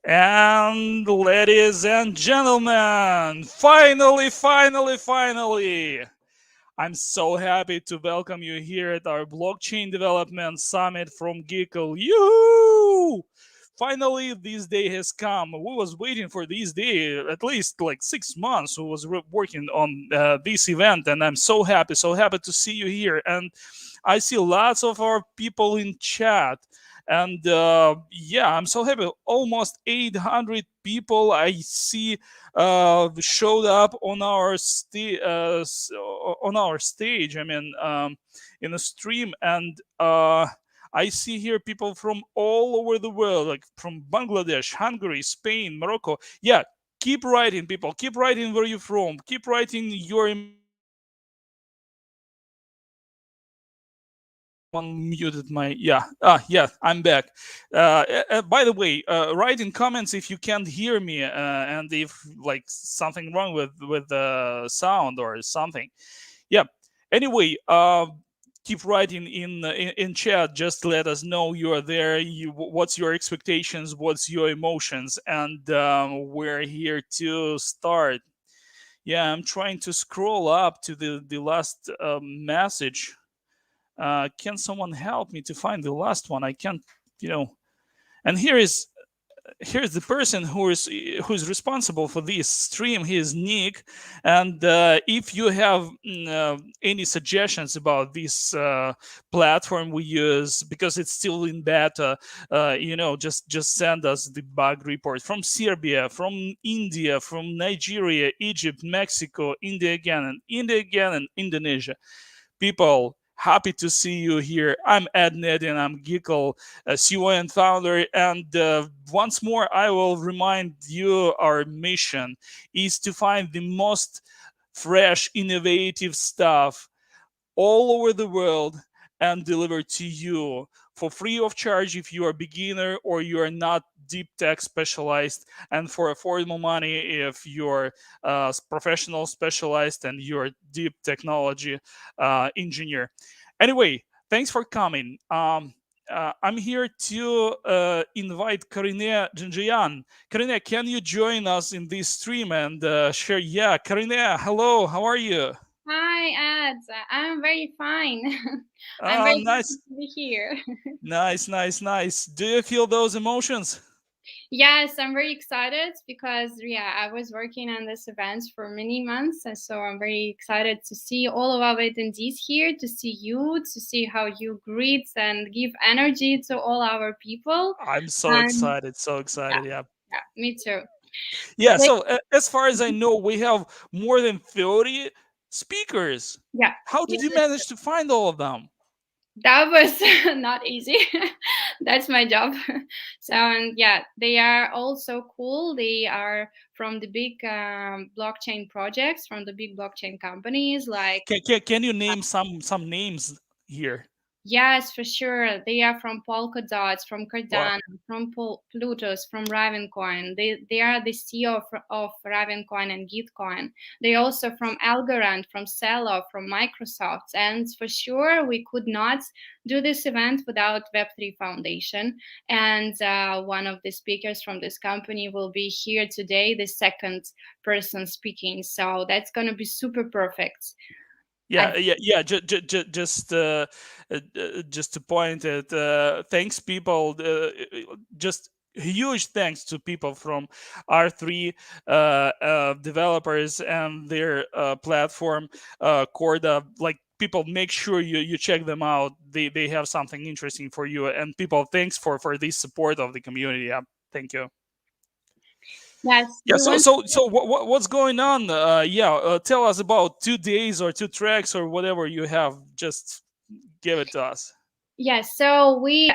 And ladies and gentlemen, finally, I'm so happy to welcome you here at our Blockchain Development Summit from Geekle. Yoo! Finally, this day has come. We was waiting for this day at least like 6 months. We was working on this event, and I'm so happy to see you here. And I see lots of our people in chat. And yeah, I'm so happy. Almost 800 people I see showed up on our on our stage. I mean, in a stream, and I see here people from all over the world, like from Bangladesh, Hungary, Spain, Morocco. Yeah, keep writing, people. Keep writing where you're from. Keep writing your someone muted my yeah, I'm back. By the way, write in comments if you can't hear me, and if like something wrong with the sound or something. Yeah, anyway, keep writing in chat. Just let us know you're there. What's your expectations, what's your emotions, and we're here to start. Yeah, I'm trying to scroll up to the last message. Can someone help me to find the last one? I can't, you know. And here's the person who's responsible for this stream. He is Nick. And if you have any suggestions about this platform we use, because it's still in beta, just send us the bug report from Serbia, from India, from Nigeria, Egypt, Mexico, India again, and Indonesia. People, happy to see you here. I'm Ed Nedin. I'm Geekle, CEO and founder. And once more, I will remind you our mission is to find the most fresh, innovative stuff all over the world and deliver to you for free of charge if you are a beginner or you are not deep tech specialized, and for affordable money if you're professional specialized and you're deep technology engineer. Anyway, thanks for coming. I'm here to invite Karine Jonjoyan. Karine, can you join us in this stream and share? Yeah, Karine, hello, how are you? Hi, Ed. I'm very fine. I'm very happy Nice, to be here. nice. Do you feel those emotions? Yes, I'm very excited because, yeah, I was working on this event for many months. And so I'm very excited to see all of our attendees here, to see you, to see how you greet and give energy to all our people. I'm so And excited, so yeah, excited. Yeah. yeah, me too. Yeah. But, So, as far as I know, we have more than 30 speakers. yeah. How did you manage to find all of them? That was not easy. That's my job. So, and yeah, they are all so cool. They are from the big blockchain projects, from the big blockchain companies like. Can you name some names here? Yes, for sure. They are from Polkadots, from Wow. Cardano, from Plutus, from Ravencoin. They are the CEO of Ravencoin and Gitcoin. They also from Algorand, from Celo, from Microsoft. And for sure, we could not do this event without Web3 Foundation. And one of the speakers from this company will be here today, the second person speaking. So that's going to be super perfect. I Yeah. Just to point it, thanks people. Just huge thanks to people from R3 developers and their platform, Corda. Like, people, make sure you check them out. They have something interesting for you. And people, thanks for this support of the community. Yeah, thank you. Yes, Yeah. we want. So what's going on? Yeah. Tell us about 2 days or two tracks or whatever you have. Just give it to us. Yes, so we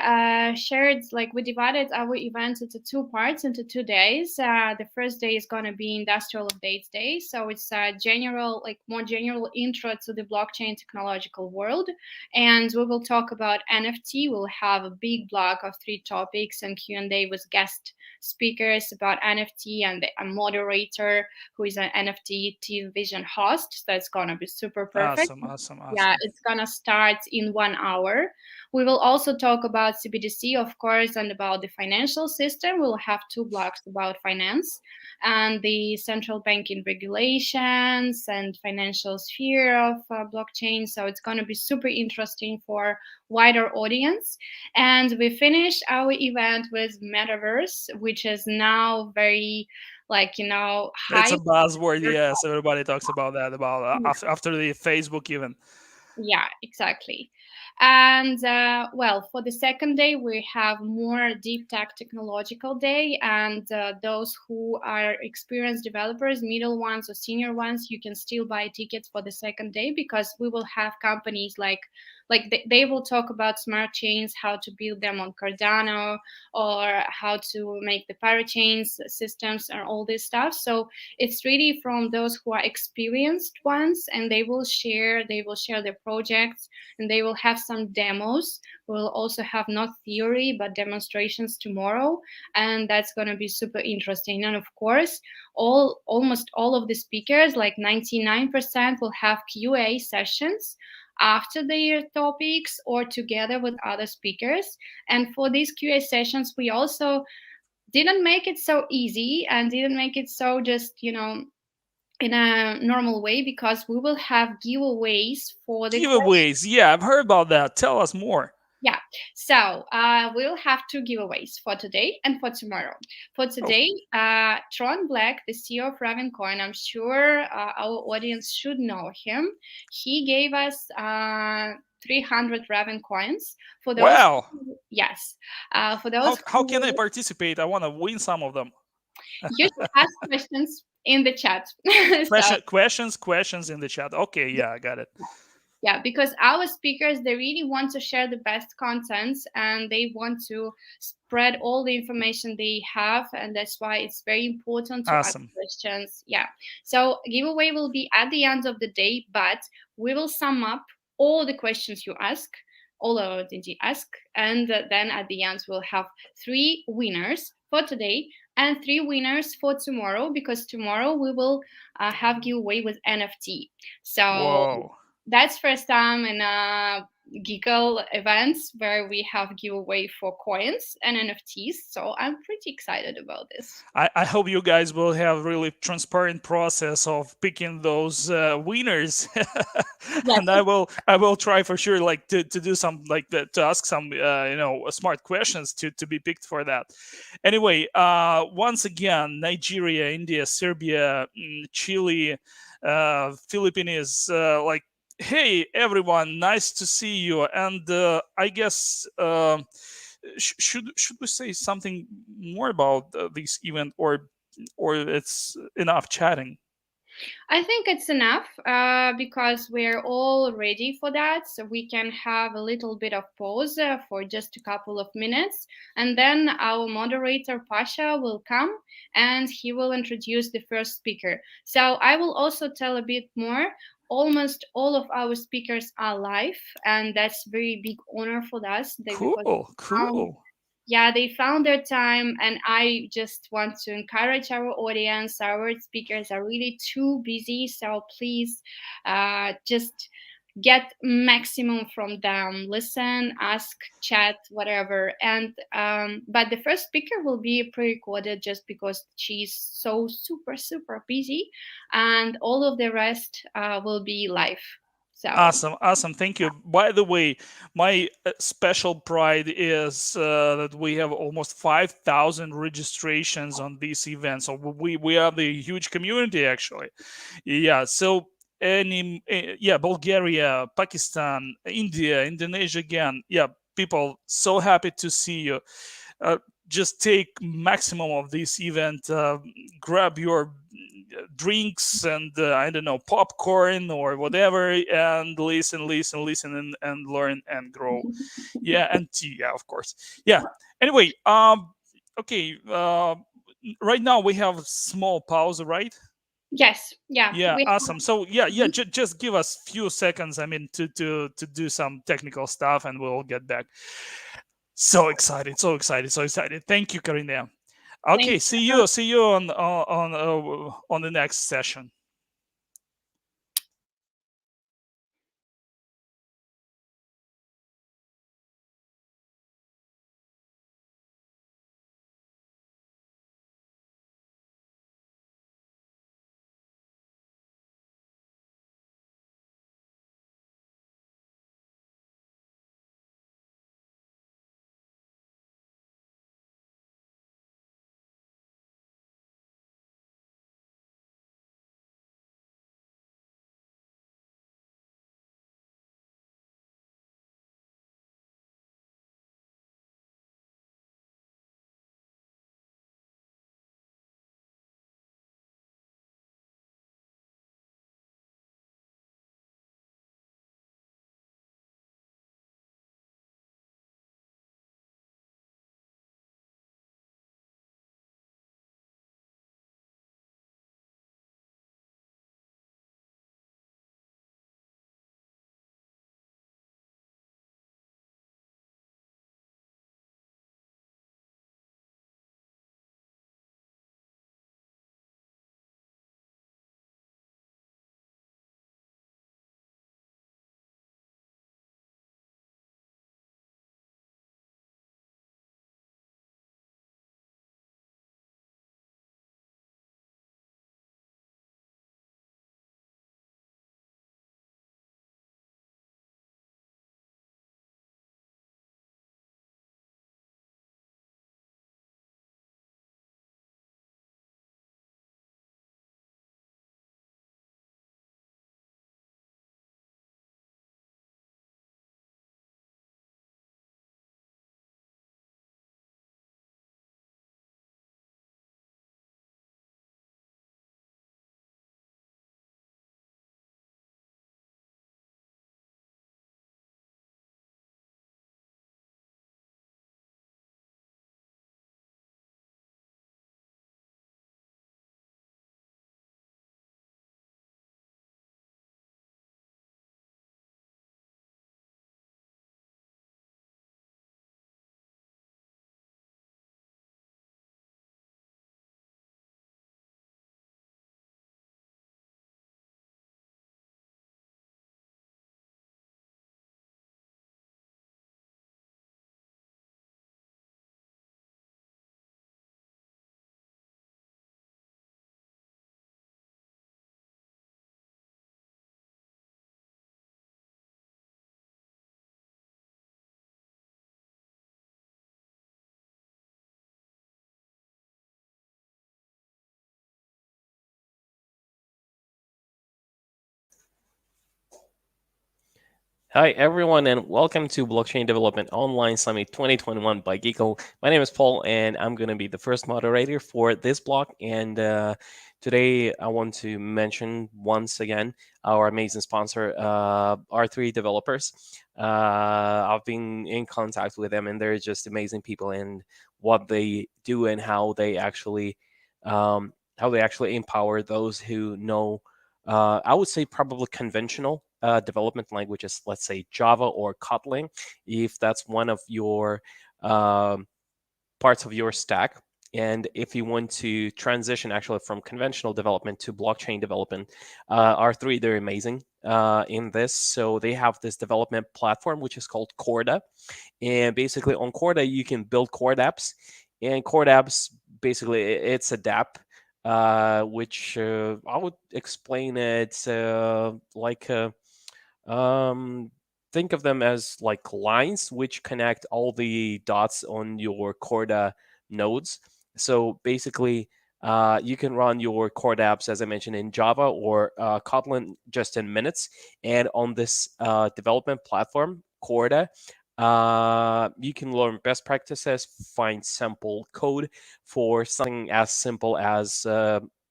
shared, like, we divided our event into two parts, into 2 days. The first day is going to be Industrial Updates Day. So it's a general, like, more general intro to the blockchain technological world. And we will talk about NFT. We'll have a big block of 3 topics and Q&A with guest speakers about NFT and a moderator who is an NFT Vision host. So that's going to be super perfect. Awesome. Yeah, it's going to start in 1 hour. We will also talk about CBDC, of course, and about the financial system. We'll have 2 blocks about finance and the central banking regulations and financial sphere of blockchain. So it's going to be super interesting for wider audience. And we finish our event with Metaverse, which is now very, like, you know, It's a hype. buzzword, yes. Everybody talks about that, about after the Facebook even. Yeah, exactly. And well, for the second day, we have more deep tech technological day. And those who are experienced developers, middle ones or senior ones, you can still buy tickets for the second day, because we will have companies like they will talk about smart chains, how to build them on Cardano, or how to make the parachains systems and all this stuff. So it's really from those who are experienced ones, and they will share their projects, and they will have some demos. We'll also have not theory but demonstrations tomorrow, and that's going to be super interesting. And of course, almost all of the speakers, like 99%, will have QA sessions after their topics or together with other speakers. And for these QA sessions, we also didn't make it so easy and didn't make it so just, you know, in a normal way, because we will have giveaways for the Giveaways, yeah, I've heard about that. Tell us more. yeah. So we'll have 2 giveaways for today and for tomorrow. For today, Tron Black, the CEO of Ravencoin, I'm sure our audience should know him. He gave us 300 Ravencoins. For those, Wow. yes. For those How can I participate? I want to win some of them. You should ask questions in the chat. Questions in the chat. Okay, yeah, I got it. Yeah, because our speakers, they really want to share the best content, and they want to spread all the information they have, and that's why it's very important to ask questions. Yeah, so giveaway will be at the end of the day, but we will sum up all the questions you ask, all of that you ask, and then at the end we'll have 3 winners for today and 3 winners for tomorrow, because tomorrow we will have giveaway with NFT. So whoa, that's first time in Geekle events where we have giveaway for coins and NFTs. So I'm pretty excited about this. I hope you guys will have really transparent process of picking those winners. Yes. And I will try for sure, like to do some, like to ask some smart questions to be picked for that. Anyway, once again, Nigeria, India, Serbia, Chile, Philippines, like, hey everyone, nice to see you. And I guess should we say something more about this event, or it's enough chatting? I think it's enough because we're all ready for that. So we can have a little bit of pause for just a couple of minutes. And then our moderator, Pasha, will come and he will introduce the first speaker. So I will also tell a bit more. Almost all of our speakers are live, and that's a very big honor for us. Cool. Yeah, they found their time, and I just want to encourage our audience. Our speakers are really too busy, so please just get maximum from them. Listen, ask, chat, whatever. And but the first speaker will be pre-recorded just because she's so super busy, and all of the rest will be live. So Awesome. Thank you. By the way, my special pride is that we have almost 5,000 registrations on this event. So we are the huge community, actually. Yeah. So Bulgaria, Pakistan, India, Indonesia again. Yeah, people, so happy to see you. Just take maximum of this event. Grab your drinks and I don't know, popcorn or whatever, and listen and learn and grow. Yeah, and tea, yeah, of course. Yeah. Anyway, okay. Right now we have a small pause, right? yes, yeah. Yeah, awesome. So just give us few seconds. I mean, to do some technical stuff, and we'll get back. So excited. Thank you, Karine. Okay, see you on the next session. Hi, everyone, and welcome to Blockchain Development Online Summit 2021 by Geekle. My name is Paul, and I'm going to be the first moderator for this block. And today, I want to mention once again our amazing sponsor, R3 Developers. I've been in contact with them, and they're just amazing people, and what they do and how they actually empower those who know. I would say probably conventional development languages, let's say Java or Kotlin, if that's one of your parts of your stack. And if you want to transition actually from conventional development to blockchain development, R3, they're amazing in this. So they have this development platform, which is called Corda. And basically on Corda, you can build Cord apps. And Cord apps, basically, it's a dApp, which I would explain it like think of them as like lines which connect all the dots on your Corda nodes. So basically, you can run your Cord apps, as I mentioned, in Java or Kotlin just in minutes. And on this development platform, Corda, you can learn best practices, find sample code for something as simple as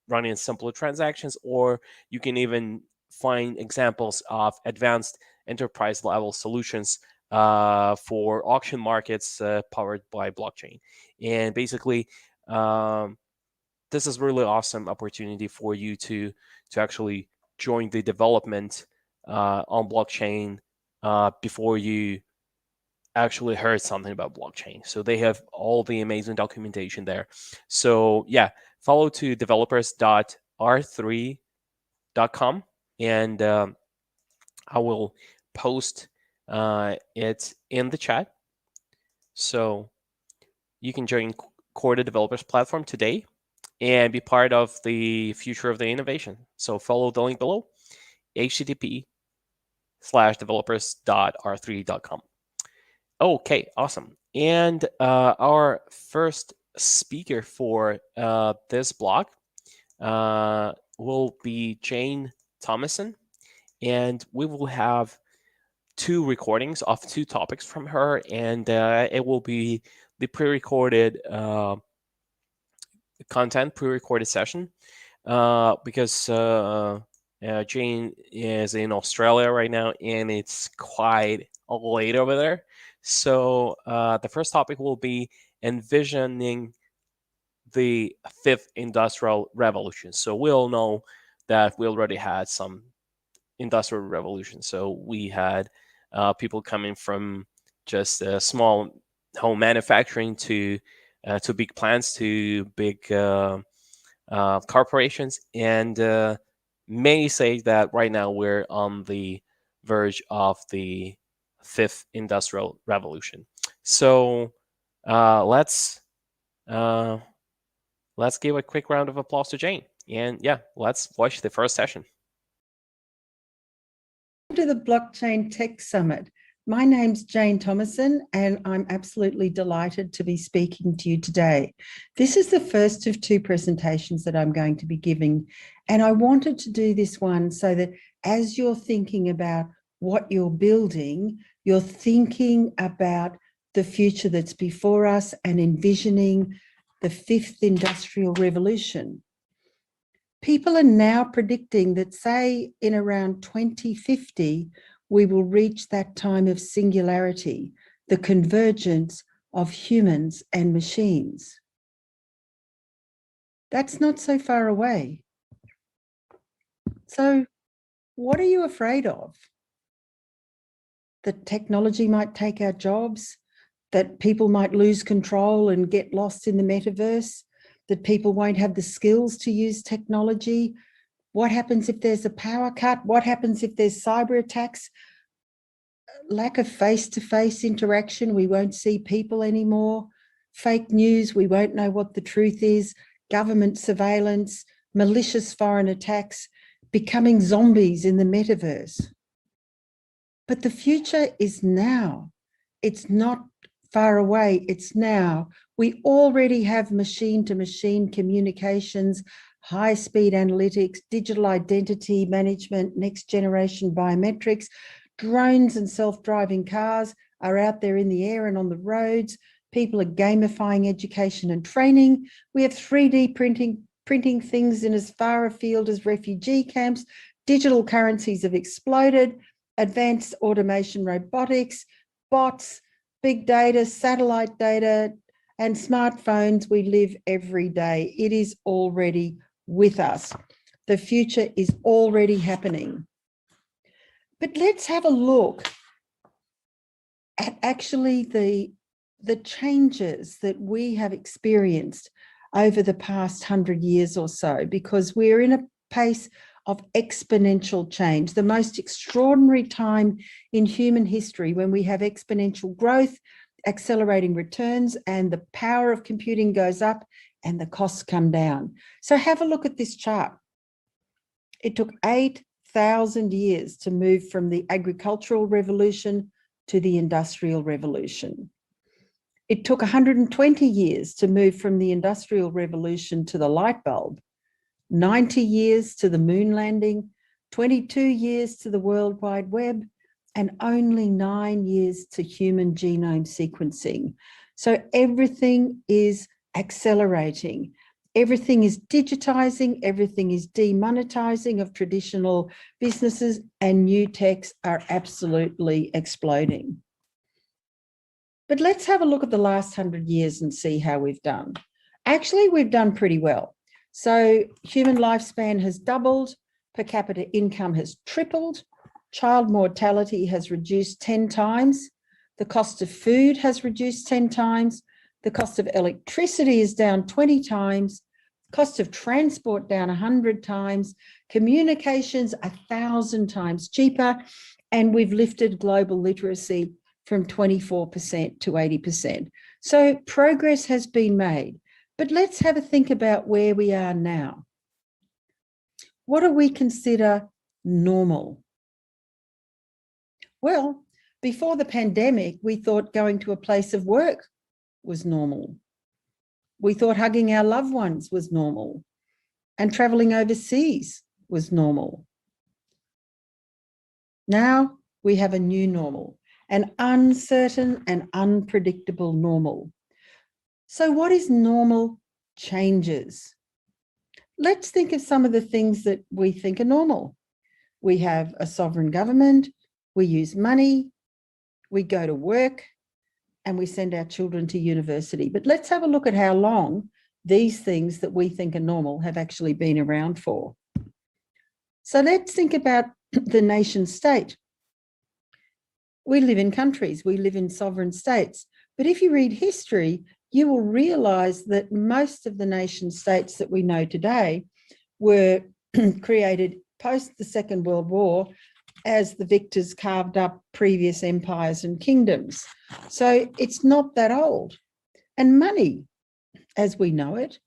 running simpler transactions, or you can even find examples of advanced enterprise level solutions for auction markets powered by blockchain. And basically, this is really awesome opportunity for you to actually join the development on blockchain before you actually heard something about blockchain. So they have all the amazing documentation there. So yeah, follow to developers.r3.com, and I will post it in the chat. So you can join Corda Developers Platform today and be part of the future of the innovation. So follow the link below, http:/developers.r3.com. Okay, awesome. And our first speaker for this block will be Jane Thomason, and we will have 2 recordings of 2 topics from her, and it will be the pre-recorded content, pre-recorded session, because Jane is in Australia right now, and it's quite late over there. So the first topic will be envisioning the 5th industrial revolution. So we all know that we already had some industrial revolution. So we had people coming from just small home manufacturing to big plants to big corporations, and may say that right now we're on the verge of the 5th industrial revolution. So let's give a quick round of applause to Jane, and yeah, let's watch the first session. To the Blockchain Tech Summit. My name's Jane Thomason, and I'm absolutely delighted to be speaking to you today. This is the first of 2 presentations that I'm going to be giving, and I wanted to do this one so that as you're thinking about what you're building, you're thinking about the future that's before us and envisioning the 5th industrial revolution. People are now predicting that, say, in around 2050, we will reach that time of singularity, the convergence of humans and machines. That's not so far away. So what are you afraid of? That technology might take our jobs? That people might lose control and get lost in the metaverse? That people won't have the skills to use technology? What happens if there's a power cut? What happens if there's cyber attacks? Lack of face-to-face interaction, we won't see people anymore. Fake news, we won't know what the truth is. Government surveillance, malicious foreign attacks, becoming zombies in the metaverse. But the future is now. It's not far away, it's now. We already have machine-to-machine communications, high-speed analytics, digital identity management, next-generation biometrics, Drones and self-driving cars are out there in the air and on the roads. People are gamifying education and training. We have 3D printing things in as far afield as refugee camps. Digital currencies have exploded. Advanced automation, robotics, bots, big data, satellite data, and smartphones. We live every day. It is already with us. The future is already happening. But let's have a look at actually the changes that we have experienced over the past 100 years or so, because we're in a pace of exponential change, the most extraordinary time in human history, when we have exponential growth, accelerating returns, and the power of computing goes up and the costs come down. So have a look at this chart. It took 8,000 years to move from the agricultural revolution to the industrial revolution. It took 120 years to move from the industrial revolution to the light bulb, 90 years to the moon landing, 22 years to the World Wide Web, and only 9 years to human genome sequencing. So everything is accelerating. Everything is digitizing, everything is demonetizing of traditional businesses, and new techs are absolutely exploding. But let's have a look at the last 100 years and see how we've done. Actually, we've done pretty well. So human lifespan has doubled, per capita income has tripled, child mortality has reduced 10 times, the cost of food has reduced 10 times, the cost of electricity is down 20 times, cost of transport down 100 times, communications 1,000 times cheaper, and we've lifted global literacy from 24% to 80%. So progress has been made. But let's have a think about where we are now. What do we consider normal? Well, before the pandemic, we thought going to a place of work was normal. We thought hugging our loved ones was normal, and traveling overseas was normal. Now we have a new normal, an uncertain and unpredictable normal. So what is normal changes? Let's think of some of the things that we think are normal. We have a sovereign government, we use money, we go to work, and we send our children to university. But let's have a look at how long these things that we think are normal have actually been around for. So let's think about the nation state. We live in countries, we live in sovereign states. But if you read history, you will realize that most of the nation states that we know today were created post the Second World War as the victors carved up previous empires and kingdoms. So it's not that old. And money, as we know it,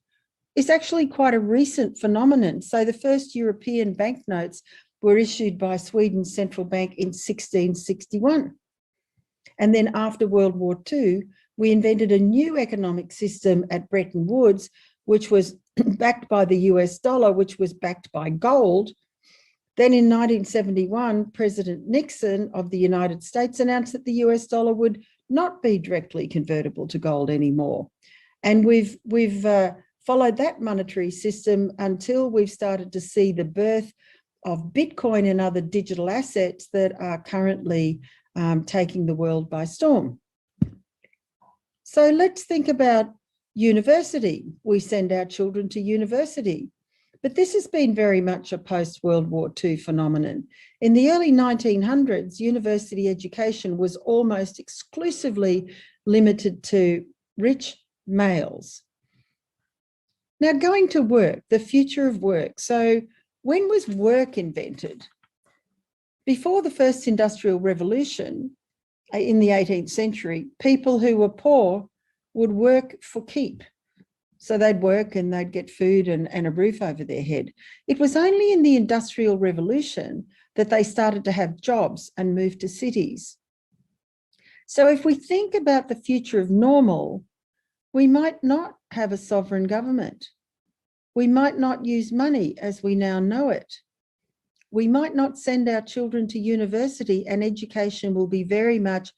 is actually quite a recent phenomenon. So the first European banknotes were issued by Sweden's central bank in 1661. And then after World War II, we invented a new economic system at Bretton Woods, which was backed by the US dollar, which was backed by gold. Then in 1971, President Nixon of the United States announced that the US dollar would not be directly convertible to gold anymore. And we've followed that monetary system until we've started to see the birth of Bitcoin and other digital assets that are currently taking the world by storm. So let's think about university. We send our children to university, but this has been very much a post-World War II phenomenon. In the early 1900s, university education was almost exclusively limited to rich males. Now, going to work, the future of work. So when was work invented? Before the first industrial revolution, in the 18th century, people who were poor would work for keep. So they'd work and they'd get food and a roof over their head. It was only in the Industrial Revolution that they started to have jobs and move to cities. So if we think about the future of normal, we might not have a sovereign government. We might not use money as we now know it. We might not send our children to university, and education will be very much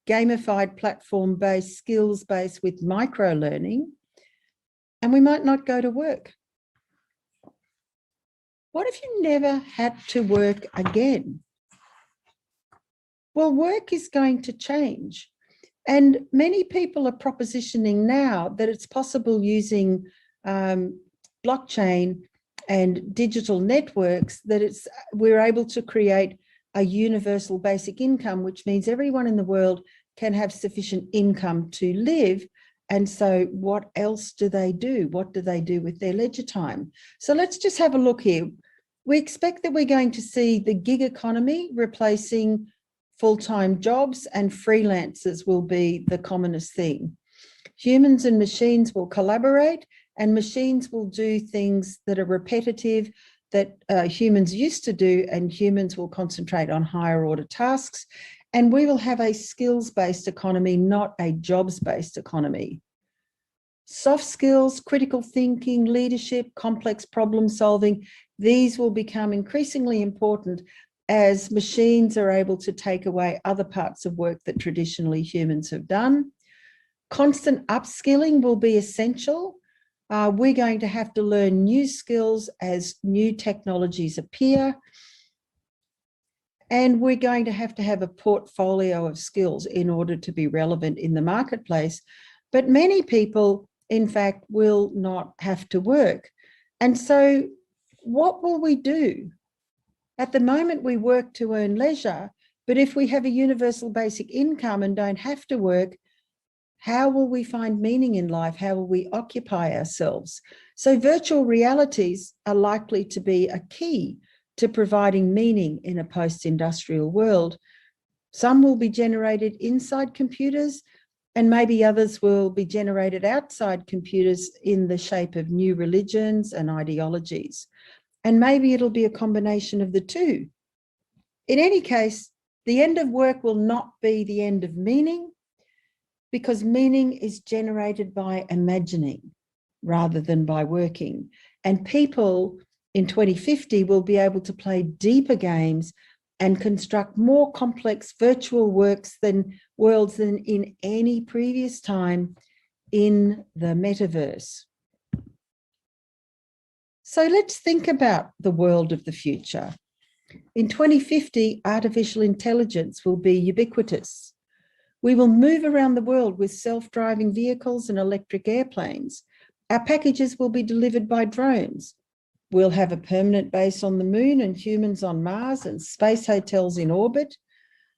gamified, platform-based, skills-based with micro-learning, and we might not go to work. What if you never had to work again? Well, work is going to change. And many people are propositioning now that it's possible using blockchain and digital networks that we're able to create a universal basic income, which means everyone in the world can have sufficient income to live. And so what else do they do? What do they do with their leisure time? So let's just have a look here. We expect that we're going to see the gig economy replacing full-time jobs, and freelancers will be the commonest thing. Humans and machines will collaborate, and machines will do things that are repetitive that humans used to do, and humans will concentrate on higher order tasks. And we will have a skills-based economy, not a jobs-based economy. Soft skills, critical thinking, leadership, complex problem solving, these will become increasingly important as machines are able to take away other parts of work that traditionally humans have done. Constant upskilling will be essential. We're going to have to learn new skills as new technologies appear. And we're going to have a portfolio of skills in order to be relevant in the marketplace. But many people, in fact, will not have to work. And so what will we do? At the moment, we work to earn leisure, but if we have a universal basic income and don't have to work, how will we find meaning in life? How will we occupy ourselves? So virtual realities are likely to be a key to providing meaning in a post-industrial world. Some will be generated inside computers, and maybe others will be generated outside computers in the shape of new religions and ideologies. And maybe it'll be a combination of the two. In any case, the end of work will not be the end of meaning, because meaning is generated by imagining rather than by working. And people in 2050 will be able to play deeper games and construct more complex virtual worlds than in any previous time in the metaverse. So let's think about the world of the future. In 2050, artificial intelligence will be ubiquitous. We will move around the world with self-driving vehicles and electric airplanes. Our packages will be delivered by drones. We'll have a permanent base on the moon and humans on Mars and space hotels in orbit.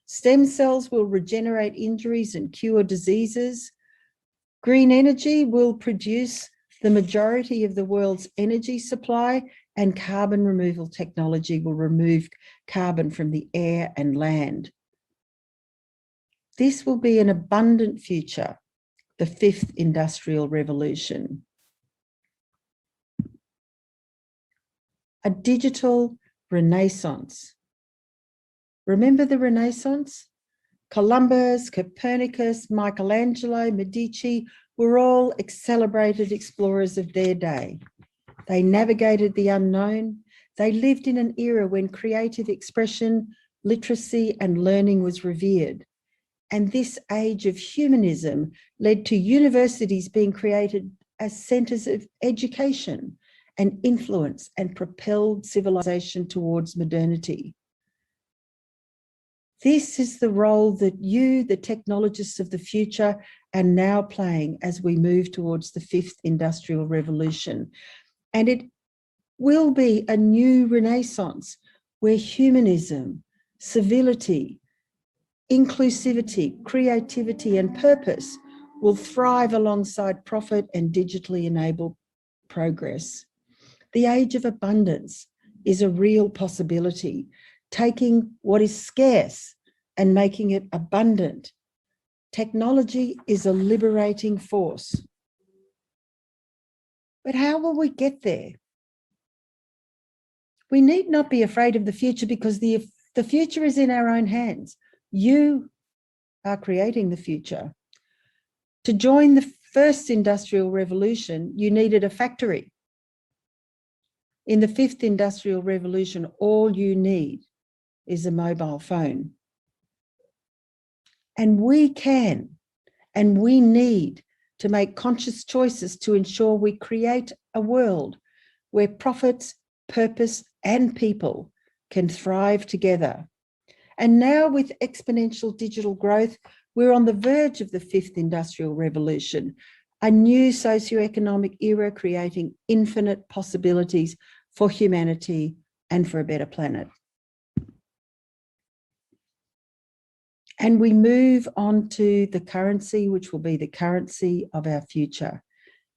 Stem cells will regenerate injuries and cure diseases. Green energy will produce the majority of the world's energy supply, and carbon removal technology will remove carbon from the air and land. This will be an abundant future, the fifth industrial revolution. A digital renaissance. Remember the Renaissance? Columbus, Copernicus, Michelangelo, Medici were all celebrated explorers of their day. They navigated the unknown. They lived in an era when creative expression, literacy, and learning was revered. And this age of humanism led to universities being created as centers of education and influence, and propelled civilization towards modernity. This is the role that you, the technologists of the future, are now playing as we move towards the fifth industrial revolution. And it will be a new renaissance where humanism, civility, inclusivity, creativity, and purpose will thrive alongside profit and digitally enabled progress. The age of abundance is a real possibility, taking what is scarce and making it abundant. Technology is a liberating force. But how will we get there? We need not be afraid of the future, because the future is in our own hands. You are creating the future. To join the first industrial revolution, you needed a factory. In the fifth industrial revolution, all you need is a mobile phone. And we can, and we need to make conscious choices to ensure we create a world where profits, purpose, and people can thrive together. And now with exponential digital growth, we're on the verge of the fifth industrial revolution, a new socioeconomic era creating infinite possibilities for humanity and for a better planet. And we move on to the currency, which will be the currency of our future.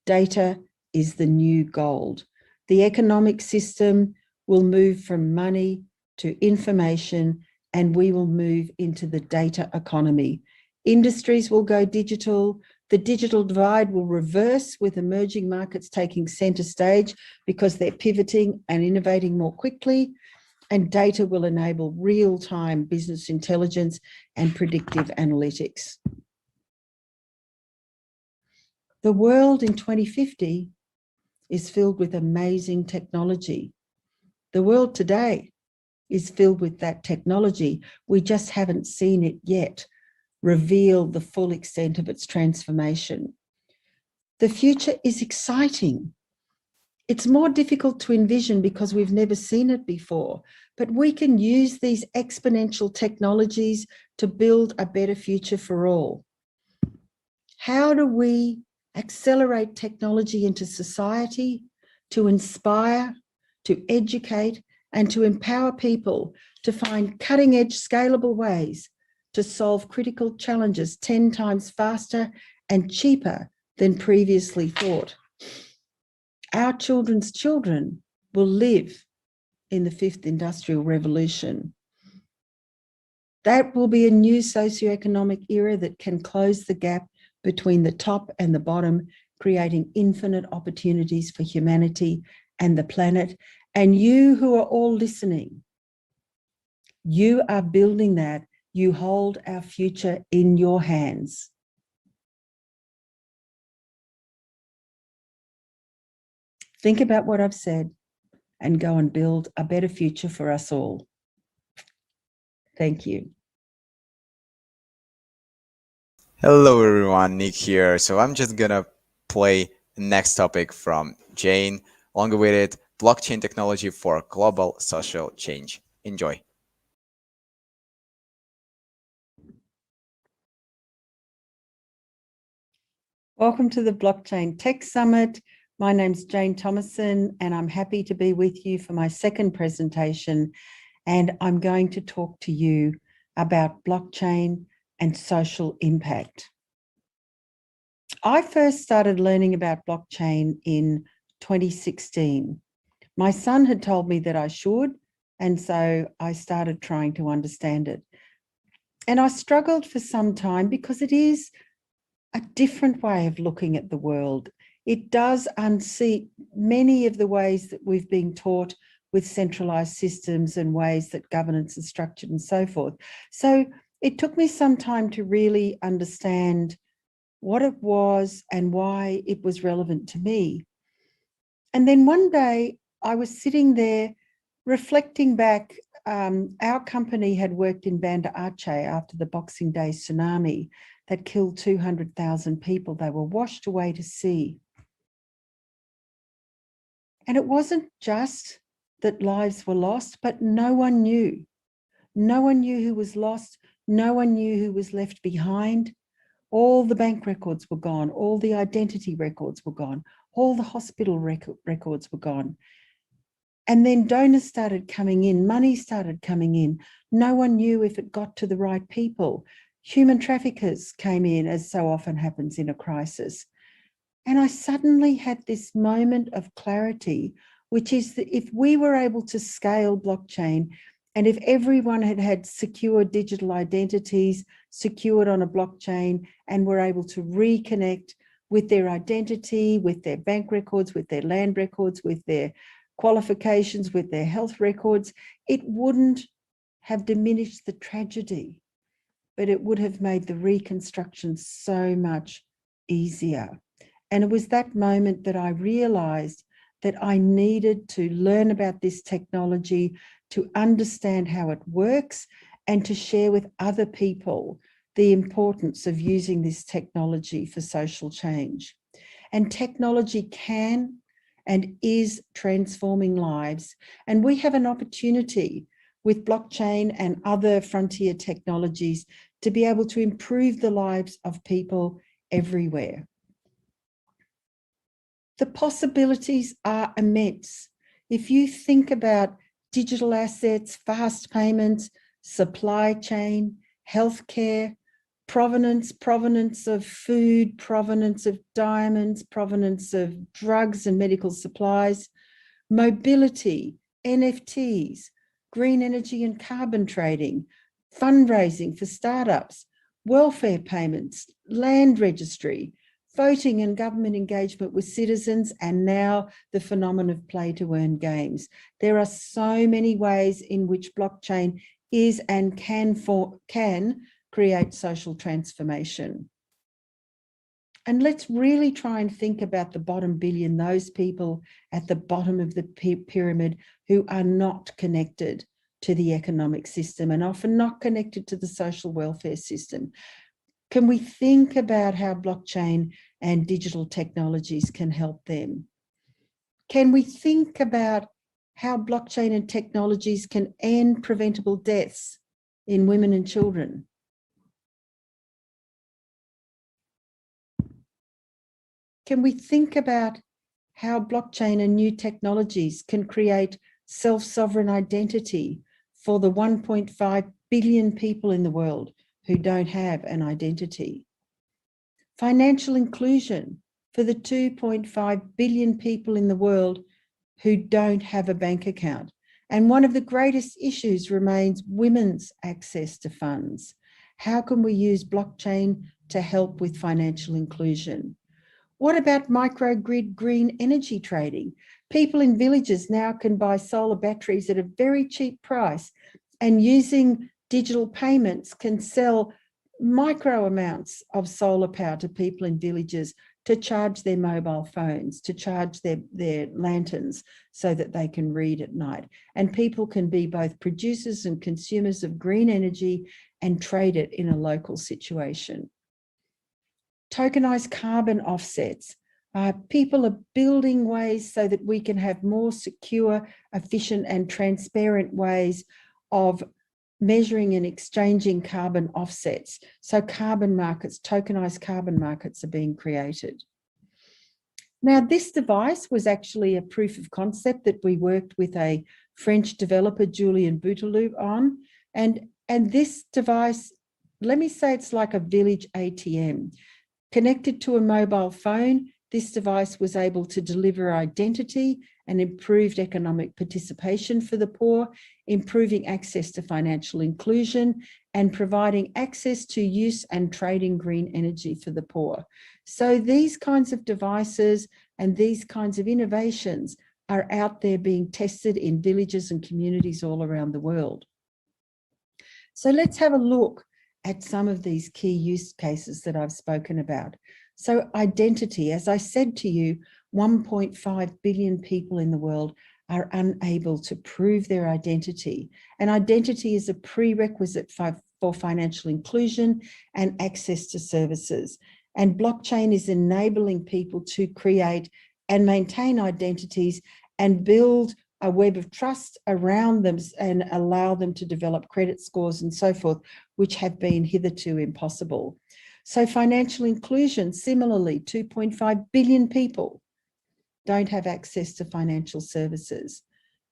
Data is the new gold. The economic system will move from money to information, and we will move into the data economy. Industries will go digital. The digital divide will reverse, with emerging markets taking center stage because they're pivoting and innovating more quickly. And data will enable real-time business intelligence and predictive analytics. The world in 2050 is filled with amazing technology. The world today is filled with that technology. We just haven't seen it yet reveal the full extent of its transformation. The future is exciting. It's more difficult to envision because we've never seen it before, but we can use these exponential technologies to build a better future for all. How do we accelerate technology into society to inspire, to educate, and to empower people to find cutting-edge, scalable ways to solve critical challenges 10 times faster and cheaper than previously thought? Our children's children will live in the fifth industrial revolution. That will be a new socioeconomic era that can close the gap between the top and the bottom, creating infinite opportunities for humanity and the planet. And you who are all listening, you are building that. You hold our future in your hands. Think about what I've said and go and build a better future for us all. Thank you. Hello everyone, Nick here. So I'm just gonna play the next topic from Jane, along with it, blockchain technology for global social change. Enjoy. Welcome to the Blockchain Tech Summit. My name's Jane Thomason, and I'm happy to be with you for my second presentation. And I'm going to talk to you about blockchain and social impact. I first started learning about blockchain in 2016. My son had told me that I should, and so I started trying to understand it. And I struggled for some time because it is a different way of looking at the world. It does unseat many of the ways that we've been taught with centralized systems and ways that governance is structured and so forth. So it took me some time to really understand what it was and why it was relevant to me. And then one day I was sitting there reflecting back. Our company had worked in Banda Aceh after the Boxing Day tsunami that killed 200,000 people. They were washed away to sea. And it wasn't just that lives were lost, but no one knew. No one knew who was lost. No one knew who was left behind. All the bank records were gone. All the identity records were gone. All the hospital records were gone. And then donors started coming in. Money started coming in. No one knew if it got to the right people. Human traffickers came in, as so often happens in a crisis. And I suddenly had this moment of clarity, which is that if we were able to scale blockchain, and if everyone had had secure digital identities secured on a blockchain and were able to reconnect with their identity, with their bank records, with their land records, with their qualifications, with their health records, it wouldn't have diminished the tragedy, but it would have made the reconstruction so much easier. And it was that moment that I realized that I needed to learn about this technology, to understand how it works, and to share with other people the importance of using this technology for social change. And technology can and is transforming lives. And we have an opportunity with blockchain and other frontier technologies to be able to improve the lives of people everywhere. The possibilities are immense. If you think about digital assets, fast payments, supply chain, healthcare, provenance of food, provenance of diamonds, provenance of drugs and medical supplies, mobility, NFTs, green energy and carbon trading, fundraising for startups, welfare payments, land registry, voting and government engagement with citizens, and now the phenomenon of play-to-earn games. There are so many ways in which blockchain is and can create social transformation. And let's really try and think about the bottom billion, those people at the bottom of the pyramid who are not connected to the economic system and often not connected to the social welfare system. Can we think about how blockchain and digital technologies can help them? Can we think about how blockchain and technologies can end preventable deaths in women and children? Can we think about how blockchain and new technologies can create self-sovereign identity for the 1.5 billion people in the world who don't have an identity? Financial inclusion for the 2.5 billion people in the world who don't have a bank account. And one of the greatest issues remains women's access to funds. How can we use blockchain to help with financial inclusion? What about microgrid green energy trading? People in villages now can buy solar batteries at a very cheap price, and using digital payments can sell micro amounts of solar power to people in villages to charge their mobile phones, to charge their lanterns so that they can read at night. And people can be both producers and consumers of green energy and trade it in a local situation. Tokenized carbon offsets. People are building ways so that we can have more secure, efficient and transparent ways of measuring and exchanging carbon offsets. So carbon markets, tokenized carbon markets are being created. Now, this device was actually a proof of concept that we worked with a French developer, Julien Bouteloup, on. And this device, let me say it's like a village ATM. Connected to a mobile phone, this device was able to deliver identity and improved economic participation for the poor, improving access to financial inclusion, and providing access to use and trading green energy for the poor. So these kinds of devices and these kinds of innovations are out there being tested in villages and communities all around the world. So let's have a look at some of these key use cases that I've spoken about. So identity, as I said to you, 1.5 billion people in the world are unable to prove their identity. And identity is a prerequisite for financial inclusion and access to services. And blockchain is enabling people to create and maintain identities and build a web of trust around them and allow them to develop credit scores and so forth, which have been hitherto impossible. So financial inclusion, similarly, 2.5 billion people don't have access to financial services.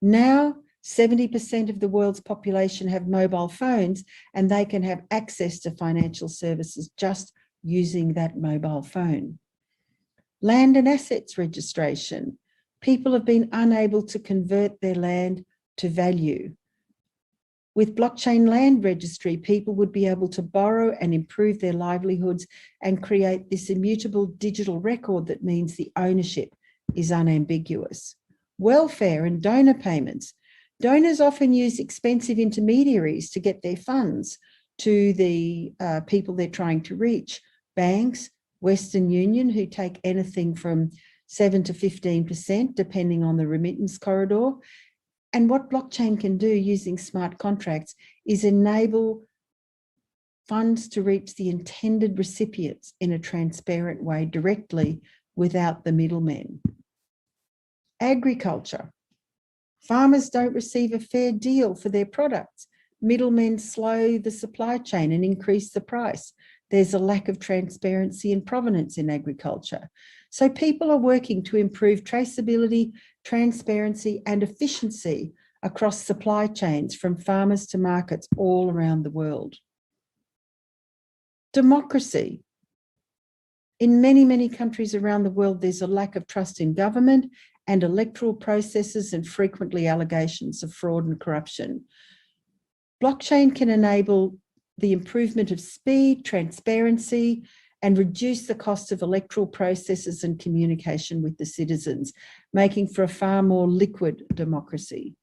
Now, 70% of the world's population have mobile phones and they can have access to financial services just using that mobile phone. Land and assets registration. People have been unable to convert their land to value. With blockchain land registry, people would be able to borrow and improve their livelihoods and create this immutable digital record that means the ownership is unambiguous. Welfare and donor payments. Donors often use expensive intermediaries to get their funds to the people they're trying to reach. Banks, Western Union, who take anything from 7 to 15%, depending on the remittance corridor. And what blockchain can do using smart contracts is enable funds to reach the intended recipients in a transparent way directly without the middlemen. Agriculture. Farmers don't receive a fair deal for their products. Middlemen slow the supply chain and increase the price. There's a lack of transparency and provenance in agriculture. So people are working to improve traceability, transparency, and efficiency across supply chains from farmers to markets all around the world. Democracy. In many, many countries around the world, there's a lack of trust in government and electoral processes and frequently allegations of fraud and corruption. Blockchain can enable the improvement of speed, transparency, and reduce the cost of electoral processes and communication with the citizens, making for a far more liquid democracy.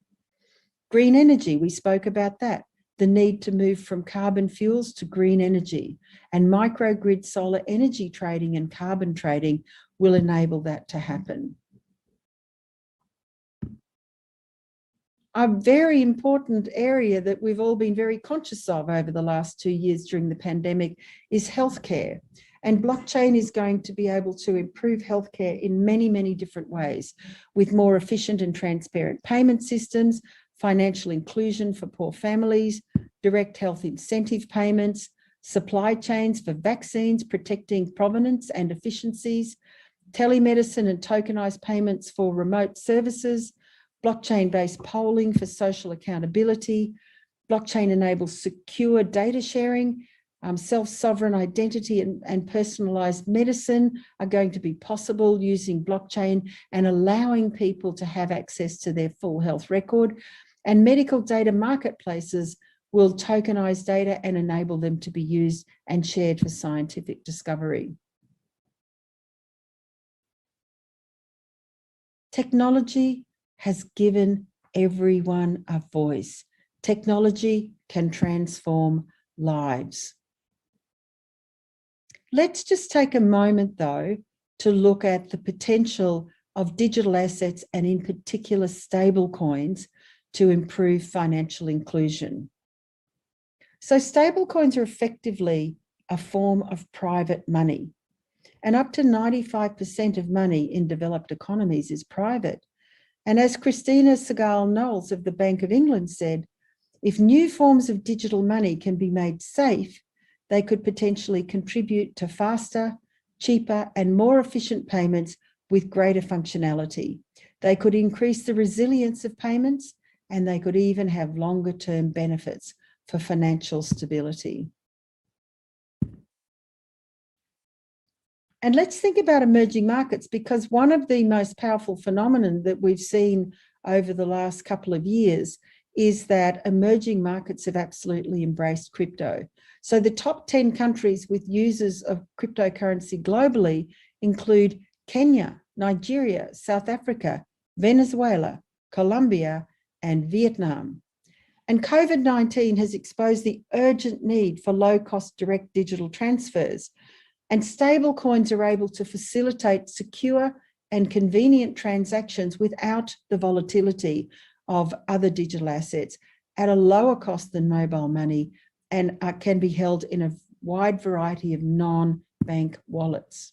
Green energy, we spoke about that. The need to move from carbon fuels to green energy, and microgrid solar energy trading and carbon trading will enable that to happen. A very important area that we've all been very conscious of over the last 2 years during the pandemic is healthcare. And blockchain is going to be able to improve healthcare in many, many different ways, with more efficient and transparent payment systems, financial inclusion for poor families, direct health incentive payments, supply chains for vaccines, protecting provenance and efficiencies, telemedicine and tokenized payments for remote services, blockchain-based polling for social accountability. Blockchain enables secure data sharing. Self-sovereign identity and personalized medicine are going to be possible using blockchain and allowing people to have access to their full health record. And medical data marketplaces will tokenize data and enable them to be used and shared for scientific discovery. Technology has given everyone a voice. Technology can transform lives. Let's just take a moment, though, to look at the potential of digital assets and in particular stable coins to improve financial inclusion. So stable coins are effectively a form of private money, and up to 95% of money in developed economies is private. And as Christina Segal-Knowles of the Bank of England said, if new forms of digital money can be made safe, they could potentially contribute to faster, cheaper, and more efficient payments with greater functionality. They could increase the resilience of payments, and they could even have longer-term benefits for financial stability. And let's think about emerging markets, because one of the most powerful phenomena that we've seen over the last couple of years is that emerging markets have absolutely embraced crypto. So the top 10 countries with users of cryptocurrency globally include Kenya, Nigeria, South Africa, Venezuela, Colombia, and Vietnam. And COVID-19 has exposed the urgent need for low-cost direct digital transfers. And stable coins are able to facilitate secure and convenient transactions without the volatility of other digital assets at a lower cost than mobile money, and can be held in a wide variety of non-bank wallets.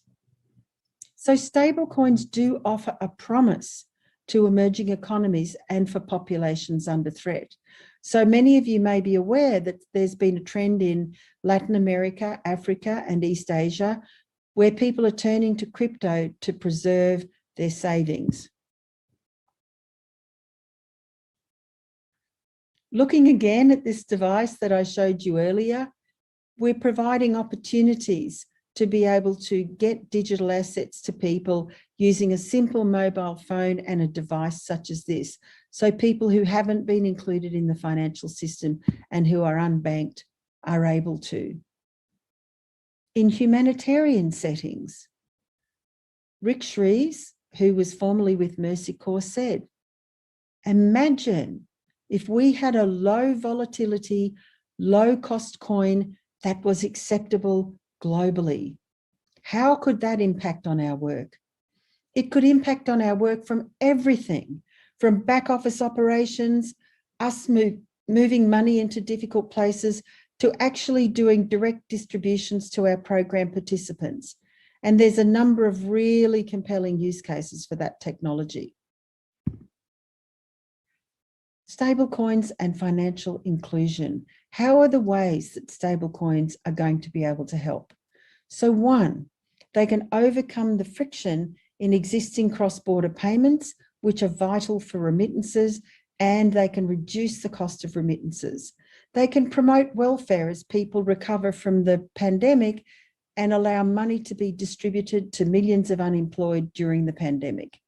So stable coins do offer a promise to emerging economies and for populations under threat. So many of you may be aware that there's been a trend in Latin America, Africa, and East Asia, where people are turning to crypto to preserve their savings. Looking again at this device that I showed you earlier, we're providing opportunities to be able to get digital assets to people using a simple mobile phone and a device such as this. So people who haven't been included in the financial system and who are unbanked are able to. In humanitarian settings, Rick Shreves, who was formerly with Mercy Corps, said, imagine if we had a low volatility, low cost coin that was acceptable globally. How could that impact on our work? It could impact on our work from everything, from back office operations, us moving money into difficult places, to actually doing direct distributions to our program participants. And there's a number of really compelling use cases for that technology. Stablecoins and financial inclusion. How are the ways that stablecoins are going to be able to help? So one, they can overcome the friction in existing cross-border payments, which are vital for remittances, and they can reduce the cost of remittances. They can promote welfare as people recover from the pandemic and allow money to be distributed to millions of unemployed during the pandemic.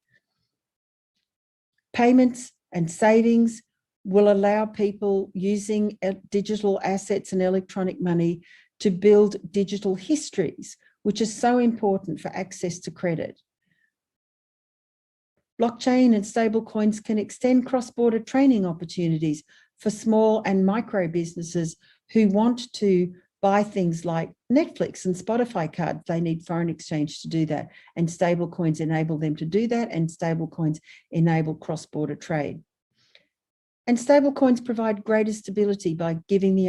Payments and savings will allow people using digital assets and electronic money to build digital histories, which is so important for access to credit. Blockchain and stablecoins can extend cross-border training opportunities for small and micro businesses who want to buy things like Netflix and Spotify cards. They need foreign exchange to do that, and stablecoins enable them to do that, and stablecoins enable cross-border trade. And stablecoins provide greater stability by giving the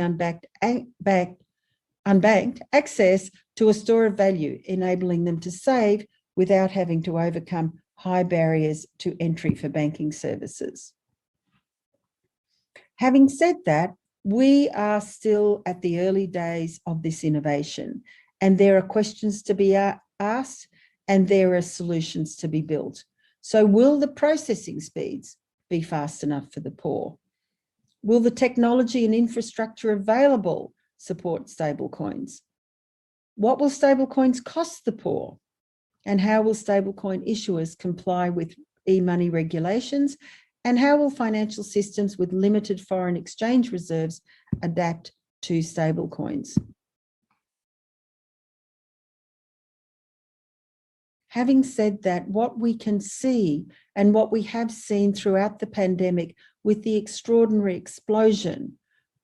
unbanked access to a store of value, enabling them to save without having to overcome high barriers to entry for banking services. Having said that, we are still at the early days of this innovation, and there are questions to be asked and there are solutions to be built. So will the processing speeds be fast enough for the poor? Will the technology and infrastructure available support stablecoins? What will stablecoins cost the poor? And how will stablecoin issuers comply with e-money regulations? And how will financial systems with limited foreign exchange reserves adapt to stablecoins? Having said that, what we can see and what we have seen throughout the pandemic with the extraordinary explosion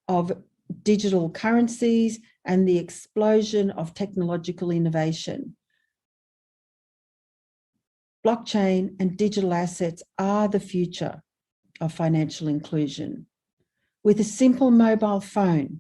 of digital currencies and the explosion of technological innovation, blockchain and digital assets are the future of financial inclusion. With a simple mobile phone,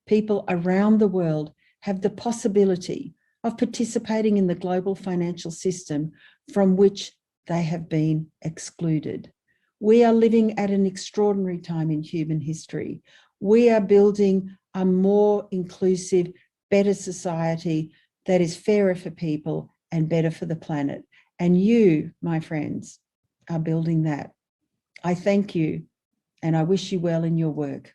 people around the world have the possibility of participating in the global financial system from which they have been excluded. We are living at an extraordinary time in human history. We are building a more inclusive, better society that is fairer for people and better for the planet. And you, my friends, are building that. I thank you, and I wish you well in your work.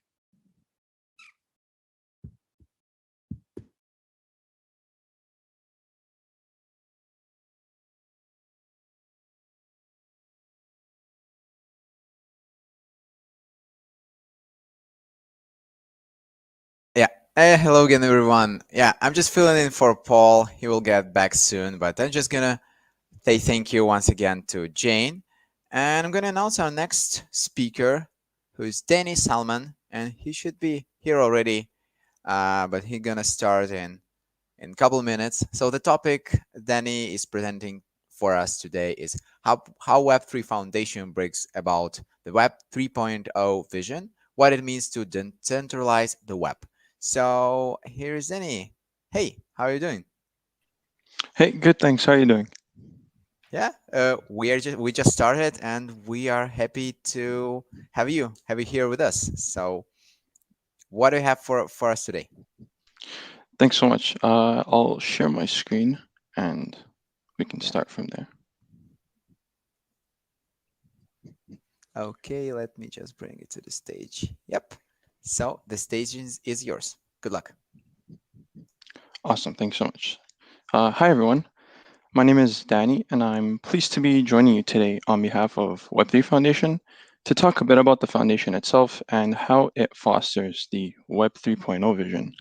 Yeah. Hello again, everyone. Yeah, I'm just filling in for Paul. He will get back soon, but I'm just gonna say thank you once again to Jane. And I'm gonna announce our next speaker, who is Danny Salman, and he should be here already, but he's gonna start in a couple of minutes. So the topic Danny is presenting for us today is how Web3 Foundation brings about the Web 3.0 vision, what it means to decentralize the web. So here's Danny. Hey, how are you doing? Hey, good, thanks. How are you doing? Yeah, we just started, and we are happy to have you here with us. So what do you have for us today? Thanks so much. I'll share my screen and we can start from there. Okay, let me just bring it to the stage. Yep. So the stage is yours. Good luck. Awesome, thanks so much. Hi, everyone. My name is Danny, and I'm pleased to be joining you today on behalf of Web3 Foundation to talk a bit about the foundation itself and how it fosters the Web 3.0 vision.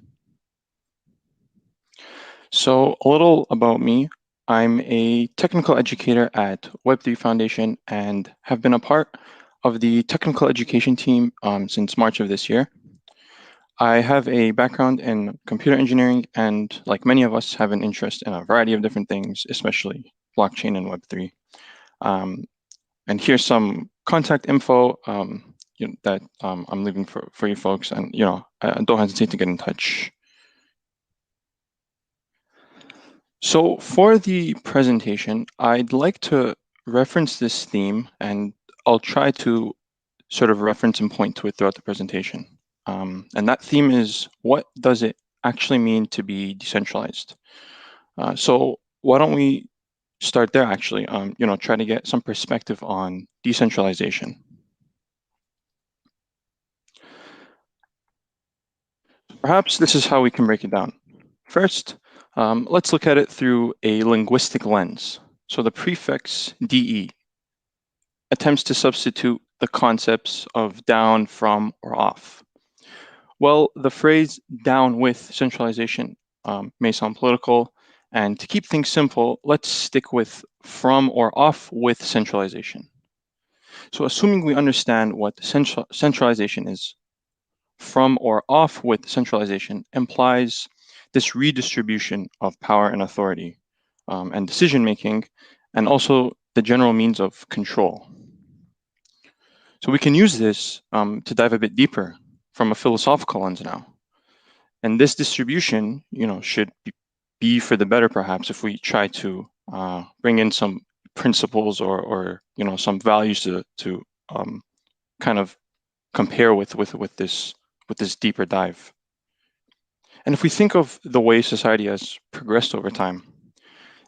So a little about me. I'm a technical educator at Web3 Foundation and have been a part of the technical education team since March of this year. I have a background in computer engineering and, like many of us, have an interest in a variety of different things, especially blockchain and Web3. And here's some contact info that I'm leaving for you folks, and don't hesitate to get in touch. So for the presentation, I'd like to reference this theme, and I'll try to sort of reference and point to it throughout the presentation. And that theme is, what does it actually mean to be decentralized? So why don't we start there, actually, try to get some perspective on decentralization. Perhaps this is how we can break it down. First, let's look at it through a linguistic lens. So the prefix DE attempts to substitute the concepts of down, from, or off. Well, the phrase down with centralization may sound political, and to keep things simple, let's stick with from or off with centralization. So assuming we understand what centralization is, from or off with centralization implies this redistribution of power and authority and decision-making, and also the general means of control. So we can use this to dive a bit deeper from a philosophical lens now. And this distribution, should be for the better, perhaps, if we try to bring in some principles or some values to kind of compare with this deeper dive. And if we think of the way society has progressed over time,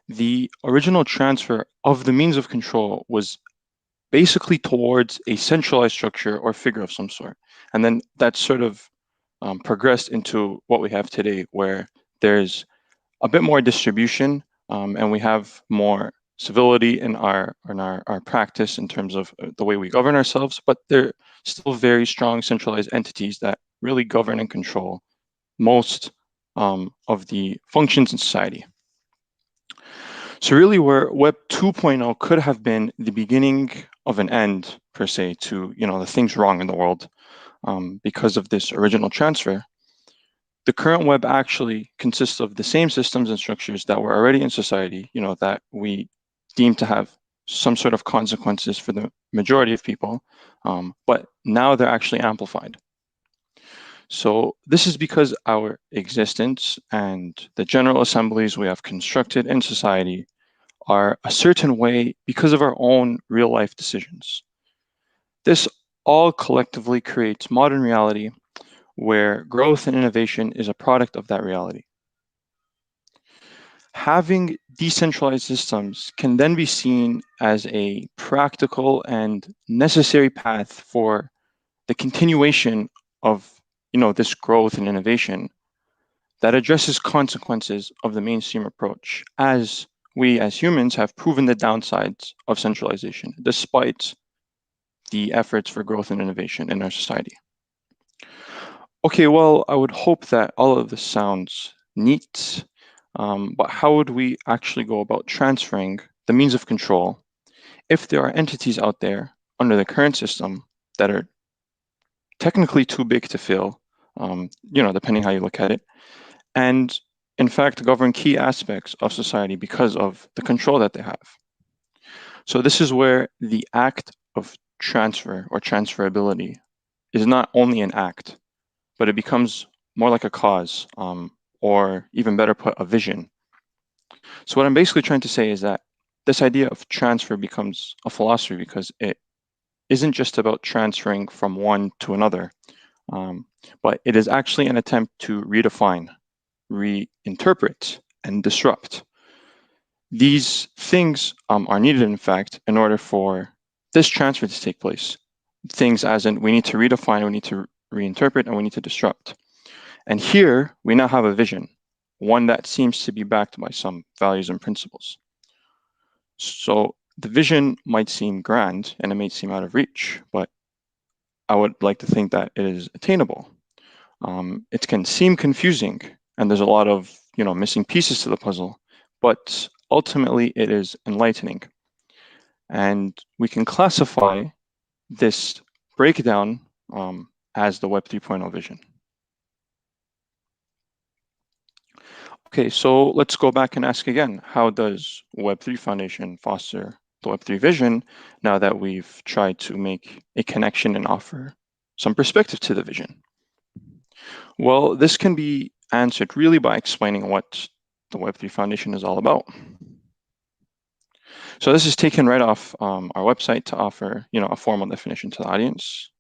the original transfer of the means of control was basically towards a centralized structure or figure of some sort. And then that sort of progressed into what we have today, where there's a bit more distribution and we have more civility in our practice in terms of the way we govern ourselves, but they're still very strong centralized entities that really govern and control most of the functions in society. So really, where Web 2.0 could have been the beginning of an end, per se, to the things wrong in the world because of this original transfer, the current web actually consists of the same systems and structures that were already in society, that we deem to have some sort of consequences for the majority of people, but now they're actually amplified. So this is because our existence and the general assemblies we have constructed in society are a certain way because of our own real life decisions. This all collectively creates modern reality where growth and innovation is a product of that reality. Having decentralized systems can then be seen as a practical and necessary path for the continuation of this growth and innovation that addresses consequences of the mainstream approach, as we as humans have proven the downsides of centralization, despite the efforts for growth and innovation in our society. Okay, well, I would hope that all of this sounds neat, but how would we actually go about transferring the means of control if there are entities out there under the current system that are technically too big to fail, depending how you look at it, and in fact govern key aspects of society because of the control that they have? So this is where the act of transfer or transferability is not only an act, but it becomes more like a cause, or even better put, a vision. So what I'm basically trying to say is that this idea of transfer becomes a philosophy because it isn't just about transferring from one to another, but it is actually an attempt to redefine, reinterpret, and disrupt. These things are needed, in fact, in order for this transfer to take place. Things as in, we need to redefine, we need to reinterpret, and we need to disrupt. And here we now have a vision, one that seems to be backed by some values and principles. So the vision might seem grand and it may seem out of reach, but I would like to think that it is attainable. It can seem confusing and there's a lot of missing pieces to the puzzle, but ultimately it is enlightening. And we can classify this breakdown as the Web 3.0 vision. Okay, so let's go back and ask again, how does Web3 Foundation foster the Web3 vision now that we've tried to make a connection and offer some perspective to the vision? Well, this can be answered really by explaining what the Web3 Foundation is all about. So this is taken right off our website to offer, a formal definition to the audience.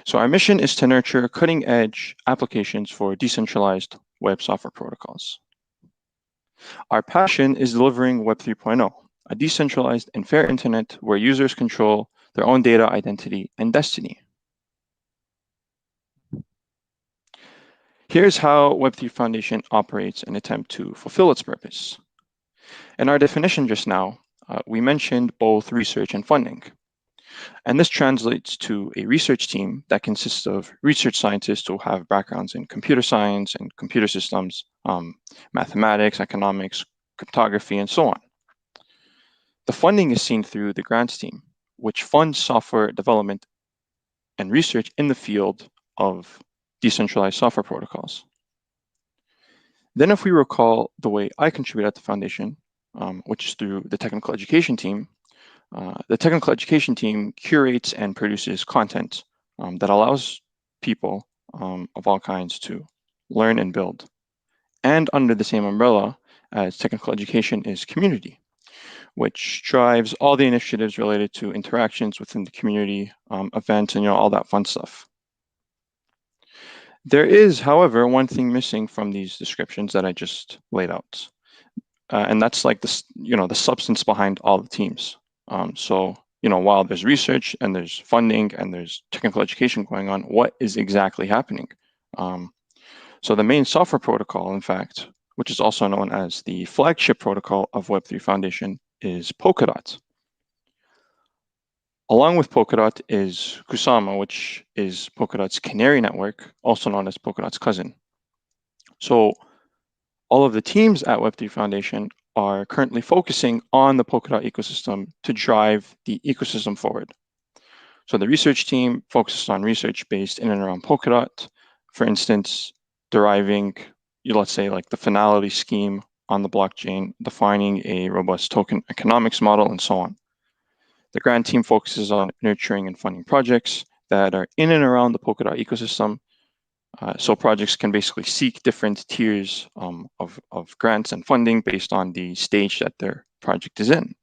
So our mission is to nurture cutting-edge applications for decentralized web software protocols. Our passion is delivering Web 3.0, a decentralized and fair internet where users control their own data, identity, and destiny. Here's how Web3 Foundation operates in an attempt to fulfill its purpose. In our definition just now, we mentioned both research and funding. And this translates to a research team that consists of research scientists who have backgrounds in computer science and computer systems, mathematics, economics, cryptography, and so on. The funding is seen through the grants team, which funds software development and research in the field of decentralized software protocols. Then if we recall the way I contribute at the foundation, which is through the technical education team, the technical education team curates and produces content that allows people of all kinds to learn and build. And under the same umbrella as technical education is community, which drives all the initiatives related to interactions within the community, events, and all that fun stuff. There is, however, one thing missing from these descriptions that I just laid out, and that's like the substance behind all the teams. So, while there's research and there's funding and there's technical education going on, what is exactly happening? So the main software protocol, in fact, which is also known as the flagship protocol of Web3 Foundation, is Polkadot. Along with Polkadot is Kusama, which is Polkadot's canary network, also known as Polkadot's cousin. So all of the teams at Web3 Foundation are currently focusing on the Polkadot ecosystem to drive the ecosystem forward. So the research team focuses on research based in and around Polkadot, for instance, deriving, let's say, like the finality scheme on the blockchain, defining a robust token economics model, and so on. The grant team focuses on nurturing and funding projects that are in and around the Polkadot ecosystem. So projects can basically seek different tiers of grants and funding based on the stage that their project is in.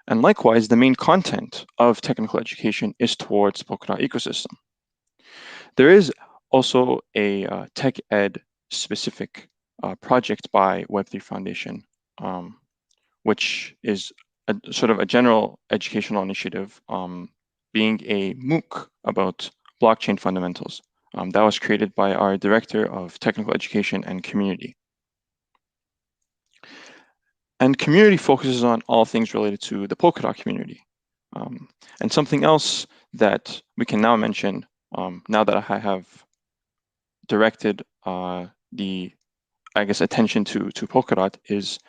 And likewise, the main content of technical education is towards the Polkadot ecosystem. There is also a tech ed specific project by Web3 Foundation, which is sort of a general educational initiative, being a MOOC about blockchain fundamentals. That was created by our Director of Technical Education and Community. And community focuses on all things related to the Polkadot community. And something else that we can now mention, now that I have directed the, attention to Polkadot, is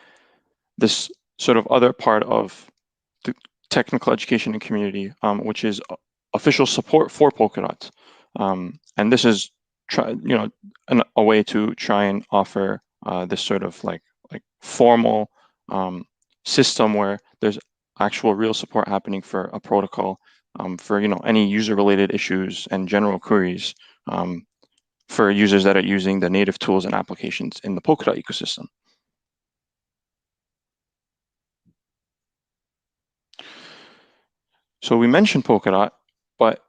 this sort of other part of the technical education and community, which is official support for Polkadot. And this is a way to try and offer this sort of like formal system where there's actual real support happening for a protocol, for any user related issues and general queries, for users that are using the native tools and applications in the Polkadot ecosystem. So we mentioned Polkadot, but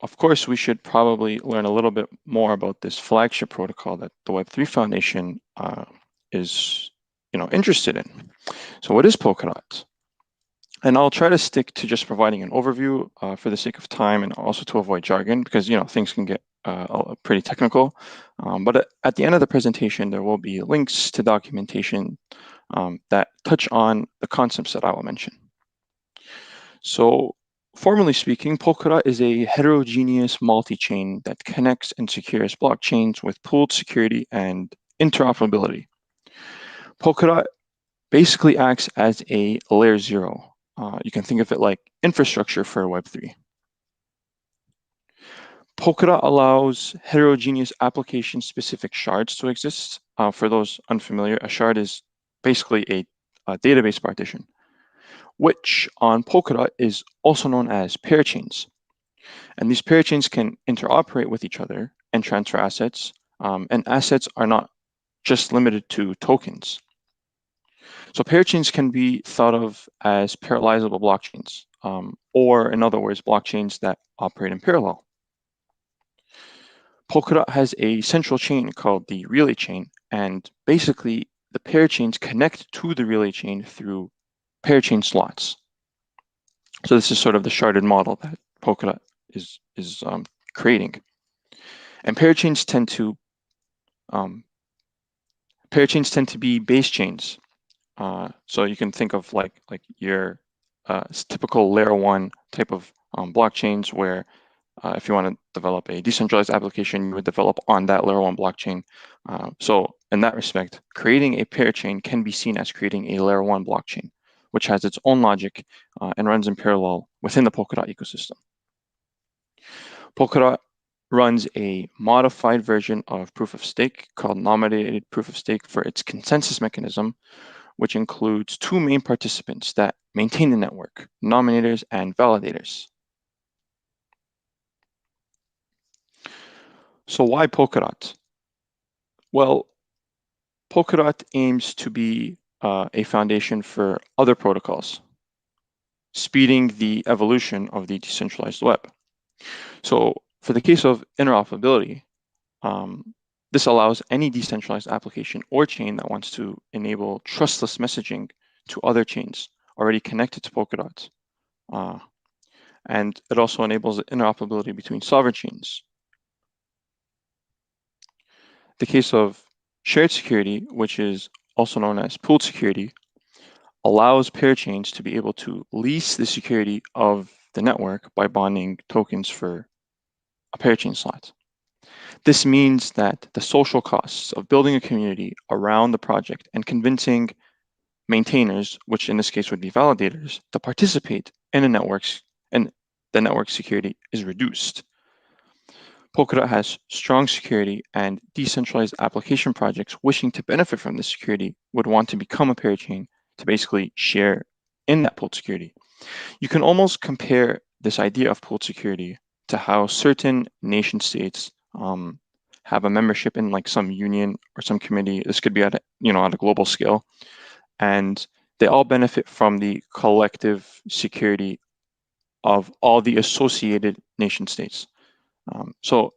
of course, we should probably learn a little bit more about this flagship protocol that the Web3 Foundation is, interested in. So what is Polkadot? And I'll try to stick to just providing an overview for the sake of time and also to avoid jargon, because things can get pretty technical. But at the end of the presentation, there will be links to documentation that touch on the concepts that I will mention. So formally speaking, Polkadot is a heterogeneous multi-chain that connects and secures blockchains with pooled security and interoperability. Polkadot basically acts as a layer 0. You can think of it like infrastructure for Web3. Polkadot allows heterogeneous application-specific shards to exist. For those unfamiliar, a shard is basically a database partition, which on Polkadot is also known as parachains. And these parachains can interoperate with each other and transfer assets, and assets are not just limited to tokens. So parachains can be thought of as parallelizable blockchains, or in other words, blockchains that operate in parallel. Polkadot has a central chain called the relay chain, and basically the parachains connect to the relay chain through parachain slots. So this is sort of the sharded model that Polkadot is creating. And parachains tend to be base chains. So you can think of like your typical layer 1 type of blockchains where if you want to develop a decentralized application, you would develop on that layer 1 blockchain. So in that respect, creating a parachain can be seen as creating a layer 1 blockchain, which has its own logic and runs in parallel within the Polkadot ecosystem. Polkadot runs a modified version of proof of stake called nominated proof of stake for its consensus mechanism, which includes 2 main participants that maintain the network, nominators and validators. So why Polkadot? Well, Polkadot aims to be a foundation for other protocols, speeding the evolution of the decentralized web. So for the case of interoperability, this allows any decentralized application or chain that wants to enable trustless messaging to other chains already connected to Polkadot. And it also enables interoperability between sovereign chains. The case of shared security, which is also known as pooled security, allows parachains to be able to lease the security of the network by bonding tokens for a parachain slot. This means that the social costs of building a community around the project and convincing maintainers, which in this case would be validators, to participate in the networks and the network security is reduced. Polkadot has strong security, and decentralized application projects wishing to benefit from this security would want to become a parachain to basically share in that pooled security. You can almost compare this idea of pooled security to how certain nation states have a membership in like some union or some committee. This could be at a global scale, and they all benefit from the collective security of all the associated nation states. So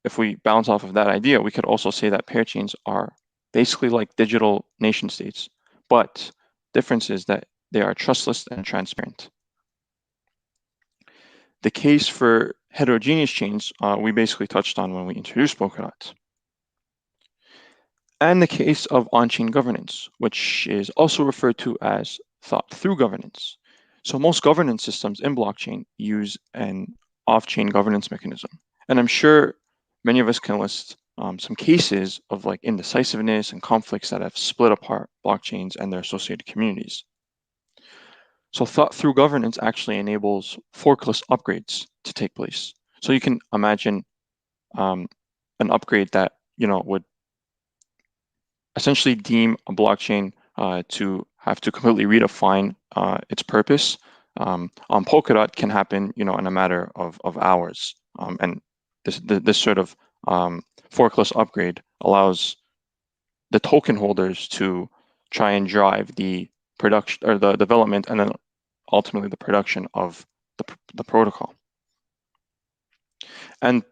if we bounce off of that idea, we could also say that parachains are basically like digital nation states, but difference is that they are trustless and transparent. The case for heterogeneous chains, we basically touched on when we introduced Polkadot. And the case of on-chain governance, which is also referred to as thought-through governance. So most governance systems in blockchain use an off-chain governance mechanism. And I'm sure many of us can list some cases of like indecisiveness and conflicts that have split apart blockchains and their associated communities. So thought-through governance actually enables forkless upgrades to take place. So you can imagine an upgrade that would essentially deem a blockchain to have to completely redefine its purpose. On Polkadot can happen, in a matter of hours. And this sort of forkless upgrade allows the token holders to try and drive the production or the development and then ultimately the production of the protocol. And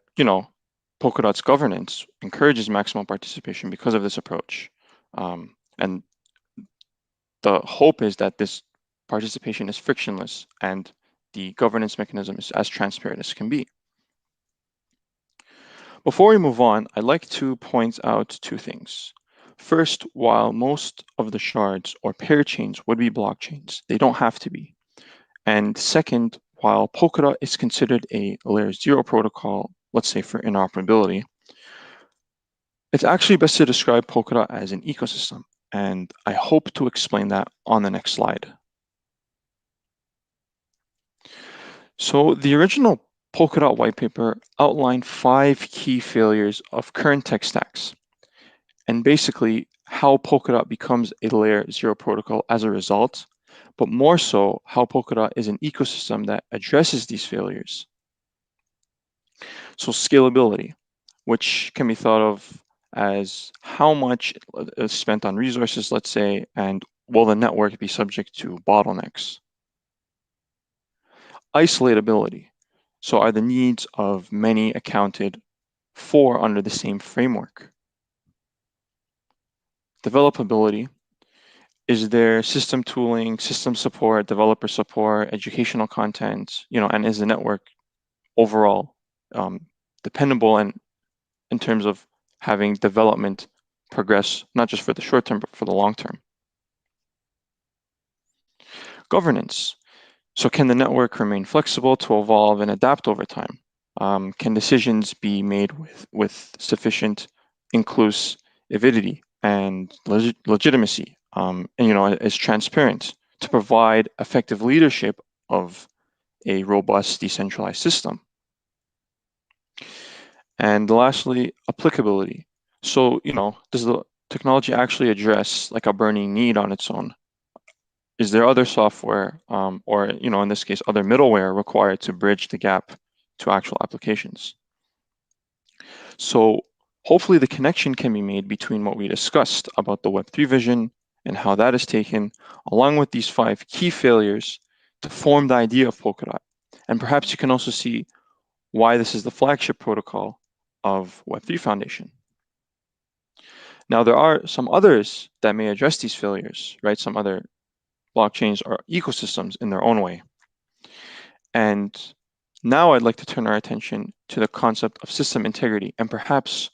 Polkadot's governance encourages maximum participation because of this approach. And the hope is that this participation is frictionless and the governance mechanism is as transparent as can be. Before we move on, I'd like to point out 2 things. First, while most of the shards or parachains would be blockchains, they don't have to be. And second, while Polkadot is considered a layer 0 protocol, let's say for interoperability, it's actually best to describe Polkadot as an ecosystem, and I hope to explain that on the next slide. So the original Polkadot white paper outlined 5 key failures of current tech stacks, and basically how Polkadot becomes a layer 0 protocol as a result, but more so how Polkadot is an ecosystem that addresses these failures. So scalability, which can be thought of as how much is spent on resources, let's say, and will the network be subject to bottlenecks? Isolatability. So are the needs of many accounted for under the same framework? Developability. Is there system tooling, system support, developer support, educational content, and is the network overall dependable and in terms of having development progress, not just for the short term, but for the long term? Governance. So can the network remain flexible to evolve and adapt over time? Can decisions be made with sufficient inclusivity and legitimacy, and is transparent to provide effective leadership of a robust decentralized system? And lastly, applicability. So, does the technology actually address like a burning need on its own? Is there other software or, in this case, other middleware required to bridge the gap to actual applications? So hopefully the connection can be made between what we discussed about the Web3 vision and how that is taken, along with these 5 key failures to form the idea of Polkadot. And perhaps you can also see why this is the flagship protocol of Web3 Foundation. Now, there are some others that may address these failures, right? Some other blockchains or ecosystems in their own way. And now I'd like to turn our attention to the concept of system integrity and perhaps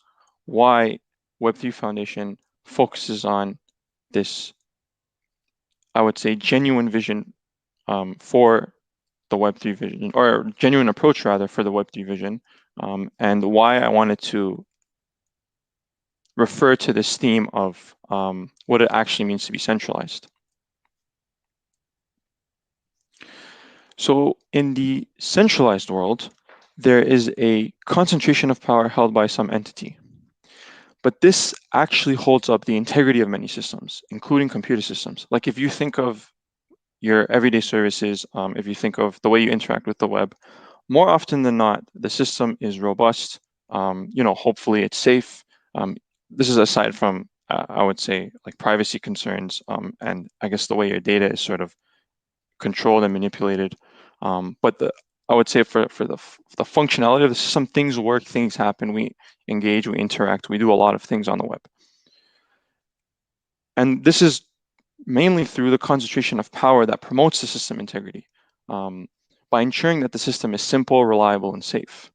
why Web3 Foundation focuses on this, I would say, genuine vision for the Web3 vision, or genuine approach rather for the Web3 vision, and why I wanted to refer to this theme of what it actually means to be centralized. So in the centralized world, there is a concentration of power held by some entity. But this actually holds up the integrity of many systems, including computer systems. Like if you think of your everyday services, if you think of the way you interact with the web, more often than not, the system is robust. Hopefully it's safe. This is aside from, I would say, like privacy concerns, and I guess the way your data is sort of controlled and manipulated. But I would say for the functionality of the system, things work, things happen, we engage, we interact, we do a lot of things on the web. And this is mainly through the concentration of power that promotes the system integrity, by ensuring that the system is simple, reliable, and safe.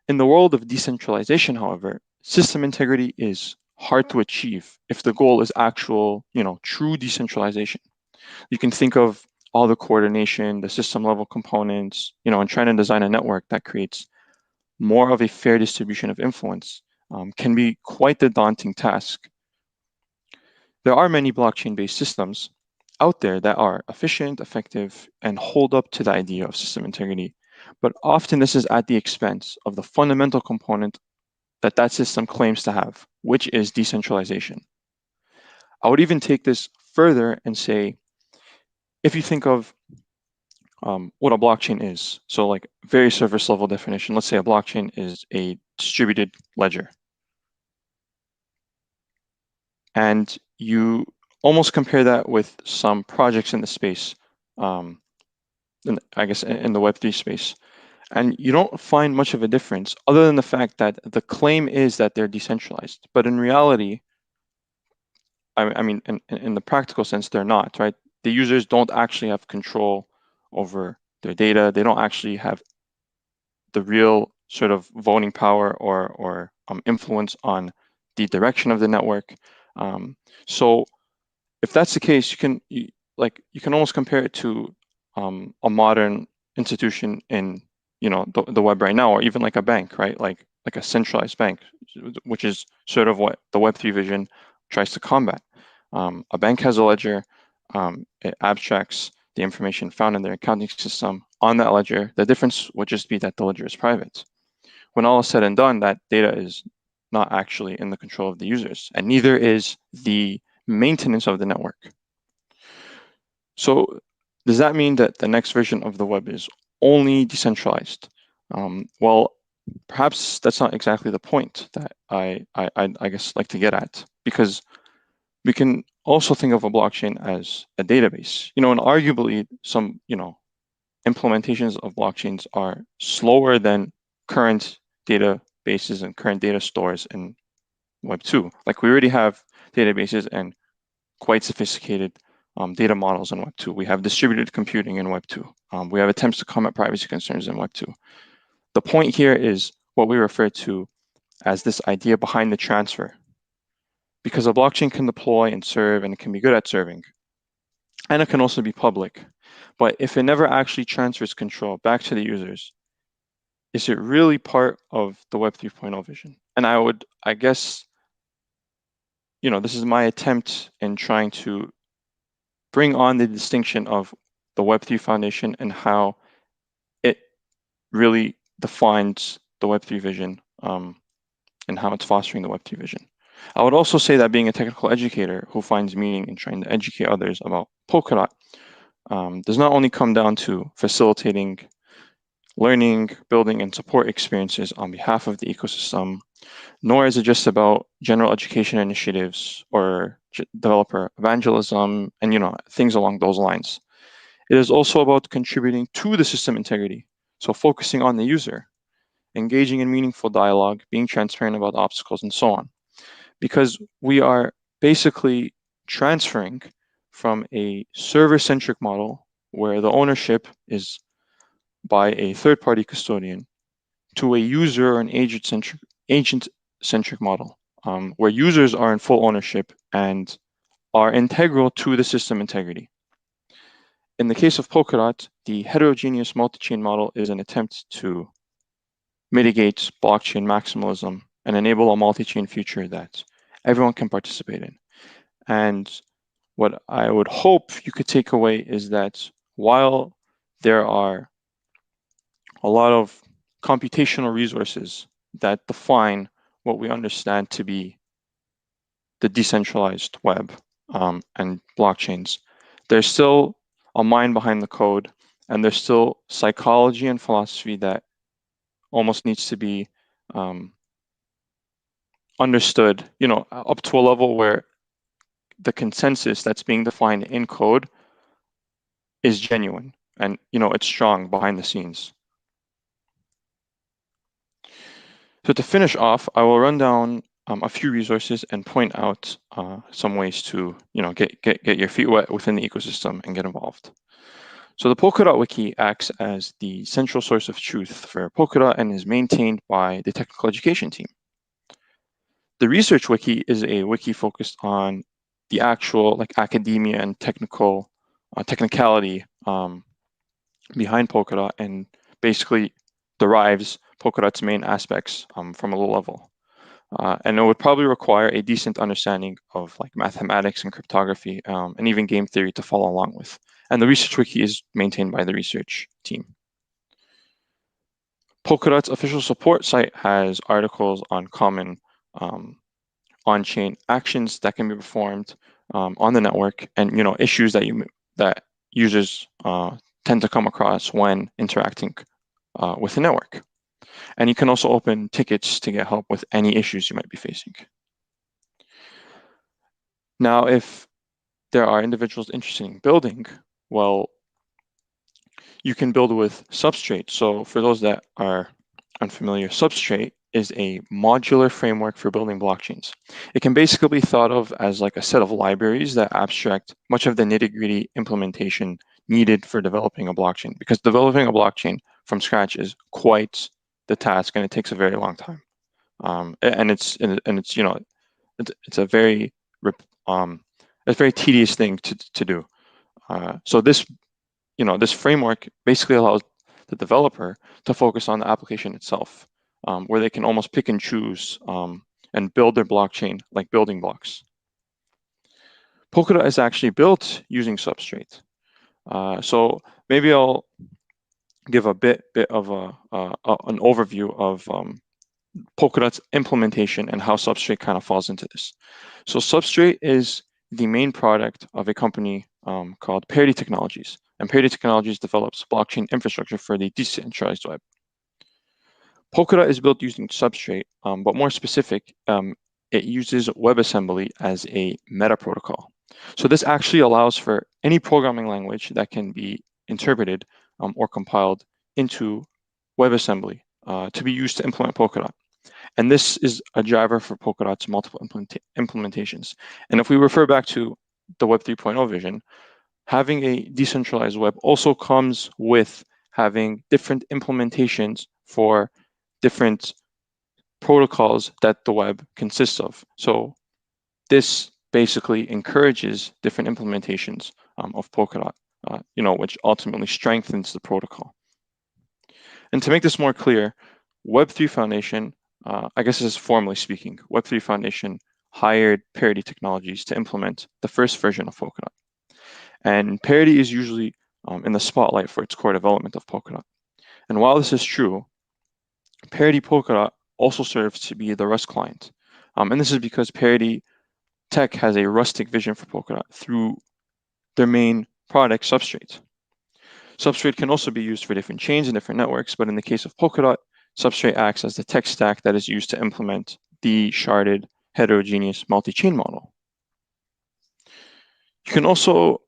In the world of decentralization, however, system integrity is hard to achieve if the goal is actual, true decentralization. You can think of all the coordination, the system level components, and trying to design a network that creates more of a fair distribution of influence can be quite the daunting task. There are many blockchain-based systems out there that are efficient, effective, and hold up to the idea of system integrity, but often this is at the expense of the fundamental component that system claims to have, which is decentralization. I would even take this further and say, if you think of what a blockchain is, so like very surface level definition, let's say a blockchain is a distributed ledger. And you almost compare that with some projects in the space, I guess in the Web3 space. And you don't find much of a difference other than the fact that the claim is that they're decentralized. But in reality, I mean, in the practical sense, they're not, right? The users don't actually have control over their data. They don't actually have the real sort of voting power or influence on the direction of the network. So if that's the case, you can almost compare it to a modern institution in the web right now, or even like a bank, right? Like a centralized bank, which is sort of what the Web3 vision tries to combat. A bank has a ledger, it abstracts the information found in their accounting system on that ledger. The difference would just be that the ledger is private. When all is said and done, that data is not actually in the control of the users, and neither is the maintenance of the network. So does that mean that the next version of the web is only decentralized? Well, perhaps that's not exactly the point that I guess like to get at, because we can also think of a blockchain as a database, and arguably some, implementations of blockchains are slower than current databases and current data stores in Web 2. Like, we already have databases and quite sophisticated data models in Web 2. We have distributed computing in Web 2. We have attempts to combat privacy concerns in Web 2. The point here is what we refer to as this idea behind the transfer. Because a blockchain can deploy and serve, and it can be good at serving. And it can also be public. But if it never actually transfers control back to the users, is it really part of the Web 3.0 vision? And I guess, this is my attempt in trying to bring on the distinction of the Web3 Foundation and how it really defines the Web3 vision, and how it's fostering the Web3 vision. I would also say that being a technical educator who finds meaning in trying to educate others about Polkadot does not only come down to facilitating learning, building, and support experiences on behalf of the ecosystem, nor is it just about general education initiatives or developer evangelism and things along those lines. It is also about contributing to the system integrity, so focusing on the user, engaging in meaningful dialogue, being transparent about obstacles, and so on. Because we are basically transferring from a server-centric model where the ownership is by a third-party custodian to a user or an agent-centric model, where users are in full ownership and are integral to the system integrity. In the case of Polkadot, the heterogeneous multi-chain model is an attempt to mitigate blockchain maximalism and enable a multi-chain future that everyone can participate in. And what I would hope you could take away is that while there are a lot of computational resources that define what we understand to be the decentralized web and blockchains, there's still a mind behind the code, and there's still psychology and philosophy that almost needs to be understood, up to a level where the consensus that's being defined in code is genuine and, it's strong behind the scenes. So to finish off, I will run down a few resources and point out some ways to, get your feet wet within the ecosystem and get involved. So the Polkadot Wiki acts as the central source of truth for Polkadot and is maintained by the technical education team. The Research Wiki is a wiki focused on the actual academia and technicality behind Polkadot, and basically derives Polkadot's main aspects from a low level. And it would probably require a decent understanding of mathematics and cryptography and even game theory to follow along with. And the Research Wiki is maintained by the research team. Polkadot's official support site has articles on common on-chain actions that can be performed on the network, and issues that users tend to come across when interacting with the network. And you can also open tickets to get help with any issues you might be facing. Now, if there are individuals interested in building, well, you can build with Substrate. So for those that are unfamiliar, Substrate is a modular framework for building blockchains. It can basically be thought of as a set of libraries that abstract much of the nitty-gritty implementation needed for developing a blockchain, because developing a blockchain from scratch is quite the task, and it takes a very long time. And it's a very tedious thing to do. So this framework basically allows the developer to focus on the application itself, where they can almost pick and choose and build their blockchain like building blocks. Polkadot is actually built using Substrate. So maybe I'll give a bit of an overview of Polkadot's implementation and how Substrate kind of falls into this. So Substrate is the main product of a company called Parity Technologies. And Parity Technologies develops blockchain infrastructure for the decentralized web. Polkadot is built using Substrate, but more specific, it uses WebAssembly as a meta protocol. So this actually allows for any programming language that can be interpreted or compiled into WebAssembly to be used to implement Polkadot. And this is a driver for Polkadot's multiple implementations. And if we refer back to the Web 3.0 vision, having a decentralized web also comes with having different implementations for different protocols that the web consists of. So this basically encourages different implementations of Polkadot, which ultimately strengthens the protocol. And to make this more clear, Web3 Foundation, I guess this is formally speaking, Web3 Foundation hired Parity Technologies to implement the first version of Polkadot. And Parity is usually in the spotlight for its core development of Polkadot. And while this is true, Parity Polkadot also serves to be the Rust client. And this is because Parity Tech has a rustic vision for Polkadot through their main product, Substrate. Substrate can also be used for different chains and different networks, but in the case of Polkadot, Substrate acts as the tech stack that is used to implement the sharded heterogeneous multi-chain model. You can also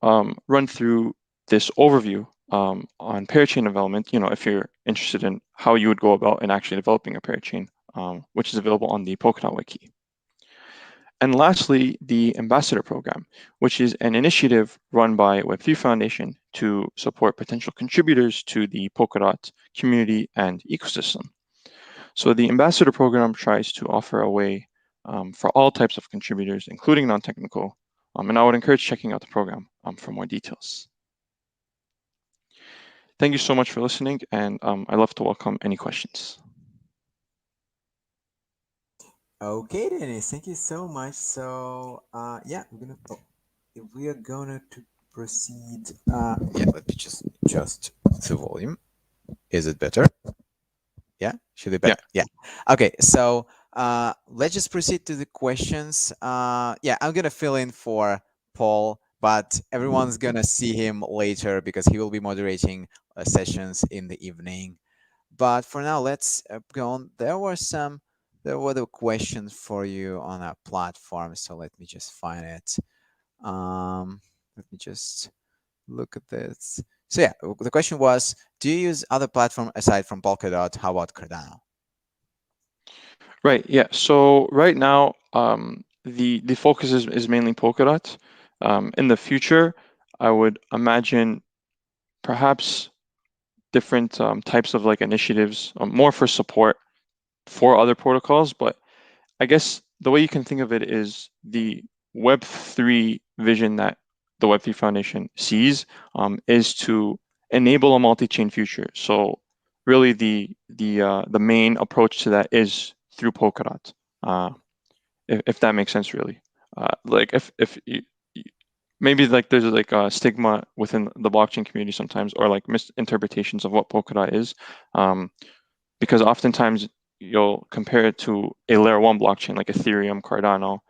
run through this overview on parachain development, if you're interested in how you would go about in actually developing a parachain, which is available on the Polkadot wiki. And lastly, the Ambassador Program, which is an initiative run by Web3 Foundation to support potential contributors to the Polkadot community and ecosystem. So the Ambassador Program tries to offer a way for all types of contributors, including non-technical, and I would encourage checking out the program for more details. Thank you so much for listening, and I'd love to welcome any questions. Okay, Dennis, thank you so much. So, yeah, we are gonna to proceed. Yeah, let me just adjust the volume. Is it better? Yeah, should be better. Yeah. Okay, so let's just proceed to the questions. Yeah, I'm gonna fill in for Paul, but everyone's gonna see him later because he will be moderating sessions in the evening. But for now, let's go on. There were the questions for you on our platform, so let me just find it. Let me just look at this. So yeah, the question was, do you use other platform aside from Polkadot? How about Cardano? Right, yeah. So right now, the focus is mainly Polkadot. In the future, I would imagine perhaps different types of initiatives, more for support for other protocols. But I guess the way you can think of it is the Web3 vision that the Web3 Foundation sees is to enable a multi-chain future. So really the main approach to that is through Polkadot, if that makes sense, really. If you, maybe there's a stigma within the blockchain community sometimes, or misinterpretations of what Polkadot is, because oftentimes you'll compare it to a layer 1 blockchain like Ethereum, Cardano,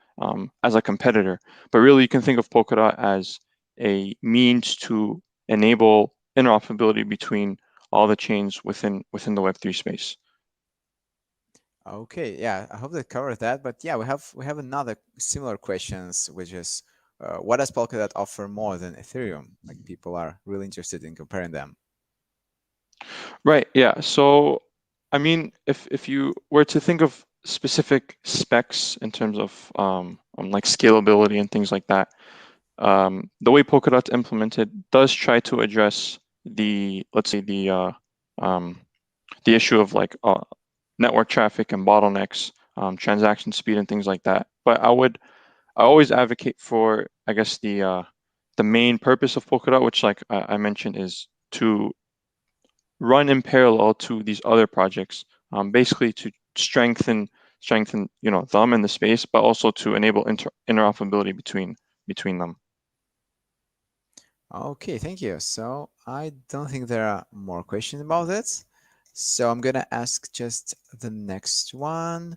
as a competitor. But really, you can think of Polkadot as a means to enable interoperability between all the chains within the Web3 space. Okay, yeah, I hope that covers that. But yeah, we have another similar questions, which is, what does Polkadot offer more than Ethereum? Like, people are really interested in comparing them. Right. Yeah. So, I mean, if you were to think of specific specs in terms of scalability and things like that, the way Polkadot's implemented does try to address the issue of network traffic and bottlenecks, transaction speed and things like that. But I always advocate for, I guess, the main purpose of Polkadot, which I mentioned, is to run in parallel to these other projects, basically to strengthen them in the space, but also to enable interoperability between them. Okay, thank you. So I don't think there are more questions about it. So I'm gonna ask just the next one,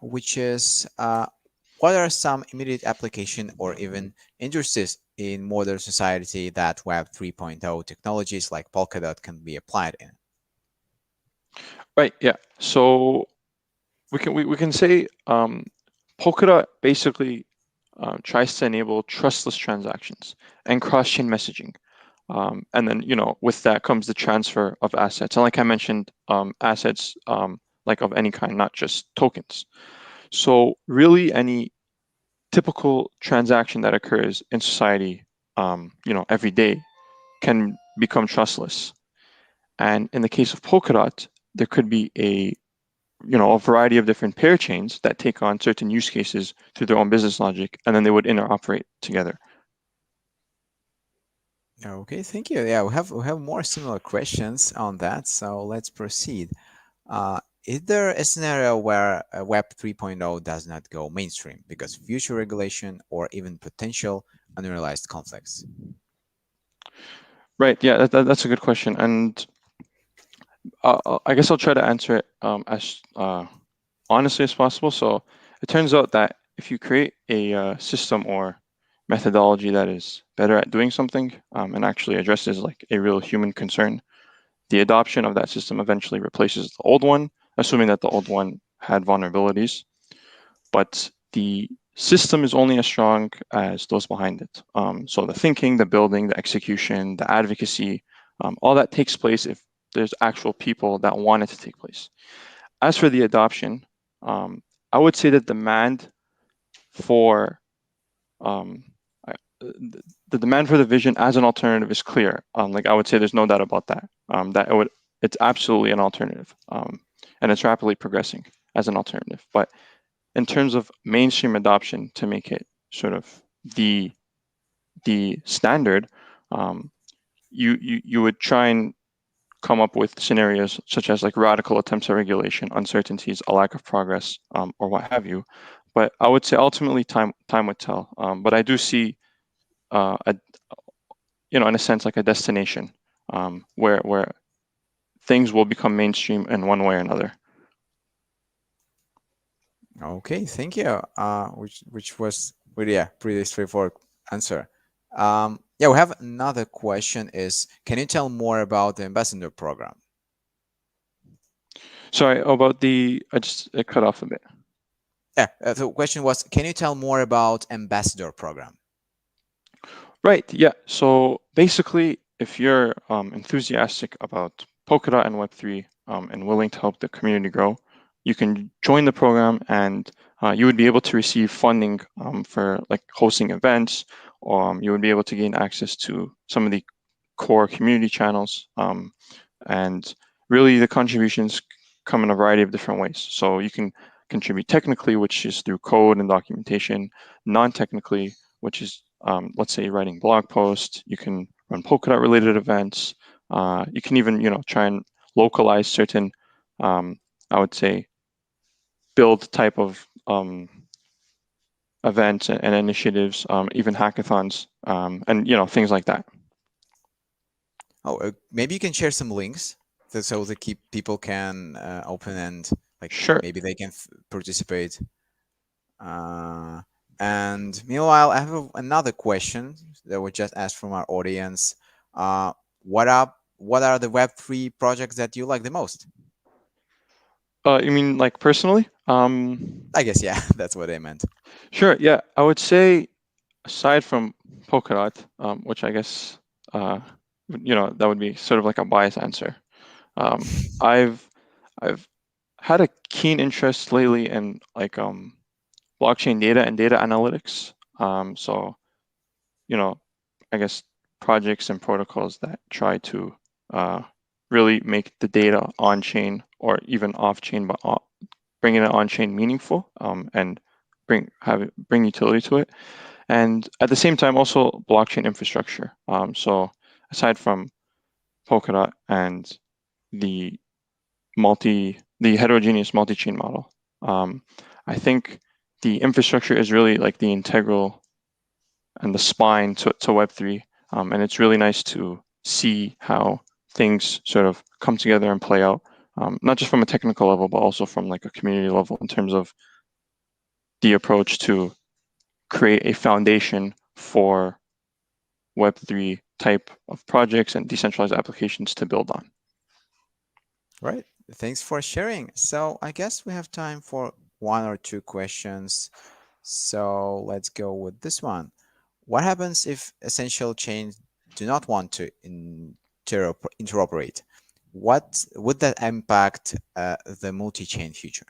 which is what are some immediate application or even industries in modern society that Web 3.0 technologies like Polkadot can be applied in? Right. Yeah. So we can say Polkadot basically tries to enable trustless transactions and cross-chain messaging. And then, with that comes the transfer of assets. And like I mentioned, assets like of any kind, not just tokens. So really any typical transaction that occurs in society, every day can become trustless. And in the case of Polkadot, there could be a variety of different pair chains that take on certain use cases through their own business logic, and then they would interoperate together. Okay, thank you. Yeah, we have more similar questions on that, so let's proceed. Is there a scenario where Web 3.0 does not go mainstream because future regulation or even potential unrealized conflicts? Right. Yeah, that's a good question, and I guess I'll try to answer it as honestly as possible. So it turns out that if you create a system or methodology that is better at doing something and actually addresses like a real human concern, the adoption of that system eventually replaces the old one, assuming that the old one had vulnerabilities. But the system is only as strong as those behind it. So the thinking, the building, the execution, the advocacy, all that takes place if there's actual people that want it to take place. As for the adoption, I would say that demand for the demand for the vision as an alternative is clear. Like I would say, there's no doubt about that. It's absolutely an alternative, and it's rapidly progressing as an alternative. But in terms of mainstream adoption, to make it sort of the standard, you would try and come up with scenarios such as like radical attempts at regulation, uncertainties, a lack of progress, or what have you. But I would say ultimately time would tell. But I do see in a sense like a destination where things will become mainstream in one way or another. Okay, thank you. Which was really a pretty straightforward answer. Yeah, we have another question. Is can you tell more about the ambassador program? Sorry about it cut off a bit. Yeah, the question was, can you tell more about ambassador program? Right. Yeah. So basically, if you're enthusiastic about Polkadot and Web3 and willing to help the community grow, you can join the program, and you would be able to receive funding for like hosting events, or you would be able to gain access to some of the core community channels. And really, the contributions come in a variety of different ways. So you can contribute technically, which is through code and documentation, non-technically, which is let's say writing blog posts. You can run Polkadot related events. You can even try and localize certain I would say build type of events and initiatives, even hackathons, and things like that. Oh, maybe you can share some links so the people can open and like Sure. maybe they can participate. And meanwhile, I have another question that was just asked from our audience. What are the Web3 projects that you like the most? You mean like personally? I guess, yeah, that's what I meant. Sure. Yeah, I would say aside from Polkadot, which I guess that would be sort of like a biased answer. I've had a keen interest lately in like blockchain data and data analytics. So I guess projects and protocols that try to really make the data on chain or even off chain, but bringing it on chain meaningful and bring utility to it. And at the same time, also blockchain infrastructure. So aside from Polkadot and the heterogeneous multi-chain model, I think the infrastructure is really like the integral and the spine to Web3. And it's really nice to see how things sort of come together and play out, not just from a technical level, but also from like a community level in terms of the approach to create a foundation for Web3 type of projects and decentralized applications to build on. Right. Thanks for sharing. So I guess we have time for 1 or 2 questions. So let's go with this one. What happens if essential chains do not want to interoperate? What would that impact the multi-chain future?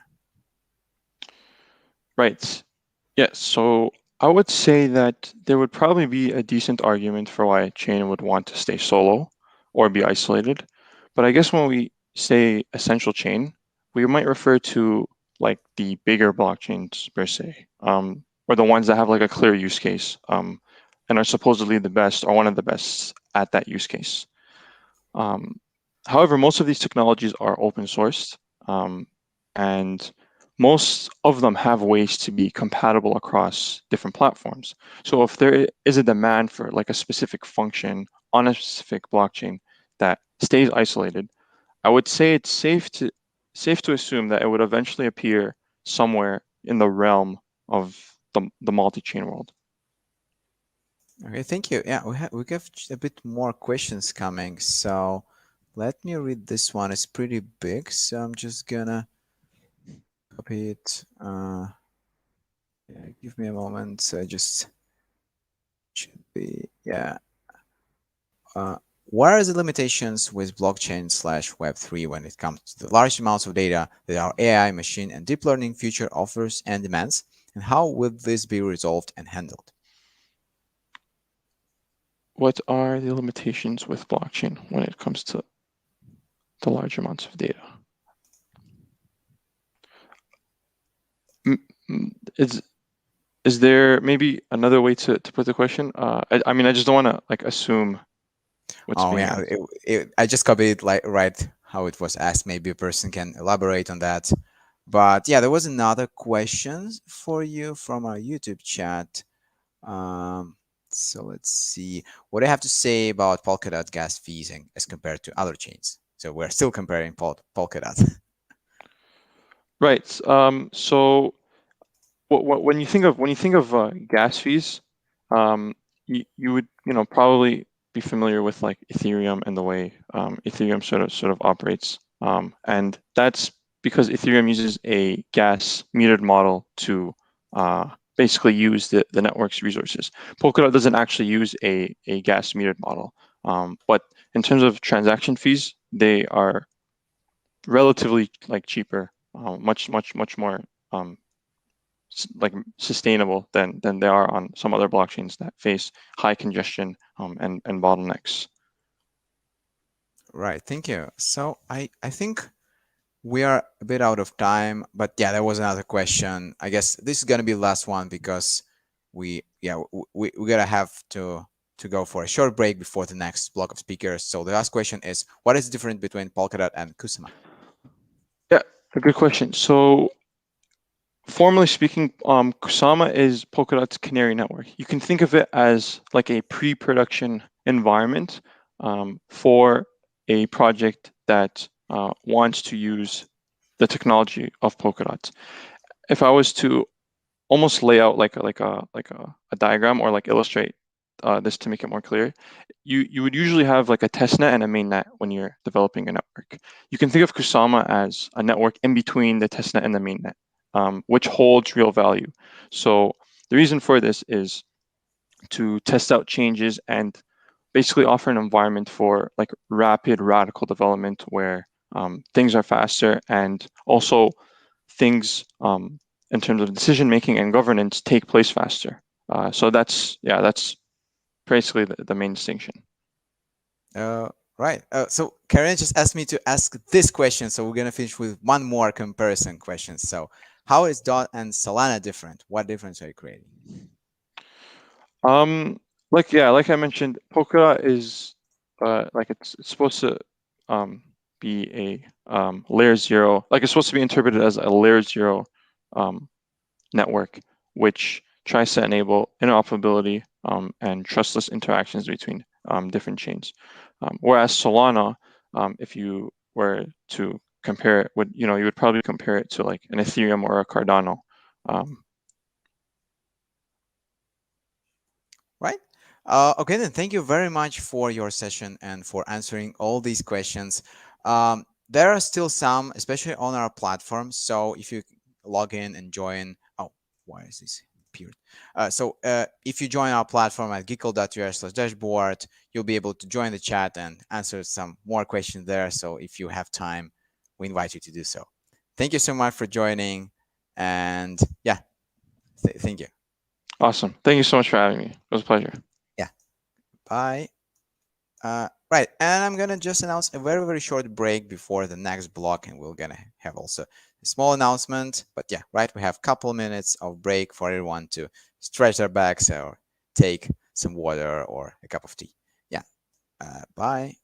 Right. Yes. So I would say that there would probably be a decent argument for why a chain would want to stay solo or be isolated. But I guess when we say essential chain, we might refer to like the bigger blockchains per se, or the ones that have like a clear use case, and are supposedly the best or one of the best at that use case. However, most of these technologies are open sourced, and most of them have ways to be compatible across different platforms. So if there is a demand for like a specific function on a specific blockchain that stays isolated, I would say it's safe to assume that it would eventually appear somewhere in the realm of the multi-chain world. Okay, thank you. Yeah, we have a bit more questions coming. So let me read this one. It's pretty big, so I'm just gonna copy it. Yeah, give me a moment. So just should be, yeah. What are the limitations with blockchain/Web3 when it comes to the large amounts of data that our AI, machine, and deep learning future offers and demands? And how will this be resolved and handled? What are the limitations with blockchain when it comes to the large amounts of data? Is there maybe another way to put the question? I mean, I just don't want to like assume what's being asked. I just copied it like right how it was asked. Maybe a person can elaborate on that. But yeah, there was another question for you from our YouTube chat. So let's see. What do you have to say about Polkadot gas fees as compared to other chains? So we're still comparing Polkadot. Right. So when you think of gas fees, you would probably be familiar with like Ethereum and the way Ethereum sort of operates, and that's because Ethereum uses a gas metered model to basically use the network's resources. Polkadot doesn't actually use a gas metered model, but in terms of transaction fees, they are relatively like cheaper, much more like sustainable than they are on some other blockchains that face high congestion and bottlenecks. Right, thank you. So I think we are a bit out of time, but yeah, there was another question. I guess this is gonna be the last one because we're gonna have to go for a short break before the next block of speakers. So the last question is, what is the difference between Polkadot and Kusama? Yeah, a good question. So formally speaking, Kusama is Polkadot's canary network. You can think of it as like a pre-production environment for a project that wants to use the technology of Polkadot. If I was to almost lay out like a diagram or like illustrate this to make it more clear, you would usually have like a testnet and a mainnet when you're developing a network. You can think of Kusama as a network in between the testnet and the mainnet, which holds real value. So the reason for this is to test out changes and basically offer an environment for like rapid, radical development where things are faster and also things in terms of decision making and governance take place faster. So that's basically the main distinction. Right. So Karine just asked me to ask this question, so we're gonna finish with one more comparison question. So how is DOT and Solana different? What difference are you creating? Like I mentioned, Polkadot is like it's supposed to be a layer 0. Like it's supposed to be interpreted as a layer 0 network, which tries to enable interoperability and trustless interactions between different chains. Whereas Solana, if you were to compare it with, you would probably compare it to like an Ethereum or a Cardano. Right. Okay, then thank you very much for your session and for answering all these questions. There are still some, especially on our platform. So if you log in and join, oh, why is this period? So if you join our platform at geekle.us/dashboard, you'll be able to join the chat and answer some more questions there. So if you have time, we invite you to do so. Thank you so much for joining. And yeah, thank you. Awesome. Thank you so much for having me. It was a pleasure. Yeah. Bye. Right, and I'm gonna just announce a very, very short break before the next block, and we're gonna have also a small announcement. But yeah, right, we have a couple minutes of break for everyone to stretch their backs or take some water or a cup of tea. Yeah, bye.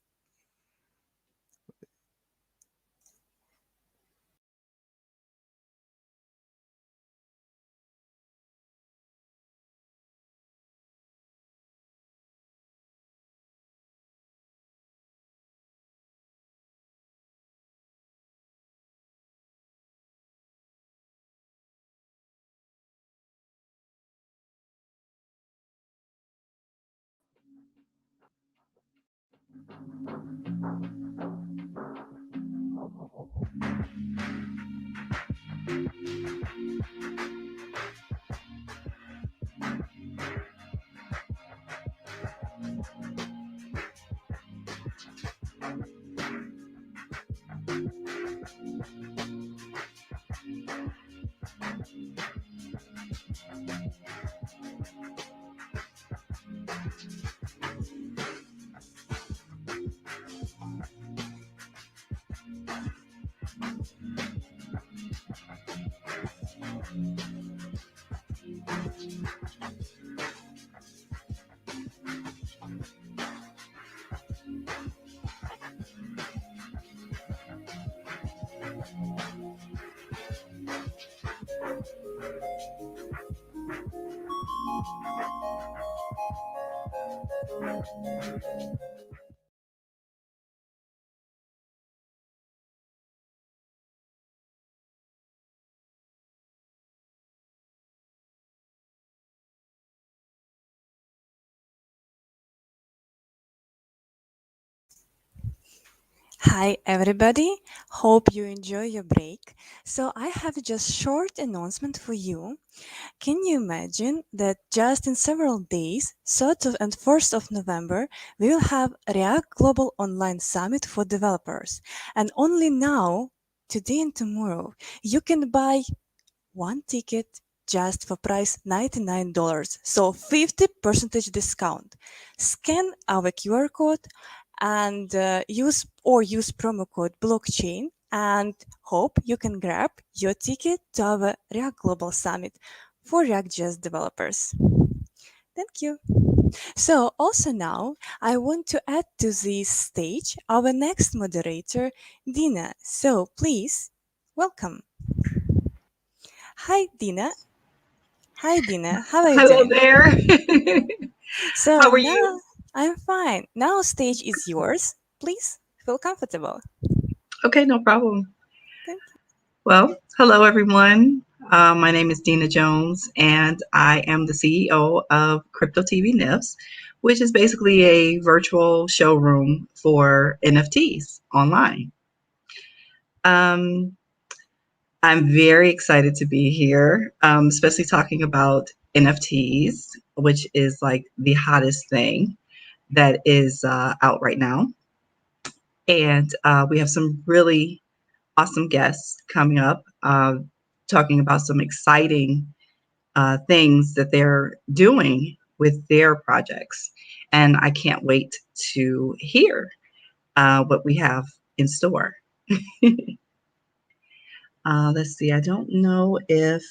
Hi everybody, hope you enjoy your break. So I have just short announcement for you. Can you imagine that just in several days, 3rd and 1st of November, we will have React Global Online Summit for developers. And only now, today and tomorrow, you can buy one ticket just for price $99. So 50% discount. Scan our QR code and use promo code blockchain and hope you can grab your ticket to our React Global Summit for React.js developers. Thank you. So also now I want to add to this stage our next moderator, Dina. So please welcome. Hi, Dina. Hi, Dina. How are you Hello doing? there. So How are now you? I'm fine. Now stage is yours. Please feel comfortable. Okay, no problem. Thank you. Well, hello everyone. My name is Dina Jones, and I am the CEO of Crypto TV NIFS, which is basically a virtual showroom for NFTs online. I'm very excited to be here, especially talking about NFTs, which is like the hottest thing that is out right now. And we have some really awesome guests coming up, talking about some exciting things that they're doing with their projects. And I can't wait to hear what we have in store. Let's see, I don't know if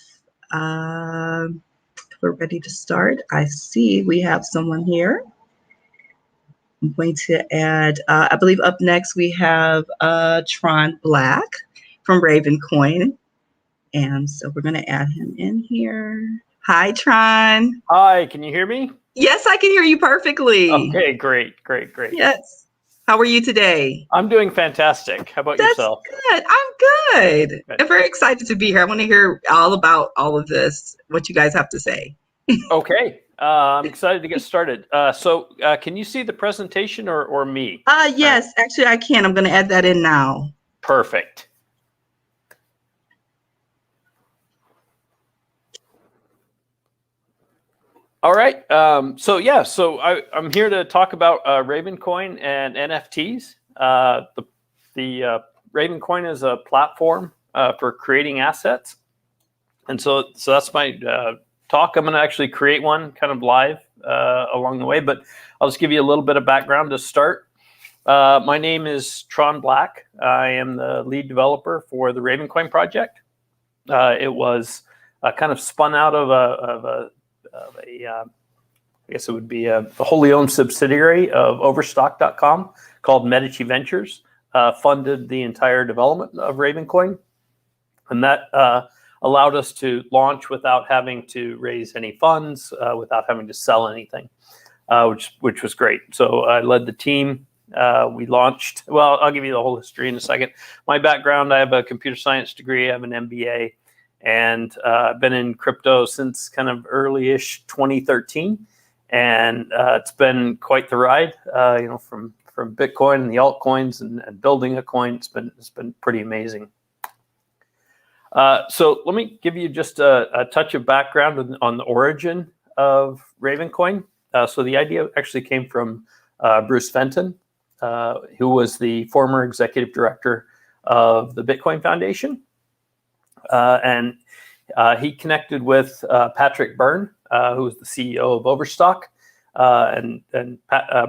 we're ready to start. I see we have someone here. I'm going to add, I believe up next we have Tron Black from Ravencoin. And so we're going to add him in here. Hi, Tron. Hi, can you hear me? Yes, I can hear you perfectly. Okay, great. Yes. How are you today? I'm doing fantastic. How about That's yourself? good. I'm good. Good. I'm very excited to be here. I want to hear all about all of this, what you guys have to say. Okay, I'm excited to get started. So can you see the presentation or me? Yes, actually I can. I'm going to add that in now. Perfect. All right. So I'm here to talk about Ravencoin and NFTs. The Ravencoin is a platform for creating assets, and so that's my talk. I'm going to actually create one kind of live along the way, but I'll just give you a little bit of background to start. My name is Tron Black. I am the lead developer for the Ravencoin project. It was kind of spun out of a I guess it would be a wholly owned subsidiary of Overstock.com called Medici Ventures, funded the entire development of Ravencoin. And that allowed us to launch without having to raise any funds, without having to sell anything, which was great. So I led the team. We launched, well, I'll give you the whole history in a second. My background, I have a computer science degree, I have an MBA, and I've been in crypto since kind of early-ish 2013, and it's been quite the ride. From Bitcoin and the altcoins and building a coin, it's been pretty amazing. So let me give you just a touch of background on the origin of Ravencoin. So the idea actually came from Bruce Fenton, who was the former executive director of the Bitcoin Foundation. And he connected with Patrick Byrne, who was the CEO of Overstock, and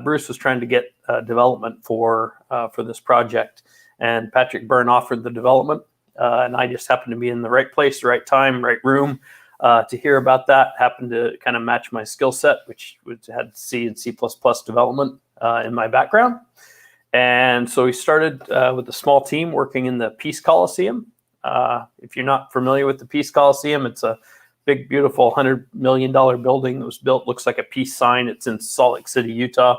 Bruce was trying to get development for this project, and Patrick Byrne offered the development, and I just happened to be in the right place, the right time, right room to hear about that. Happened to kind of match my skill set, which had C and C++ development in my background, and so we started with a small team working in the Peace Coliseum. If you're not familiar with the Peace Coliseum, it's a big, beautiful $100 million building that was built. Looks like a peace sign. It's in Salt Lake City, Utah,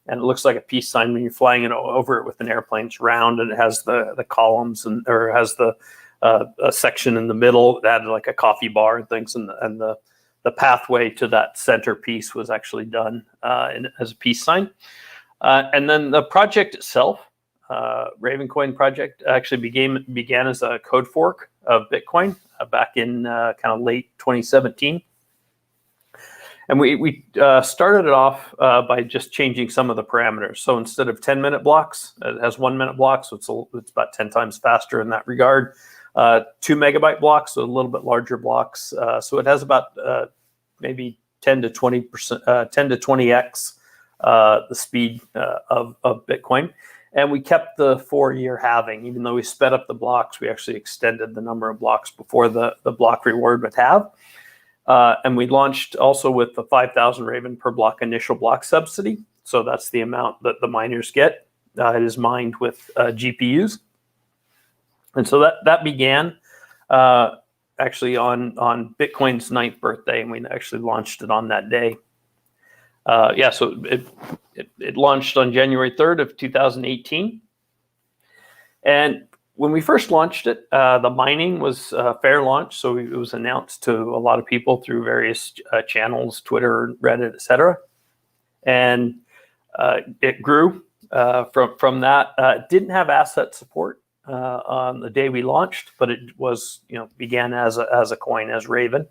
and it looks like a peace sign when you're flying over it with an airplane. It's round, and it has the columns or has the a section in the middle that had like a coffee bar and things, and the pathway to that centerpiece was actually done as a peace sign. And then the project itself, Ravencoin project, actually began as a code fork of Bitcoin back in kind of late 2017. And we started it off by just changing some of the parameters. So instead of 10-minute blocks, it has 1-minute blocks, so it's about 10 times faster in that regard. 2 megabyte blocks, so a little bit larger blocks. So it has about maybe 10 to 20x the speed of Bitcoin. And we kept the 4-year halving. Even though we sped up the blocks, we actually extended the number of blocks before the block reward would have. And we launched also with the 5,000 Raven per block initial block subsidy. So that's the amount that the miners get. It is mined with GPUs. And so that began actually on Bitcoin's 9th birthday, and we actually launched it on that day. So it launched on January 3rd of 2018. And when we first launched it, the mining was a fair launch. So it was announced to a lot of people through various channels, Twitter, Reddit, etc. And it grew from that. It didn't have asset support on the day we launched, but it was, began as a coin, as Raven.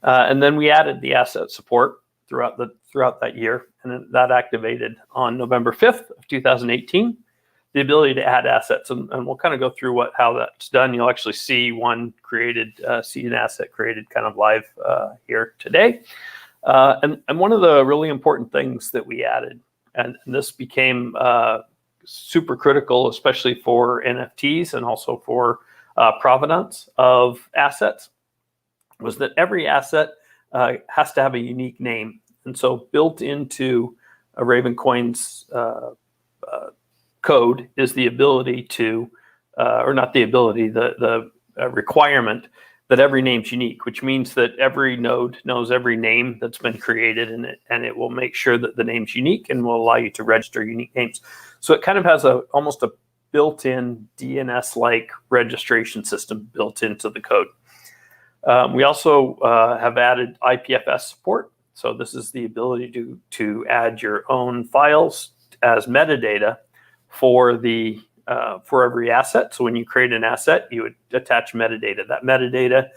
And then we added the asset support throughout that year, and that activated on November 5th of 2018, the ability to add assets, and we'll kind of go through how that's done. You'll actually see an asset created kind of live here today. And one of the really important things that we added, and this became super critical, especially for NFTs and also for provenance of assets, was that every asset has to have a unique name. And so built into a Ravencoin's code is the ability to, or not the ability, the requirement that every name's unique, which means that every node knows every name that's been created in it, and it will make sure that the name's unique and will allow you to register unique names. So it kind of has almost a built-in DNS-like registration system built into the code. We also have added IPFS support. So this is the ability to add your own files as metadata for every asset. So when you create an asset, you would attach metadata. That metadata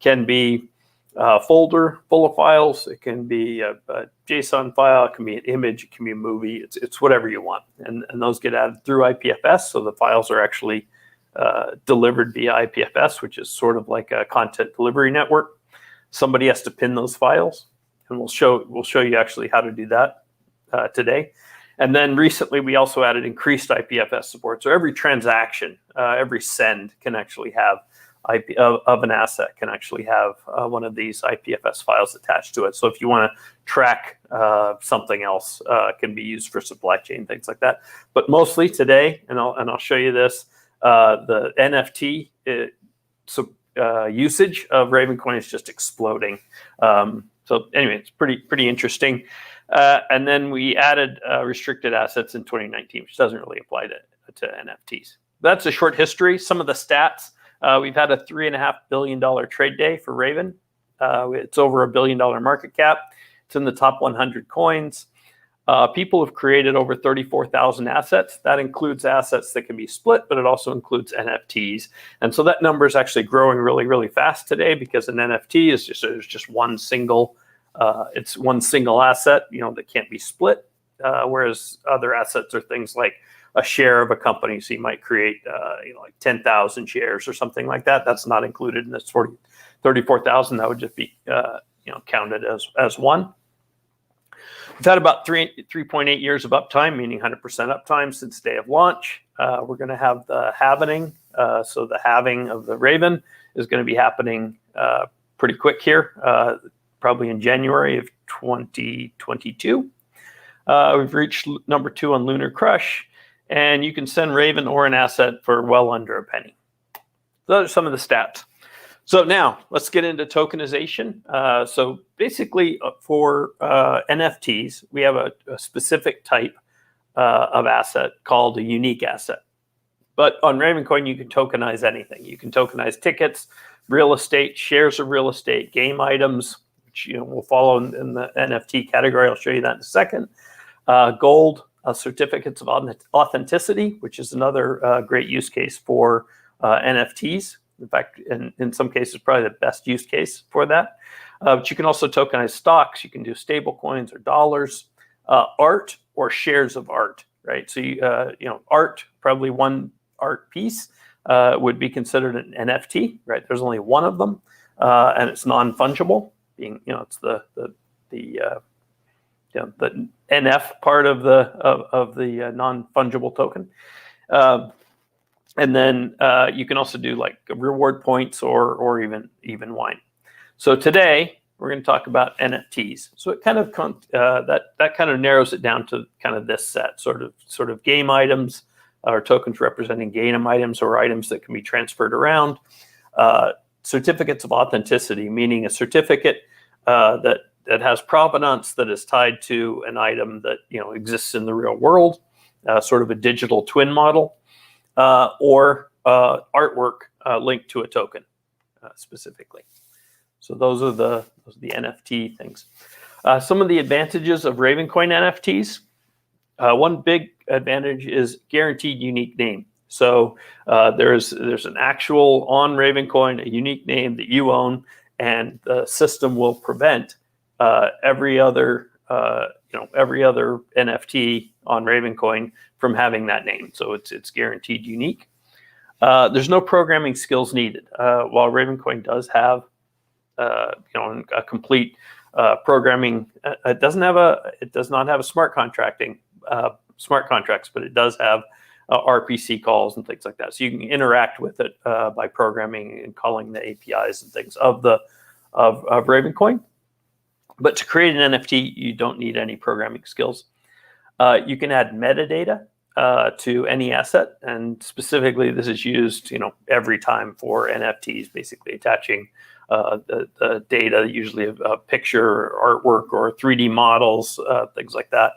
can be a folder full of files. It can be a JSON file. It can be an image. It can be a movie. It's whatever you want. And those get added through IPFS. So the files are actually delivered via IPFS, which is sort of like a content delivery network. Somebody has to pin those files, and we'll show you actually how to do that today. And then recently, we also added increased IPFS support. So every transaction, every send can actually have of an asset can actually have one of these IPFS files attached to it. So if you want to track something else, it can be used for supply chain, things like that. But mostly today, and I'll show you this, the NFT usage of Ravencoin is just exploding. So anyway, it's pretty interesting. And then we added restricted assets in 2019, which doesn't really apply to NFTs. That's a short history. Some of the stats. We've had a $3.5 billion trade day for Raven. It's over $1 billion market cap. It's in the top 100 coins. People have created over 34,000 assets. That includes assets that can be split, but it also includes NFTs. And so that number is actually growing really, really fast today, because an NFT is just one single. It's one single asset, that can't be split. Whereas other assets are things like a share of a company. So you might create, like 10,000 shares or something like that. That's not included in this 34,000. That would just be, counted as one. We've had about 3.8 years of uptime, meaning 100% uptime since day of launch. We're going to have the halvening. So the halving of the Raven is going to be happening pretty quick here, probably in January of 2022. We've reached number 2 on Lunar Crush, and you can send Raven or an asset for well under a penny. Those are some of the stats. So now let's get into tokenization. So basically for NFTs, we have a specific type of asset called a unique asset. But on Ravencoin, you can tokenize anything. You can tokenize tickets, real estate, shares of real estate, game items, which will follow in the NFT category. I'll show you that in a second. Gold, certificates of authenticity, which is another great use case for NFTs. In fact, in some cases, probably the best use case for that. But you can also tokenize stocks. You can do stable coins or dollars, art or shares of art, right? So art, probably one art piece would be considered an NFT, right? There's only one of them, and it's non-fungible. Being, it's the NF part of the non-fungible token. And then you can also do like reward points or even wine. So today we're going to talk about NFTs. So it kind of that kind of narrows it down to kind of this set, sort of game items or tokens representing game items or items that can be transferred around. Certificates of authenticity, meaning a certificate that has provenance that is tied to an item that exists in the real world, sort of a digital twin model. Or artwork linked to a token specifically. So those are the NFT things. Some of the advantages of Ravencoin NFTs. One big advantage is guaranteed unique name. So there's an actual on Ravencoin, a unique name that you own, and the system will prevent every other NFT on Ravencoin from having that name. So it's guaranteed unique. There's no programming skills needed. While Ravencoin does have a complete programming, it does not have a smart contracts, but it does have RPC calls and things like that. So you can interact with it by programming and calling the APIs and things of Ravencoin. But to create an NFT, you don't need any programming skills. You can add metadata to any asset, and specifically this is used, every time for NFTs, basically attaching the data, usually a picture or artwork or 3D models, things like that,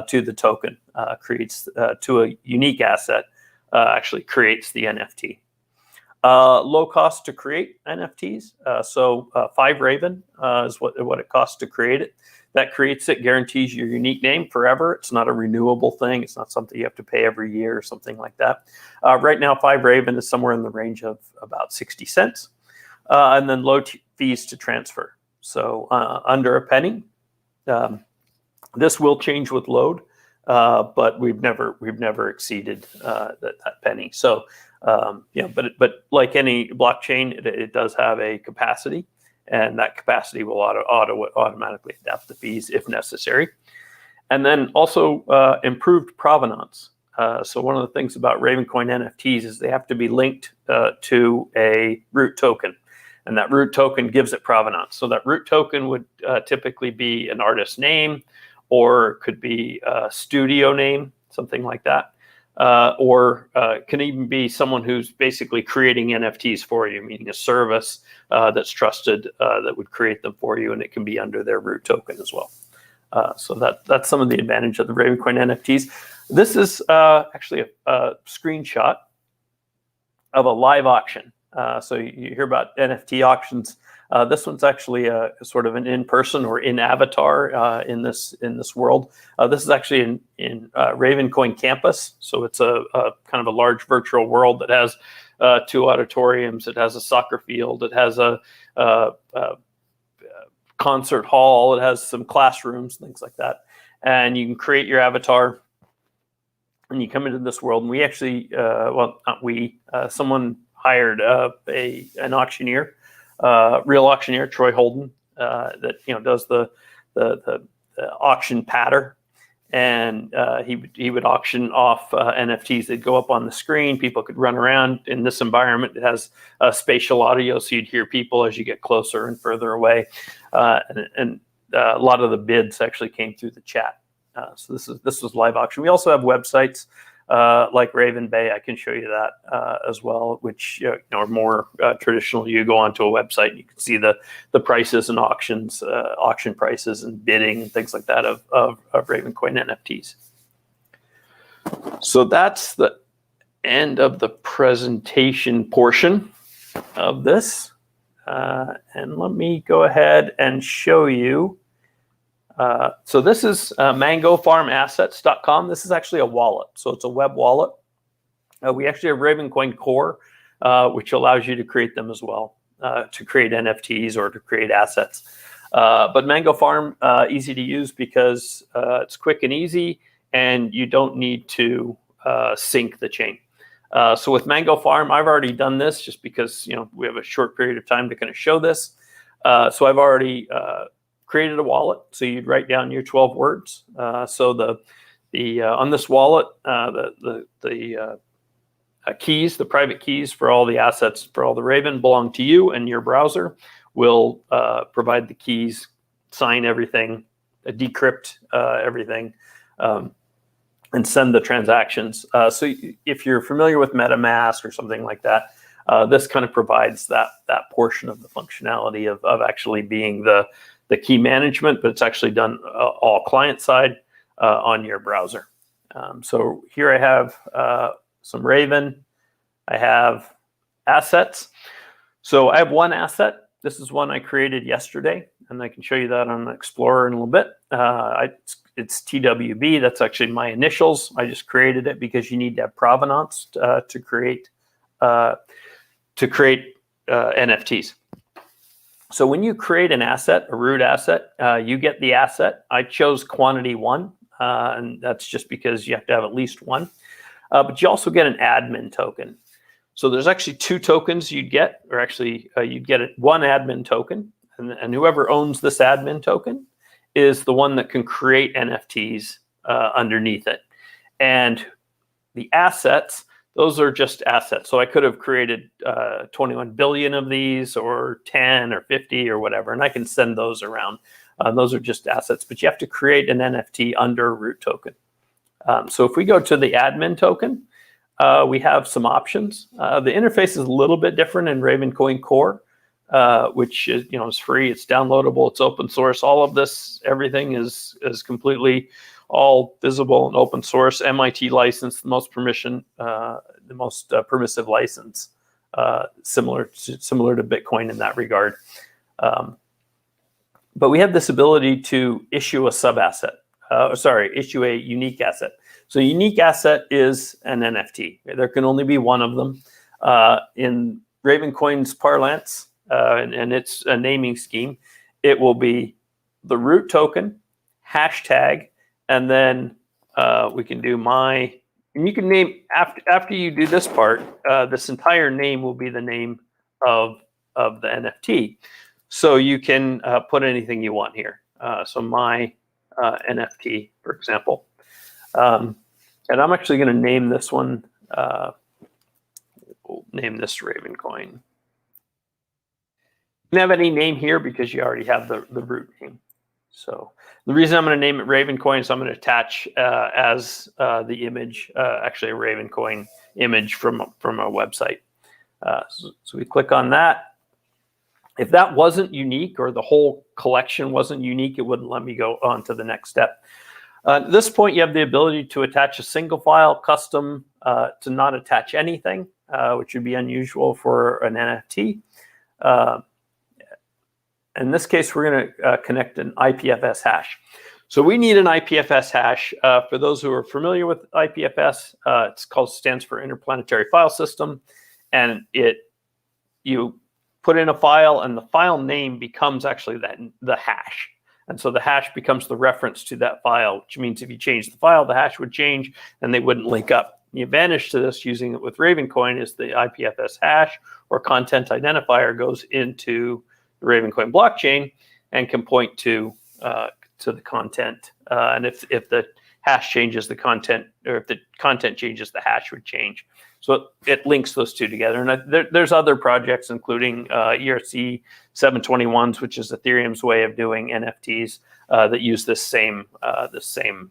to the token, creates to a unique asset, actually creates the NFT. Low cost to create NFTs. So 5 Raven is what it costs to create it. That creates it, guarantees your unique name forever. It's not a renewable thing. It's not something you have to pay every year or something like that. Right now, 5 Raven is somewhere in the range of about 60 cents. And then low fees to transfer. So under a penny. This will change with load, but we've never exceeded that penny. So but like any blockchain, it does have a capacity. And that capacity will automatically adapt the fees if necessary. And then also improved provenance. So one of the things about Ravencoin NFTs is they have to be linked to a root token. And that root token gives it provenance. So that root token would typically be an artist's name, or could be a studio name, something like that. Or can even be someone who's basically creating NFTs for you, meaning a service that's trusted that would create them for you, and it can be under their root token as well. So that's some of the advantage of the Ravencoin NFTs. This is actually a screenshot of a live auction. So you hear about NFT auctions. This one's actually a sort of an in-person or in-avatar in this world. This is actually in Ravencoin campus. So it's a kind of a large virtual world that has 2 auditoriums. It has a soccer field. It has a concert hall. It has some classrooms, things like that. And you can create your avatar, and you come into this world. And we actually, well, not we, someone hired an auctioneer. Real auctioneer, Troy Holden, that does the auction patter, and he would auction off NFTs. They'd go up on the screen. People could run around in this environment. It has spatial audio, so you'd hear people as you get closer and further away. And a lot of the bids actually came through the chat. So this was live auction. We also have websites. Like Raven Bay, I can show you that as well, which are more traditional. You go onto a website and you can see the prices and auctions, auction prices and bidding and things like that of Ravencoin NFTs. So that's the end of the presentation portion of this. And let me go ahead and show you. So this is mangofarmassets.com. This is actually a wallet. So it's a web wallet. We actually have Ravencoin Core, which allows you to create them as well, to create NFTs or to create assets. But Mango Farm, easy to use because it's quick and easy, and you don't need to sync the chain. So with Mango Farm, I've already done this just because we have a short period of time to kind of show this. So I've already created a wallet. So you'd write down your 12 words. So the on this wallet, the keys, the private keys for all the assets for all the Raven belong to you, and your browser will provide the keys, sign everything, decrypt everything, and send the transactions. So if you're familiar with MetaMask or something like that, this kind of provides that portion of the functionality of actually being the key management, but it's actually done all client side on your browser. So here I have some Raven. I have assets. So I have one asset. This is one I created yesterday, and I can show you that on Explorer in a little bit. It's TWB. That's actually my initials. I just created it because you need to have provenance to create NFTs. So when you create an asset, a root asset, you get the asset. I chose quantity 1, and that's just because you have to have at least 1. But you also get an admin token. So there's actually 2 tokens you'd get, or actually you'd get one admin token, and whoever owns this admin token is the one that can create NFTs underneath it. And the assets, those are just assets. So I could have created 21 billion of these, or 10 or 50 or whatever, and I can send those around. Those are just assets, but you have to create an NFT under a root token. So if we go to the admin token, we have some options. The interface is a little bit different in Ravencoin Core, which is, is free, it's downloadable, it's open source. All of this, everything is completely all visible and open source. MIT license, the most permissive license, similar to Bitcoin in that regard. But we have this ability to issue a sub-asset. Issue a unique asset. So a unique asset is an NFT. There can only be one of them. In Ravencoin's parlance, and it's a naming scheme, it will be the root token, hashtag, and then we can do and you can name, after you do this part, this entire name will be the name of the NFT. So you can put anything you want here. So my NFT, for example. And I'm actually going to name this one, we'll name this Ravencoin. You can have any name here because you already have the root name. So the reason I'm going to name it Ravencoin is I'm going to attach as the image, actually a Ravencoin image from a website. So we click on that. If that wasn't unique, or the whole collection wasn't unique, it wouldn't let me go on to the next step. At this point, you have the ability to attach a single file, custom, to not attach anything, which would be unusual for an NFT. In this case, we're going to connect an IPFS hash. So we need an IPFS hash. For those who are familiar with IPFS, stands for Interplanetary File System, and you put in a file, and the file name becomes actually the hash. And so the hash becomes the reference to that file, which means if you change the file, the hash would change and they wouldn't link up. The advantage to this using it with Ravencoin is the IPFS hash or content identifier goes into the Ravencoin blockchain and can point to the content. And if the hash changes the content, or if the content changes, the hash would change. So it links those two together. And there's other projects, including ERC 721s, which is Ethereum's way of doing NFTs that use this same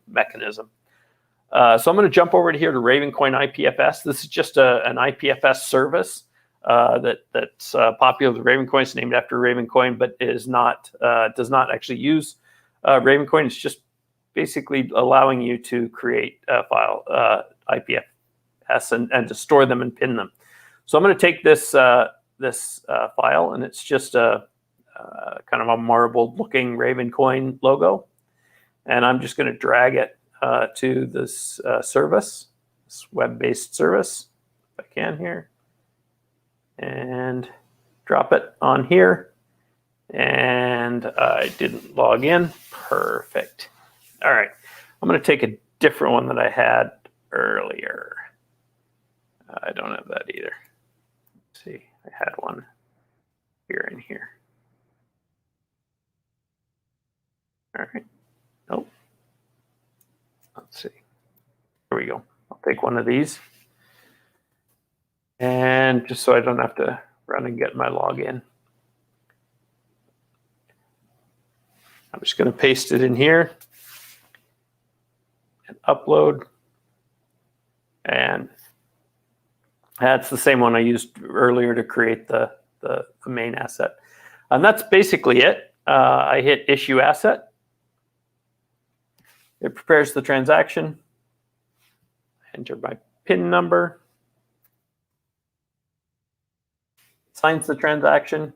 mechanism. So I'm going to jump over here to Ravencoin IPFS. This is just an IPFS service that's popular with Ravencoin. It's named after Ravencoin, but does not actually use Ravencoin. It's just basically allowing you to create a file, IPFS, and to store them and pin them. So I'm going to take this file, and it's just a kind of a marbled looking Ravencoin logo, and I'm just going to drag it to this service, this web-based service, if I can here, and drop it on here. And I didn't log in. Perfect. All right, I'm going to take a different one that I had earlier. I don't have that either. Let's see, I had one here and here. All right, nope. Let's see, here we go. I'll take one of these. And just so I don't have to run and get my login, I'm just going to paste it in here and upload. And that's the same one I used earlier to create the main asset. And that's basically it. I hit issue asset. It prepares the transaction. Enter my PIN number. Signs the transaction.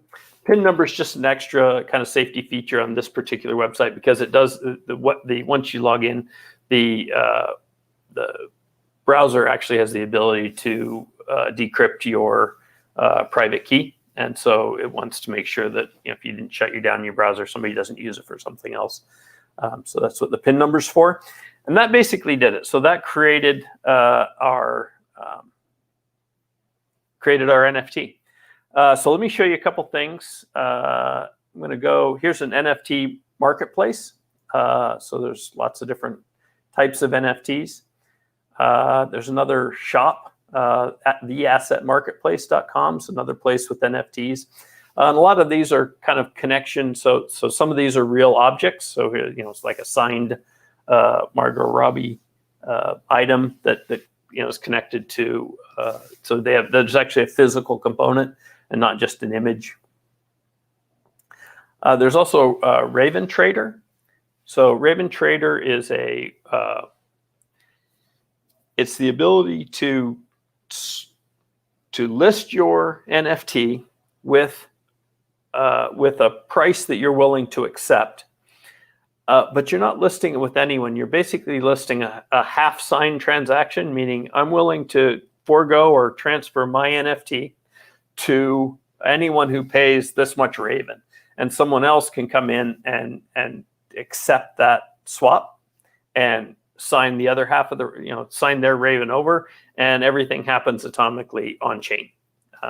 PIN number is just an extra kind of safety feature on this particular website because it does once you log in, the browser actually has the ability to decrypt your private key, and so it wants to make sure that if you didn't shut you down in your browser, somebody doesn't use it for something else. So that's what the PIN number's for, and that basically did it. So that created our NFT. So let me show you a couple things. I'm going to go. Here's an NFT marketplace. So there's lots of different types of NFTs. There's another shop at theassetmarketplace.com. It's another place with NFTs. And a lot of these are kind of connections. So some of these are real objects. So here, it's like a signed Margot Robbie item that is connected to. So there's actually a physical component and not just an image. There's also Raven Trader. So Raven Trader is it's the ability to list your NFT with a price that you're willing to accept. But you're not listing it with anyone. You're basically listing a half-signed transaction, meaning I'm willing to forego or transfer my NFT to anyone who pays this much Raven. And someone else can come in and accept that swap and sign the other half of the, sign their Raven over, and everything happens atomically on chain.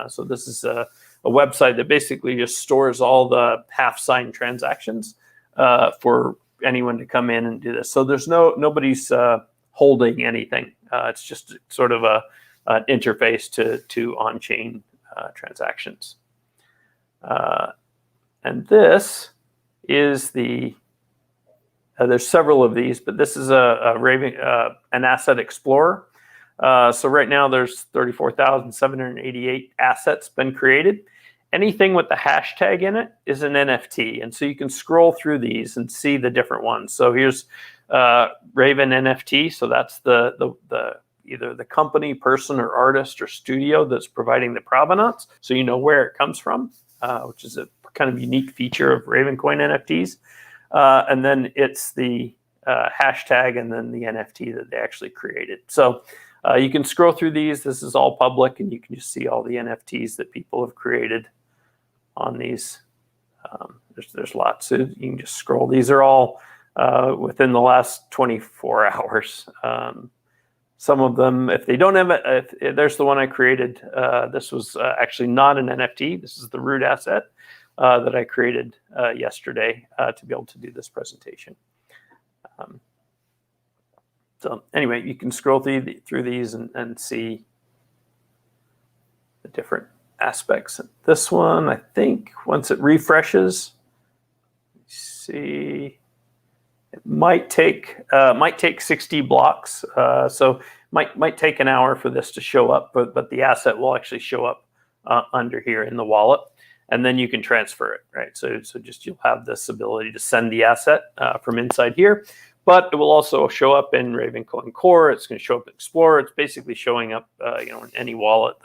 So this is a website that basically just stores all the half-signed transactions for anyone to come in and do this. So there's nobody's holding anything. It's just sort of an interface to on-chain transactions. And this is there's several of these, but this is an asset explorer. So right now there's 34,788 assets been created. Anything with the hashtag in it is an NFT. And so you can scroll through these and see the different ones. So here's Raven NFT. So that's either the company, person, or artist or studio that's providing the provenance. So you know where it comes from, which is a kind of unique feature of Ravencoin NFTs. And then it's the hashtag and then the NFT that they actually created. So you can scroll through these. This is all public, and you can just see all the NFTs that people have created on these. There's lots. So you can just scroll. These are all within the last 24 hours. Some of them, if they don't have it, there's the one I created. This was actually not an NFT. This is the root asset that I created yesterday to be able to do this presentation. So anyway, you can scroll through these and see the different aspects. This one, I think, once it refreshes, see, it might take 60 blocks. So might take an hour for this to show up, but the asset will actually show up under here in the wallet, and then you can transfer it, right? So just you'll have this ability to send the asset from inside here. But it will also show up in Ravencoin Core. It's going to show up in Explorer. It's basically showing up, in any wallet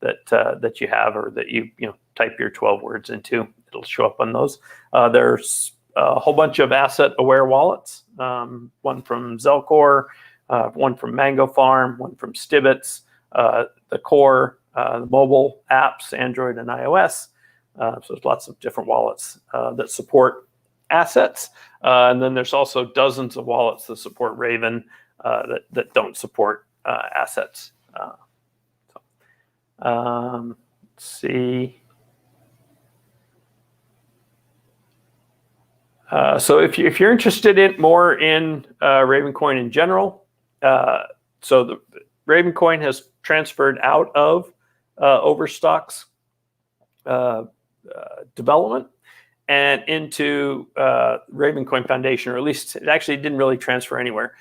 that you have, or that you type your 12 words into. It'll show up on those. There's a whole bunch of asset-aware wallets. One from Zelcore, one from Mango Farm, one from Stibbits, the Core, the mobile apps, Android and iOS. So there's lots of different wallets that support assets. And then there's also dozens of wallets that support Raven that don't support assets. Let's see. So if you're interested in more in Ravencoin in general, so the Ravencoin has transferred out of Overstock's development and into Ravencoin Foundation, or at least it actually didn't really transfer anywhere.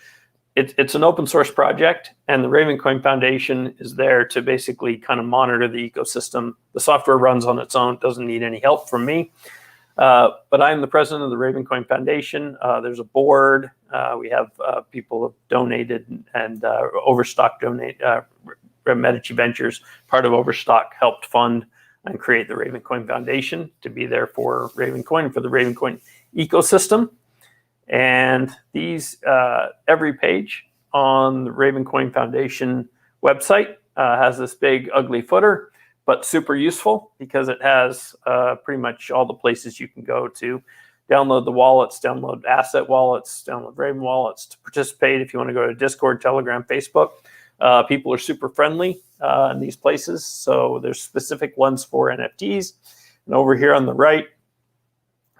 It's an open source project, and the Ravencoin Foundation is there to basically kind of monitor the ecosystem. The software runs on its own, doesn't need any help from me. But I'm the president of the Ravencoin Foundation. There's a board. We have people who have donated, and Overstock Medici Ventures, part of Overstock, helped fund and create the Ravencoin Foundation to be there for Ravencoin, for the Ravencoin ecosystem. And these, every page on the Ravencoin Foundation website has this big ugly footer, but super useful because it has pretty much all the places you can go to download the wallets, download asset wallets, download Raven wallets, to participate. If you want to go to Discord, Telegram, Facebook, people are super friendly in these places. So there's specific ones for NFTs. And over here on the right,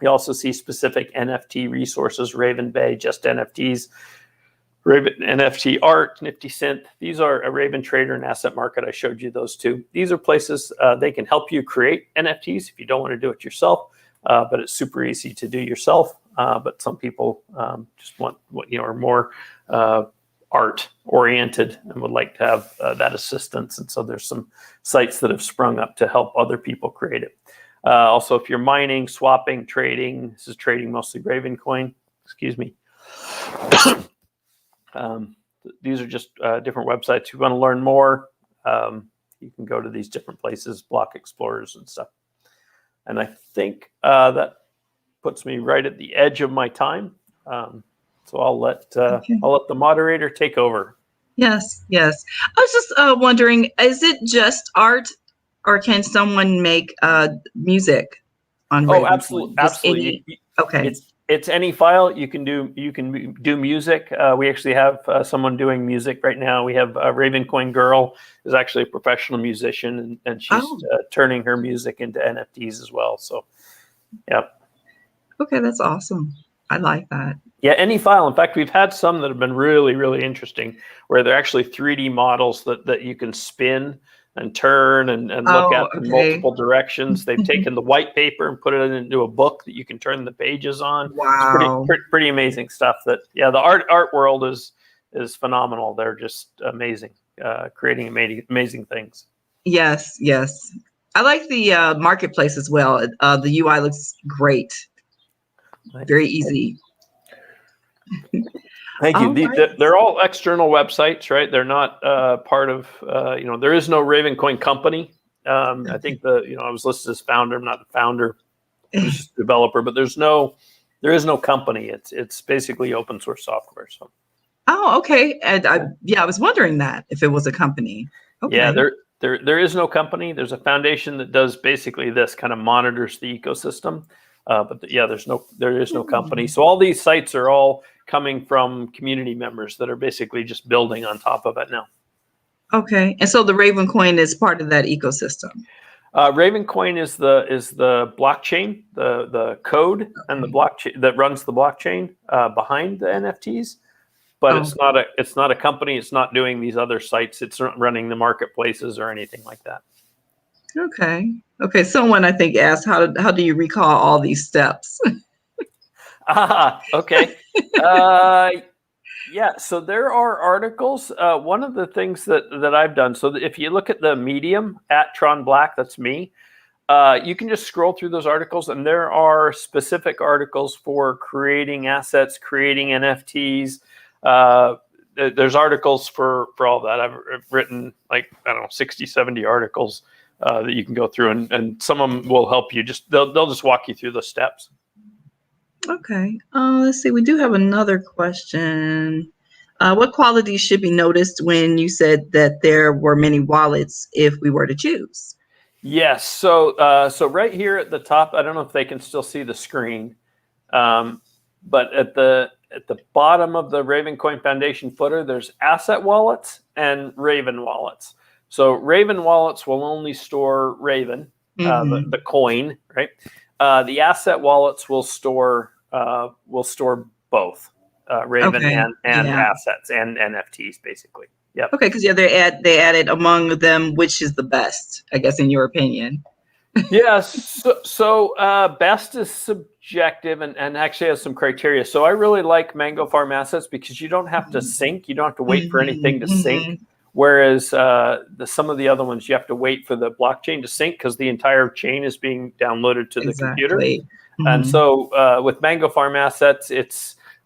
you also see specific NFT resources, Raven Bay, just NFTs, Raven NFT Art, Nifty Synth. These are a Raven Trader and Asset Market. I showed you those two. These are places they can help you create NFTs if you don't want to do it yourself, but it's super easy to do yourself. But some people just want are more art oriented and would like to have that assistance. And so there's some sites that have sprung up to help other people create it. Also, if you're mining, swapping, trading, this is trading mostly Ravencoin, excuse me. These are just different websites. If you want to learn more, you can go to these different places, block explorers and stuff. And I think that puts me right at the edge of my time. So I'll let the moderator take over. Yes, yes. I was just wondering, is it just art, or can someone make music on Ravencoin? Absolutely, absolutely. Okay. It's any file you can do music. We actually have someone doing music right now. We have a Ravencoin girl who's actually a professional musician, and she's turning her music into NFTs as well. So, yeah. Okay, that's awesome. I like that. Yeah, any file. In fact, we've had some that have been really, really interesting, where they're actually 3D models that you can spin and turn and look at in multiple directions. They've taken the white paper and put it into a book that you can turn the pages on. Wow. It's pretty amazing stuff. That the art world is phenomenal. They're just amazing, creating amazing things. Yes, yes. I like the marketplace as well. The UI looks great. Very easy. Thank you. They're all external websites, right? They're not part of, there is no Ravencoin company. I think I was listed as founder. I'm not the founder, I'm just a developer, but there is no company. It's basically open source software. So. Oh, okay. And I was wondering that if it was a company. Okay. Yeah, there is no company. There's a foundation that does basically this, kind of monitors the ecosystem. But there is no company. So all these sites are all coming from community members that are basically just building on top of it now. Okay, and so the Ravencoin is part of that ecosystem. Ravencoin is the blockchain, the code, and the blockchain that runs the blockchain behind the NFTs. But it's not a company. It's not doing these other sites. It's not running the marketplaces or anything like that. Okay. Okay. Someone I think asked, how do you recall all these steps? Okay. Yeah. So there are articles. One of the things that I've done. So if you look at the Medium at Tron Black, that's me. You can just scroll through those articles, and there are specific articles for creating assets, creating NFTs. There's articles for all that. I've written 60, 70 articles. That you can go through, and some of them will help you. They'll just walk you through the steps. Okay. Let's see. We do have another question. What qualities should be noticed when you said that there were many wallets if we were to choose? Yes. So right here at the top, I don't know if they can still see the screen, but at the bottom of the Ravencoin Foundation footer, there's asset wallets and Raven wallets. So Raven wallets will only store Raven, the coin, right? The asset wallets will store both Raven and assets and NFTs, basically. Yep. Okay, because they added among them which is the best, I guess, in your opinion. Yes. So best is subjective and actually has some criteria. So I really like Mango Farm assets because you don't have to sync. You don't have to wait for anything to sync. Whereas some of the other ones, you have to wait for the blockchain to sync because the entire chain is being downloaded to the computer. And so with Mango Farm assets,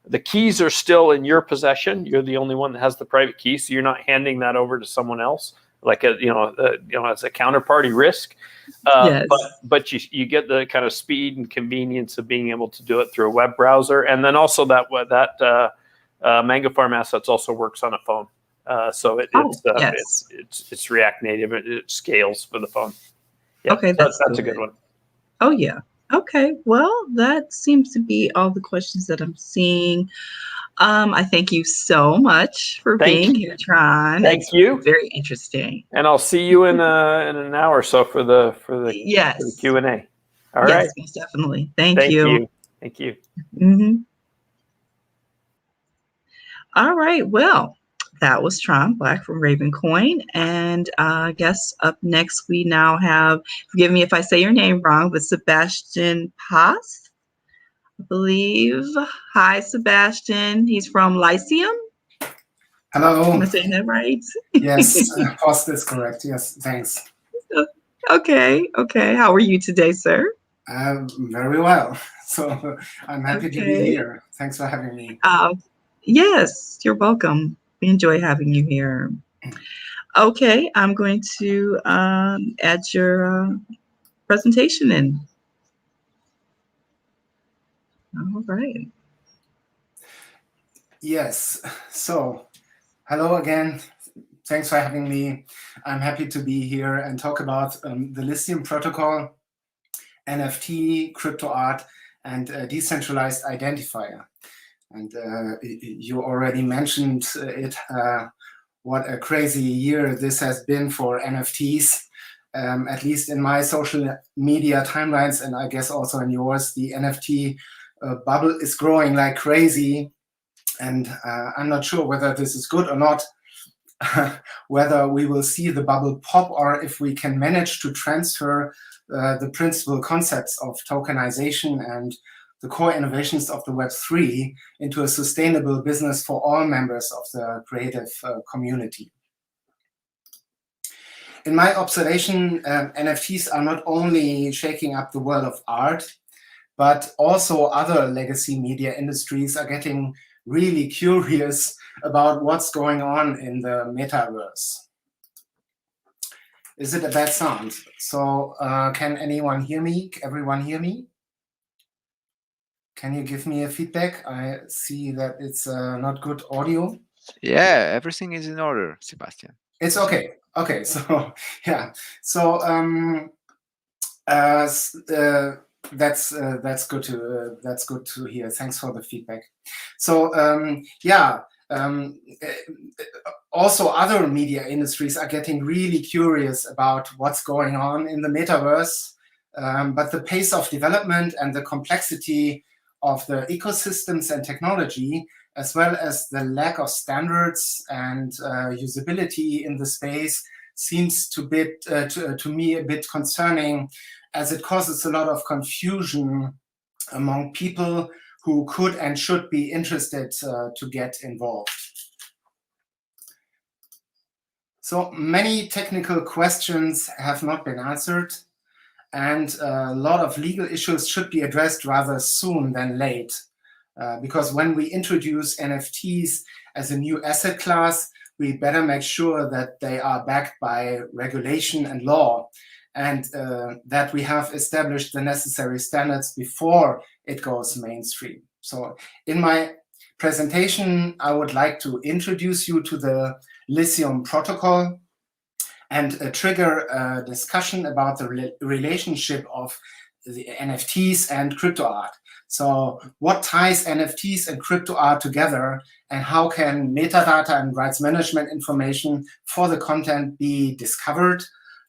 the keys are still in your possession. You're the only one that has the private key, so you're not handing that over to someone else, like as a counterparty risk. But you get the kind of speed and convenience of being able to do it through a web browser, and then also that Mango Farm assets also works on a phone. So it's React Native. It scales for the phone. Yeah, okay, that's a good one. Oh yeah. Okay. Well, that seems to be all the questions that I'm seeing. I thank you so much for being here, Tron. Thank you. Very interesting. And I'll see you in an hour or so for the Q&A. All right. Yes, most definitely. Thank you. Thank you. All right. Well, that was Tron Black from Ravencoin. And I guess up next we now have, forgive me if I say your name wrong, but Sebastian Posth, I believe. Hi, Sebastian. He's from Lyceum. Hello. Am I saying that right? Yes, Posth is correct. Yes, thanks. Okay. How are you today, sir? Very well. So I'm happy to be Okay. here. Thanks for having me. Yes, you're welcome. We enjoy having you here. Okay, I'm going to add your presentation in. All right. Yes. So hello again. Thanks for having me. I'm happy to be here and talk about the Lithium protocol, NFT, crypto art, and decentralized identifier. And you already mentioned it. What a crazy year this has been for NFTs. At least in my social media timelines, and I guess also in yours, the NFT bubble is growing like crazy. And I'm not sure whether this is good or not, whether we will see the bubble pop or if we can manage to transfer the principal concepts of tokenization and the core innovations of the Web3 into a sustainable business for all members of the creative community. In my observation, NFTs are not only shaking up the world of art, but also other legacy media industries are getting really curious about what's going on in the metaverse. Is it a bad sound? So can anyone hear me? Everyone hear me? Can you give me a feedback? I see that it's not good audio. Yeah, everything is in order, Sebastian. It's okay. Okay, so yeah, so that's good to hear. Thanks for the feedback. So yeah, also other media industries are getting really curious about what's going on in the metaverse, but the pace of development and the complexity of the ecosystems and technology, as well as the lack of standards and usability in the space, seems to me a bit concerning, as it causes a lot of confusion among people who could and should be interested to get involved. So many technical questions have not been answered, and a lot of legal issues should be addressed rather soon than late. Because when we introduce NFTs as a new asset class, we better make sure that they are backed by regulation and law, and that we have established the necessary standards before it goes mainstream. So in my presentation, I would like to introduce you to the Lithium protocol and trigger a discussion about the relationship of the NFTs and crypto art. So what ties NFTs and crypto art together, and how can metadata and rights management information for the content be discovered,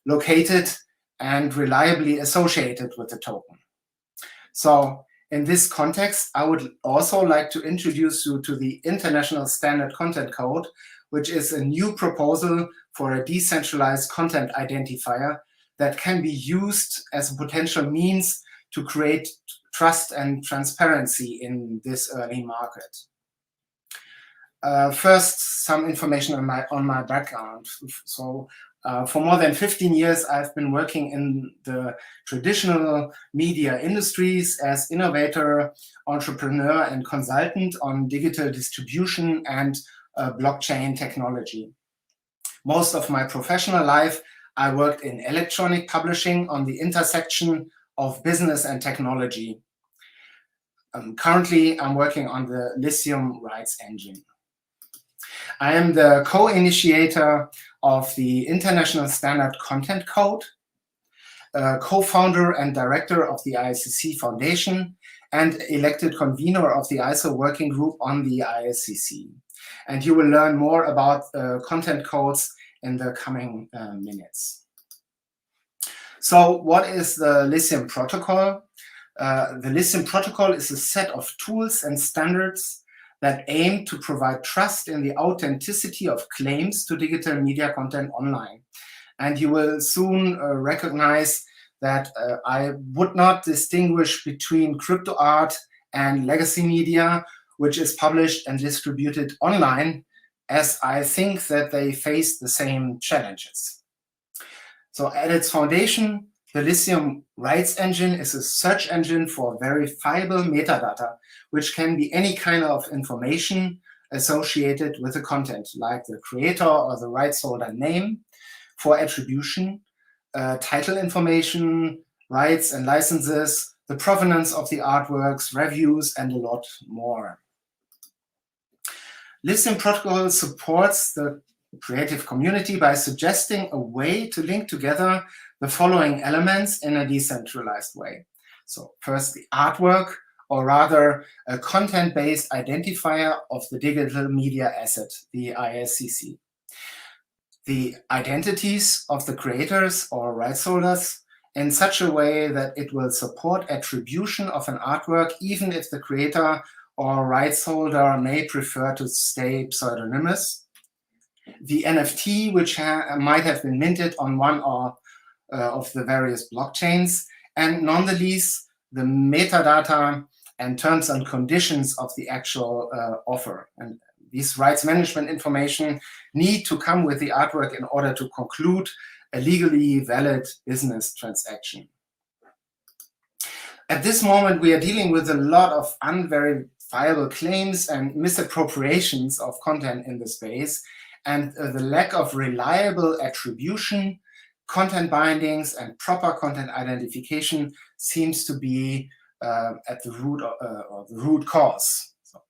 located, and reliably associated with the token? So in this context, I would also like to introduce you to the International Standard Content Code, which is a new proposal for a decentralized content identifier that can be used as a potential means to create trust and transparency in this early market. First, some information on my background. So for more than 15 years, I've been working in the traditional media industries as innovator, entrepreneur, and consultant on digital distribution and blockchain technology. Most of my professional life, I worked in electronic publishing on the intersection of business and technology. Currently, I'm working on the Lithium rights engine. I am the co-initiator of the International Standard Content Code, co-founder and director of the ISCC Foundation, and elected convener of the ISO working group on the ISCC. And you will learn more about content codes in the coming minutes. So what is the Lithium protocol? The Lithium protocol is a set of tools and standards that aim to provide trust in the authenticity of claims to digital media content online. And you will soon recognize that I would not distinguish between crypto art and legacy media, which is published and distributed online, as I think that they face the same challenges. So at its foundation, the Lithium Rights Engine is a search engine for verifiable metadata, which can be any kind of information associated with the content, like the creator or the rights holder name for attribution, title information, rights and licenses, the provenance of the artworks, reviews, and a lot more. Lithium Protocol supports the creative community by suggesting a way to link together the following elements in a decentralized way. So first, the artwork, or rather a content-based identifier of the digital media asset, the ISCC. The identities of the creators or rights holders in such a way that it will support attribution of an artwork, even if the creator or rights holder may prefer to stay pseudonymous. The NFT, which might have been minted on one or of the various blockchains, and nonetheless, the metadata and terms and conditions of the actual offer. And these rights management information need to come with the artwork in order to conclude a legally valid business transaction. At this moment, we are dealing with a lot of unverifiable claims and misappropriations of content in the space, and the lack of reliable attribution, content bindings, and proper content identification seems to be at the root or the root cause. So,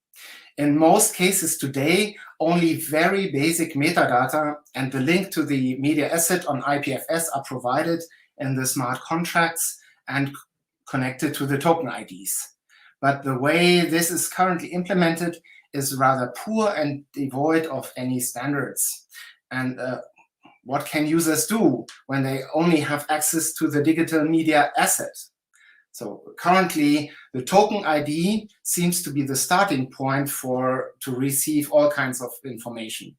in most cases today, only very basic metadata and the link to the media asset on IPFS are provided in the smart contracts and connected to the token IDs. But the way this is currently implemented is rather poor and devoid of any standards. And what can users do when they only have access to the digital media asset? So currently, the token ID seems to be the starting point to receive all kinds of information.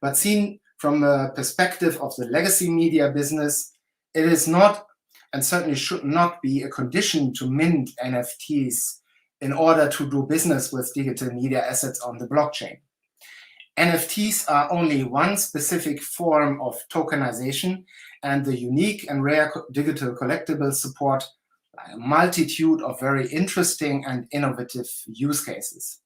But seen from the perspective of the legacy media business, it is not, and certainly should not be, a condition to mint NFTs in order to do business with digital media assets on the blockchain. NFTs are only one specific form of tokenization, and the unique and rare digital collectibles support a multitude of very interesting and innovative use cases.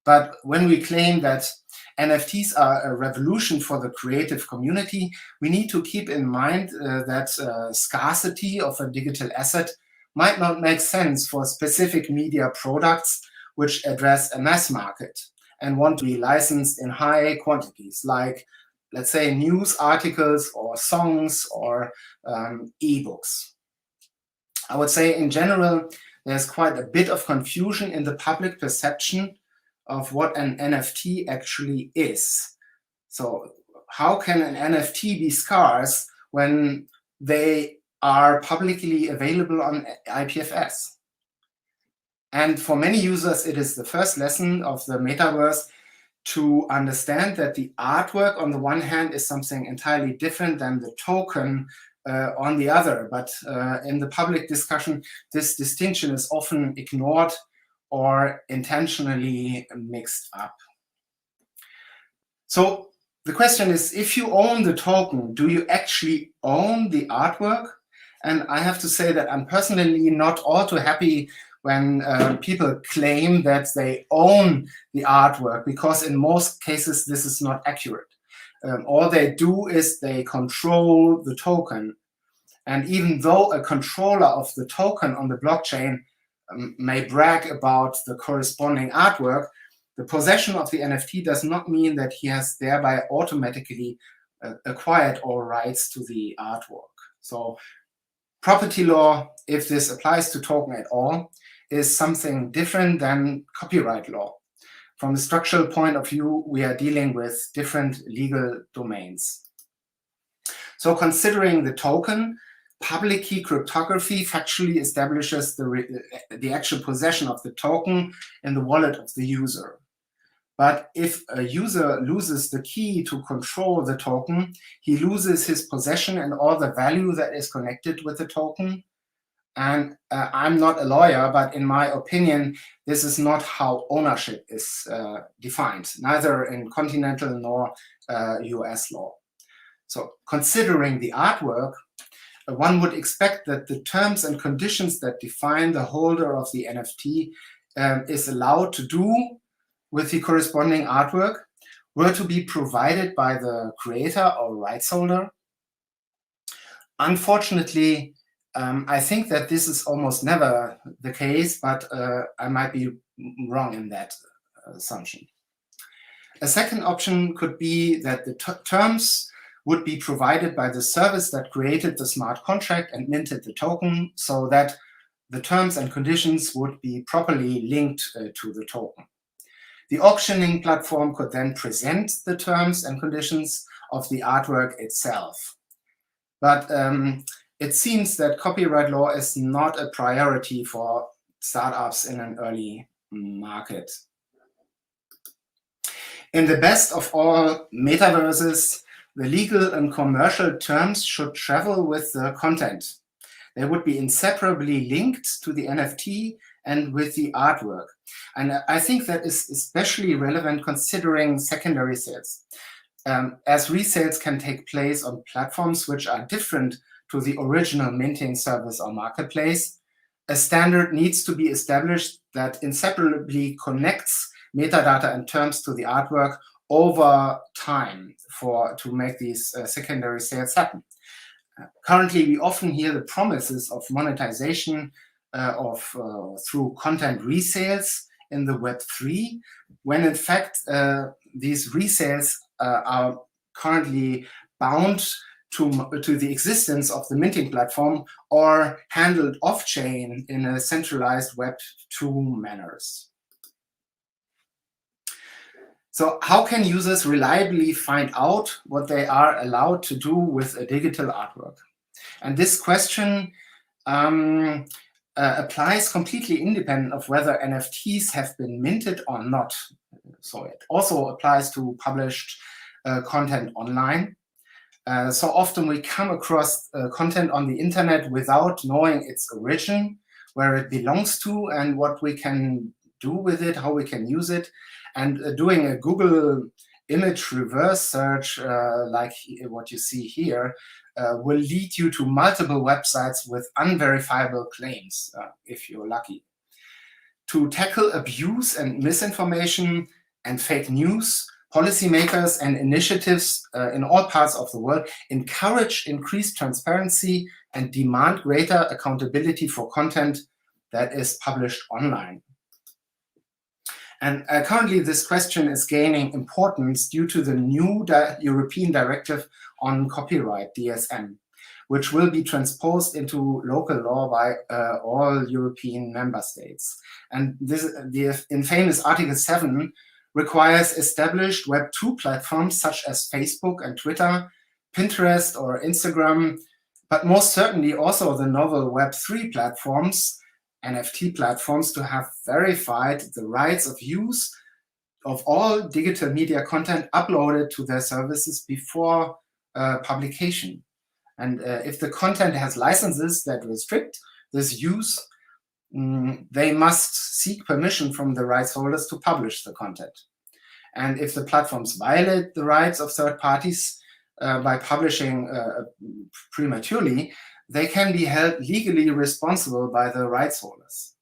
But when we claim that NFTs are a revolution for the creative community, we need to keep in mind that scarcity of a digital asset might not make sense for specific media products which address a mass market and want to be licensed in high quantities, like, let's say, news articles or songs or ebooks. I would say in general, there's quite a bit of confusion in the public perception of what an NFT actually is. So how can an NFT be scarce when they are publicly available on IPFS? And for many users, it is the first lesson of the metaverse to understand that the artwork on the one hand is something entirely different than the token on the other. But in the public discussion, this distinction is often ignored or intentionally mixed up. So the question is, if you own the token, do you actually own the artwork? And I have to say that I'm personally not all too happy when people claim that they own the artwork, because in most cases this is not accurate. All they do is they control the token. And even though a controller of the token on the blockchain may brag about the corresponding artwork, the possession of the NFT does not mean that he has thereby automatically acquired all rights to the artwork. So property law, if this applies to token at all, is something different than copyright law. From a structural point of view, we are dealing with different legal domains. So considering the token, public key cryptography factually establishes the actual possession of the token in the wallet of the user. But if a user loses the key to control the token, he loses his possession and all the value that is connected with the token. And I'm not a lawyer, but in my opinion, this is not how ownership is defined, neither in continental nor US law. So considering the artwork, one would expect that the terms and conditions that define the holder of the NFT is allowed to do with the corresponding artwork were to be provided by the creator or rights holder. Unfortunately, I think that this is almost never the case, but I might be wrong in that assumption. A second option could be that the terms would be provided by the service that created the smart contract and minted the token, so that the terms and conditions would be properly linked to the token. The auctioning platform could then present the terms and conditions of the artwork itself. But it seems that copyright law is not a priority for startups in an early market. In the best of all metaverses, the legal and commercial terms should travel with the content. They would be inseparably linked to the NFT and with the artwork. And I think that is especially relevant considering secondary sales, as resales can take place on platforms which are different to the original minting service or marketplace. A standard needs to be established that inseparably connects metadata and terms to the artwork over time to make these secondary sales happen. Currently, we often hear the promises of monetization through content resales in the Web3, when in fact these resales are currently bound to the existence of the minting platform or handled off-chain in a centralized Web2 manners. So how can users reliably find out what they are allowed to do with a digital artwork? And this question applies completely independent of whether NFTs have been minted or not. So it also applies to published content online. So often we come across content on the internet without knowing its origin, where it belongs to, and what we can do with it, how we can use it. And doing a Google image reverse search, like what you see here, will lead you to multiple websites with unverifiable claims, if you're lucky. To tackle abuse and misinformation and fake news, policymakers and initiatives in all parts of the world encourage increased transparency and demand greater accountability for content that is published online. And currently, this question is gaining importance due to the new European Directive on Copyright, DSM, which will be transposed into local law by all European member states. And the infamous Article 7 requires established Web2 platforms such as Facebook and Twitter, Pinterest or Instagram, but most certainly also the novel Web3 platforms, NFT platforms, to have verified the rights of use of all digital media content uploaded to their services before publication. And if the content has licenses that restrict this use, they must seek permission from the rights holders to publish the content. And if the platforms violate the rights of third parties by publishing prematurely, they can be held legally responsible by the rights holders.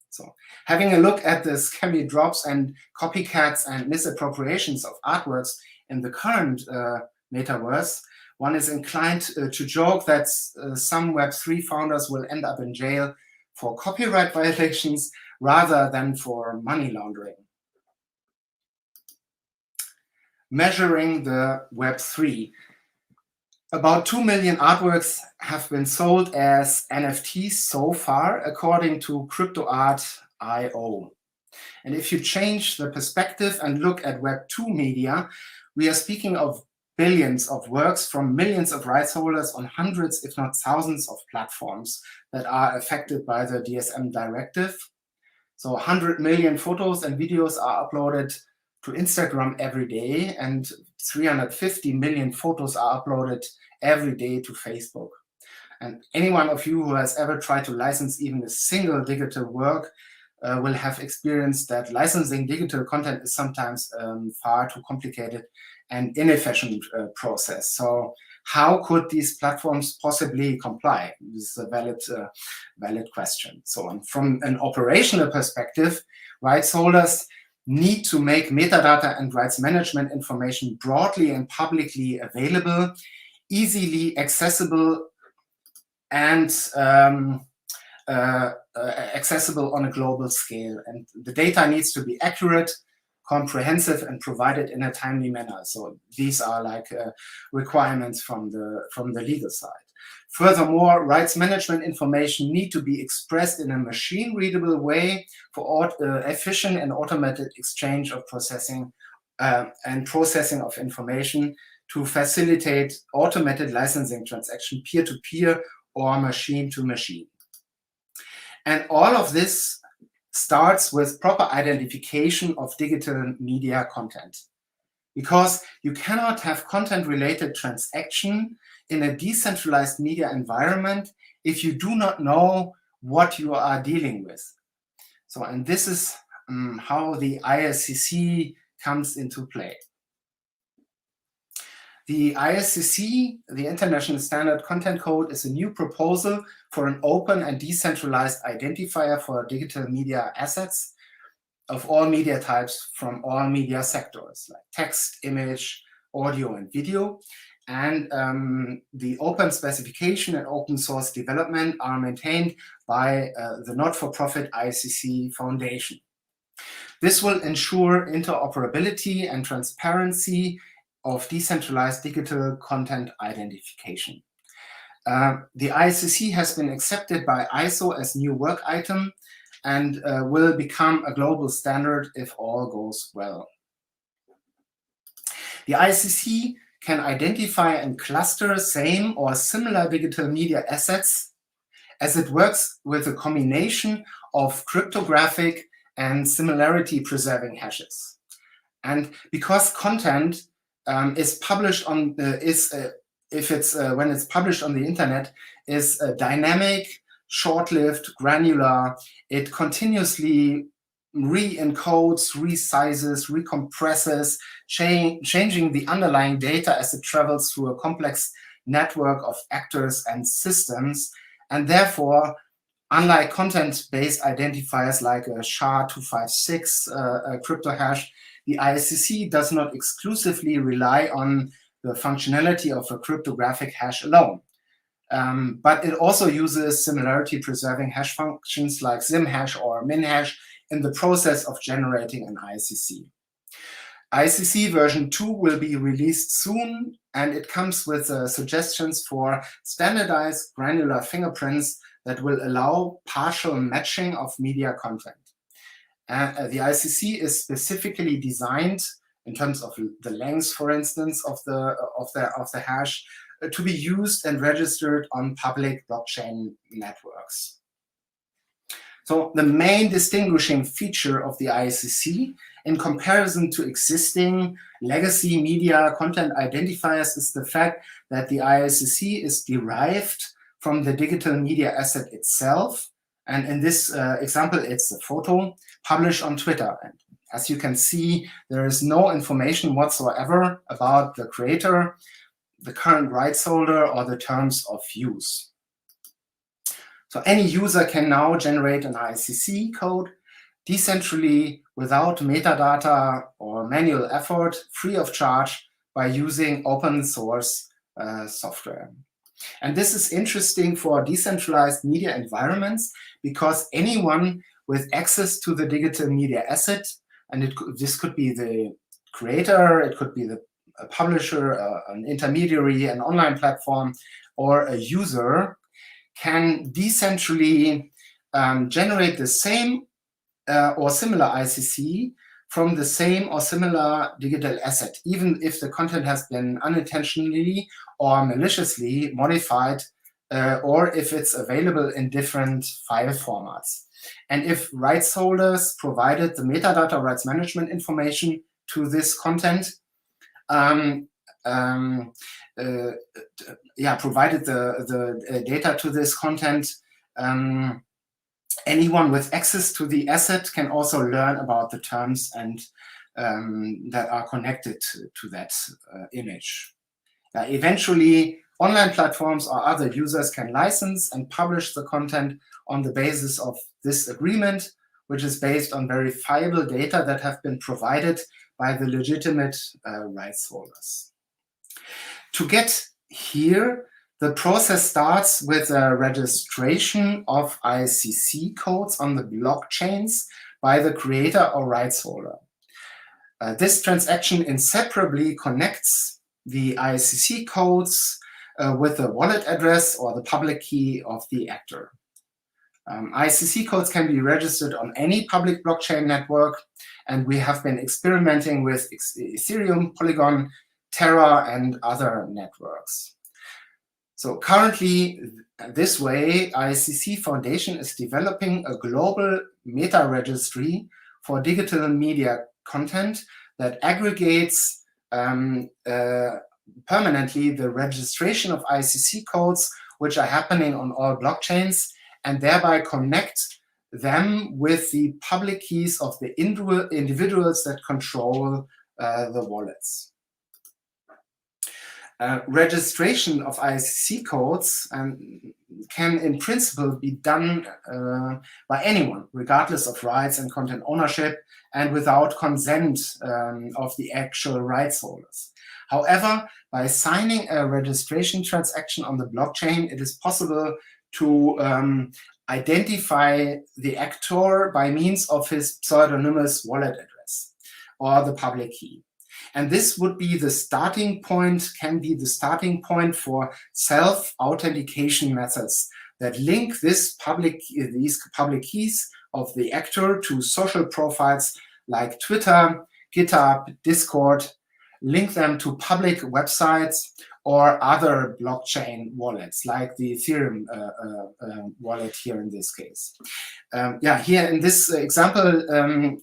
So having a look at the scammy drops and copycats and misappropriations of artworks in the current metaverse, one is inclined to joke that some Web3 founders will end up in jail for copyright violations rather than for money laundering. Measuring the Web3. About 2 million artworks have been sold as NFTs so far, according to CryptoArt.io. And if you change the perspective and look at Web2 media, we are speaking of billions of works from millions of rights holders on hundreds, if not thousands, of platforms that are affected by the DSM directive. So 100 million photos and videos are uploaded to Instagram every day, and 350 million photos are uploaded every day to Facebook. And any one of you who has ever tried to license even a single digital work will have experienced that licensing digital content is sometimes far too complicated and inefficient process. So how could these platforms possibly comply? This is a valid question. So from an operational perspective, rights holders need to make metadata and rights management information broadly and publicly available, easily accessible, and accessible on a global scale. And the data needs to be accurate, comprehensive, and provided in a timely manner. So these are like requirements from the legal side. Furthermore, rights management information need to be expressed in a machine-readable way for efficient and automated exchange of processing of information to facilitate automated licensing transaction peer-to-peer or machine-to-machine. And all of this starts with proper identification of digital media content, because you cannot have content-related transaction in a decentralized media environment if you do not know what you are dealing with. So, and this is how the ISCC comes into play. The ISCC, the International Standard Content Code, is a new proposal for an open and decentralized identifier for digital media assets of all media types from all media sectors, like text, image, audio, and video. And the open specification and open source development are maintained by the not-for-profit ISCC Foundation. This will ensure interoperability and transparency of decentralized digital content identification. The ISCC has been accepted by ISO as new work item and will become a global standard if all goes well. The ISCC can identify and cluster same or similar digital media assets as it works with a combination of cryptographic and similarity preserving hashes. And because content is published on when it's published on the internet, is dynamic, short-lived, granular. It continuously re-encodes, resizes, recompresses, changing the underlying data as it travels through a complex network of actors and systems. And therefore, unlike content-based identifiers like a SHA-256 crypto hash, the ISCC does not exclusively rely on the functionality of a cryptographic hash alone. But it also uses similarity preserving hash functions like SimHash or MinHash in the process of generating an ISCC. ISCC version 2 will be released soon, and it comes with suggestions for standardized granular fingerprints that will allow partial matching of media content. The ISCC is specifically designed in terms of the length, for instance, of the hash to be used and registered on public blockchain networks. So the main distinguishing feature of the ISCC in comparison to existing legacy media content identifiers is the fact that the ISCC is derived from the digital media asset itself. And in this example, it's a photo published on Twitter. And as you can see, there is no information whatsoever about the creator, the current rights holder, or the terms of use. So any user can now generate an ISCC code decentrally without metadata or manual effort, free of charge, by using open source software. And this is interesting for decentralized media environments because anyone with access to the digital media asset, and this could be the creator, it could be the publisher, an intermediary, an online platform, or a user, can decentrally generate the same or similar ISCC from the same or similar digital asset, even if the content has been unintentionally or maliciously modified, or if it's available in different file formats. And if rights holders provided the metadata rights management information to this content, provided the data to this content, anyone with access to the asset can also learn about the terms and that are connected to that image. Eventually, online platforms or other users can license and publish the content on the basis of this agreement, which is based on verifiable data that have been provided by the legitimate rights holders. To get here, the process starts with a registration of ICC codes on the blockchains by the creator or rights holder. This transaction inseparably connects the ICC codes with the wallet address or the public key of the actor. ICC codes can be registered on any public blockchain network, and we have been experimenting with Ethereum, Polygon, Terra, and other networks. So currently, this way, ICC Foundation is developing a global meta registry for digital media content that aggregates permanently the registration of ICC codes, which are happening on all blockchains, and thereby connect them with the public keys of the individuals that control the wallets. Registration of ICC codes can in principle be done by anyone, regardless of rights and content ownership, and without consent of the actual rights holders. However, by signing a registration transaction on the blockchain, it is possible to identify the actor by means of his pseudonymous wallet address or the public key. And this would be the starting point, can be the starting point for self-authentication methods that link these public keys of the actor to social profiles like Twitter, GitHub, Discord, link them to public websites or other blockchain wallets, like the Ethereum wallet here in this case. Here in this example,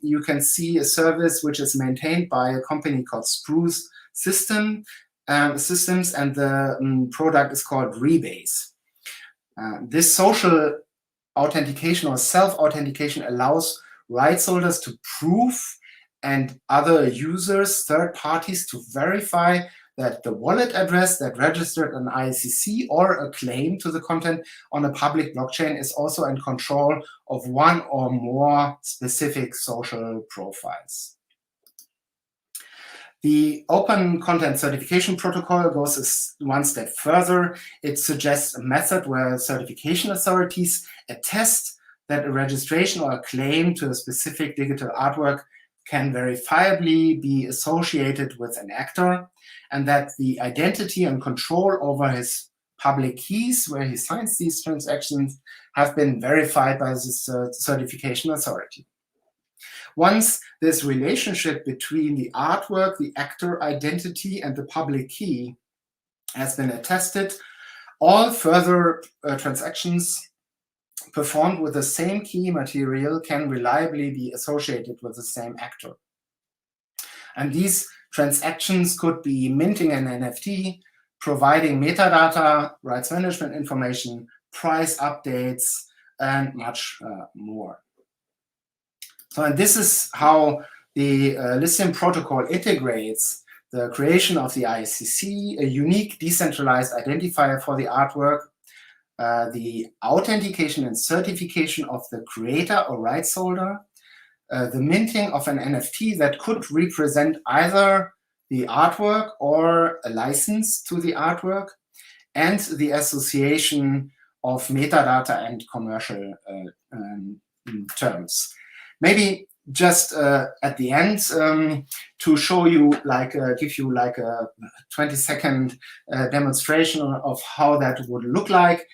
you can see a service which is maintained by a company called Spruce Systems, and the product is called Rebase. This social authentication or self-authentication allows rights holders to prove and other users, third parties, to verify that the wallet address that registered an ICC or a claim to the content on a public blockchain is also in control of one or more specific social profiles. The Open Content Certification Protocol goes one step further. It suggests a method where certification authorities attest that a registration or a claim to a specific digital artwork can verifiably be associated with an actor, and that the identity and control over his public keys, where he signs these transactions, have been verified by the certification authority. Once this relationship between the artwork, the actor identity, and the public key has been attested, all further transactions performed with the same key material can reliably be associated with the same actor. And these transactions could be minting an NFT, providing metadata, rights management information, price updates, and much more. So, and this is how the Lithium protocol integrates the creation of the ICC, a unique decentralized identifier for the artwork, the authentication and certification of the creator or rights holder, the minting of an NFT that could represent either the artwork or a license to the artwork, and the association of metadata and commercial terms. Maybe just at the end to show you, give you like a 20-second demonstration of how that would look like.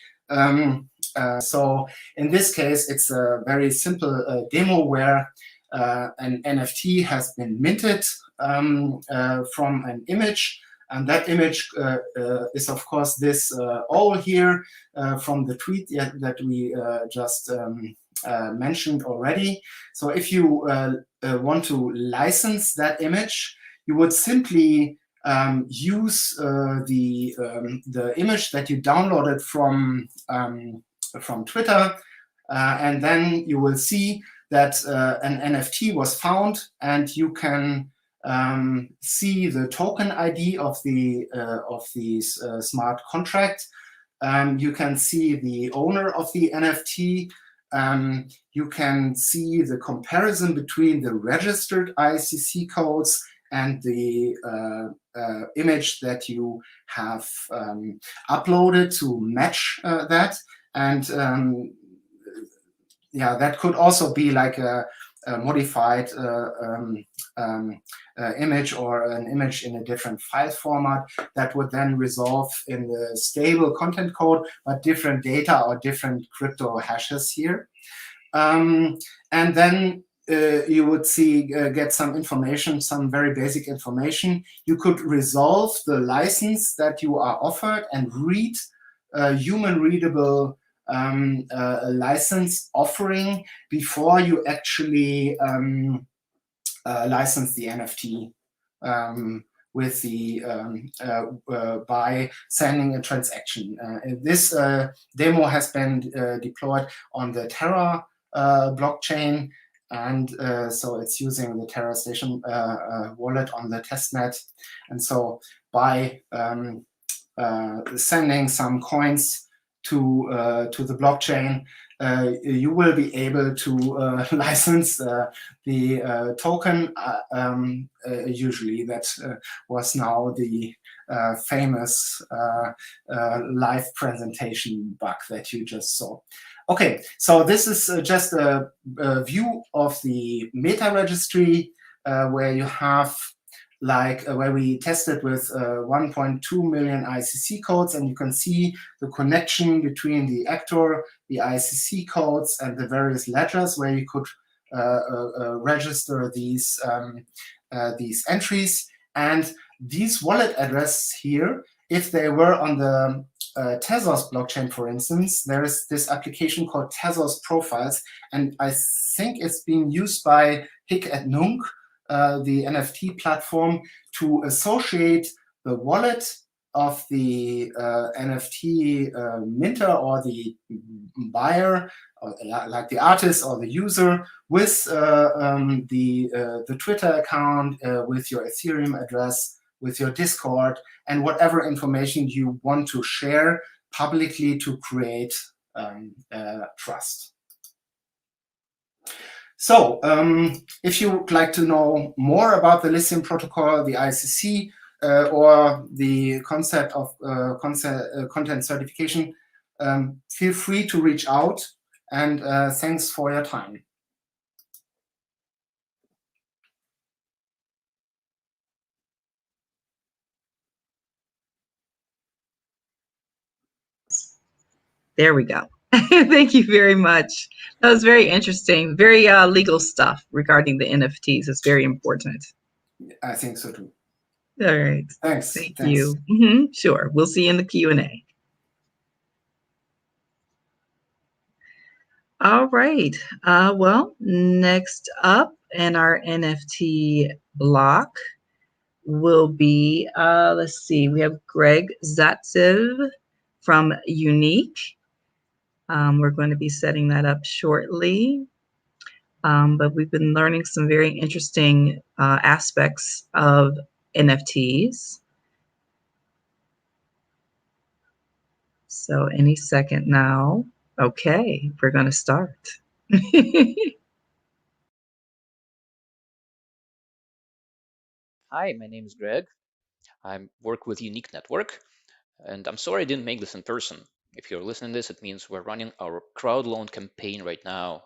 So in this case, it's a very simple demo where an NFT has been minted from an image, and that image is, of course, this owl here from the tweet that we just mentioned already. So if you want to license that image, you would simply use the image that you downloaded from Twitter, and then you will see that an NFT was found, and you can see the token ID of these smart contract. You can see the owner of the NFT. You can see the comparison between the registered ICC codes and the image that you have uploaded to match that. And yeah, that could also be like a modified image, or an image in a different file format that would then resolve in the stable content code, but different data or different crypto hashes here. And then you would see get some information, some very basic information. You could resolve the license that you are offered and read human readable license offering before you actually license the NFT with the by sending a transaction. This demo has been deployed on the Terra blockchain, and so it's using the Terra Station wallet on the testnet. And so by sending some coins to the blockchain, you will be able to license the token. Usually that was now the famous live presentation bug that you just saw. Okay, so this is just a view of the meta registry where you have where we tested with 1.2 million ICC codes, and you can see the connection between the actor, the ICC codes, and the various ledgers where you could register these entries. And these wallet addresses here, if they were on the Tezos blockchain, for instance, there is this application called Tezos Profiles, and I think it's being used by Hic et Nunc, the NFT platform, to associate the wallet of the NFT minter or the buyer, or like the artist or the user, with the Twitter account, with your Ethereum address, with your Discord, and whatever information you want to share publicly to create trust. So if you would like to know more about the Lithium protocol, the ICC, or the concept of content certification, feel free to reach out, and thanks for your time. There we go. Thank you very much. That was very interesting. Very legal stuff regarding the NFTs. It's very important. I think so too. All right. Thanks. Thank you. Sure. We'll see you in the Q&A. All right. Well, next up in our NFT block will be, let's see, we have Greg Zatsev from Unique. We're going to be setting that up shortly. But we've been learning some very interesting aspects of NFTs. So any second now. Okay, we're going to start. Hi, my name is Greg. I work with Unique Network, and I'm sorry I didn't make this in person. If you're listening to this, it means we're running our crowd loan campaign right now.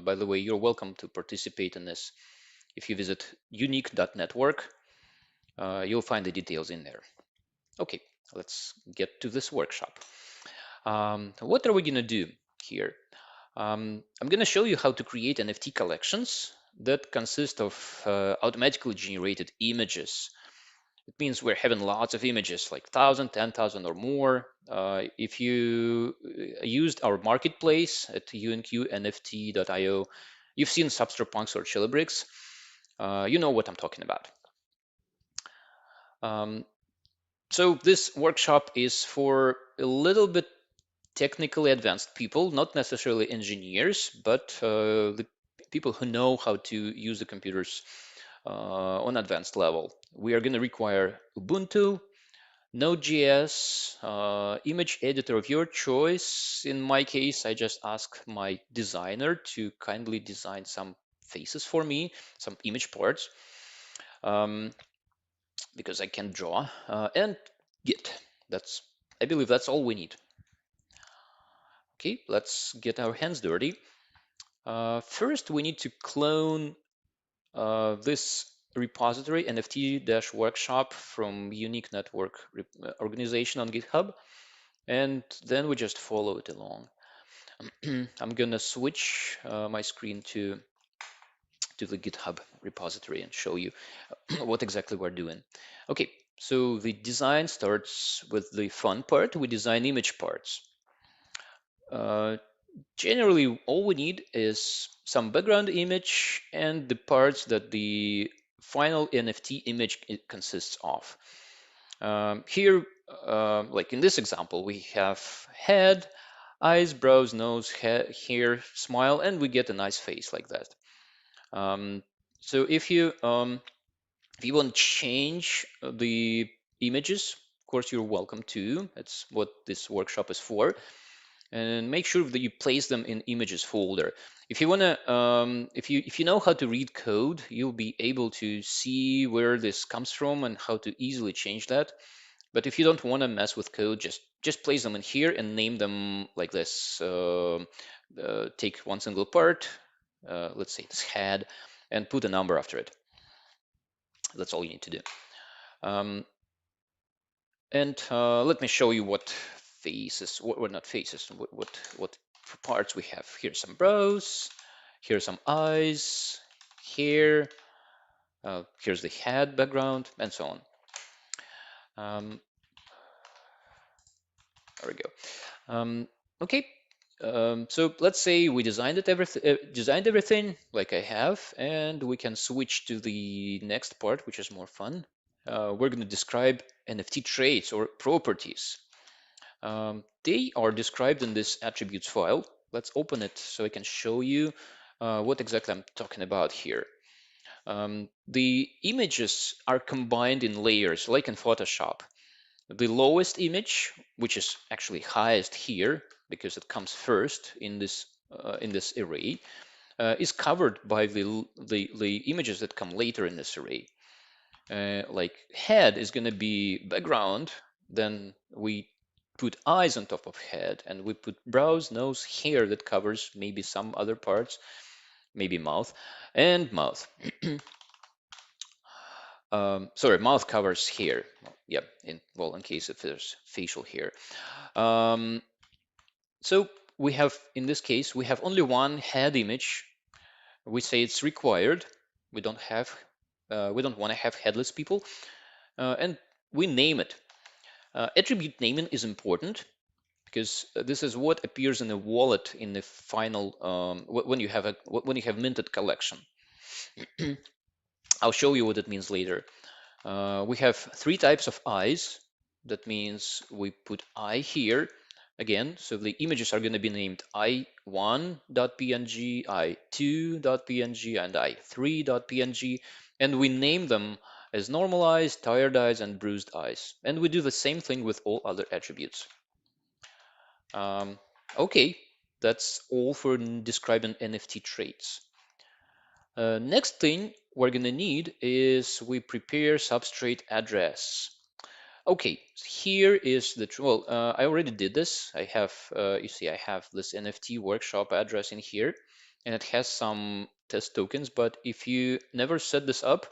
By the way, you're welcome to participate in this. If you visit unique.network, you'll find the details in there. Okay, let's get to this workshop. What are we going to do here? I'm going to show you how to create NFT collections that consist of automatically generated images. It means we're having lots of images, like 1,000, 10,000 or more. If you used our marketplace at unqnft.io, you've seen Substrat Punks or Chilibricks. You know what I'm talking about. So this workshop is for a little bit technically advanced people, not necessarily engineers, but the people who know how to use the computers on advanced level. We are going to require Ubuntu, Node.js, image editor of your choice. In my case, I just asked my designer to kindly design some faces for me, some image parts, because I can't draw, and Git. I believe that's all we need. Okay, let's get our hands dirty. First, we need to clone this repository, NFT-workshop from Unique Network organization on GitHub, and then we just follow it along. I'm gonna switch my screen to the GitHub repository and show you what exactly we're doing. Okay, so the design starts with the fun part. We design image parts. Generally, all we need is some background image and the parts that the final NFT image consists of. Here, like in this example, we have head, eyes, brows, nose, hair, smile, and we get a nice face like that. So if you want to change the images, of course, you're welcome to. That's what this workshop is for. And make sure that you place them in images folder. If you wanna, if you know how to read code, you'll be able to see where this comes from and how to easily change that. But if you don't want to mess with code, just place them in here and name them like this. Take one single part, let's say this head, and put a number after it. That's all you need to do. And let me show you what faces, what not faces, what parts we have. Here's some brows, here's some eyes, here, here's the head background, and so on. There we go. Okay, so let's say we designed everything like I have, and we can switch to the next part, which is more fun. We're going to describe NFT traits or properties. They are described in this attributes file. Let's open it so I can show you what exactly I'm talking about here. The images are combined in layers, like in Photoshop. The lowest image, which is actually highest here because it comes first in this array, is covered by the images that come later in this array. Like head is going to be background, then we put eyes on top of head, and we put brows, nose, hair that covers maybe some other parts, maybe mouth, and mouth. Sorry, mouth covers hair. Yep, in case if there's facial hair. So we have, in this case, we have only one head image. We say it's required. We don't want to have headless people, and we name it. Attribute naming is important because this is what appears in the wallet in the final when you have minted collection. I'll show you what it means later. We have 3 types of eyes. That means we put eye here again. So the images are going to be named i1.png, i2.png, and i3.png, and we name them as normal eyes, tired eyes, and bruised eyes. And we do the same thing with all other attributes. Okay, that's all for describing NFT traits. Next thing we're going to need is we prepare substrate address. Okay, here is the, I already did this. I have, you see, I have this NFT workshop address in here, and it has some test tokens. But if you never set this up,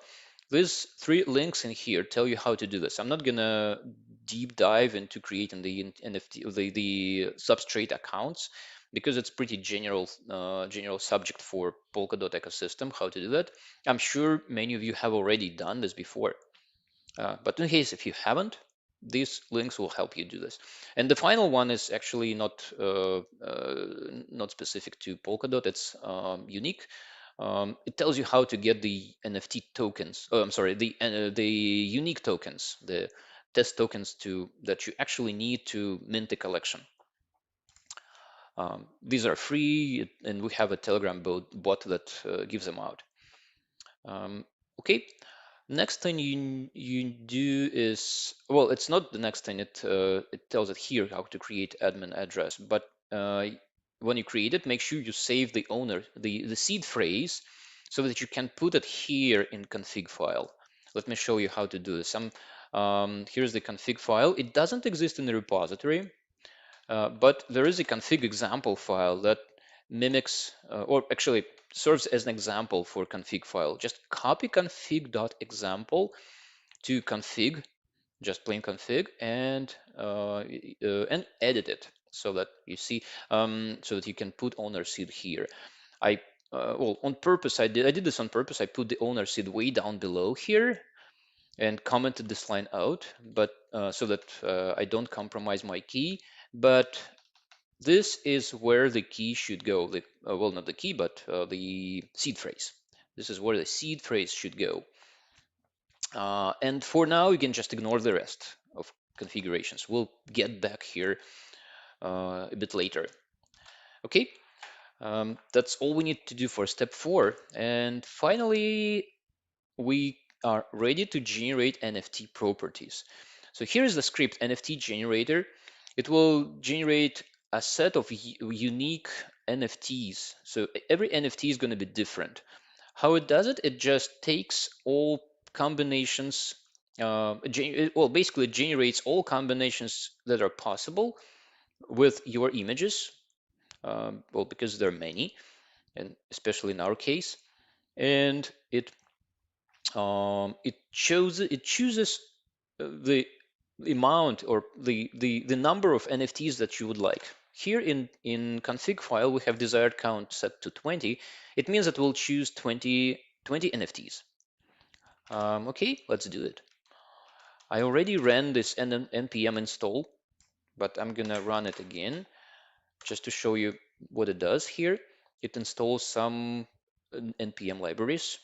these 3 links in here tell you how to do this. I'm not gonna deep dive into creating the NFT, the substrate accounts, because it's pretty general subject for Polkadot ecosystem, how to do that. I'm sure many of you have already done this before. But in case if you haven't, these links will help you do this. And the final one is actually not specific to Polkadot. It's unique. It tells you how to get the NFT tokens. Oh, I'm sorry, the unique tokens, the test tokens that you actually need to mint the collection. These are free, and we have a Telegram bot that gives them out. Okay, next thing you do is, well, it's not the next thing. It tells it here how to create admin address, but when you create it, make sure you save the owner, the seed phrase, so that you can put it here in config file. Let me show you how to do this. Here's the config file. It doesn't exist in the repository, but there is a config example file that mimics, or actually serves as an example for config file. Just copy config.example to config, just plain config, and edit it so that you see, so that you can put owner seed here. Well, on purpose, I did this on purpose. I put the owner seed way down below here and commented this line out, but so that I don't compromise my key. But this is where the key should go. Well, not the key, but the seed phrase. This is where the seed phrase should go. And for now, you can just ignore the rest of configurations. We'll get back here a bit later. Okay, that's all we need to do for step 4. And finally, we are ready to generate NFT properties. So here's the script, NFT generator. It will generate a set of unique NFTs. So every NFT is going to be different. How it does it? It just takes all combinations, well, basically it generates all combinations that are possible with your images, well, because there are many, and especially in our case, and it chooses the amount or the number of NFTs that you would like. Here in config file, we have desired count set to 20. It means that we'll choose 20 NFTs. Okay, let's do it. I already ran this npm install, but I'm gonna run it again just to show you what it does here. It installs some npm libraries.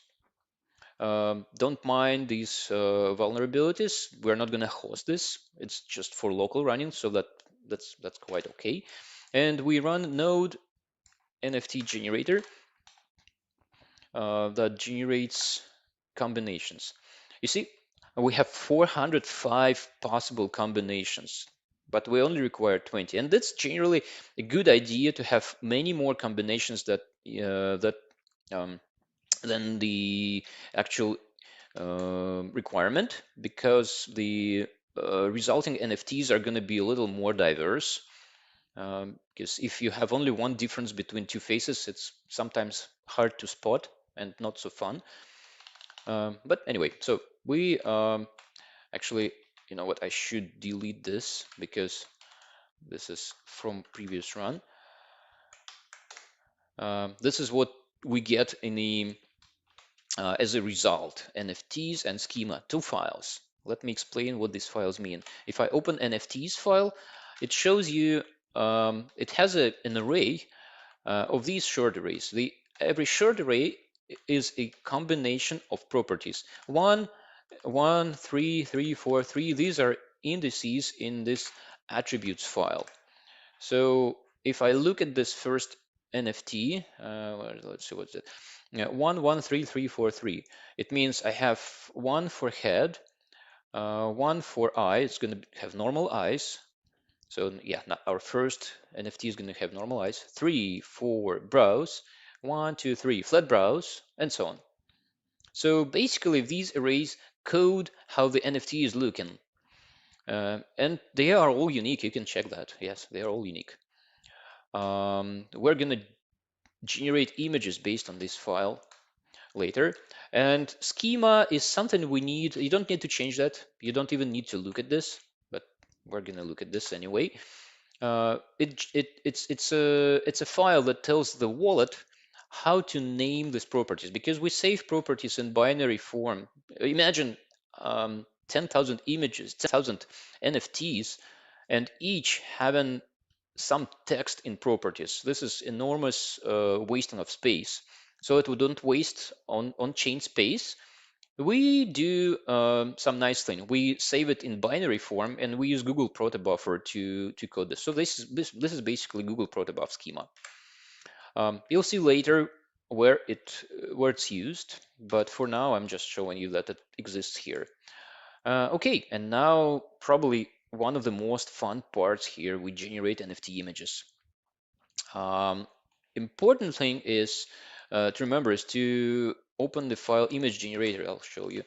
Don't mind these vulnerabilities. We're not going to host this. It's just for local running, so that's quite okay. And we run node NFT generator that generates combinations. You see, we have 405 possible combinations, but we only require 20. And that's generally a good idea to have many more combinations than the actual requirement, because the resulting NFTs are going to be a little more diverse. Because if you have only one difference between two faces, it's sometimes hard to spot and not so fun. But anyway, so we actually, you know what, I should delete this because this is from previous run. This is what we get in the as a result, NFTs and schema, 2 files. Let me explain what these files mean. If I open NFTs file, it shows you, it has an array of these short arrays. Every short array is a combination of properties. 1, 3, 3, 4, 3. These are indices in this attributes file. So if I look at this first NFT, let's see what's it. 1, 1, 3, 3, 4, 3. It means I have 1 for head, 1 for eye. It's going to have normal eyes. So yeah, our first NFT is going to have normal eyes. 3, 4 brows. 1, 2, 3 flat brows, and so on. So basically, these arrays code how the NFT is looking. And they are all unique. You can check that. Yes, they are all unique. We're going to generate images based on this file later. And schema is something we need. You don't need to change that. You don't even need to look at this, but we're going to look at this anyway. It's a file that tells the wallet how to name these properties, because we save properties in binary form. Imagine 10,000 images, 10,000 NFTs, and each having some text in properties. This is enormous wasting of space. so that we don't waste on chain space, we do some nice thing. We save it in binary form, and we use Google protobuffer to code this. So this is basically Google protobuf schema. You'll see later where it's used, but for now I'm just showing you that it exists here. Okay, and now probably one of the most fun parts here, we generate NFT images. Important thing is to remember is to open the file image generator. I'll show you.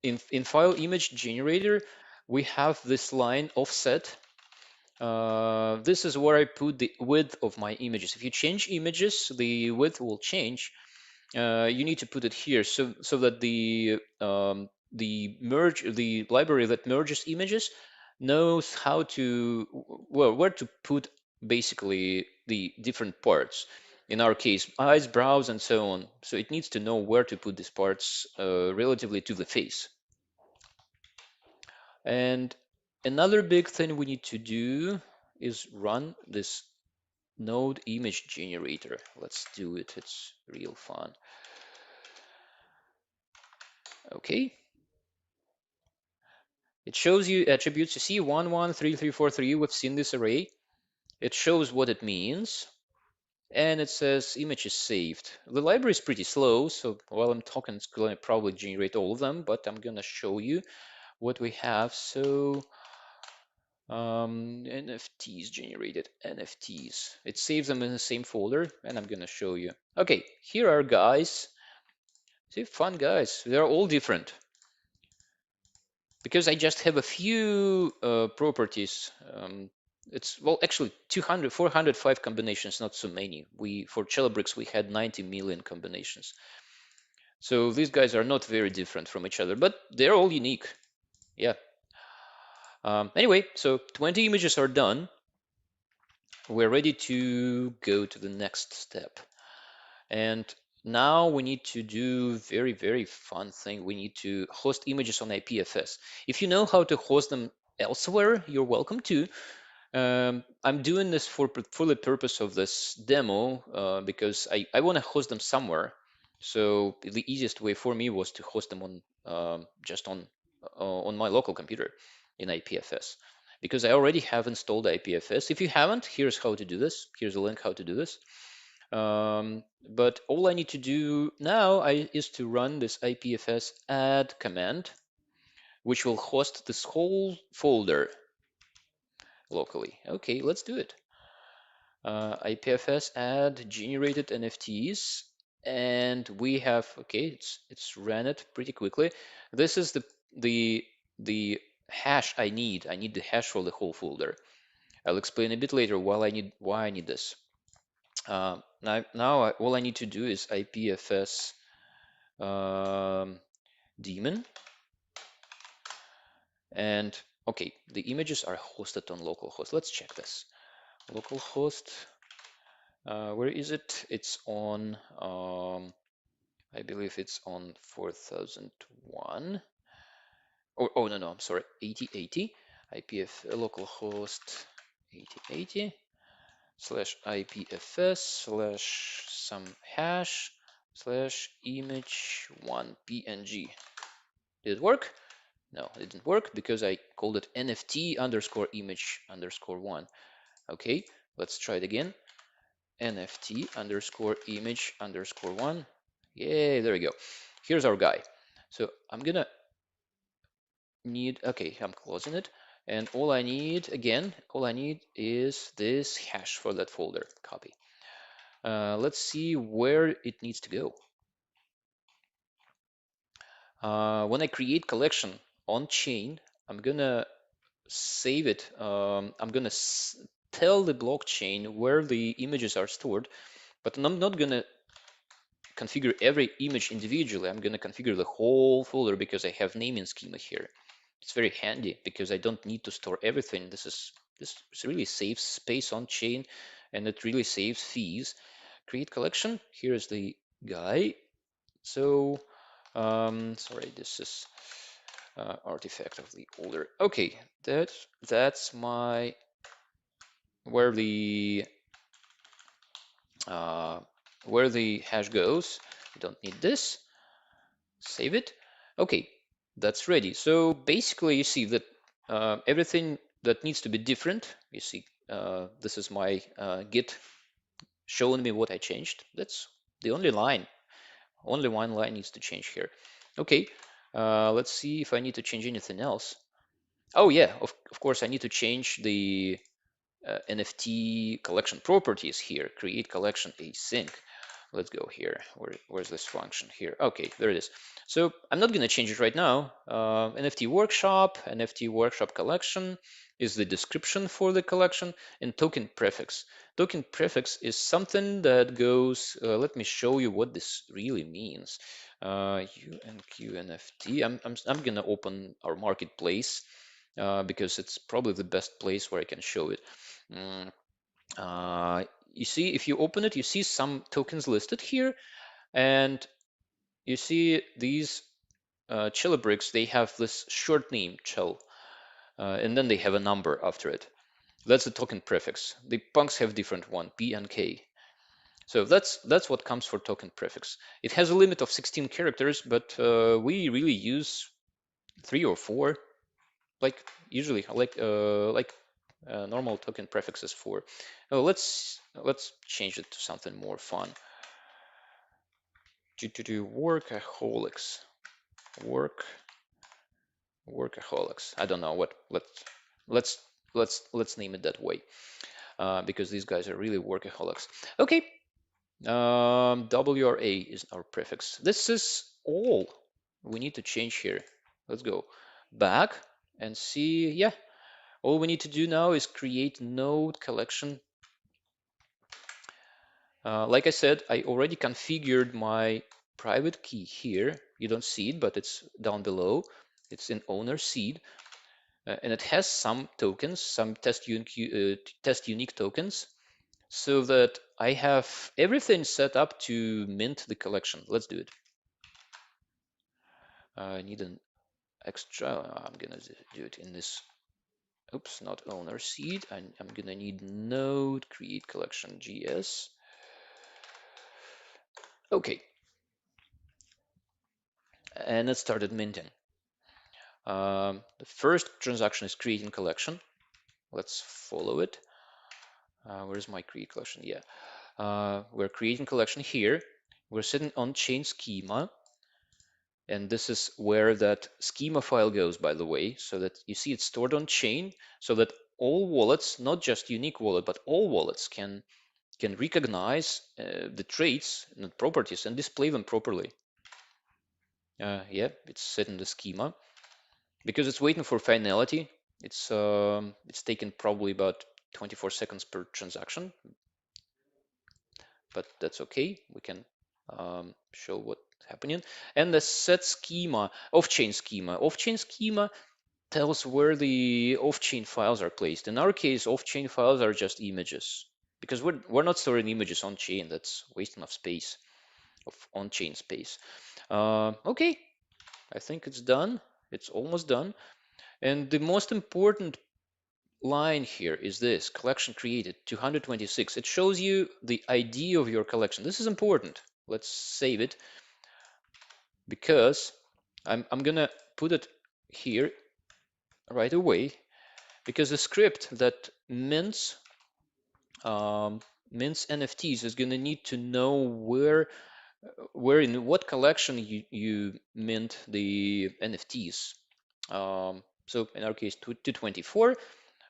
In file image generator, we have this line offset. This is where I put the width of my images. If you change images, the width will change. You need to put it here so that the library that merges images knows how to, well, where to put basically the different parts. In our case, eyes, brows, and so on. So it needs to know where to put these parts relatively to the face. And another big thing we need to do is run this node image generator. Let's do it. It's real fun. Okay. It shows you attributes. You see 1, 1, 3, 3, 4, 3. We've seen this array. It shows what it means. And it says image is saved. The library is pretty slow, so while I'm talking, it's going to probably generate all of them, but I'm going to show you what we have. So NFTs generated, NFTs. It saves them in the same folder, and I'm going to show you. Okay, here are guys. See, fun guys. They're all different. Because I just have a few properties. It's, well, actually 405 combinations, not so many. For Celebrix, we had 90 million combinations. So these guys are not very different from each other, but they're all unique. Yeah. Anyway, so 20 images are done. We're ready to go to the next step. And now we need to do very, very fun thing. We need to host images on IPFS. If you know how to host them elsewhere, you're welcome to. I'm doing this for the purpose of this demo because I want to host them somewhere. So the easiest way for me was to host them on just on my local computer in IPFS, because I already have installed IPFS. If you haven't, here's how to do this. Here's a link how to do this. But all I need to do now is to run this IPFS add command, which will host this whole folder locally. Okay, let's do it. IPFS add generated NFTs, and we have, okay, it's ran it pretty quickly. This is the hash I need. I need the hash for the whole folder. I'll explain a bit later why I need this. Now all I need to do is IPFS daemon, and okay, the images are hosted on localhost. Let's check this. Localhost, where is it? It's on, I believe it's on 4001. Oh no, I'm sorry, 8080. IPF localhost 8080 /IPFS / some hash / image 1 PNG. Did it work? No, it didn't work because I called it NFT _ image _ 1. Okay, let's try it again. NFT _ image _ 1. Yay, there we go. Here's our guy. So I'm gonna need, okay, I'm closing it. And all I need is this hash for that folder, copy. Let's see where it needs to go. When I create collection on chain, I'm gonna save it. I'm gonna tell the blockchain where the images are stored, but I'm not gonna configure every image individually. I'm gonna configure the whole folder because I have naming schema here. It's very handy because I don't need to store everything. This really saves space on chain, and it really saves fees. Create collection. Here's the guy. So, sorry, this is artifact of the older. Okay, that's my where the where the hash goes. We don't need this. Save it. Okay, that's ready. So basically, you see that everything that needs to be different. You see, this is my Git showing me what I changed. That's the only line. Only one line needs to change here. Okay, let's see if I need to change anything else. Oh yeah, of course I need to change the NFT collection properties here. Create collection async. Let's go here. Where's this function here? Okay, there it is. So I'm not going to change it right now. NFT workshop collection is the description for the collection, and token prefix. Token prefix is something that goes, let me show you what this really means. UNQ NFT. I'm going to open our marketplace because it's probably the best place where I can show it. You see, if you open it, you see some tokens listed here, and you see these Chilla bricks, they have this short name, Chell, and then they have a number after it. That's the token prefix. The punks have different one, P and K. So that's what comes for token prefix. It has a limit of 16 characters, but we really use 3 or 4, like usually, like normal token prefixes for. Oh, let's change it to something more fun. Workaholics. Workaholics. I don't know what. Let's name it that way because these guys are really workaholics. Okay. WRA is our prefix. This is all we need to change here. Let's go back and see. Yeah. All we need to do now is create node collection. Like I said, I already configured my private key here. You don't see it, but it's down below. It's in owner seed, and it has some tokens, some test unique tokens, so that I have everything set up to mint the collection. Let's do it. I need an extra. I'm gonna do it in this. Oops, not owner seed. I'm gonna need node create collection GS. Okay, and it started minting. The first transaction is creating collection. Let's follow it. Where's my create collection? Yeah, we're creating collection here. We're setting on-chain schema, and this is where that schema file goes, by the way, so that you see it's stored on chain, so that all wallets, not just unique wallet, but all wallets can recognize the traits and properties and display them properly. Yeah, it's set in the schema. Because it's waiting for finality, it's taken probably about 24 seconds per transaction, but that's okay. We can show what's happening. And the set schema, off-chain schema tells where the off-chain files are placed. In our case, off-chain files are just images, because we're not storing images on chain. That's wasting of space, of on-chain space. Okay, I think it's done. It's almost done. And the most important line here is this: collection created 226. It shows you the ID of your collection. This is important. Let's save it, because I'm gonna put it here right away, because the script that mints NFTs is gonna need to know where in what collection you mint the NFTs. So in our case, 224,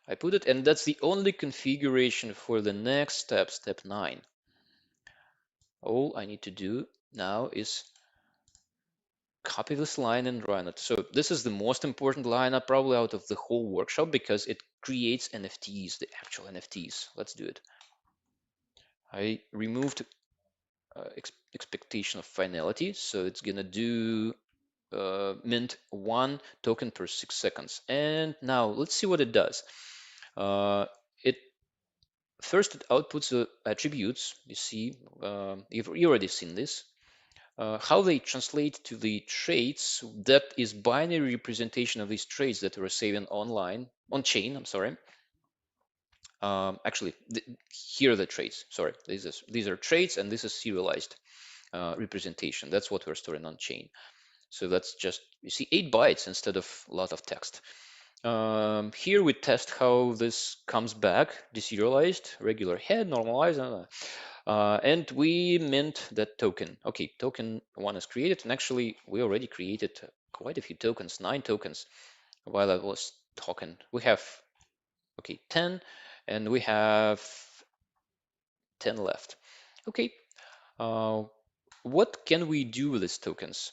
I put it, and that's the only configuration for the next step, step 9. All I need to do now is copy this line and run it. So this is the most important line probably out of the whole workshop, because it creates NFTs, the actual NFTs. Let's do it. I removed expectation of finality, so it's gonna do mint 1 token per 6 seconds. And now let's see what it does. It outputs the attributes. You see, you've already seen this. How they translate to the traits, that is binary representation of these traits that we're saving on chain. I'm sorry. Actually, here are the trades. Sorry, these are trades, and this is serialized representation. That's what we're storing on chain. So that's just, you see, 8 bytes instead of a lot of text. Here we test how this comes back, deserialized, regular head, normalized, and we mint that token. Okay, token 1 is created, and actually we already created quite a few tokens, 9 tokens while I was talking. We have, okay, 10, and we have 10 left. Okay, what can we do with these tokens?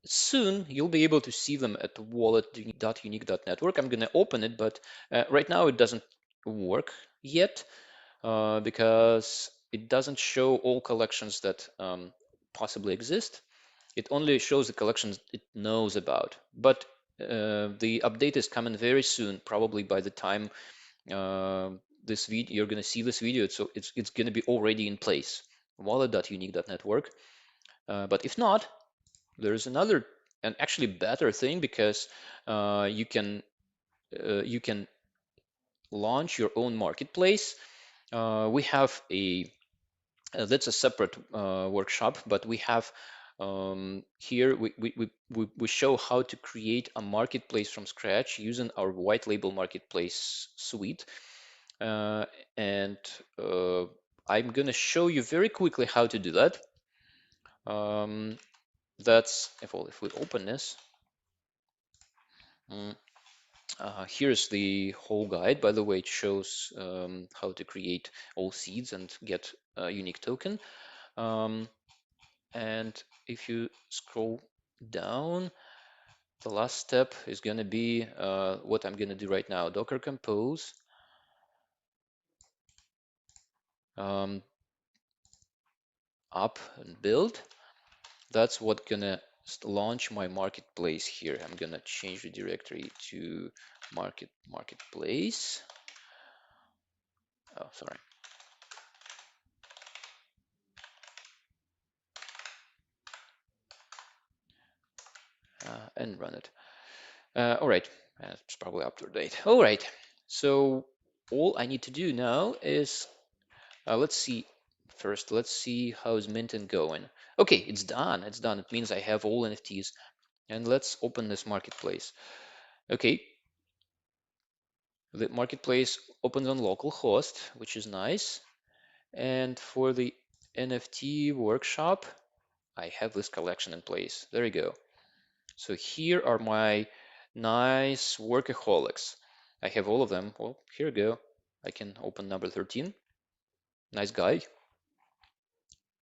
Soon you'll be able to see them at wallet.unique.network. I'm going to open it, but right now it doesn't work yet because it doesn't show all collections that possibly exist. It only shows the collections it knows about. But the update is coming very soon, probably by the time this video you're going to see this video. So it's going to be already in place, wallet.unique.network. But if not, there's another and actually better thing, because you can launch your own marketplace. We have a that's a separate workshop, but we have here we show how to create a marketplace from scratch using our white label marketplace suite. And I'm going to show you very quickly how to do that. That's if we open this. Here's the whole guide. By the way, it shows how to create all seeds and get a unique token. And if you scroll down, the last step is going to be what I'm going to do right now. Docker compose. Up and build. That's what gonna launch my marketplace here. I'm gonna change the directory to marketplace. Oh, sorry. And run it. All right, it's probably up to date. All right, so all I need to do now is, let's see. First, let's see how's minting going. Okay, it's done. It's done. It means I have all NFTs. And let's open this marketplace. Okay, the marketplace opens on localhost, which is nice. And for the NFT workshop, I have this collection in place. There you go. So here are my nice workaholics. I have all of them. Well, here we go. I can open number 13. Nice guy.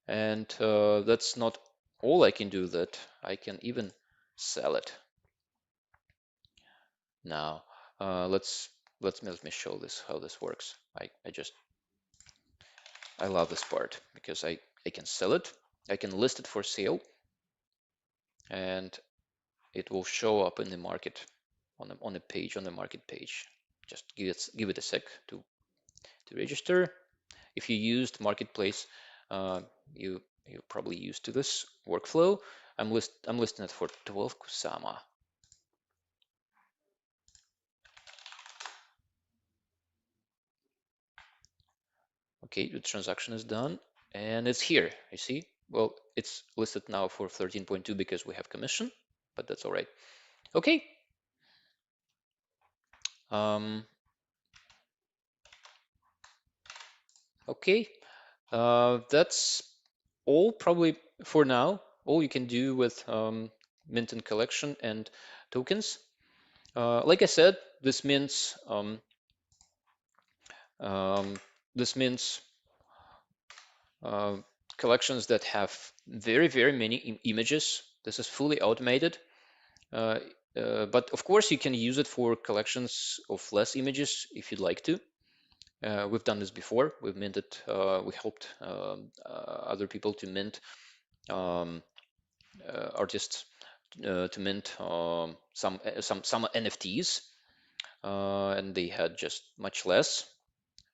And that's not all I can do with it. I can even sell it. Now, let me show this how this works. I love this part because I can sell it. I can list it for sale, and it will show up in the market on the page, on the market page. Just give it a sec to register. If you used marketplace, you're probably used to this workflow. I'm listing it for 12 kusama. Okay, the transaction is done and it's here. You see? Well, it's listed now for 13.2 because we have commission, but that's all right. Okay. Okay, that's all probably for now. All you can do with mint and collection and tokens. Like I said, this means collections that have very many images. This is fully automated. But of course, you can use it for collections of less images if you'd like to. We've done this before. We've minted. We helped other people to mint artists to mint some NFTs, and they had just much less.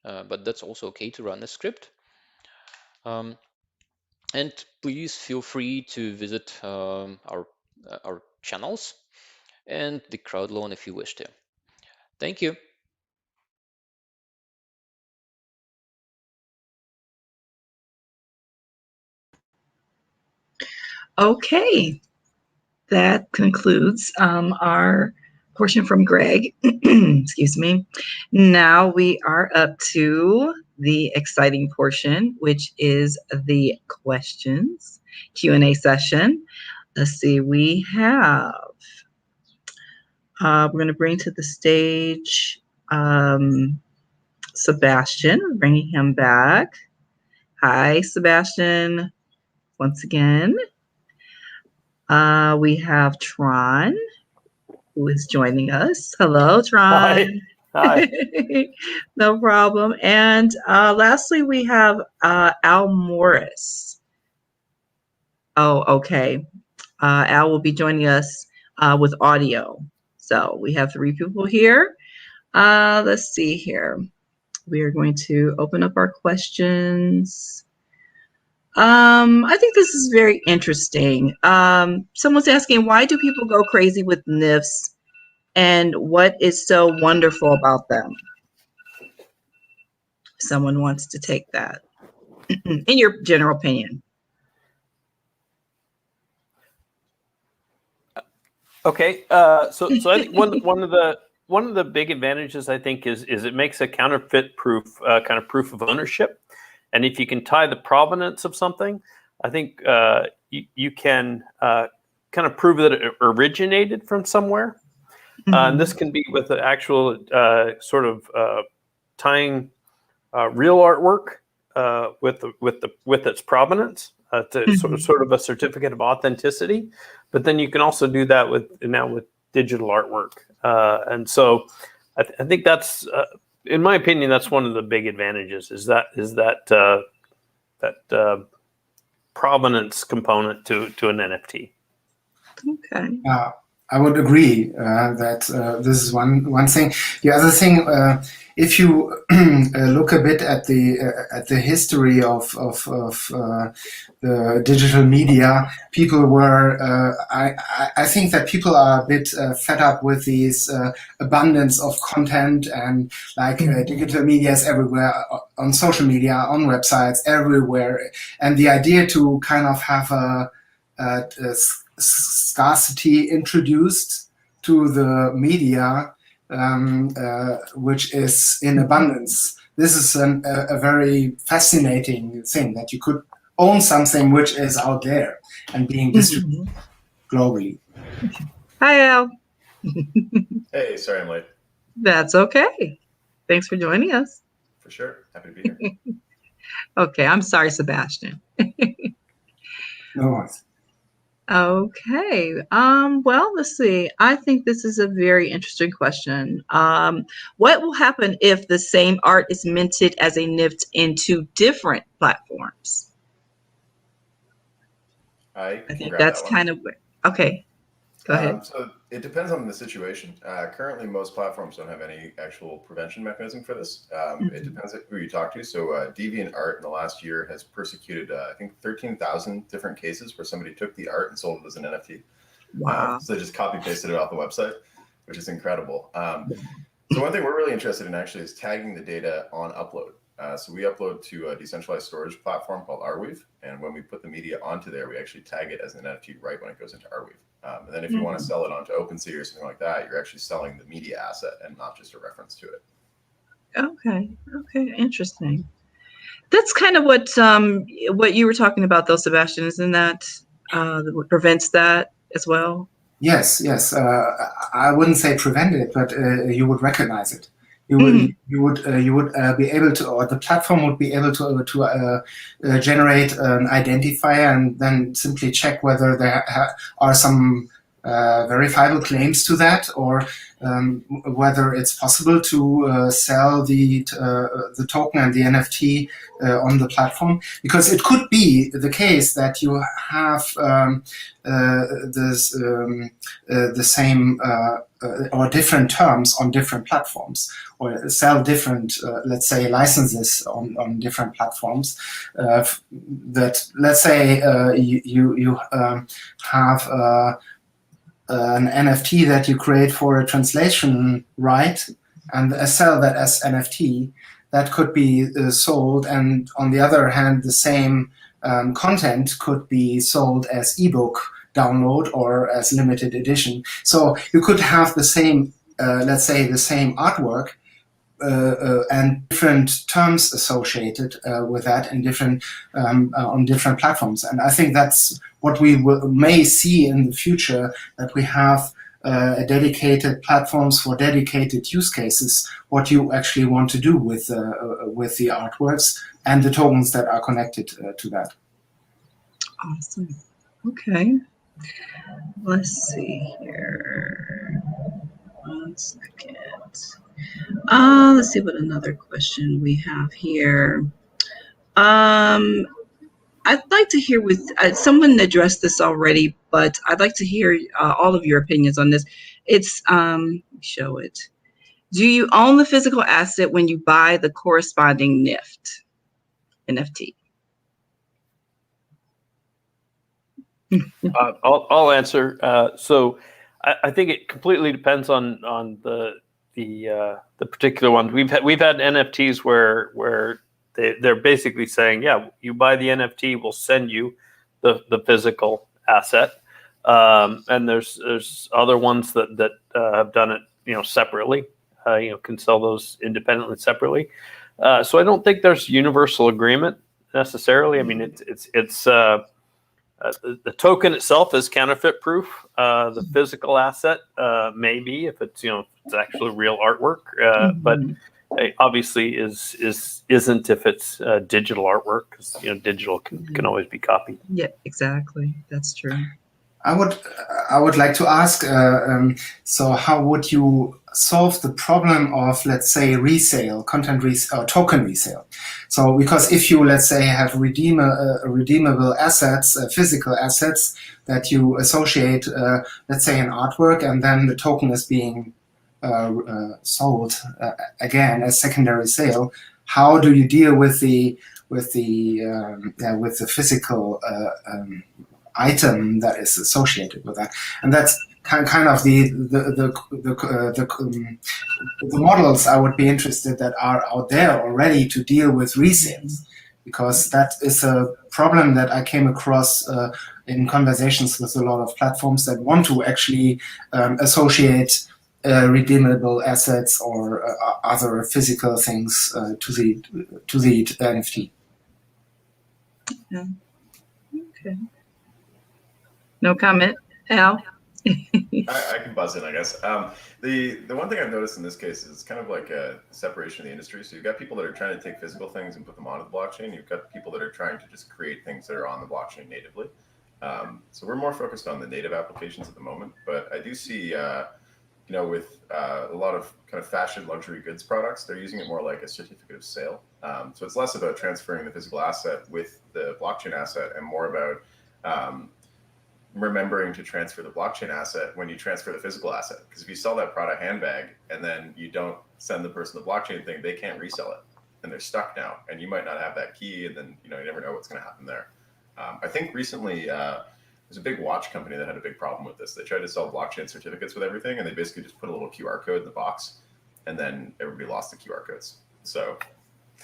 But that's also okay to run the script. And please feel free to visit our channels and the crowd loan if you wish to. Thank you. Okay, that concludes our portion from Greg. Excuse me. Now we are up to the exciting portion, which is the questions Q&A session. Let's see, we have, we're going to bring to the stage Sebastian, bringing him back. Hi, Sebastian, once again. We have Tron, who is joining us. Hello, Tron. Hi. No problem. And lastly, we have Al Morris. Oh, okay. Al will be joining us with audio. So we have 3 people here. Let's see here. We are going to open up our questions. I think this is very interesting. Someone's asking, why do people go crazy with NFTs and what is so wonderful about them? Someone wants to take that. In your general opinion. Okay, so I think one of the big advantages I think is it makes a counterfeit proof kind of proof of ownership, and if you can tie the provenance of something, I think you can kind of prove that it originated from somewhere. And this can be with the actual sort of tying real artwork with its provenance to sort of a certificate of authenticity. But then you can also do that with digital artwork, and so I think that's, in my opinion, that's one of the big advantages is that provenance component to an NFT. Okay. I would agree that this is one thing. The other thing, if you look a bit at the history of the digital media, people were. I think that people are a bit fed up with these abundance of content and digital media is everywhere, on social media, on websites, everywhere, and the idea to kind of have a scarcity introduced to the media, which is in abundance. This is a very fascinating thing, that you could own something which is out there and being distributed globally. Hi, Al. Hey, sorry I'm late. That's okay. Thanks for joining us. For sure. Happy to be here. Okay, I'm sorry, Sebastian. No worries. Okay. Well, let's see. I think this is a very interesting question. What will happen if the same art is minted as a NFT into different platforms? I think that's kind of okay. Go ahead. So it depends on the situation. Currently, most platforms don't have any actual prevention mechanism for this. It depends on who you talk to. So DeviantArt in the last year has persecuted, I think, 13,000 different cases where somebody took the art and sold it as an NFT. Wow. So they just copy pasted it off the website, which is incredible. So one thing we're really interested in actually is tagging the data on upload. So we upload to a decentralized storage platform called Arweave. And when we put the media onto there, we actually tag it as an NFT right when it goes into Arweave. And then if you want to sell it onto OpenSea or something like that, you're actually selling the media asset and not just a reference to it. Okay. Okay. Interesting. That's kind of what you were talking about, though, Sebastian. Isn't that what prevents that as well? Yes. I wouldn't say prevent it, but you would recognize it. You would be able to, or the platform would be able to generate an identifier and then simply check whether there are some verifiable claims to that, or whether it's possible to sell the token and the NFT on the platform. Because it could be the case that you have the same or different terms on different platforms, or sell different, let's say, licenses on different platforms. That, let's say, you have an NFT that you create for a translation right, and sell that as NFT. That could be sold, and on the other hand, the same content could be sold as ebook download or as limited edition. So you could have the same, let's say, the same artwork and different terms associated with that in different on different platforms. And I think that's what we may see in the future, that we have dedicated platforms for dedicated use cases, what you actually want to do with the artworks and the tokens that are connected to that. Awesome. Okay. Let's see here. 1 second. Let's see what another question we have here. I'd like to hear with someone addressed this already, but I'd like to hear all of your opinions on this. It's show it. Do you own the physical asset when you buy the corresponding NFT? I'll answer. So I think it completely depends on the particular one. We've had NFTs where they're basically saying, yeah, you buy the NFT, we'll send you the physical asset. And there's other ones that have done it, separately. Can sell those independently separately. So I don't think there's universal agreement necessarily. I mean, it's the token itself is counterfeit proof. The physical asset maybe if it's it's actually real artwork, but obviously isn't if it's digital artwork, because digital can always be copied. Yeah, exactly. That's true. I would like to ask, so how would you solve the problem of, let's say, resale, content resale, or token resale? So because if you, let's say, have redeemable assets, physical assets that you associate, let's say, an artwork, and then the token is being sold again as secondary sale, how do you deal with the physical item that is associated with that? And that's kind of the models I would be interested that are out there already to deal with resales, because that is a problem that I came across in conversations with a lot of platforms that want to actually associate redeemable assets or other physical things to the NFT. Yeah. Okay. No comment, Al? I can buzz in, I guess. The one thing I've noticed in this case is it's kind of like a separation of the industry. So you've got people that are trying to take physical things and put them onto the blockchain. You've got people that are trying to just create things that are on the blockchain natively. So we're more focused on the native applications at the moment. But I do see, with a lot of kind of fashion luxury goods products, they're using it more like a certificate of sale. So it's less about transferring the physical asset with the blockchain asset and more about remembering to transfer the blockchain asset when you transfer the physical asset. Because if you sell that Prada handbag and then you don't send the person the blockchain thing, they can't resell it and they're stuck now. And you might not have that key, and then you never know what's going to happen there. I think recently there's a big watch company that had a big problem with this. They tried to sell blockchain certificates with everything, and they basically just put a little QR code in the box, and then everybody lost the QR codes. So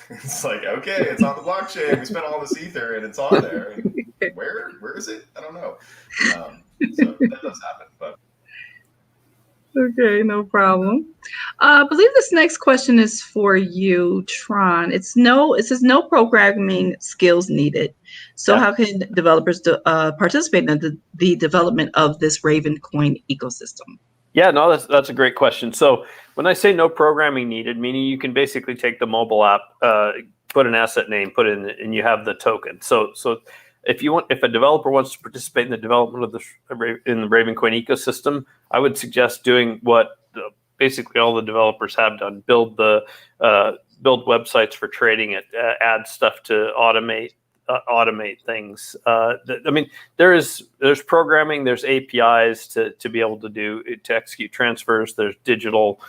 it's like, okay, it's on the blockchain. We spent all this ether, and it's on there. And where is it? I don't know. So that does happen, but. Okay, no problem. I believe this next question is for you, Tron. It says no programming skills needed. So how can developers participate in the development of this Ravencoin ecosystem? Yeah, no, that's a great question. So when I say no programming needed, meaning you can basically take the mobile app, put an asset name, put in, and you have the token. So if a developer wants to participate in the development of in the Ravencoin ecosystem, I would suggest doing what basically all the developers have done: build websites for trading it, add stuff to automate things. I mean, there's programming, there's APIs to be able to execute transfers. There's digital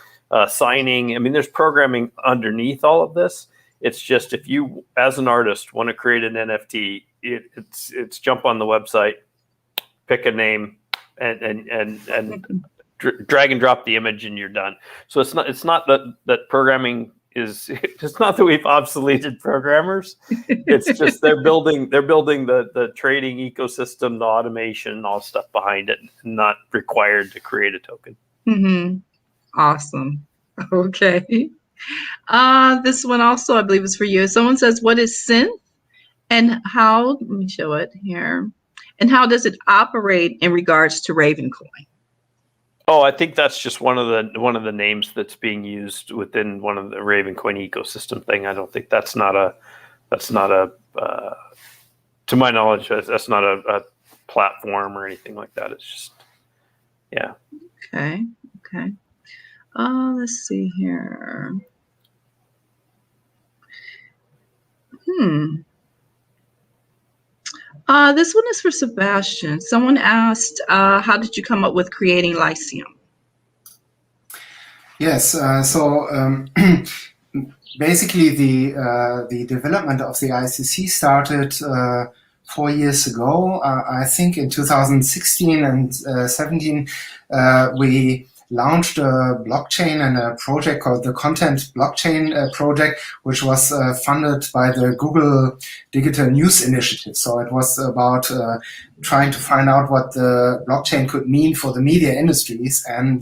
signing. I mean, there's programming underneath all of this. It's just if you, as an artist, want to create an NFT, it's jump on the website, pick a name, and drag and drop the image, and you're done. So it's not that programming it's not that we've obsoleted programmers. It's just they're building the trading ecosystem, the automation, all stuff behind it, not required to create a token. Awesome. Okay. This one also, I believe, is for you. Someone says, "What is synth, and how?" Let me show it here. And how does it operate in regards to Ravencoin? Oh, I think that's just one of the names that's being used within one of the Ravencoin ecosystem thing. I don't think that's not a to my knowledge, that's not a platform or anything like that. It's just, yeah. Okay. Let's see here. This one is for Sebastian. Someone asked, how did you come up with creating Lyceum? Yes, basically the development of the ICC started 4 years ago. I think in 2016 and 17, we launched a blockchain and a project called the Content Blockchain Project, which was funded by the Google Digital News Initiative. So it was about trying to find out what the blockchain could mean for the media industries. And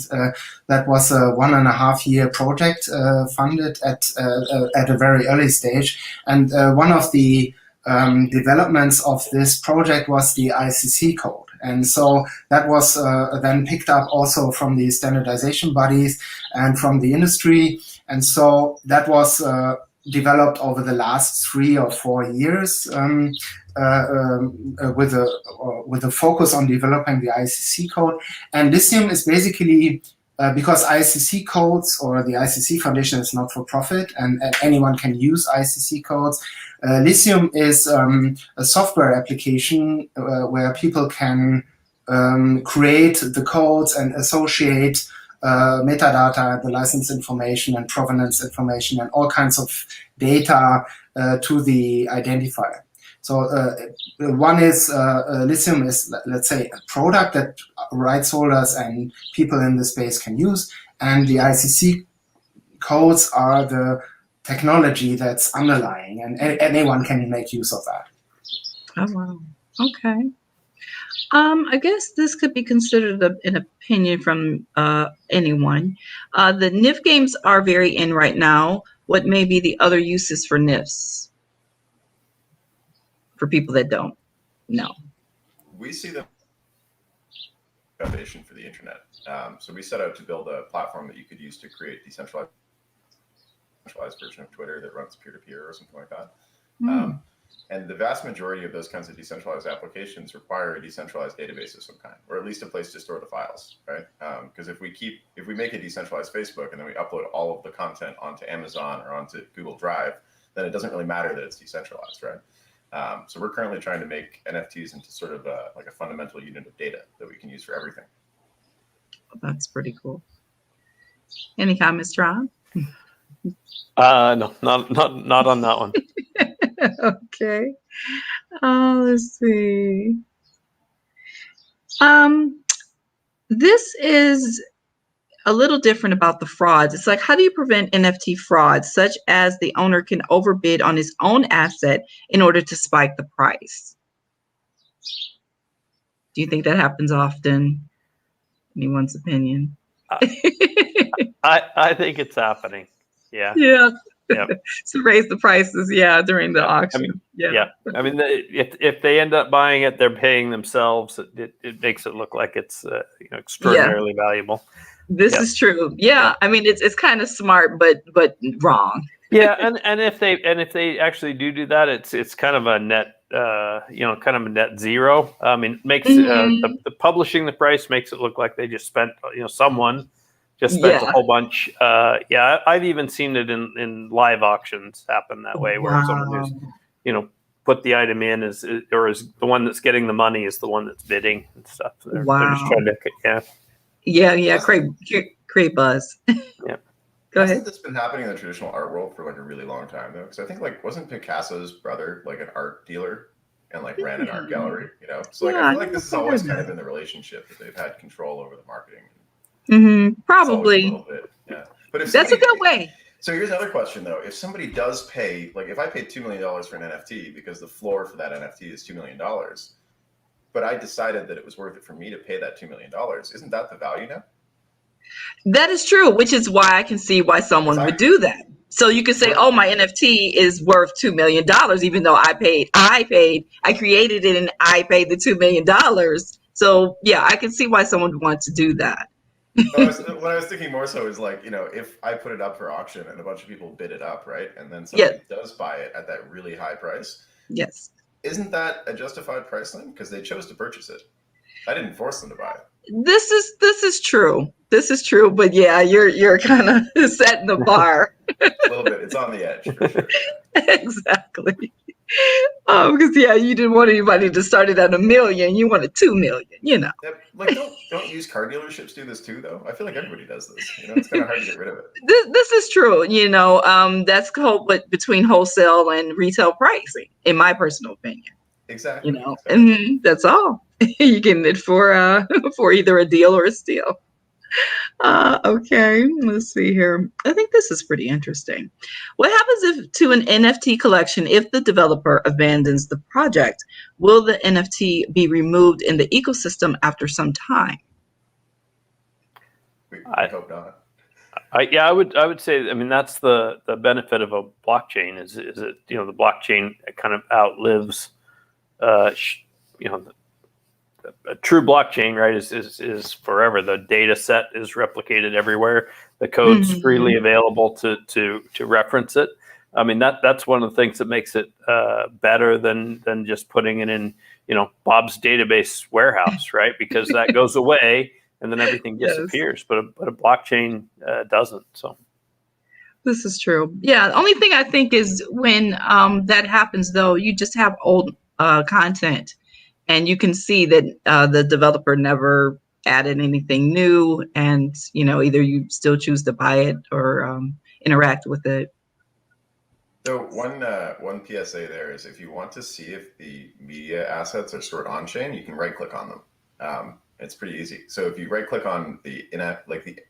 that was a 1.5-year project funded at a very early stage. And one of the developments of this project was the ICC code. And so that was then picked up also from the standardization bodies and from the industry. And so that was developed over the last 3 or 4 years with a focus on developing the ICC code. And Lyceum is basically, because ICC codes or the ICC Foundation is not for profit and anyone can use ICC codes, Lyceum is a software application where people can create the codes and associate metadata, the license information and provenance information and all kinds of data to the identifier. So one is Lyceum is, let's say, a product that rights holders and people in the space can use, and the ICC codes are the technology that's underlying, and anyone can make use of that. Oh, wow. Okay. I guess this could be considered an opinion from anyone. The NIF games are very in right now. What may be the other uses for NIFs? For people that don't know. We see the foundation for the internet. So we set out to build a platform that you could use to create decentralized version of Twitter that runs peer-to-peer or something like that. And the vast majority of those kinds of decentralized applications require a decentralized database of some kind, or at least a place to store the files, right? Because if we make a decentralized Facebook and then we upload all of the content onto Amazon or onto Google Drive, then it doesn't really matter that it's decentralized, right? So we're currently trying to make NFTs into sort of like a fundamental unit of data that we can use for everything. That's pretty cool. Any comments, Tron? No, not on that one. Okay. Let's see. This is a little different about the frauds. It's like, how do you prevent NFT frauds, such as the owner can overbid on his own asset in order to spike the price? Do you think that happens often? Anyone's opinion? I think it's happening. Yeah. Yeah. Yeah. To raise the prices, yeah, during the auction. I mean, yeah. I mean, if they end up buying it, they're paying themselves. It makes it look like it's extraordinarily valuable. This is true. Yeah. I mean, it's kind of smart, but wrong. Yeah, and if they actually do that, it's kind of a net kind of a net zero. I mean, it makes the publishing the price makes it look like they just spent someone just spent a whole bunch. I've even seen it in live auctions happen that way, where someone who's put the item in is the one that's getting the money is the one that's bidding and stuff. So they're just trying to create buzz. Yeah. Go ahead. Hasn't this been happening in the traditional art world for like a really long time though? Because I think wasn't Picasso's brother like an art dealer and ran an art gallery? So I feel like this is always kind of been the relationship that they've had control over the marketing. Probably. Yeah. But if that's a good way. So here's another question though. If somebody does pay, like if I paid $2 million for an NFT because the floor for that NFT is $2 million, but I decided that it was worth it for me to pay that $2 million, isn't that the value now? That is true, which is why I can see why someone would do that. So you could say, oh, my NFT is worth $2 million, even though I created it and I paid the $2 million. So yeah, I can see why someone would want to do that. What I was thinking more so is like, if I put it up for auction and a bunch of people bid it up, right? And then somebody does buy it at that really high price. Yes. Isn't that a justified price then? Because they chose to purchase it. I didn't force them to buy it. This is true. This is true, but yeah, you're kind of setting the bar. A little bit. It's on the edge for sure. Exactly. Because yeah, you didn't want anybody to start it at $1 million. You wanted $2 million. Yep. Like don't use car dealerships do this too though? I feel like everybody does this. It's kind of hard to get rid of it. This is true. That's between wholesale and retail pricing, in my personal opinion. Exactly. And that's all. You're getting it for either a deal or a steal. Okay, let's see here. I think this is pretty interesting. What happens to an NFT collection if the developer abandons the project? Will the NFT be removed in the ecosystem after some time? I hope not. I would say, I mean, that's the benefit of a blockchain is that, the blockchain kind of outlives, a true blockchain, right, is forever. The data set is replicated everywhere. The code's freely available to reference it. I mean, that's one of the things that makes it better than just putting it in, Bob's database warehouse, right? Because that goes away and then everything disappears. But a blockchain doesn't. So this is true. Yeah. The only thing I think is when that happens, though, you just have old content. And you can see that the developer never added anything new, and either you still choose to buy it or interact with it. So one PSA there is if you want to see if the media assets are stored on chain, you can right-click on them. It's pretty easy. So if you right-click on the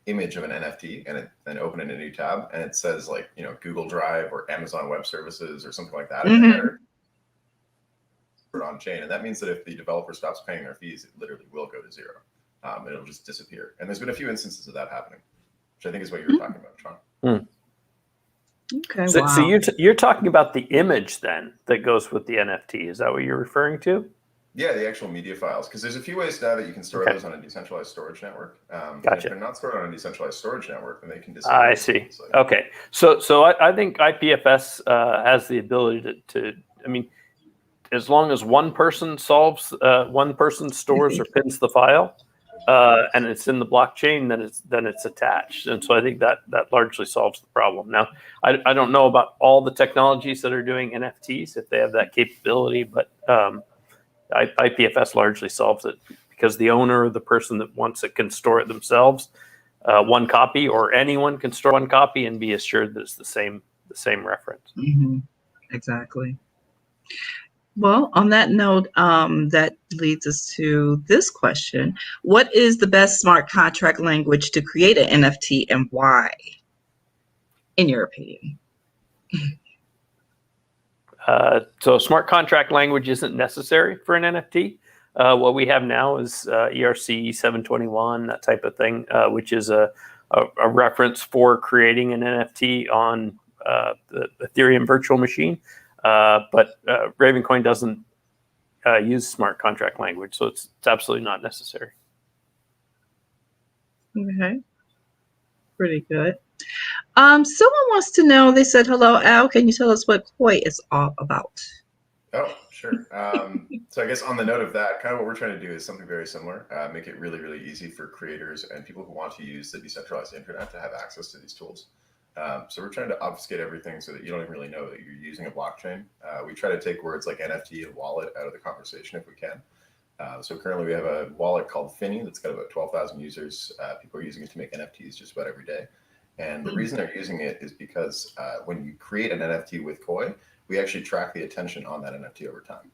image of an NFT and then open in a new tab, and it says Google Drive or Amazon Web Services or something like that in the header, on chain, and that means that if the developer stops paying their fees, it literally will go to zero. It'll just disappear. And there's been a few instances of that happening, which I think is what you were talking about, Tron. Okay. So you're talking about the image then that goes with the NFT. Is that what you're referring to? Yeah, the actual media files, because there's a few ways now that you can store those on a decentralized storage network. Gotcha. If they're not stored on a decentralized storage network, then they can disappear. I see. Okay. So I think IPFS has the ability to I mean, as long as one person stores or pins the file, and it's in the blockchain, then it's attached. And so I think that largely solves the problem. Now, I don't know about all the technologies that are doing NFTs, if they have that capability, but IPFS largely solves it because the owner or the person that wants it can store it themselves, one copy, or anyone can store one copy and be assured that it's the same reference. Mm-hmm. Exactly. Well, on that note, that leads us to this question. What is the best smart contract language to create an NFT and why, in your opinion? So smart contract language isn't necessary for an NFT. What we have now is ERC 721, that type of thing, which is a reference for creating an NFT on the Ethereum virtual machine. But Ravencoin doesn't use smart contract language, so it's absolutely not necessary. Okay, pretty good. Someone wants to know, they said, hello, Al, can you tell us what Koi is all about? Oh, sure. So I guess on the note of that, kind of what we're trying to do is something very similar, make it really, really easy for creators and people who want to use the decentralized internet to have access to these tools. So we're trying to obfuscate everything so that you don't even really know that you're using a blockchain. We try to take words like NFT and wallet out of the conversation if we can. So currently we have a wallet called Finny that's got about 12,000 users. People are using it to make NFTs just about every day. And the reason they're using it is because when you create an NFT with Koi, we actually track the attention on that NFT over time.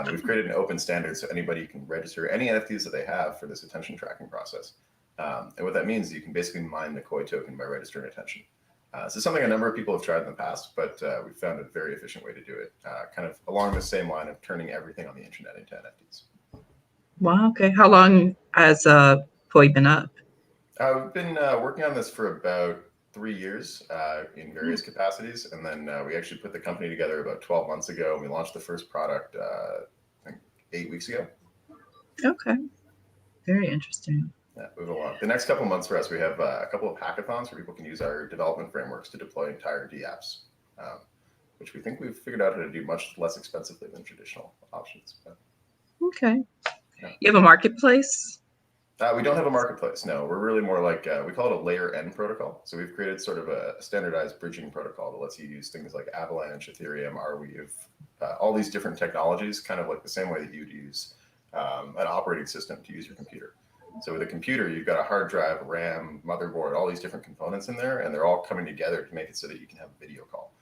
We've created an open standard so anybody can register any NFTs that they have for this attention tracking process. And what that means is you can basically mine the Koi token by registering attention. So something a number of people have tried in the past, but we found a very efficient way to do it, kind of along the same line of turning everything on the internet into NFTs. Wow. Okay. How long has Poi been up? We've been working on this for about 3 years in various capacities, and then we actually put the company together about 12 months ago. We launched the first product, I think 8 weeks ago. Okay. Very interesting. Yeah, move along. The next couple of months for us, we have a couple of hackathons where people can use our development frameworks to deploy entire DApps, which we think we've figured out how to do much less expensively than traditional options. But, Okay. yeah. You have a marketplace? We don't have a marketplace, no. We're really more like, we call it a layer N protocol. So we've created sort of a standardized bridging protocol that lets you use things like Avalanche, Ethereum, Arweave, all these different technologies, kind of like the same way that you'd use an operating system to use your computer. So with a computer, you've got a hard drive, RAM, motherboard, all these different components in there, and they're all coming together to make it so that you can have a video call.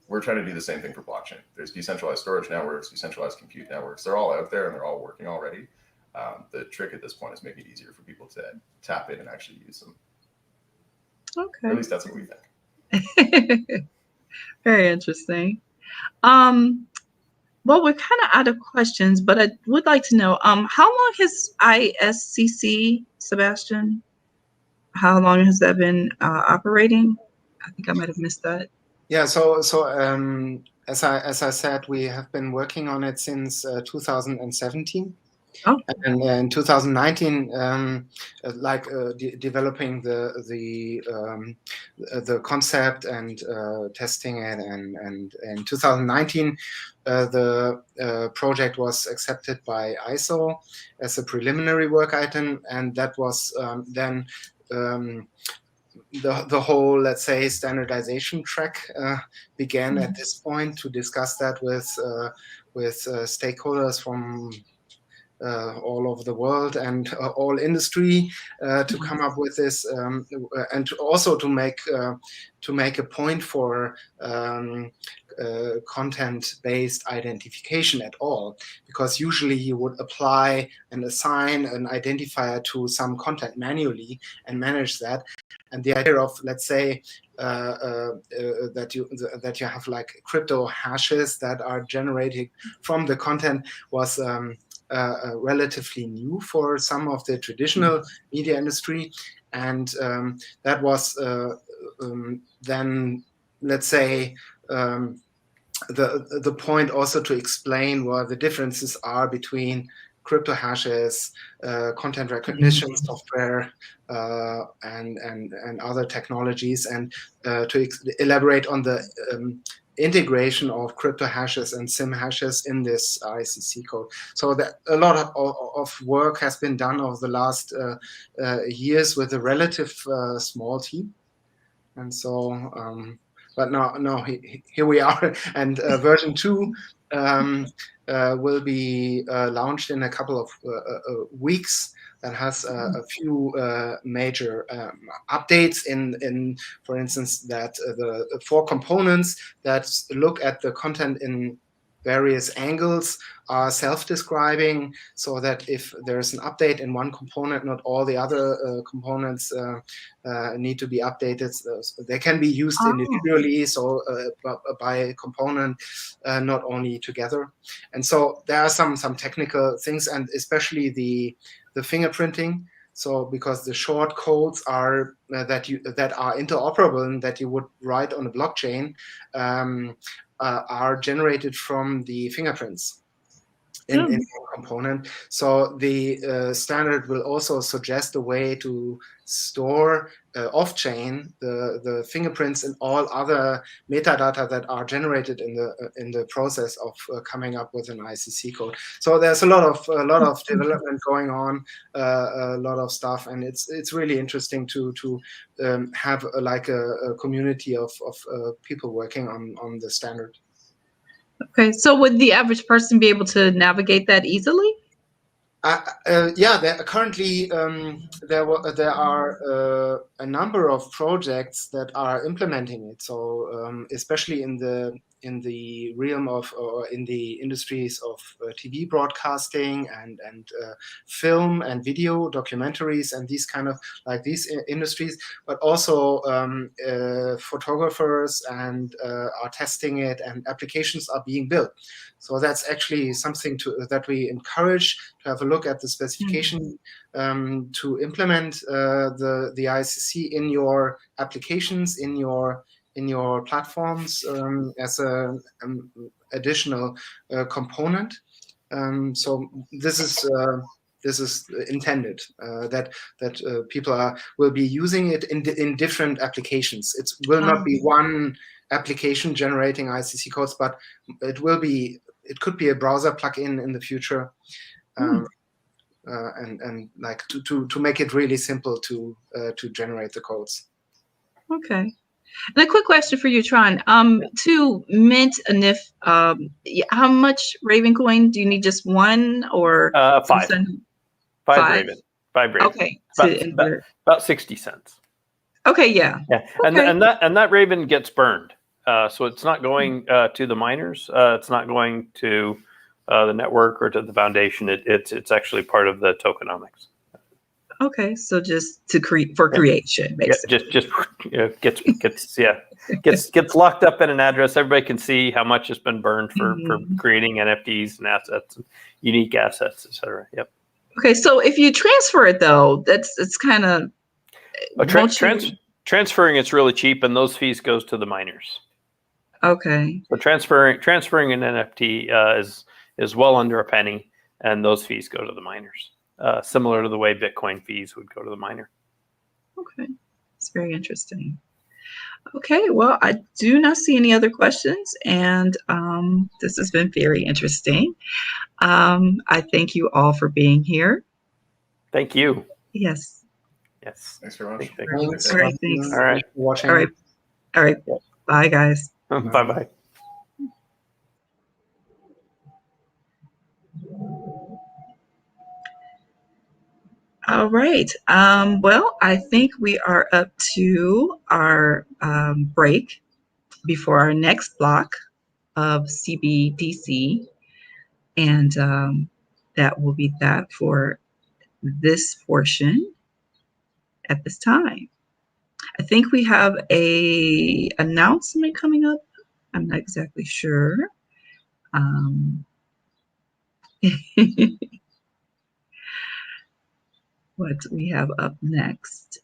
We're trying to do the same thing for blockchain. There's decentralized storage networks, decentralized compute networks. They're all out there and they're all working already. The trick at this point is making it easier for people to tap in and actually use them. Okay. Or at least that's what we think. Very interesting. Well, we're kind of out of questions, but I would like to know, how long has ISCC, Sebastian? How long has that been operating? I think I might have missed that. Yeah, so as I said, we have been working on it since 2017. Oh. And in 2019, developing the concept and testing it, and in 2019, the project was accepted by ISO as a preliminary work item, and that was then the whole, let's say, standardization track began at this point to discuss that with stakeholders from all over the world and all industry to come up with this, and also to make a point for content-based identification at all, because usually you would apply and assign an identifier to some content manually and manage that. And the idea of, let's say, that you have like crypto hashes that are generated from the content was relatively new for some of the traditional media industry, and that was then, let's say, the point also to explain what the differences are between crypto hashes, content recognition software, and other technologies, and to elaborate on the integration of crypto hashes and SIM hashes in this ICC code. So that a lot of work has been done over the last years with a relative small team, and so but no, here we are, and version 2 will be launched in a couple of weeks. That has a few major updates in, for instance, that the 4 components that look at the content in various angles are self-describing, so that if there's an update in one component, not all the other components need to be updated. So they can be used individually, so by component, not only together. And so there are some technical things, and especially the fingerprinting. So because the short codes are that are interoperable and that you would write on a blockchain are generated from the fingerprints in one component. So the standard will also suggest a way to store off-chain the fingerprints and all other metadata that are generated in the process of coming up with an ICC code. So there's a lot of development going on, a lot of stuff, and it's really interesting to have a community of people working on the standard. Okay, so would the average person be able to navigate that easily? Yeah, currently there are a number of projects that are implementing it. So especially in the realm of, or in the industries of TV broadcasting and film and video documentaries and these kind of like these industries, but also photographers and are testing it, and applications are being built. So that's actually something that we encourage to have a look at the specification to implement the ICC in your applications, in your platforms as an additional component. So this is intended that people will be using it in different applications. It will not be one application generating ICC codes, but it could be a browser plugin in the future, and like to make it really simple to generate the codes. Okay. And a quick question for you, Tron. To mint a NIF, how much Ravencoin do you need? Just one or 5? 5 Raven. 5 Raven. Okay. About 60 cents. Okay. Yeah. Yeah. Okay. And that Raven gets burned. So it's not going to the miners. It's not going to the network or to the foundation. It's actually part of the tokenomics. Okay, so just to creation, basically. Yeah, just gets locked up in an address. Everybody can see how much has been burned for creating NFTs and assets, unique assets, etc. Yep. Okay, so if you transfer it though, it's kind of transferring. It's really cheap, and those fees goes to the miners. Okay. So transferring an NFT is well under a penny, and those fees go to the miners. Similar to the way Bitcoin fees would go to the miner. Okay, it's very interesting. Okay, well, I do not see any other questions, and this has been very interesting. I thank you all for being here. Thank you. Yes. Yes. Thanks very much. Thanks. All right, thanks. All right. Watching. All right. Bye, guys. Bye-bye. All right. Well, I think we are up to our break before our next block of CBDC. And that will be that for this portion at this time. I think we have a announcement coming up. I'm not exactly sure. What we have up next.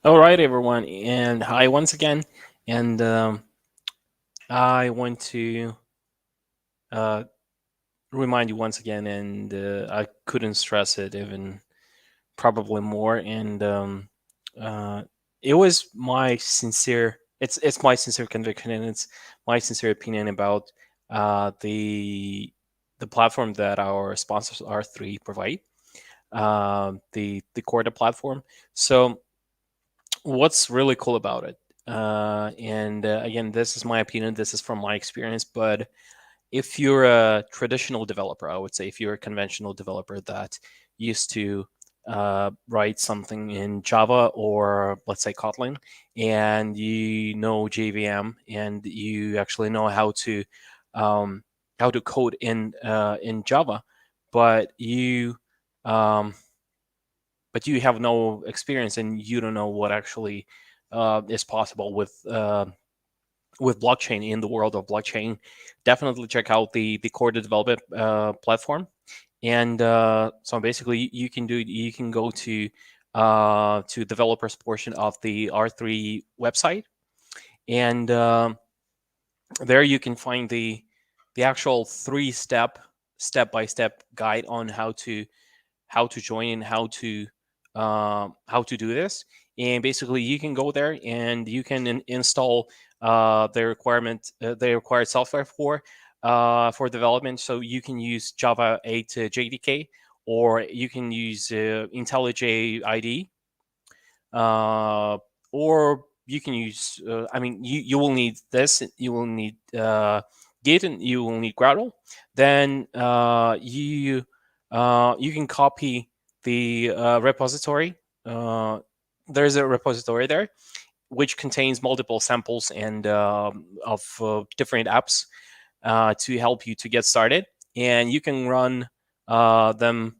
All right, everyone, and hi once again. And I want to remind you once again, and I couldn't stress it even probably more. And it was my sincere, it's my sincere conviction, and it's my sincere opinion about the platform that our sponsors R3 provide, the Corda platform. So what's really cool about it? And again, this is my opinion. This is from my experience. But if you're a traditional developer, I would say if you're a conventional developer that used to write something in Java or let's say Kotlin, and you know JVM, and you actually know how to code in Java, but you have no experience and you don't know what actually is possible with blockchain in the world of blockchain. Definitely check out the core development platform. And so basically you can go to to developers portion of the R3 website, and there you can find the actual step-by-step guide on how to join and how to do this. And basically, you can go there and you can install the required software for development. So you can use Java 8 JDK, or you can use IntelliJ IDE, or you can use. I mean, you will need this. You will need Git, and you will need Gradle. Then you can copy the repository. There's a repository there which contains multiple samples and of different apps to help you to get started, and you can run them.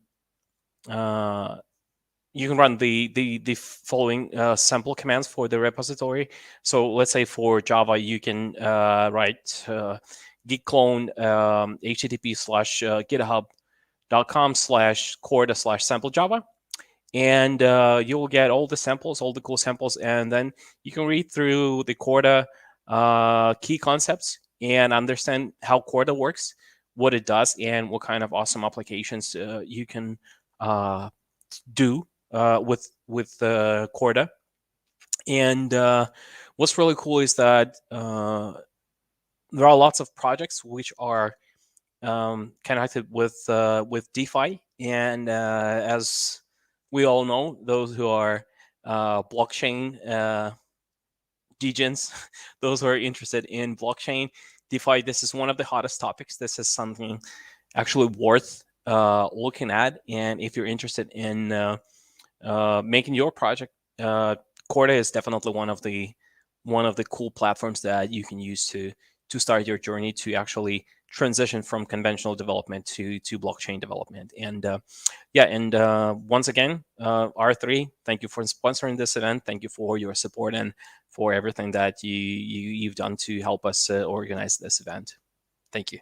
You can run the following sample commands for the repository. So let's say for Java, you can write git clone http://github.com/corda/sample Java, and you will get all the samples, all the cool samples, and then you can read through the Corda key concepts and understand how Corda works, what it does, and what kind of awesome applications you can do with Corda. And what's really cool is that there are lots of projects which are connected with DeFi, and as we all know, those who are blockchain degens, those who are interested in blockchain, DeFi, this is one of the hottest topics. This is something actually worth looking at, and if you're interested in making your project, Corda is definitely one of the cool platforms that you can use to start your journey to actually transition from conventional development to blockchain development. And once again, R3, thank you for sponsoring this event. Thank you for your support and for everything that you've done to help us organize this event. Thank you.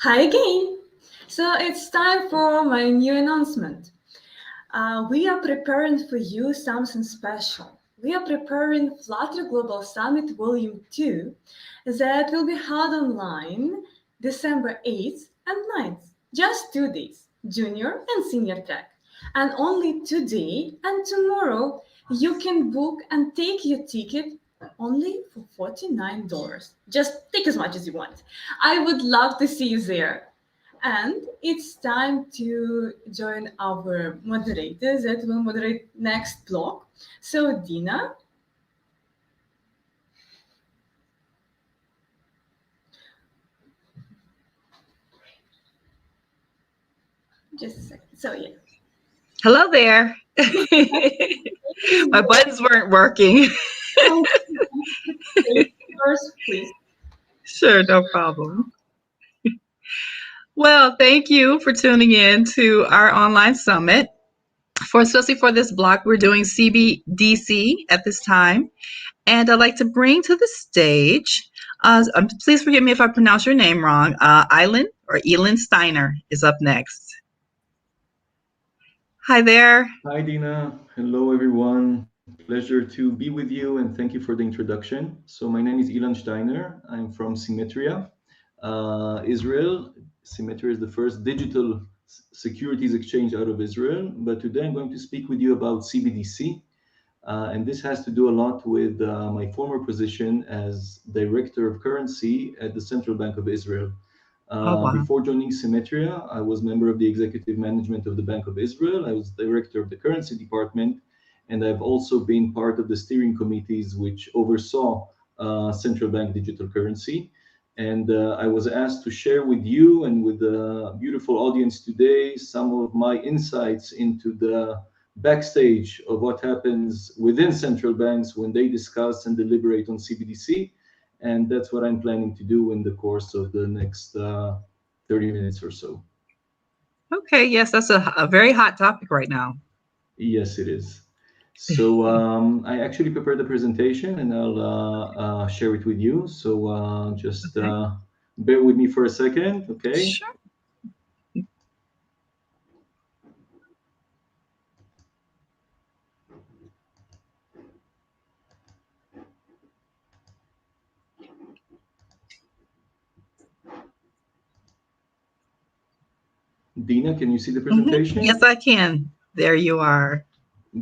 Hi again! So it's time for my new announcement. We are preparing for you something special. We are preparing Flutter Global Summit Volume 2 that will be held online December 8th and 9th. Just 2 days, junior and senior track. And only today and tomorrow you can book and take your ticket only for $49. Just take as much as you want. I would love to see you there. And it's time to join our moderators that will moderate next block. So Dina. Just a second. So yeah. Hello there. My buttons weren't working. First, please. Sure, no problem. Well, thank you for tuning in to our online summit. Especially for this block, we're doing CBDC at this time. And I'd like to bring to the stage, please forgive me if I pronounce your name wrong, Ilan or Ilan Steiner is up next. Hi there. Hi, Dina. Hello, everyone. Pleasure to be with you, and thank you for the introduction. So my name is Ilan Steiner. I'm from Symmetria, Israel. Symmetria is the first digital securities exchange out of Israel. But today I'm going to speak with you about CBDC. And this has to do a lot with my former position as Director of Currency at the Central Bank of Israel. Wow. Before joining Symmetria, I was member of the executive management of the Bank of Israel. I was director of the currency department, and I've also been part of the steering committees which oversaw central bank digital currency. And I was asked to share with you and with the beautiful audience today some of my insights into the backstage of what happens within central banks when they discuss and deliberate on CBDC. And that's what I'm planning to do in the course of the next 30 minutes or so. Okay, yes, that's a very hot topic right now. Yes, it is. So I actually prepared the presentation and I'll share it with you. So just bear with me for a second, okay? Sure. Dina, can you see the presentation? Yes, I can. There you are.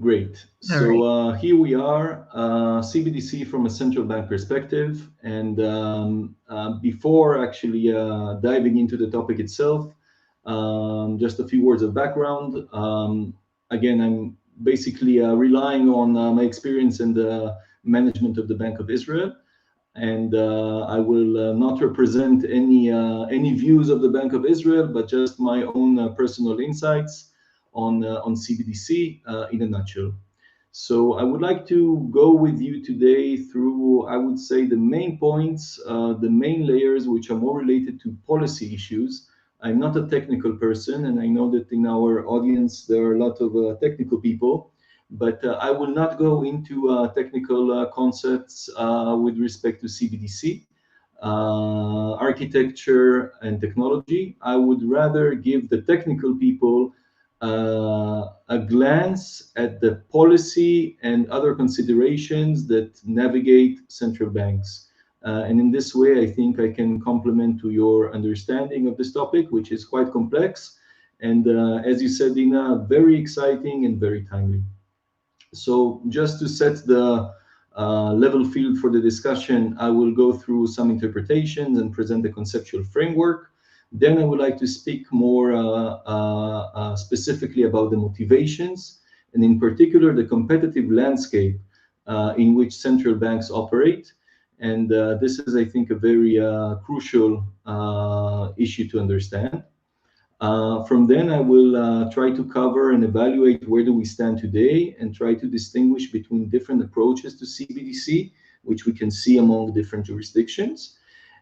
Great. So here we are, CBDC from a central bank perspective. And before actually diving into the topic itself, just a few words of background. Again, I'm basically relying on my experience in the management of the Bank of Israel. And I will not represent any views of the Bank of Israel, but just my own personal insights. on CBDC in a nutshell. So I would like to go with you today through, I would say, the main points, the main layers, which are more related to policy issues. I'm not a technical person, and I know that in our audience there are a lot of technical people, but I will not go into technical concepts with respect to CBDC, architecture and technology. I would rather give the technical people a glance at the policy and other considerations that navigate central banks. And in this way, I think I can complement to your understanding of this topic, which is quite complex. And as you said, Dina, very exciting and very timely. So just to set the level field for the discussion, I will go through some interpretations and present the conceptual framework. Then I would like to speak more specifically about the motivations, and in particular, the competitive landscape in which central banks operate. And this is, I think, a very crucial issue to understand. From then, I will try to cover and evaluate where do we stand today and try to distinguish between different approaches to CBDC, which we can see among different jurisdictions.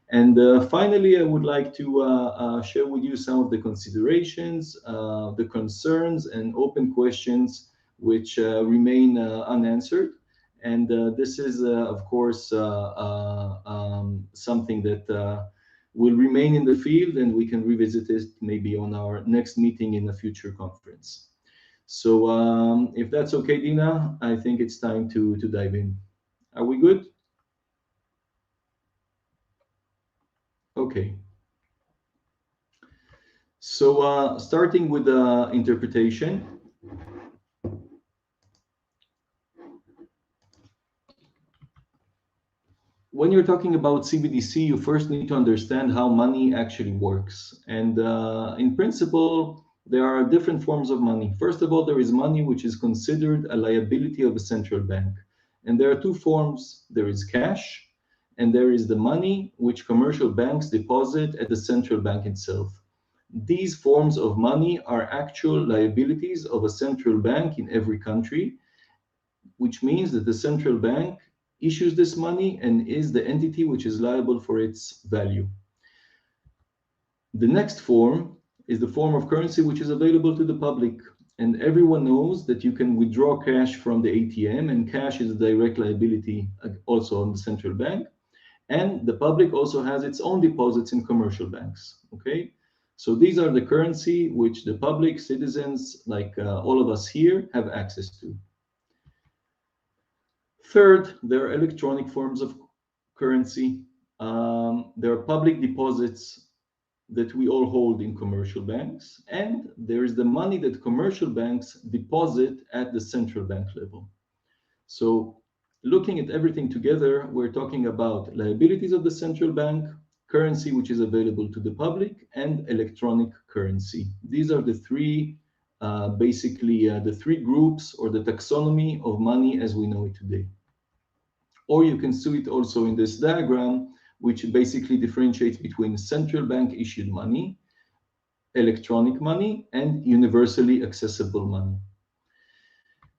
And finally, I would like to share with you some of the considerations, the concerns and open questions which remain unanswered. And this is, of course, something that will remain in the field, and we can revisit it maybe on our next meeting in a future conference. So if that's okay, Dina, I think it's time to dive in. Are we good? Okay. So starting with the interpretation. When you're talking about CBDC, you first need to understand how money actually works. And in principle, there are different forms of money. First of all, there is money which is considered a liability of a central bank. And there are two forms. There is cash, and there is the money which commercial banks deposit at the central bank itself. These forms of money are actual liabilities of a central bank in every country, which means that the central bank issues this money and is the entity which is liable for its value. The next form is the form of currency which is available to the public. And everyone knows that you can withdraw cash from the ATM, and cash is a direct liability also on the central bank. And the public also has its own deposits in commercial banks, okay? So these are the currency which the public, citizens, like all of us here, have access to. Third, there are electronic forms of currency. There are public deposits that we all hold in commercial banks, and there is the money that commercial banks deposit at the central bank level. So looking at everything together, we're talking about liabilities of the central bank, currency which is available to the public, and electronic currency. These are the three, basically the three groups or the taxonomy of money as we know it today. Or you can see it also in this diagram, which basically differentiates between central bank issued money, electronic money, and universally accessible money.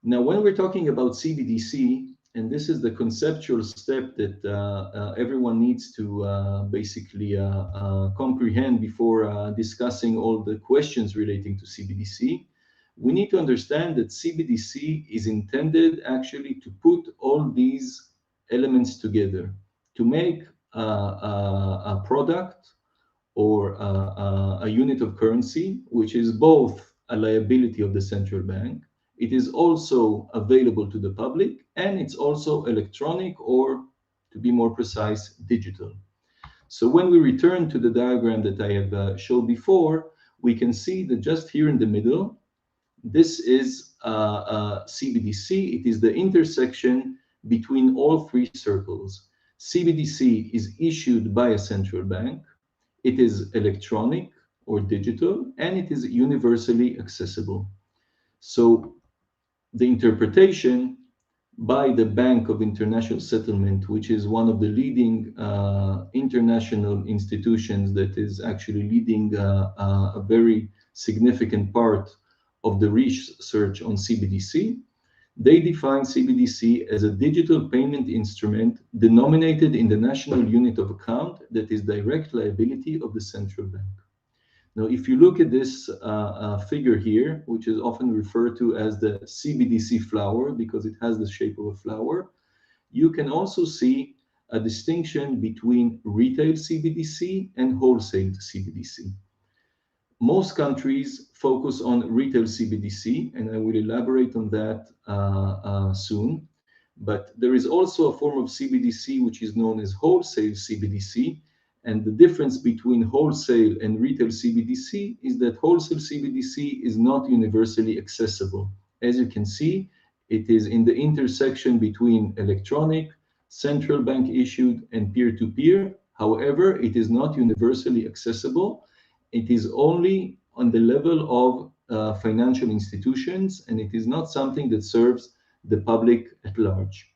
Now, when we're talking about CBDC, and this is the conceptual step that everyone needs to basically comprehend before discussing all the questions relating to CBDC, we need to understand that CBDC is intended actually to put all these elements together to make a product or a unit of currency, which is both a liability of the central bank, it is also available to the public, and it's also electronic, or to be more precise, digital. So when we return to the diagram that I have showed before, we can see that just here in the middle, this is CBDC. It is the intersection between all three circles. CBDC is issued by a central bank. It is electronic or digital, and it is universally accessible. So the interpretation by the Bank of International Settlement, which is one of the leading international institutions that is actually leading a very significant part of the research on CBDC, they define CBDC as a digital payment instrument denominated in the national unit of account that is direct liability of the central bank. Now, if you look at this figure here, which is often referred to as the CBDC flower because it has the shape of a flower, you can also see a distinction between retail CBDC and wholesale CBDC. Most countries focus on retail CBDC, and I will elaborate on that soon. But there is also a form of CBDC which is known as wholesale CBDC. And the difference between wholesale and retail CBDC is that wholesale CBDC is not universally accessible. As you can see, it is in the intersection between electronic, central bank issued, and peer-to-peer. However, it is not universally accessible. It is only on the level of financial institutions, and it is not something that serves the public at large.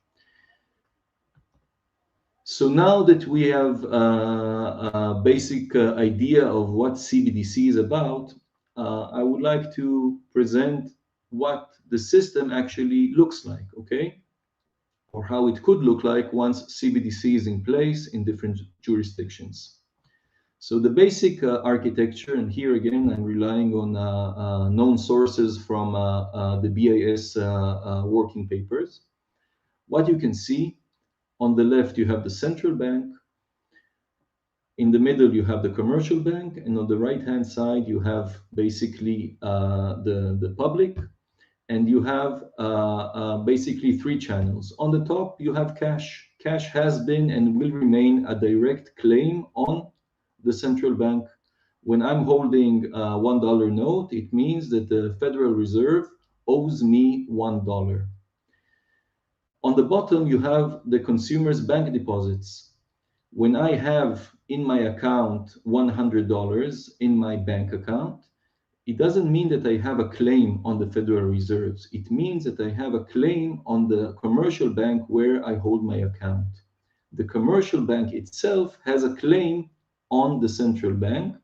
So now that we have a basic idea of what CBDC is about, I would like to present what the system actually looks like, okay? Or how it could look like once CBDC is in place in different jurisdictions. So the basic architecture, and here again, I'm relying on known sources from the BIS working papers. What you can see, on the left, you have the central bank. In the middle, you have the commercial bank. And on the right-hand side, you have basically the public. And you have basically three channels. On the top, you have cash. Cash has been and will remain a direct claim on the central bank. When I'm holding a $1 note, it means that the Federal Reserve owes me $1. On the bottom, you have the consumer's bank deposits. When I have in my account $100 in my bank account, it doesn't mean that I have a claim on the Federal Reserves. It means that I have a claim on the commercial bank where I hold my account. The commercial bank itself has a claim on the central bank,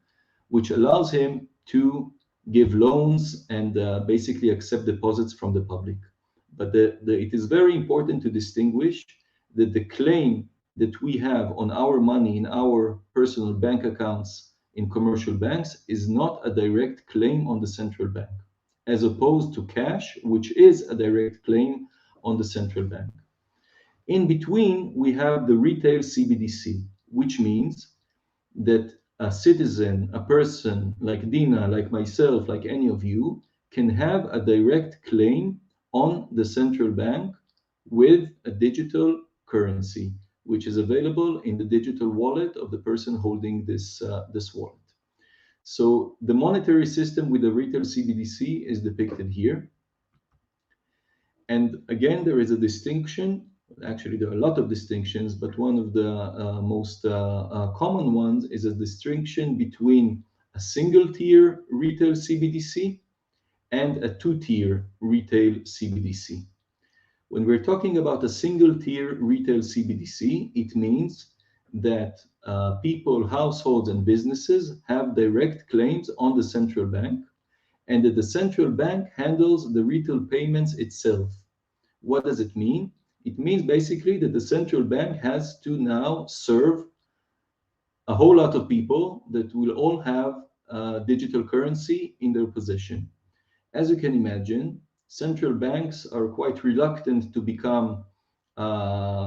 which allows him to give loans and basically accept deposits from the public. But it is very important to distinguish that the claim that we have on our money in our personal bank accounts in commercial banks is not a direct claim on the central bank, as opposed to cash, which is a direct claim on the central bank. In between, we have the retail CBDC, which means that a citizen, a person like Dina, like myself, like any of you, can have a direct claim on the central bank with a digital currency, which is available in the digital wallet of the person holding this wallet. So the monetary system with the retail CBDC is depicted here. And again, there is a distinction. Actually, there are a lot of distinctions, but one of the most common ones is a distinction between a single-tier retail CBDC and a two-tier retail CBDC. When we're talking about a single-tier retail CBDC, it means that people, households, and businesses have direct claims on the central bank, and that the central bank handles the retail payments itself. What does it mean? It means basically that the central bank has to now serve a whole lot of people that will all have digital currency in their possession. As you can imagine, central banks are quite reluctant to become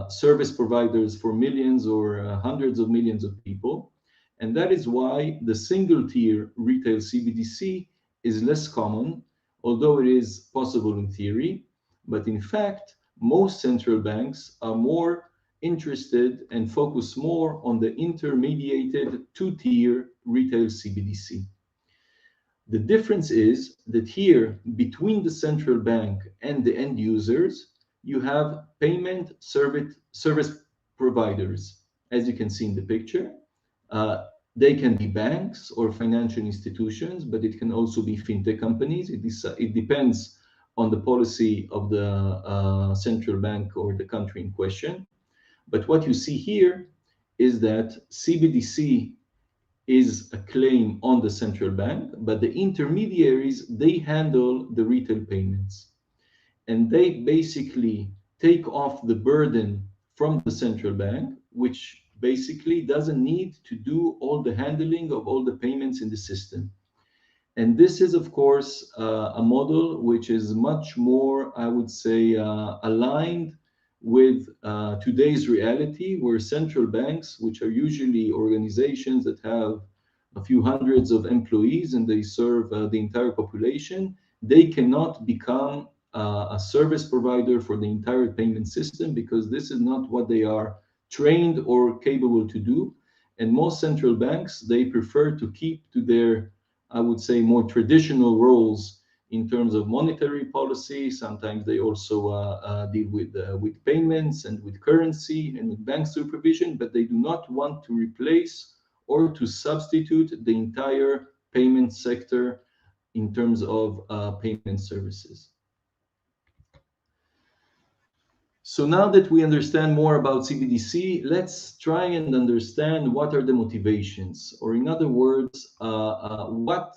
service providers for millions or hundreds of millions of people. And that is why the single-tier retail CBDC is less common, although it is possible in theory. But in fact, most central banks are more interested and focus more on the intermediated two-tier retail CBDC. The difference is that here, between the central bank and the end users, you have payment service providers. As you can see in the picture, they can be banks or financial institutions, but it can also be fintech companies. It depends on the policy of the central bank or the country in question. But what you see here is that CBDC is a claim on the central bank, but the intermediaries, they handle the retail payments. And they basically take off the burden from the central bank, which basically doesn't need to do all the handling of all the payments in the system. And this is, of course, a model which is much more, I would say, aligned with today's reality, where central banks, which are usually organizations that have a few hundreds of employees and they serve the entire population, they cannot become a service provider for the entire payment system, because this is not what they are trained or capable to do. And most central banks, they prefer to keep to their, I would say, more traditional roles in terms of monetary policy. Sometimes they also deal with payments and with currency and with bank supervision, but they do not want to replace or to substitute the entire payment sector in terms of payment services. So now that we understand more about CBDC, let's try and understand what are the motivations, or in other words, what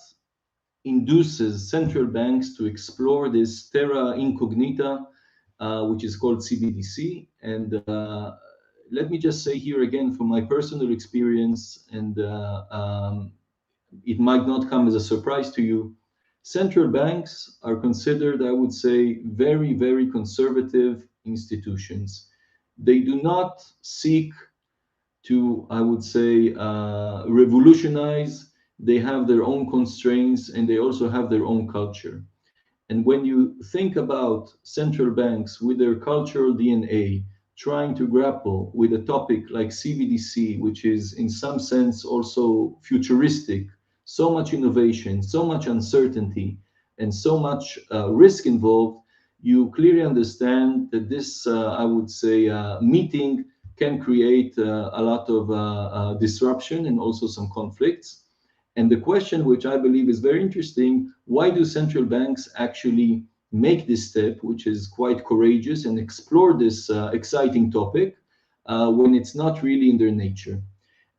induces central banks to explore this terra incognita, which is called CBDC. And let me just say here again, from my personal experience, and it might not come as a surprise to you, central banks are considered, I would say, very, very conservative institutions. They do not seek to, I would say, revolutionize. They have their own constraints, and they also have their own culture. And when you think about central banks with their cultural DNA trying to grapple with a topic like CBDC, which is in some sense also futuristic, so much innovation, so much uncertainty, and so much risk involved, you clearly understand that this, I would say, meeting can create a lot of disruption and also some conflicts. And the question, which I believe is very interesting, why do central banks actually make this step, which is quite courageous, and explore this exciting topic when it's not really in their nature?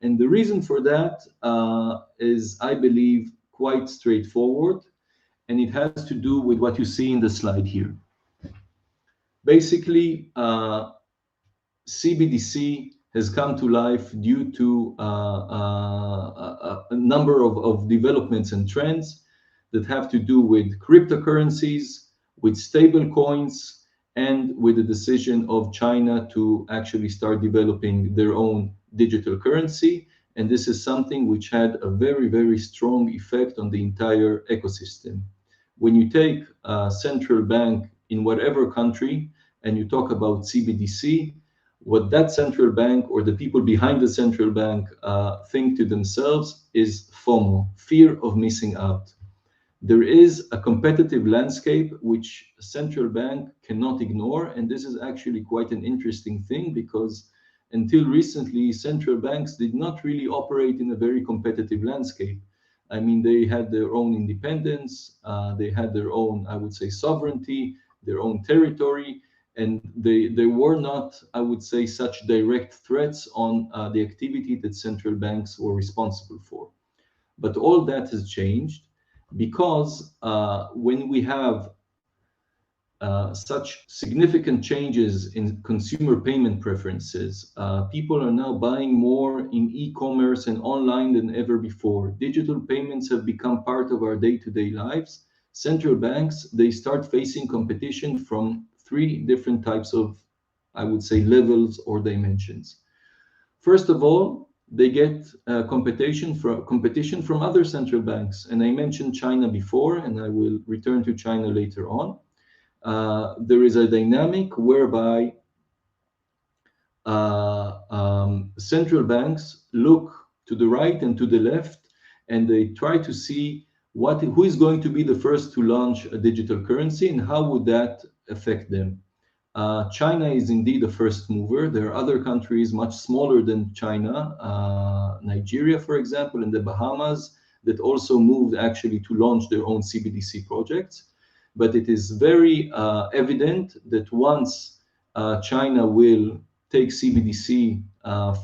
And the reason for that is, I believe, quite straightforward, and it has to do with what you see in the slide here. Basically, CBDC has come to life due to a number of developments and trends that have to do with cryptocurrencies, with stable coins, and with the decision of China to actually start developing their own digital currency. And this is something which had a very, very strong effect on the entire ecosystem. When you take a central bank in whatever country and you talk about CBDC, what that central bank or the people behind the central bank think to themselves is FOMO, fear of missing out. There is a competitive landscape which a central bank cannot ignore, and this is actually quite an interesting thing, because until recently, central banks did not really operate in a very competitive landscape. I mean, they had their own independence, they had their own, I would say, sovereignty, their own territory, and they were not, I would say, such direct threats on the activity that central banks were responsible for. But all that has changed, because when we have such significant changes in consumer payment preferences, people are now buying more in e-commerce and online than ever before. Digital payments have become part of our day-to-day lives. Central banks, they start facing competition from three different types of, I would say, levels or dimensions. First of all, they get competition from other central banks. And I mentioned China before, and I will return to China later on. There is a dynamic whereby central banks look to the right and to the left, and they try to see who is going to be the first to launch a digital currency and how would that affect them. China is indeed a first mover. There are other countries much smaller than China, Nigeria, for example, and the Bahamas, that also moved actually to launch their own CBDC projects. But it is very evident that once China will take CBDC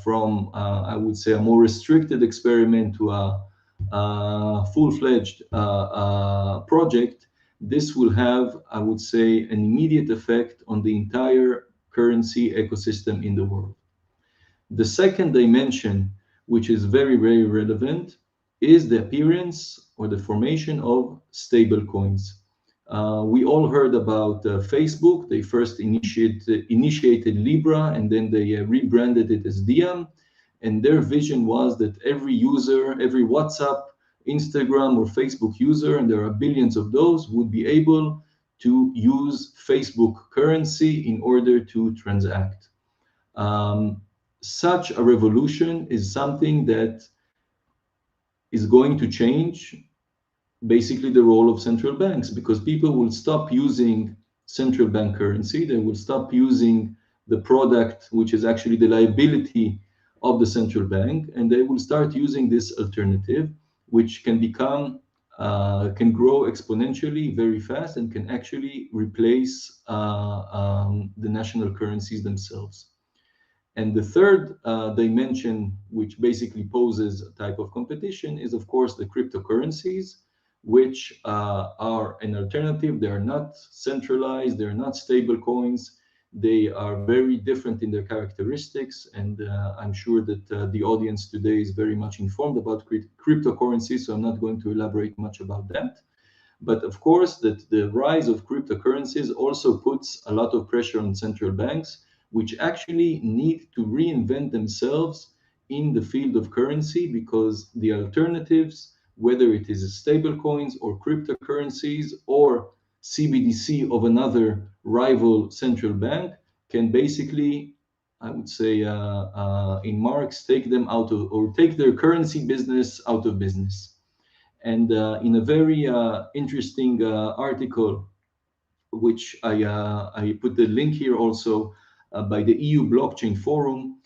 from, I would say, a more restricted experiment to a full-fledged project, this will have, I would say, an immediate effect on the entire currency ecosystem in the world. The second dimension, which is very, very relevant, is the appearance or the formation of stable coins. We all heard about Facebook. They first initiated Libra, and then they rebranded it as Diem. And their vision was that every user, every WhatsApp, Instagram, or Facebook user, and there are billions of those, would be able to use Facebook currency in order to transact. Such a revolution is something that is going to change basically the role of central banks, because people will stop using central bank currency. They will stop using the product, which is actually the liability of the central bank, and they will start using this alternative, which can become, can grow exponentially very fast and can actually replace the national currencies themselves. And the third dimension, which basically poses a type of competition, is of course the cryptocurrencies, which are an alternative. They are not centralized, they're not stable coins. They are very different in their characteristics. And I'm sure that the audience today is very much informed about cryptocurrencies, so I'm not going to elaborate much about that. But of course, that the rise of cryptocurrencies also puts a lot of pressure on central banks, which actually need to reinvent themselves in the field of currency, because the alternatives, whether it is stable coins or cryptocurrencies or CBDC of another rival central bank, can basically, I would say, in Marx, take them out of, or take their currency business out of business. And in a very interesting article, which I put the link here also, by the EU Blockchain Forum,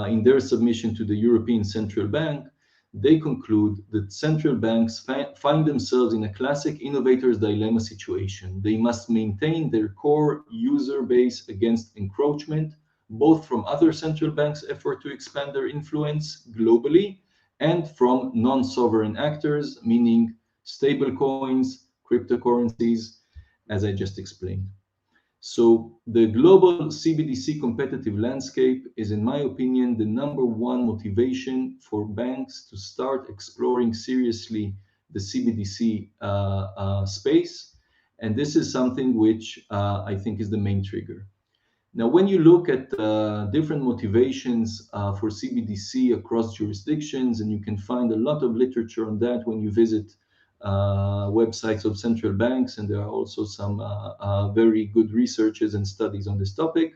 in their submission to the European Central Bank, they conclude that central banks find themselves in a classic innovator's dilemma situation. They must maintain their core user base against encroachment, both from other central banks' effort to expand their influence globally, and from non-sovereign actors, meaning stable coins, cryptocurrencies, as I just explained. So the global CBDC competitive landscape is, in my opinion, the #1 motivation for banks to start exploring seriously the CBDC space. And this is something which I think is the main trigger. Now, when you look at different motivations for CBDC across jurisdictions, and you can find a lot of literature on that when you visit websites of central banks, and there are also some very good researches and studies on this topic,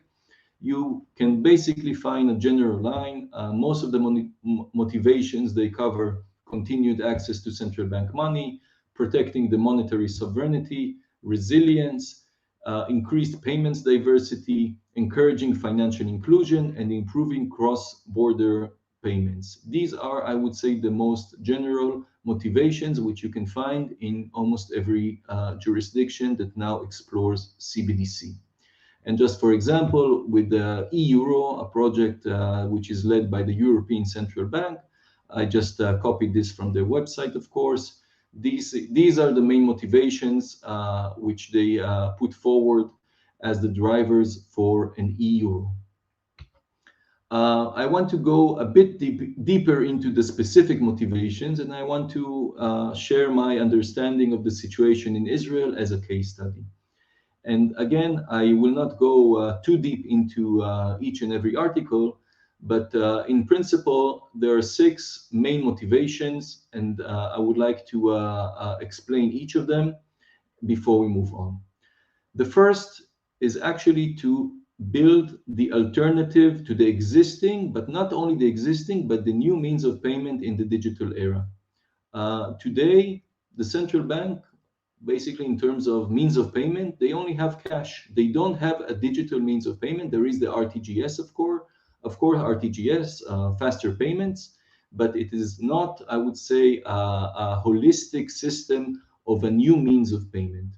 you can basically find a general line. Most of the motivations, they cover continued access to central bank money, protecting the monetary sovereignty, resilience, increased payments diversity, encouraging financial inclusion, and improving cross-border payments. These are, I would say, the most general motivations which you can find in almost every jurisdiction that now explores CBDC. And just for example, with the euro, a project which is led by the European Central Bank, I just copied this from their website, of course. These are the main motivations which they put forward as the drivers for an euro. I want to go a bit deeper into the specific motivations, and I want to share my understanding of the situation in Israel as a case study. And again, I will not go too deep into each and every article, but in principle, there are 6 main motivations, and I would like to explain each of them before we move on. The first is actually to build the alternative to the existing, but not only the existing, but the new means of payment in the digital era. Today, the central bank, basically in terms of means of payment, they only have cash. They don't have a digital means of payment. There is the RTGS, of course, RTGS, faster payments, but it is not, I would say, a holistic system of a new means of payment.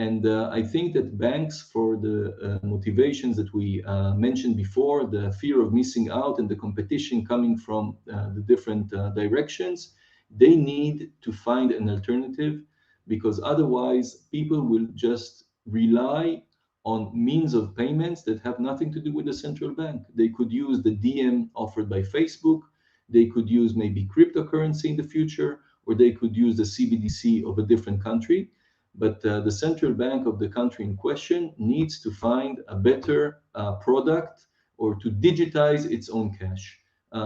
And I think that banks, for the motivations that we mentioned before, the fear of missing out and the competition coming from the different directions, they need to find an alternative, because otherwise people will just rely on means of payments that have nothing to do with the central bank. They could use the DM offered by Facebook, they could use maybe cryptocurrency in the future, or they could use the CBDC of a different country. But the central bank of the country in question needs to find a better product, or to digitize its own cash,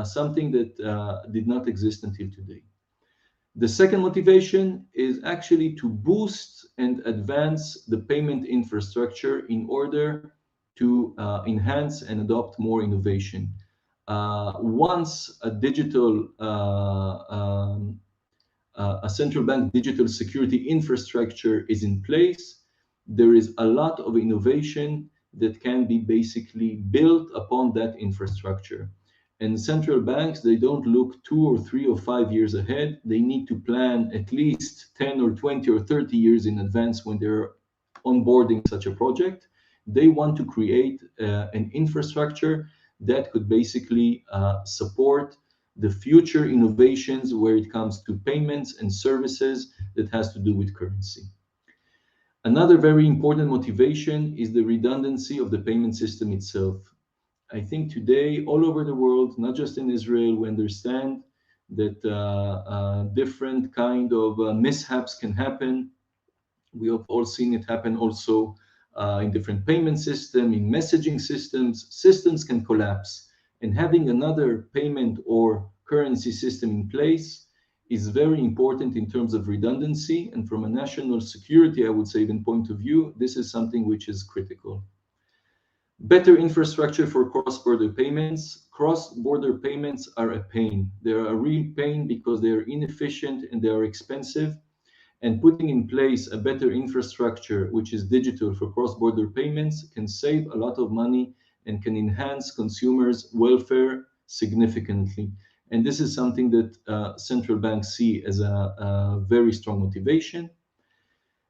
something that did not exist until today. The second motivation is actually to boost and advance the payment infrastructure in order to enhance and adopt more innovation. Once a digital a central bank digital security infrastructure is in place, there is a lot of innovation that can be basically built upon that infrastructure. And central banks, they don't look 2 or 3 or 5 years ahead. They need to plan at least 10 or 20 or 30 years in advance when they're onboarding such a project. They want to create an infrastructure that could basically support the future innovations where it comes to payments and services that has to do with currency. Another very important motivation is the redundancy of the payment system itself. I think today, all over the world, not just in Israel, we understand that different kind of mishaps can happen. We have all seen it happen also in different payment systems, in messaging systems. Systems can collapse. And having another payment or currency system in place is very important in terms of redundancy. And from a national security, I would say, even point of view, this is something which is critical. Better infrastructure for cross-border payments. Cross-border payments are a pain. They are a real pain because they are inefficient and they are expensive. And putting in place a better infrastructure, which is digital for cross-border payments, can save a lot of money and can enhance consumers' welfare significantly. And this is something that central banks see as a very strong motivation.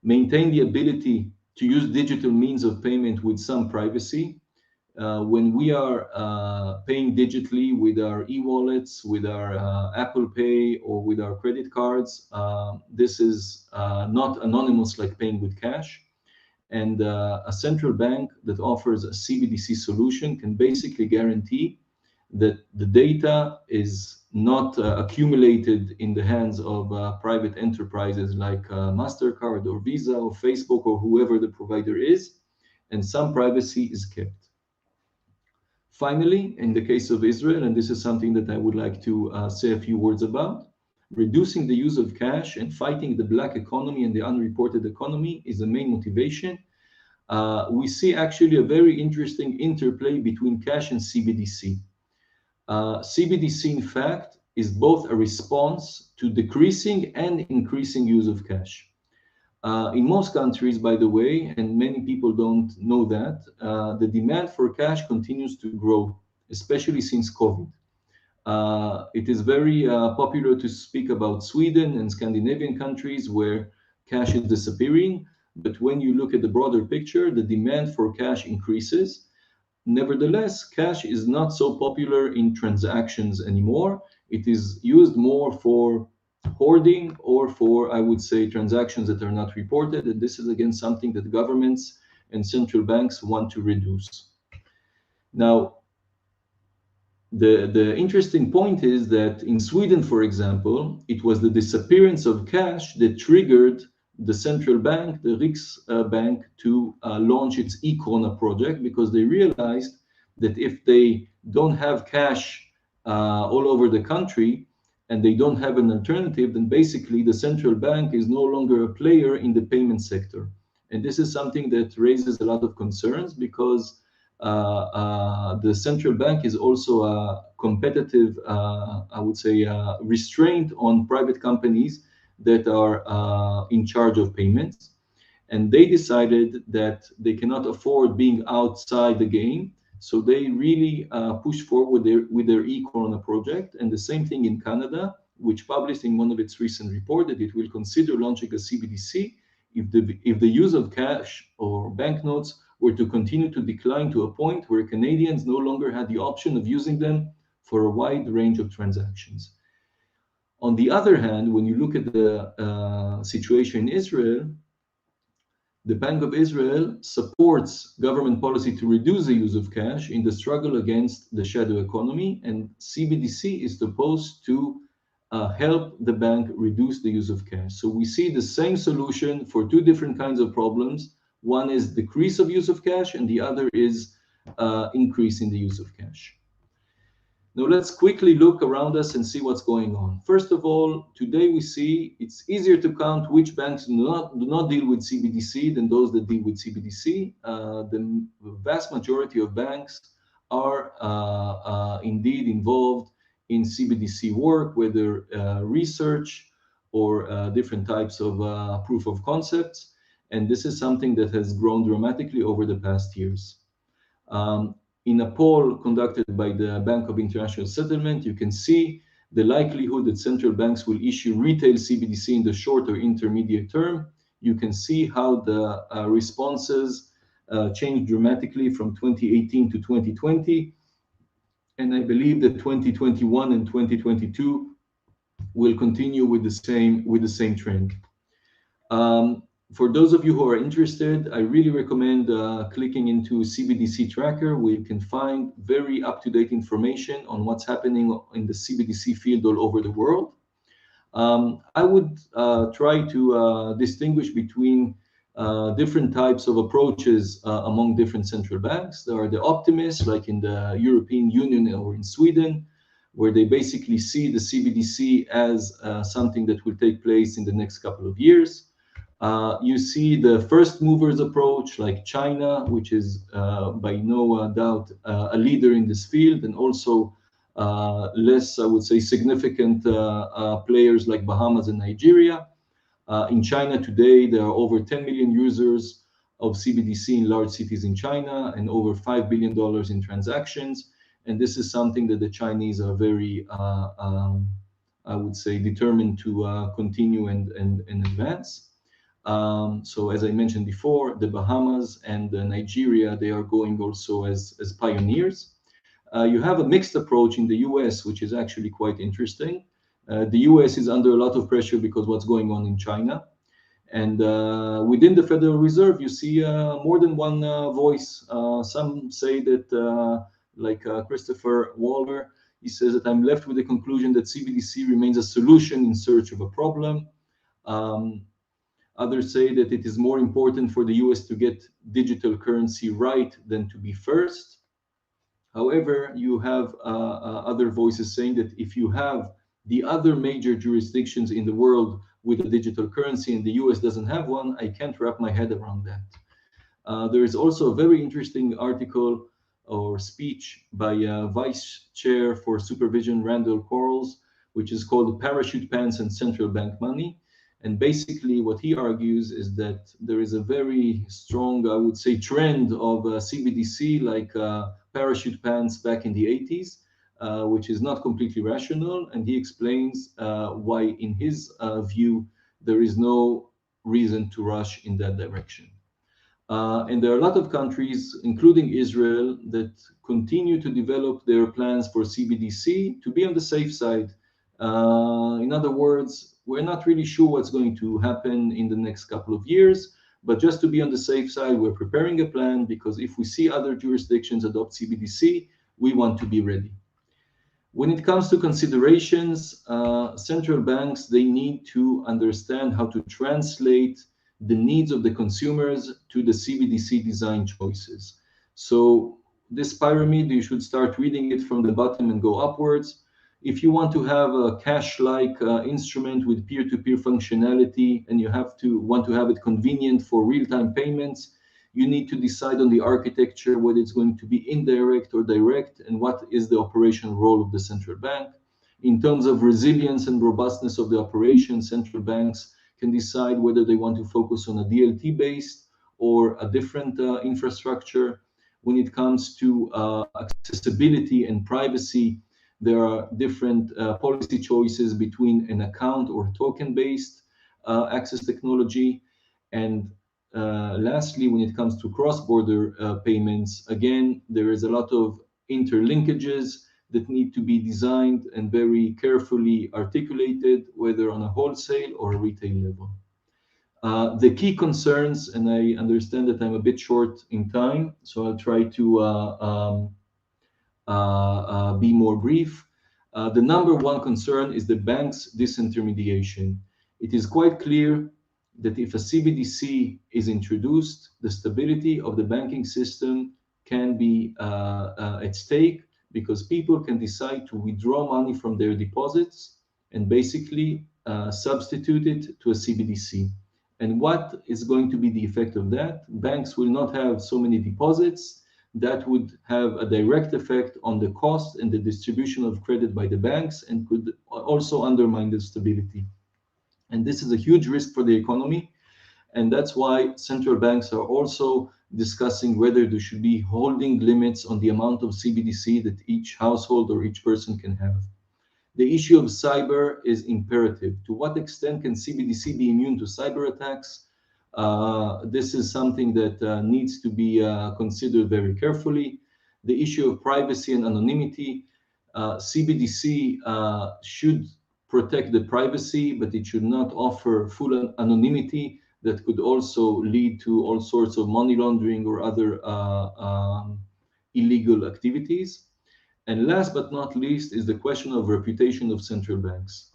Maintain the ability to use digital means of payment with some privacy. When we are paying digitally with our e-wallets, with our Apple Pay, or with our credit cards, this is not anonymous like paying with cash. And a central bank that offers a CBDC solution can basically guarantee that the data is not accumulated in the hands of private enterprises like MasterCard or Visa or Facebook or whoever the provider is, and some privacy is kept. Finally, in the case of Israel, and this is something that I would like to say a few words about, reducing the use of cash and fighting the black economy and the unreported economy is the main motivation. We see actually a very interesting interplay between cash and CBDC. CBDC, in fact, is both a response to decreasing and increasing use of cash. In most countries, by the way, and many people don't know that, the demand for cash continues to grow, especially since COVID. It is very popular to speak about Sweden and Scandinavian countries where cash is disappearing. But when you look at the broader picture, the demand for cash increases. Nevertheless, cash is not so popular in transactions anymore. It is used more for hoarding or for, I would say, transactions that are not reported. And this is, again, something that governments and central banks want to reduce. Now, the interesting point is that in Sweden, for example, it was the disappearance of cash that triggered the central bank, the Riksbank, to launch its e-krona project, because they realized that if they don't have cash all over the country and they don't have an alternative, then basically the central bank is no longer a player in the payment sector. And this is something that raises a lot of concerns, because the central bank is also a competitive, I would say, restraint on private companies that are in charge of payments. And they decided that they cannot afford being outside the game. So they really push forward with their e-krona project. And the same thing in Canada, which published in one of its recent reports that it will consider launching a CBDC if the use of cash or banknotes were to continue to decline to a point where Canadians no longer had the option of using them for a wide range of transactions. On the other hand, when you look at the situation in Israel, the Bank of Israel supports government policy to reduce the use of cash in the struggle against the shadow economy, and CBDC is supposed to help the bank reduce the use of cash. So we see the same solution for two different kinds of problems. One is decrease of use of cash, and the other is increase in the use of cash. Now let's quickly look around us and see what's going on. First of all, today we see it's easier to count which banks do not deal with CBDC than those that deal with CBDC. The vast majority of banks are indeed involved in CBDC work, whether research or different types of proof of concepts. And this is something that has grown dramatically over the past years. In a poll conducted by the Bank of International Settlement, you can see the likelihood that central banks will issue retail CBDC in the short or intermediate term. You can see how the responses changed dramatically from 2018 to 2020. And I believe that 2021 and 2022 will continue with the same trend. For those of you who are interested, I really recommend clicking into CBDC Tracker, where you can find very up-to-date information on what's happening in the CBDC field all over the world. I would try to distinguish between different types of approaches among different central banks. There are the optimists, like in the European Union or in Sweden, where they basically see the CBDC as something that will take place in the next couple of years. You see the first movers approach, like China, which is by no doubt a leader in this field, and also less, I would say, significant players like Bahamas and Nigeria. In China today, there are over 10 million users of CBDC in large cities in China and over $5 billion in transactions. And this is something that the Chinese are very, I would say, determined to continue and advance. So as I mentioned before, the Bahamas and Nigeria, they are going also as pioneers. You have a mixed approach in the US, which is actually quite interesting. The US is under a lot of pressure because what's going on in China. And within the Federal Reserve, you see more than one voice. Some say that, like Christopher Waller, he says that I'm left with the conclusion that CBDC remains a solution in search of a problem. Others say that it is more important for the US to get digital currency right than to be first. However, you have other voices saying that if you have the other major jurisdictions in the world with a digital currency and the US doesn't have one, I can't wrap my head around that. There is also a very interesting article or speech by Vice Chair for Supervision Randall Quarles, which is called Parachute Pants and Central Bank Money. And basically what he argues is that there is a very strong, I would say, trend of CBDC like parachute pants back in the 80s, which is not completely rational. And he explains why, in his view, there is no reason to rush in that direction. And there are a lot of countries, including Israel, that continue to develop their plans for CBDC to be on the safe side. In other words, we're not really sure what's going to happen in the next couple of years, but just to be on the safe side, we're preparing a plan, because if we see other jurisdictions adopt CBDC, we want to be ready. When it comes to considerations, central banks, they need to understand how to translate the needs of the consumers to the CBDC design choices. So this pyramid, you should start reading it from the bottom and go upwards. If you want to have a cash-like instrument with peer-to-peer functionality, and you want to have it convenient for real-time payments, you need to decide on the architecture, whether it's going to be indirect or direct, and what is the operational role of the central bank. In terms of resilience and robustness of the operation, central banks can decide whether they want to focus on a DLT-based or a different infrastructure. When it comes to accessibility and privacy, there are different policy choices between an account or token-based access technology. And lastly, when it comes to cross-border payments, again, there is a lot of interlinkages that need to be designed and very carefully articulated, whether on a wholesale or a retail level. The key concerns, and I understand that I'm a bit short in time, so I'll try to be more brief. The number one concern is the bank's disintermediation. It is quite clear that if a CBDC is introduced, the stability of the banking system can be at stake, because people can decide to withdraw money from their deposits and basically substitute it to a CBDC. And what is going to be the effect of that? Banks will not have so many deposits. That would have a direct effect on the cost and the distribution of credit by the banks, and could also undermine the stability. And this is a huge risk for the economy. And that's why central banks are also discussing whether there should be holding limits on the amount of CBDC that each household or each person can have. The issue of cyber is imperative. To what extent can CBDC be immune to cyber attacks? This is something that needs to be considered very carefully. The issue of privacy and anonymity. CBDC should protect the privacy, but it should not offer full anonymity that could also lead to all sorts of money laundering or other illegal activities. And last but not least is the question of reputation of central banks.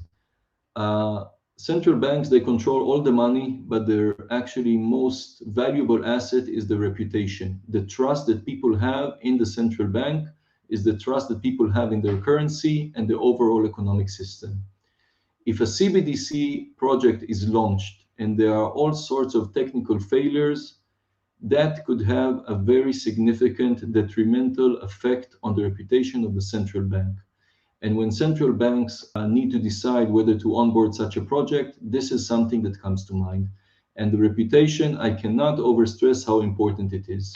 Central banks, they control all the money, but their actually most valuable asset is the reputation. The trust that people have in the central bank is the trust that people have in their currency and the overall economic system. If a CBDC project is launched and there are all sorts of technical failures, that could have a very significant detrimental effect on the reputation of the central bank. And when central banks need to decide whether to onboard such a project, this is something that comes to mind. And the reputation, I cannot overstress how important it is.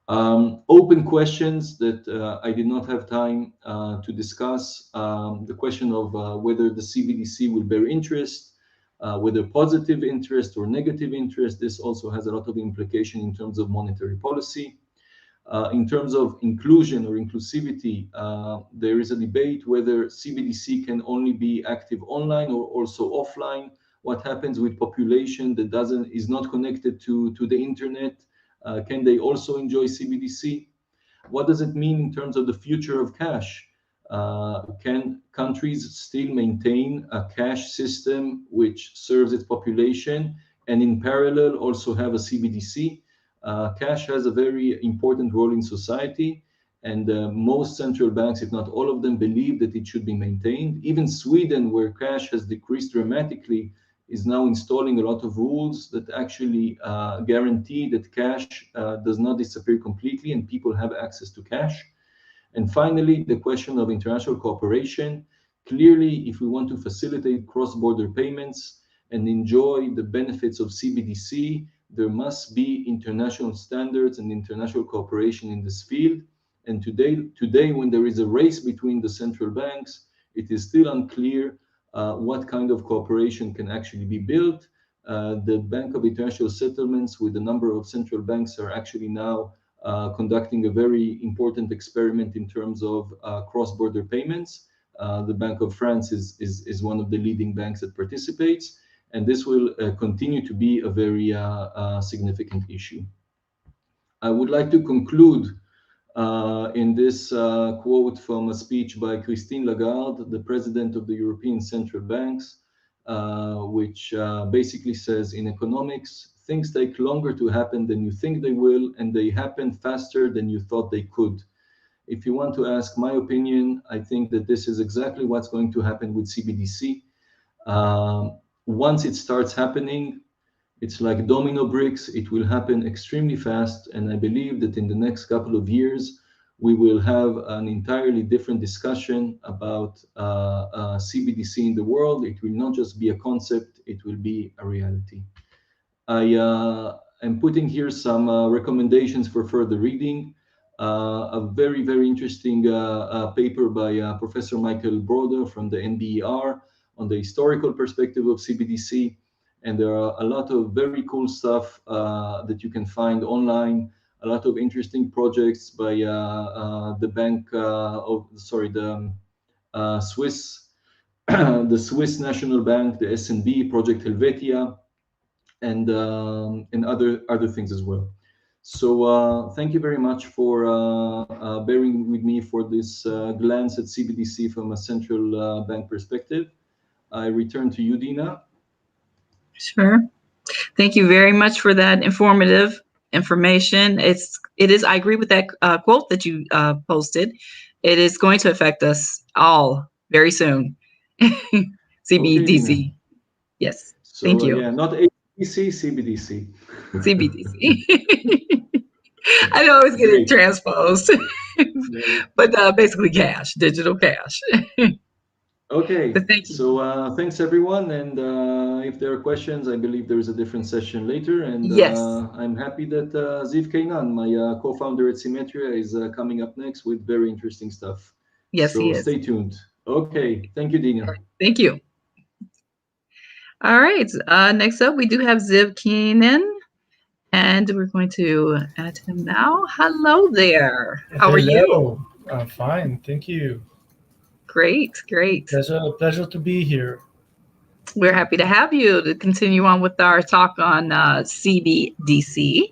Open questions that I did not have time to discuss. The question of whether the CBDC will bear interest, whether positive interest or negative interest. This also has a lot of implication in terms of monetary policy. In terms of inclusion or inclusivity, there is a debate whether CBDC can only be active online or also offline. What happens with population that is not connected to the internet? Can they also enjoy CBDC? What does it mean in terms of the future of cash? Can countries still maintain a cash system which serves its population and in parallel also have a CBDC? Cash has a very important role in society, and most central banks, if not all of them, believe that it should be maintained. Even Sweden, where cash has decreased dramatically, is now installing a lot of rules that actually guarantee that cash does not disappear completely and people have access to cash. And finally, the question of international cooperation. Clearly, if we want to facilitate cross-border payments and enjoy the benefits of CBDC, there must be international standards and international cooperation in this field. And today, when there is a race between the central banks, it is still unclear what kind of cooperation can actually be built. The Bank of International Settlements, with a number of central banks, are actually now conducting a very important experiment in terms of cross-border payments. The Bank of France is one of the leading banks that participates, and this will continue to be a very significant issue. I would like to conclude in this quote from a speech by Christine Lagarde, the president of the European Central Banks, which basically says, in economics, things take longer to happen than you think they will, and they happen faster than you thought they could. If you want to ask my opinion, I think that this is exactly what's going to happen with CBDC. Once it starts happening, it's like domino bricks. It will happen extremely fast, and I believe that in the next couple of years, we will have an entirely different discussion about CBDC in the world. It will not just be a concept, it will be a reality. I am putting here some recommendations for further reading. A very, very interesting paper by Professor Michael Broder from the NBER on the historical perspective of CBDC. and there are a lot of very cool stuff that you can find online. A lot of interesting projects by the bank Swiss, the Swiss National Bank, the SNB, Project Helvetia, and other things as well. So thank you very much for bearing with me for this glance at CBDC from a central bank perspective. I return to you, Dina. Sure. Thank you very much for that informative information. It is. I agree with that quote that you posted. It is going to affect us all very soon. CBDC. Okay, Yes. So, thank you. Yeah, not ABC, CBDC. CBDC. I always get it transposed, but basically cash, digital cash. Okay, But thank you. so thanks everyone, and if there are questions, I believe there is a different session later, and Yes. I'm happy that Ziv Keinan, my co-founder at Symmetria, is coming up next with very interesting stuff. Yes, so he is. stay tuned. Okay, thank you, Dina. Thank you. All right, next up we do have Ziv Keinan, and we're going to add him now. Hello there. How are you? Hello. I'm fine, thank you. Great, great. Pleasure to be here. We're happy to have you to continue on with our talk on CBDC.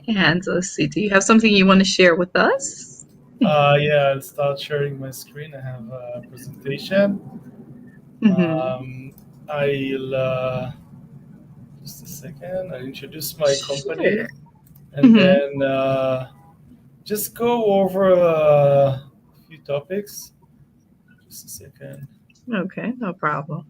And let's see, do you have something you want to share with us? Yeah, I'll start sharing my screen. I have a presentation. I'll just a second. I'll introduce my company, Sure. and then just go over a few topics. Just a second. Okay, no problem.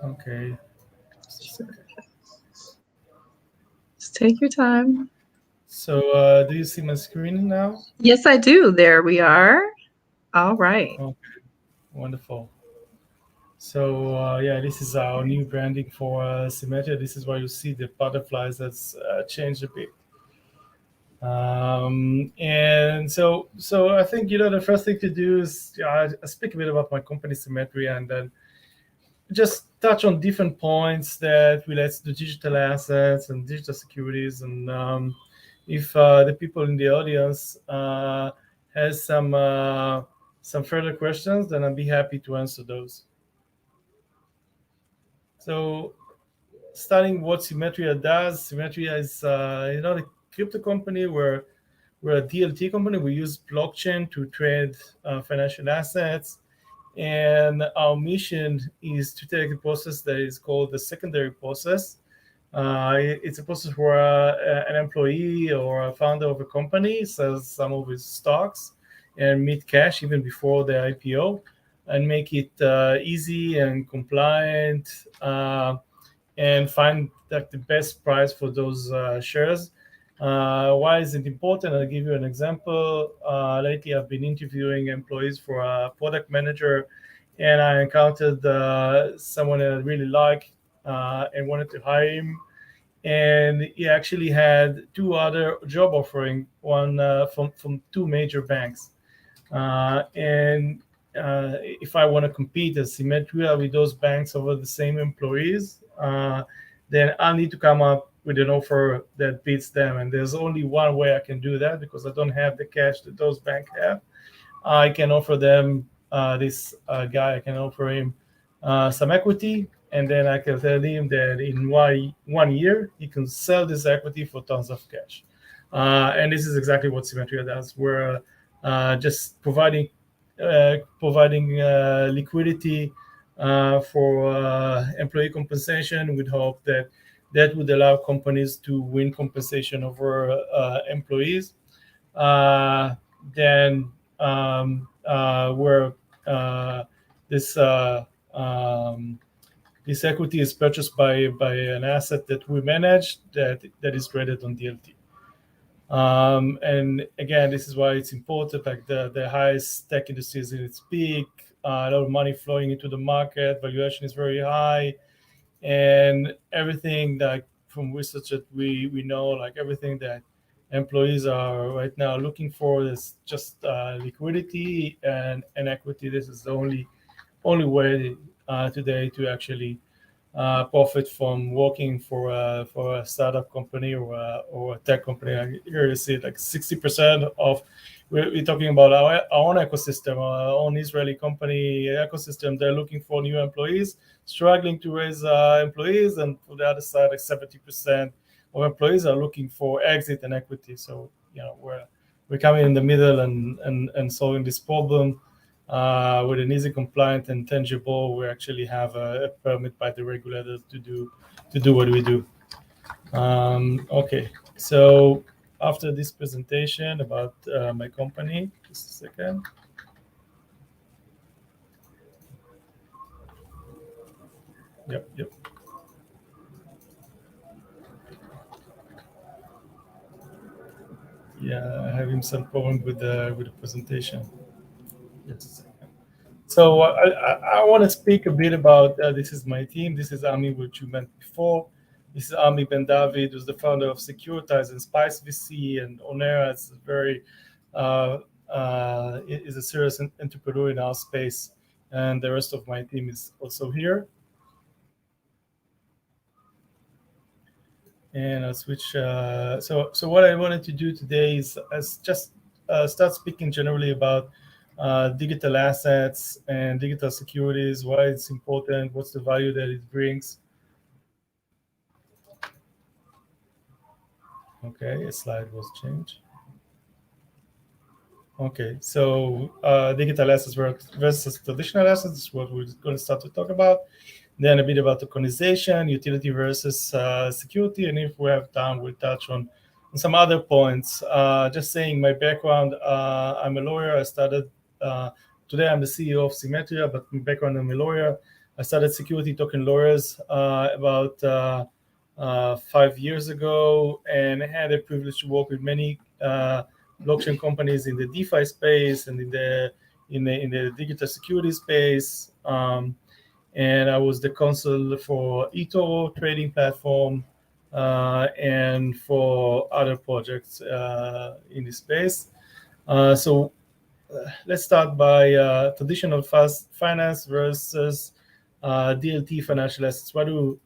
Okay. Just take your time. So, do you see my screen now? Yes, I do. There we are. All right. Okay, wonderful. So yeah, this is our new branding for Symmetria. This is why you see the butterflies that's changed a bit. And so I think, the first thing to do is I speak a bit about my company Symmetria, and then just touch on different points that relates to digital assets and digital securities. And if the people in the audience has some further questions, then I'd be happy to answer those. So starting what Symmetria does, Symmetria is a crypto company. We're a DLT company. We use blockchain to trade financial assets. And our mission is to take a process that is called the secondary process. It's a process where an employee or a founder of a company sells some of his stocks and meet cash even before the IPO, and make it easy and compliant, and find the best price for those shares. Why is it important? I'll give you an example. Lately, I've been interviewing employees for a product manager, and I encountered someone that I really like and wanted to hire him. And he actually had two other job offering, one from two major banks. And if I want to compete as Symmetria with those banks over the same employees, then I'll need to come up with an offer that beats them. And there's only one way I can do that, because I don't have the cash that those banks have. I can offer them this guy, I can offer him some equity, and then I can tell him that in 1 year, he can sell this equity for tons of cash. And this is exactly what Symmetria does. We're just providing liquidity for employee compensation, with hope that would allow companies to win compensation over employees. Then where this this equity is purchased by an asset that we manage that is traded on DLT. And again, this is why it's important. Like the highest tech industry is in its peak, a lot of money flowing into the market, valuation is very high, and everything that from research that we know, like everything that employees are right now looking for is just liquidity and equity. This is the only way today to actually profit from working for a startup company or a tech company. Here you see like 60% of we're talking about our own ecosystem, our own Israeli company ecosystem. They're looking for new employees, struggling to raise employees, and for the other side, like 70% of employees are looking for exit and equity. So we're coming in the middle and solving this problem. With an easy, compliant, and tangible, we actually have a permit by the regulators to do what we do. Okay, so after this presentation about my company, just a second. Yep. Yeah, having some problem with the presentation. Just a second. So I want to speak a bit about this is my team. This is Ami, which you met before. This is Ami Ben David, who's the founder of Securitize and Spice VC, and Onera is is a serious entrepreneur in our space, and the rest of my team is also here. And I'll switch. So what I wanted to do today is just start speaking generally about digital assets and digital securities, why it's important, what's the value that it brings. Okay, a slide was changed. Okay, so digital assets versus traditional assets is what we're going to start to talk about. Then a bit about tokenization, utility versus security, and if we have time, we'll touch on some other points. Just saying my background, I'm a lawyer. I started, today I'm the CEO of Symmetria, but my background, I'm a lawyer. I started Security Token Lawyers about 5 years ago, and I had the privilege to work with many blockchain companies in the DeFi space and in the digital security space. And I was the counsel for eToro trading platform and for other projects in this space. So let's start by traditional finance versus DLT financial assets. Why do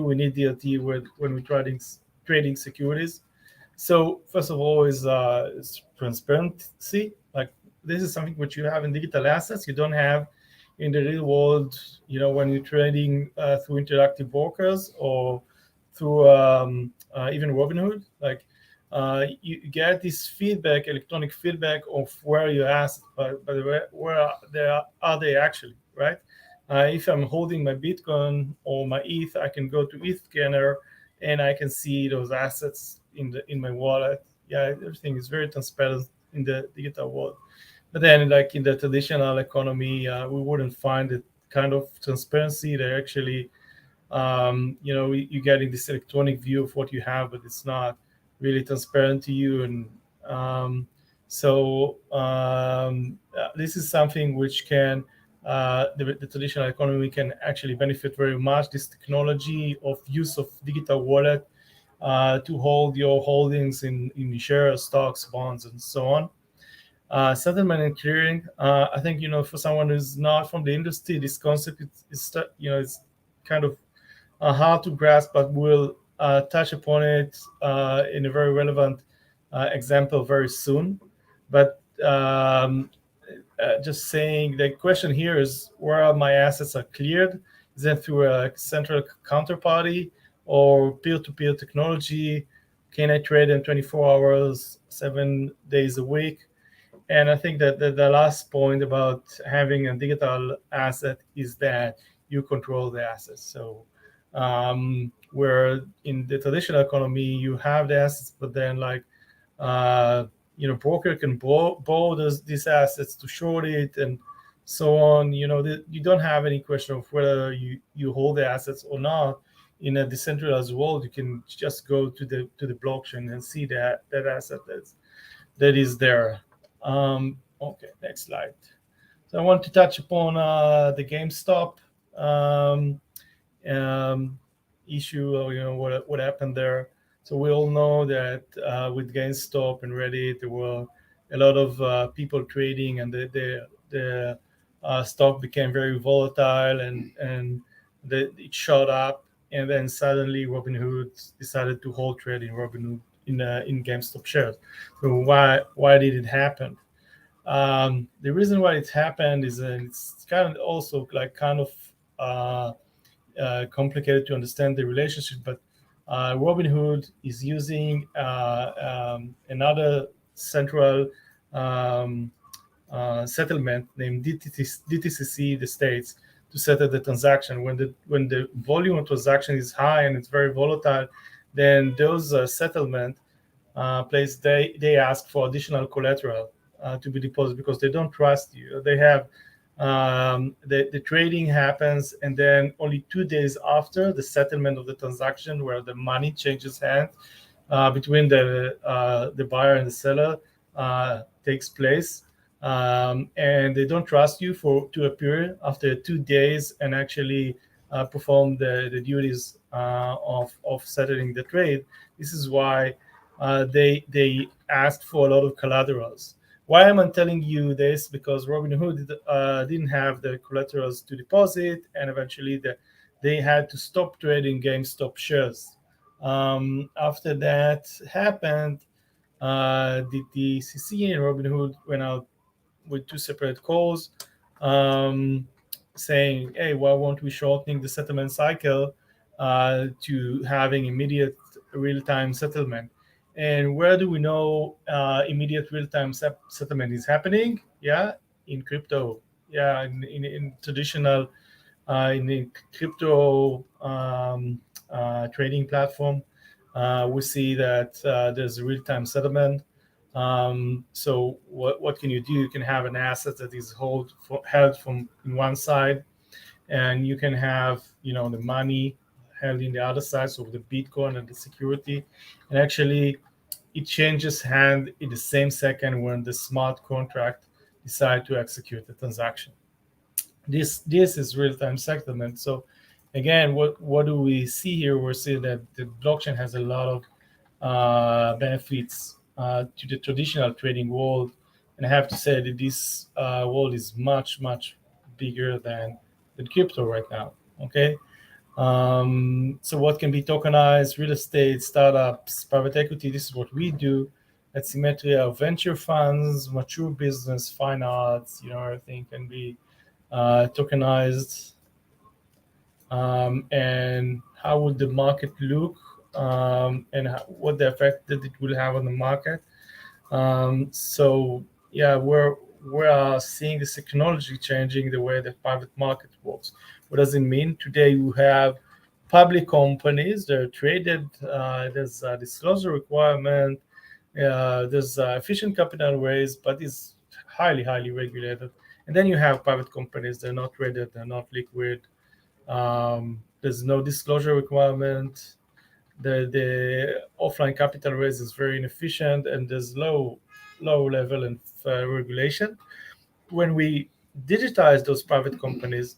we need DLT when we're trading securities? So first of all is transparency. Like this is something which you have in digital assets you don't have in the real world, when you're trading through interactive brokers or through even Robinhood, like you get this feedback, electronic feedback of where your assets, but where are they actually, right? If I'm holding my Bitcoin or my ETH, I can go to ETH scanner and I can see those assets in my wallet. Yeah, everything is very transparent in the digital world. But then, like in the traditional economy, we wouldn't find the kind of transparency. They actually, you're getting this electronic view of what you have, but it's not really transparent to you. And this is something which can, the traditional economy can actually benefit very much. This technology of use of digital wallet to hold your holdings in shares, stocks, bonds, and so on. Settlement and clearing. I think for someone who's not from the industry, this concept is kind of hard to grasp, but we'll touch upon it in a very relevant example very soon. But just saying, the question here is where my assets are cleared. Is that through a central counterparty or peer-to-peer technology? Can I trade in 24 hours, 7 days a week? And I think that the last point about having a digital asset is that you control the assets. So where in the traditional economy, you have the assets, but then broker can borrow these assets to short it and so on. You don't have any question of whether you hold the assets or not. In a decentralized world, you can just go to the blockchain and see that asset that is there. Okay, next slide. So I want to touch upon the GameStop issue, or what happened there. So we all know that with GameStop and Reddit, there were a lot of people trading, and the stock became very volatile, and it shot up. And then suddenly Robinhood decided to hold trade in Robinhood in GameStop shares. So why did it happen? The reason why it happened is it's kind of also complicated to understand the relationship, but Robinhood is using another central settlement named DTCC, the states, to settle the transaction. When the volume of transaction is high and it's very volatile, then those settlement place they ask for additional collateral to be deposited, because they don't trust you. They have the trading happens, and then only 2 days after the settlement of the transaction, where the money changes hands between the buyer and the seller takes place, and they don't trust you to appear after 2 days and actually perform the duties of settling the trade. This is why they asked for a lot of collaterals. Why am I telling you this? Because Robinhood didn't have the collaterals to deposit, and eventually they had to stop trading GameStop shares. After that happened, the DTCC and Robinhood went out with 2 separate calls, saying, "Hey, why won't we shortening the settlement cycle to having immediate real-time settlement?" And where do we know immediate real-time settlement is happening? Yeah, in crypto. Yeah, in traditional, in the crypto trading platform, we see that there's a real-time settlement. So what can you do? You can have an asset that is held from one side, and you can have the money held in the other side, so the Bitcoin and the security, and actually it changes hand in the same second when the smart contract decide to execute the transaction. This is real-time settlement. So again, what do we see here? We're seeing that the blockchain has a lot of benefits to the traditional trading world, and I have to say that this world is much bigger than crypto right now. Okay. So what can be tokenized? Real estate, startups, private equity. This is what we do at Symmetria. Venture funds, mature business, fine arts, everything can be tokenized. And how would the market look, and what the effect that it will have on the market? So yeah, we're seeing this technology changing the way the private market works. What does it mean? Today we have public companies that are traded. There's a disclosure requirement. There's efficient capital raise, but it's highly regulated. And then you have private companies. They're not traded. They're not liquid. There's no disclosure requirement. The offline capital raise is very inefficient, and there's low level of regulation. When we digitize those private companies,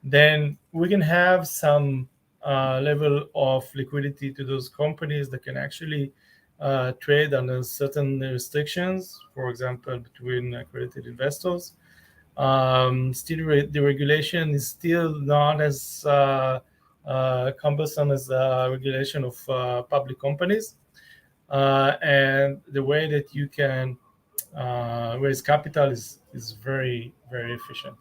then we can have some level of liquidity to those companies that can actually trade under certain restrictions, for example, between accredited investors. Still, the regulation is still not as cumbersome as the regulation of public companies, and the way that you can raise capital is very efficient.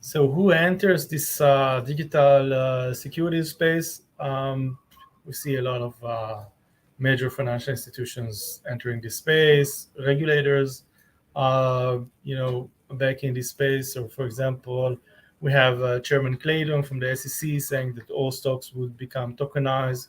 So who enters this digital security space? We see a lot of major financial institutions entering this space, regulators, back in this space. So, for example, we have Chairman Clayton from the SEC saying that all stocks would become tokenized.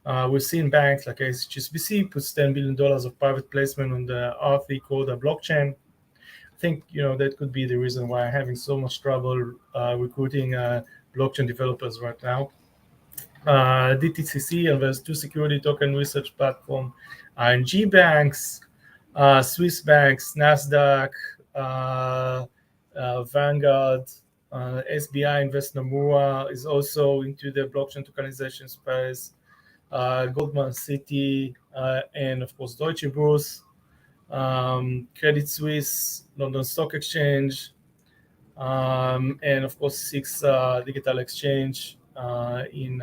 We've seen banks like HSBC puts $10 billion of private placement on the R3 Corda blockchain. I think that could be the reason why I'm having so much trouble recruiting blockchain developers right now. DTCC, and there's 2 security token research platform, ING banks, Swiss banks, Nasdaq, Vanguard, SBI Invest Nomura is also into the blockchain tokenization space. Goldman City, and of course Deutsche Börse, Credit Suisse, London Stock Exchange, and of course SIX Digital Exchange in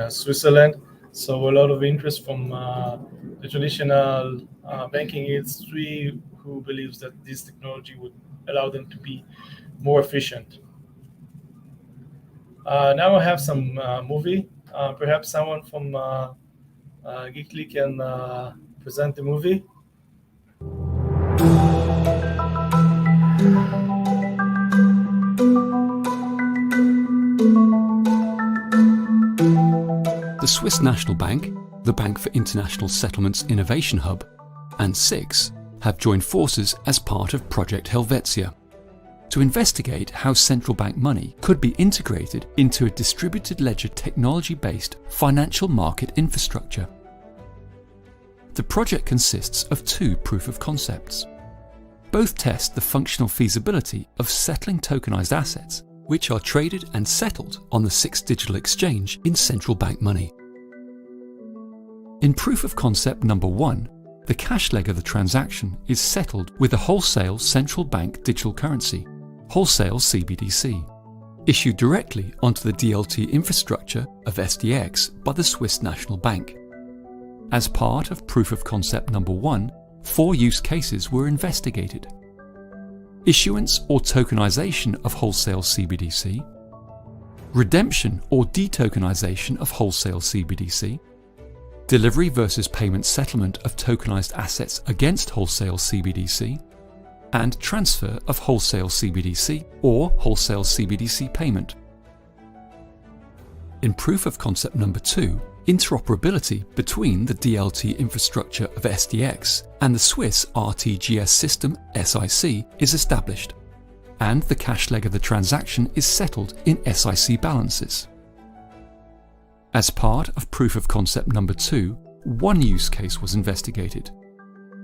Switzerland. So a lot of interest from the traditional banking industry, who believes that this technology would allow them to be more efficient. Now I have some movie. Perhaps someone from Geekle can present the movie. The Swiss National Bank, the Bank for International Settlements Innovation Hub, and SIX have joined forces as part of Project Helvetia to investigate how central bank money could be integrated into a distributed ledger technology-based financial market infrastructure. The project consists of 2 proof of concepts. Both test the functional feasibility of settling tokenized assets, which are traded and settled on the SIX digital exchange in central bank money. In proof of concept number 1, the cash leg of the transaction is settled with a wholesale central bank digital currency, wholesale CBDC, issued directly onto the DLT infrastructure of SDX by the Swiss National Bank. As part of proof of concept number 1, 4 use cases were investigated: issuance or tokenization of wholesale CBDC, redemption or detokenization of wholesale CBDC, delivery versus payment settlement of tokenized assets against wholesale CBDC, and transfer of wholesale CBDC or wholesale CBDC payment. In proof of concept number 2, interoperability between the DLT infrastructure of SDX and the Swiss RTGS system SIC is established, and the cash leg of the transaction is settled in SIC balances. As part of proof of concept number 2, 1 use case was investigated: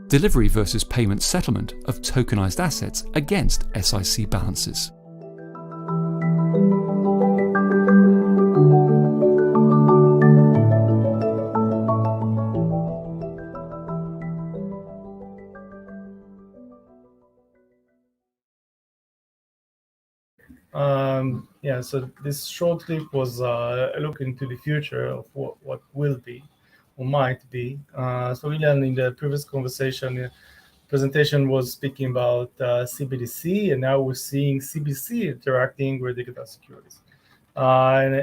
delivery versus payment settlement of tokenized assets against SIC balances. So this short clip was a look into the future of what will be or might be. So Ilan, in the previous presentation was speaking about CBDC, and now we're seeing CBDC interacting with digital securities. And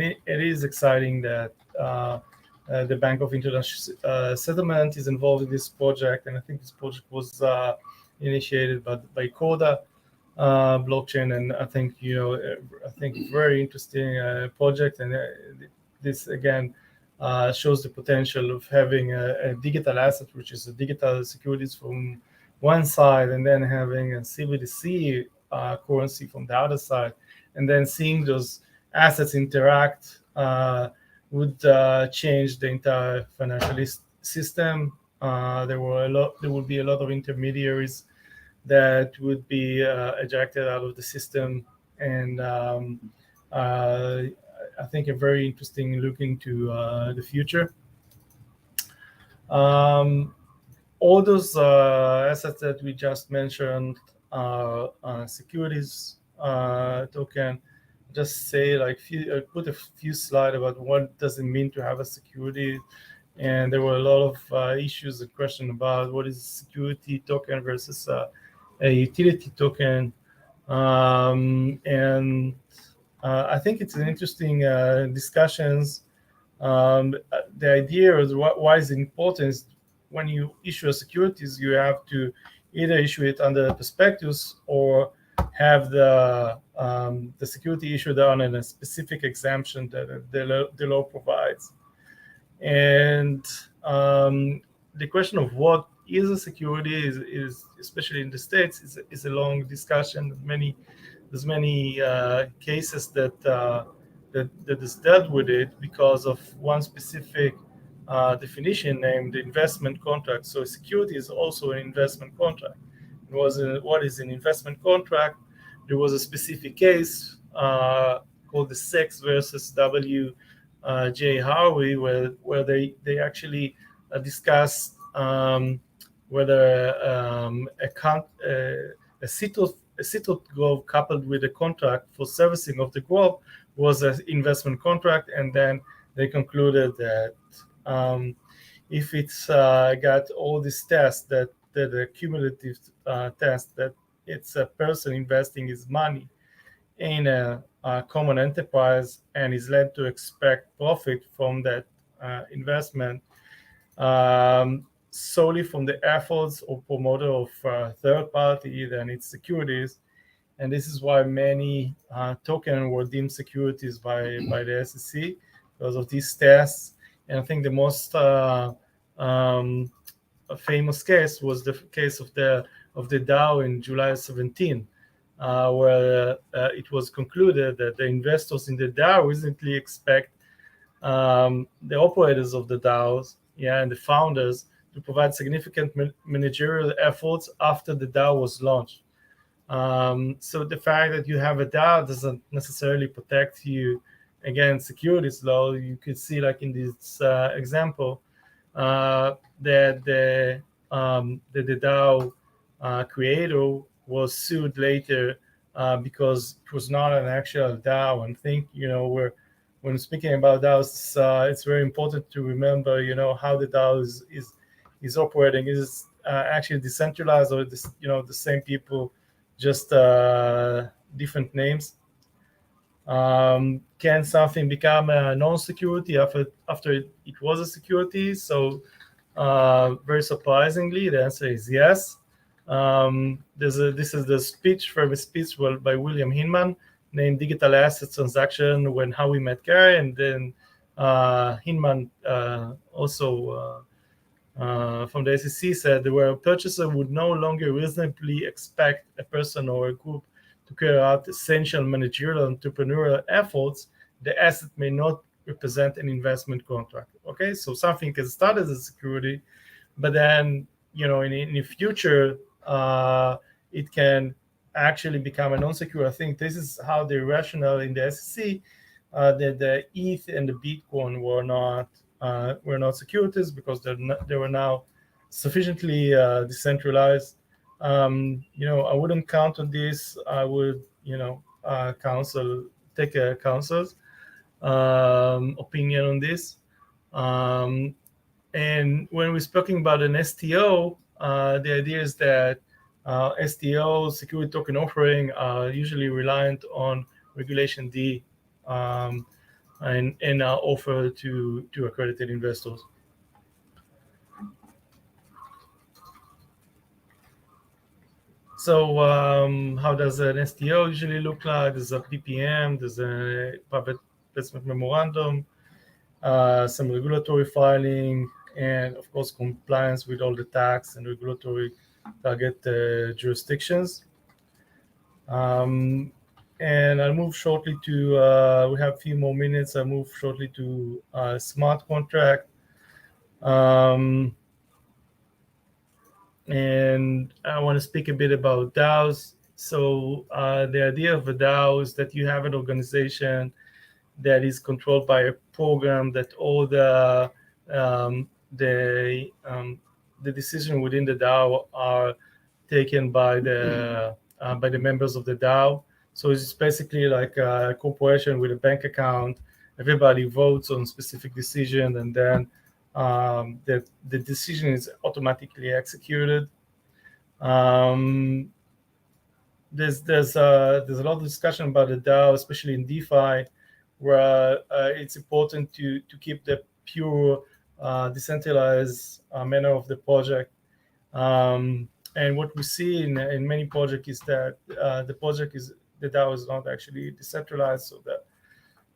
it is exciting that the Bank of International Settlement is involved in this project, and I think this project was initiated by Corda blockchain, and I think very interesting project, and this again shows the potential of having a digital asset, which is a digital securities from one side, and then having a CBDC currency from the other side, and then seeing those assets interact would change the entire financial system. There would be a lot of intermediaries that would be ejected out of the system, and I think a very interesting look into the future. All those assets that we just mentioned are securities token. Just say put a few slides about what does it mean to have a security, and there were a lot of issues and questions about what is a security token versus a utility token, and I think it's an interesting discussions. The idea is why is it important is when you issue a securities, you have to either issue it under prospectus or have the security issued on a specific exemption that the law provides. And the question of what is a security is especially in the States, is a long discussion. There's many cases that is dealt with it because of one specific definition named investment contract. So security is also an investment contract. What is an investment contract? There was a specific case called the Sex versus W.J. Harvey, where they actually discussed whether a settled growth coupled with a contract for servicing of the growth was an investment contract, and then they concluded that if it's got all these tests, that the cumulative test, that it's a person investing his money in a common enterprise and is led to expect profit from that investment solely from the efforts or promoter of third party, then it's securities. And this is why many tokens were deemed securities by the SEC because of these tests. And I think the most famous case was the case of the DAO in July 17, where it was concluded that the investors in the DAO recently expect the operators of the DAOs, and the founders to provide significant managerial efforts after the DAO was launched. So the fact that you have a DAO doesn't necessarily protect you against securities law. You could see, like in this example, that the DAO creator was sued later because it was not an actual DAO. And I think, when speaking about DAOs, it's very important to remember, how the DAO is operating. Is actually decentralized, or the same people, just different names. Can something become a non-security after it was a security? So very surprisingly, the answer is yes. This is the speech by William Hinman, named Digital Asset Transaction When How We Met Gary. And then Hinman also from the SEC said, where a purchaser would no longer reasonably expect a person or a group to carry out essential managerial and entrepreneurial efforts, the asset may not represent an investment contract. Okay, so something can start as a security, but then, in the future, it can actually become a non-secure. I think this is how the rationale in the SEC that the ETH and the Bitcoin were not securities, because they were now sufficiently decentralized. I wouldn't count on this. I would, take a counsel's opinion on this. And when we're speaking about an STO, the idea is that STO, security token offering, are usually reliant on Regulation D and are offered to accredited investors. So how does an STO usually look like? There's a PPM, there's a private placement memorandum, some regulatory filing, and of course compliance with all the tax and regulatory target jurisdictions. And I'll move shortly to, we have a few more minutes, I'll move shortly to smart contract. And I want to speak a bit about DAOs. So the idea of a DAO is that you have an organization that is controlled by a program, that all the decision within the DAO are taken by the members of the DAO. So it's basically like a corporation with a bank account. Everybody votes on specific decision, and then the decision is automatically executed. There's a lot of discussion about the DAO, especially in DeFi, where it's important to keep the pure decentralized manner of the project. And what we see in many projects is that the DAO is not actually decentralized, so that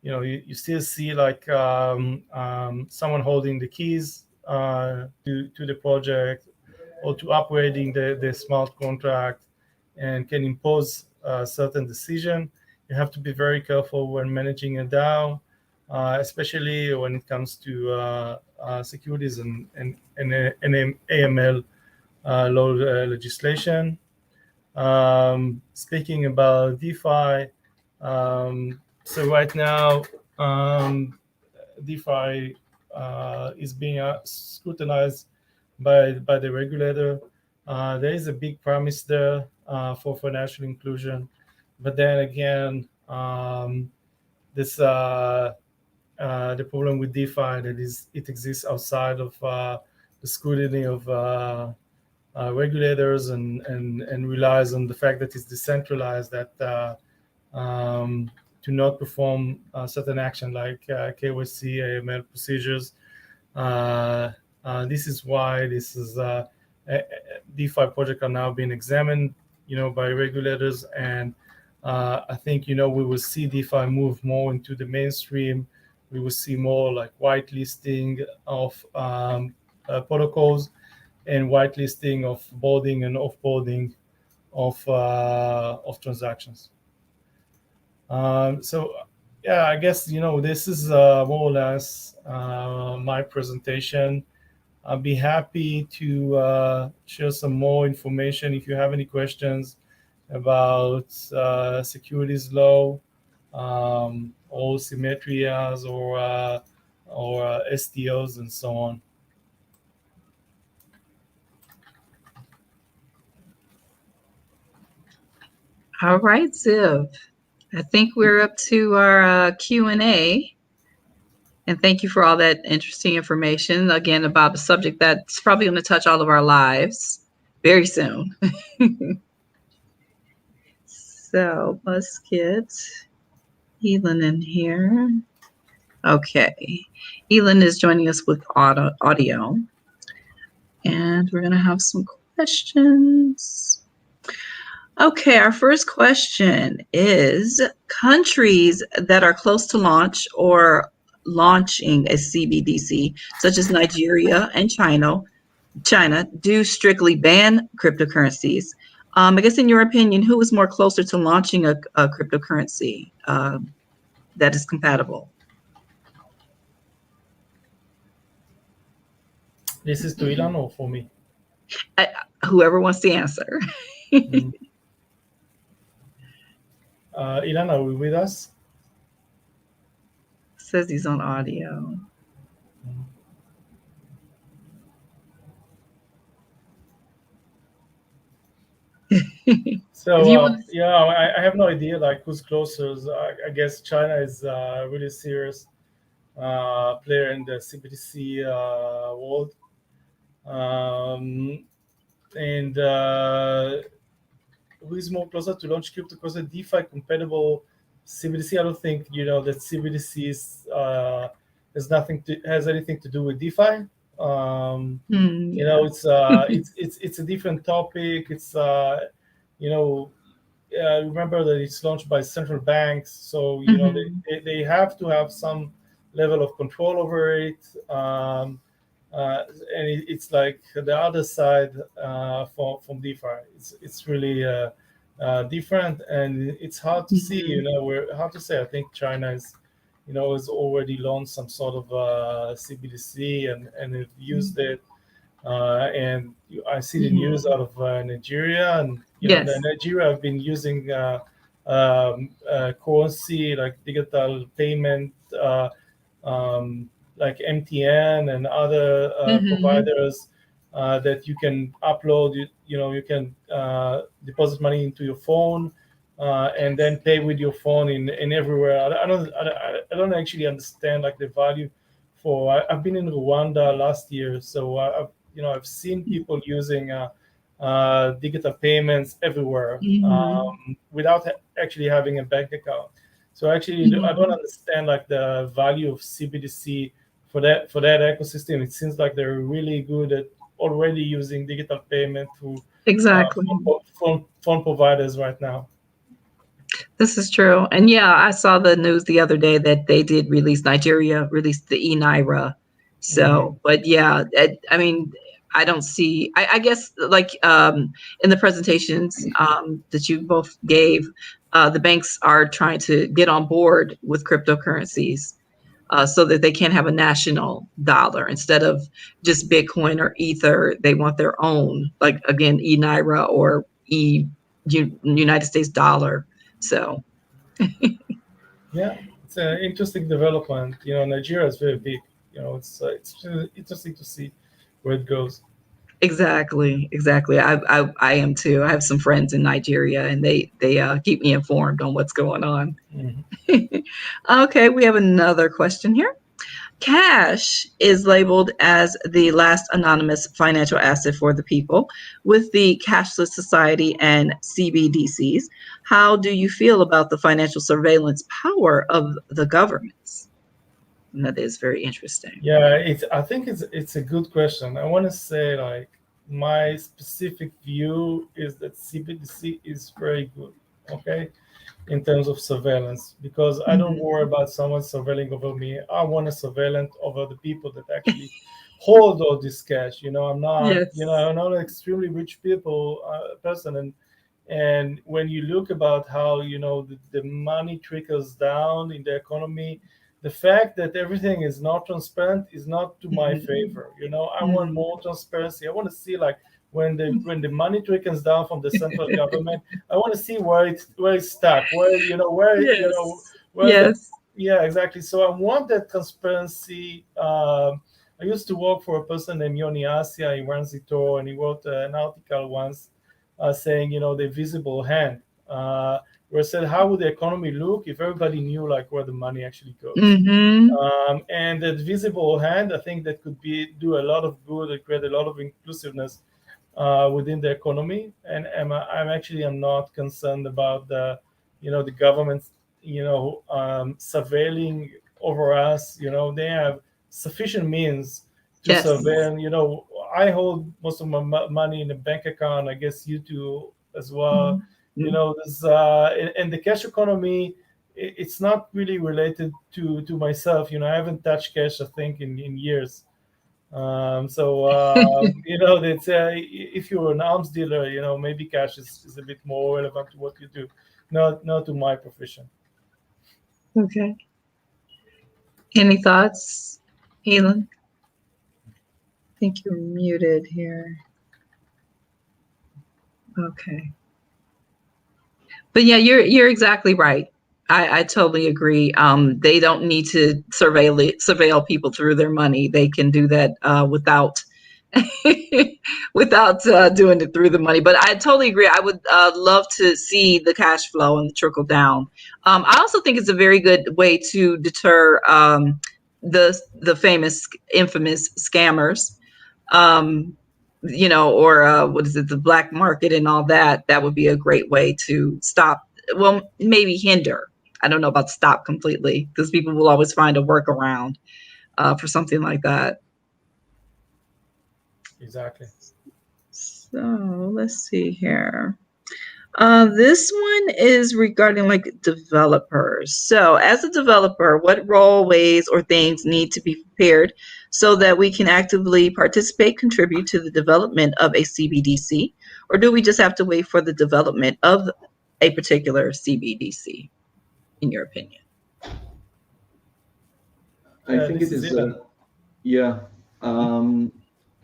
you still see like someone holding the keys to the project or to upgrading the smart contract and can impose a certain decision. You have to be very careful when managing a DAO, especially when it comes to securities and AML law legislation. Speaking about DeFi, so right now, DeFi is being scrutinized by the regulator. There is a big promise there for financial inclusion, but then again, this the problem with DeFi that is it exists outside of the scrutiny of regulators and relies on the fact that it's decentralized, that to not perform certain action like KYC, AML procedures. This is why DeFi projects are now being examined, by regulators, and I think we will see DeFi move more into the mainstream. We will see more like whitelisting of protocols and whitelisting of boarding and offboarding of transactions. So yeah, I guess this is more or less my presentation. I'll be happy to share some more information if you have any questions about securities law, or symmetrias, or STOs and so on. All right, Ziv. I think we're up to our Q&A. And thank you for all that interesting information, again, about a subject that's probably going to touch all of our lives very soon. So let's get Ilan in here. Okay. Ilan is joining us with audio. And we're going to have some questions. Okay, our first question is, countries that are close to launch or launching a CBDC, such as Nigeria and China, do strictly ban cryptocurrencies. I guess in your opinion, who is more closer to launching a cryptocurrency that is compatible? This is to Ilan or for me? Whoever wants to answer. Ilan, are we with us? Says he's on audio. So I have no idea like who's closer. I guess China is a really serious player in the CBDC world, and who is more closer to launch cryptocurrency DeFi compatible CBDC? I don't think that CBDC has anything to do with DeFi. It's a different topic. It's remember that it's launched by central banks, so they have to have some level of control over it. And it's like the other side from DeFi. It's really different, and it's hard to see. Hard to say. I think China is, has already launched some sort of CBDC and have used it. And I see the news out of Nigeria, and Nigeria have been using currency like digital payment, like MTN and other providers that you can upload. You can deposit money into your phone and then pay with your phone in everywhere. I don't actually understand like the value for. I've been in Rwanda last year, so I've seen people using digital payments everywhere without actually having a bank account. So actually, I don't understand like the value of CBDC for that ecosystem. It seems like they're really good at already using digital payment through phone providers right now. This is true. And yeah, I saw the news the other day that they did release, Nigeria released the e-Naira. So, but yeah, I mean, I don't see, I guess like in the presentations that you both gave, the banks are trying to get on board with cryptocurrencies so that they can have a national dollar instead of just Bitcoin or Ether. They want their own, like again, e-Naira or United States dollar. So Yeah, it's an interesting development. You know, Nigeria is very big. You know, it's interesting to see where it goes. exactly. I am too. I have some friends in Nigeria, and they keep me informed on what's going on. Okay, we have another question here. Cash is labeled as the last anonymous financial asset for the people with the cashless society and CBDCs. How do you feel about the financial surveillance power of the governments? And that is very interesting. Yeah, I think it's a good question. I want to say, like, my specific view is that CBDC is very good, okay, in terms of surveillance, because I don't worry about someone surveilling over me. I want to surveillance over the people that actually hold all this cash. You know, I'm not, you know, I'm not an extremely rich person, and when you look about how, you know, the money trickles down in the economy, the fact that everything is not transparent is not to my favor. You know, I want more transparency. I want to see, like, when the money trickles down from the central government, I want to see where it's stuck, yeah, exactly. So I want that transparency. I used to work for a person named Yoni Asia. He runs Tron, and he wrote an article once saying, you know, the visible hand. Where it said, how would the economy look if everybody knew, like, where the money actually goes? And that visible hand, I think that could do a lot of good and create a lot of inclusiveness within the economy. And I'm not concerned about the government, surveilling over us. You know, they have sufficient means to surveil. You know, I hold most of my money in a bank account. I guess you do as well. You know, there's and the cash economy, it's not really related to myself. You know, I haven't touched cash, I think, in years. You know, that's if you're an arms dealer, you know, maybe cash is a bit more relevant to what you do, not to my profession. Okay. Any thoughts, Ilan? I think you're muted here. Okay. But yeah, you're exactly right. I totally agree. They don't need to surveil people through their money. They can do that without without doing it through the money. But I totally agree. I would love to see the cash flow and the trickle down. I also think it's a very good way to deter the infamous scammers. You know, or what is it, the black market and all that. That would be a great way to stop, well, maybe hinder. I don't know about stop completely, because people will always find a workaround for something like that. Exactly. So let's see here. This one is regarding like developers. So as a developer, what role, ways, or things need to be prepared so that we can actively participate, contribute to the development of a CBDC? Or do we just have to wait for the development of a particular CBDC, in your opinion? I think it is,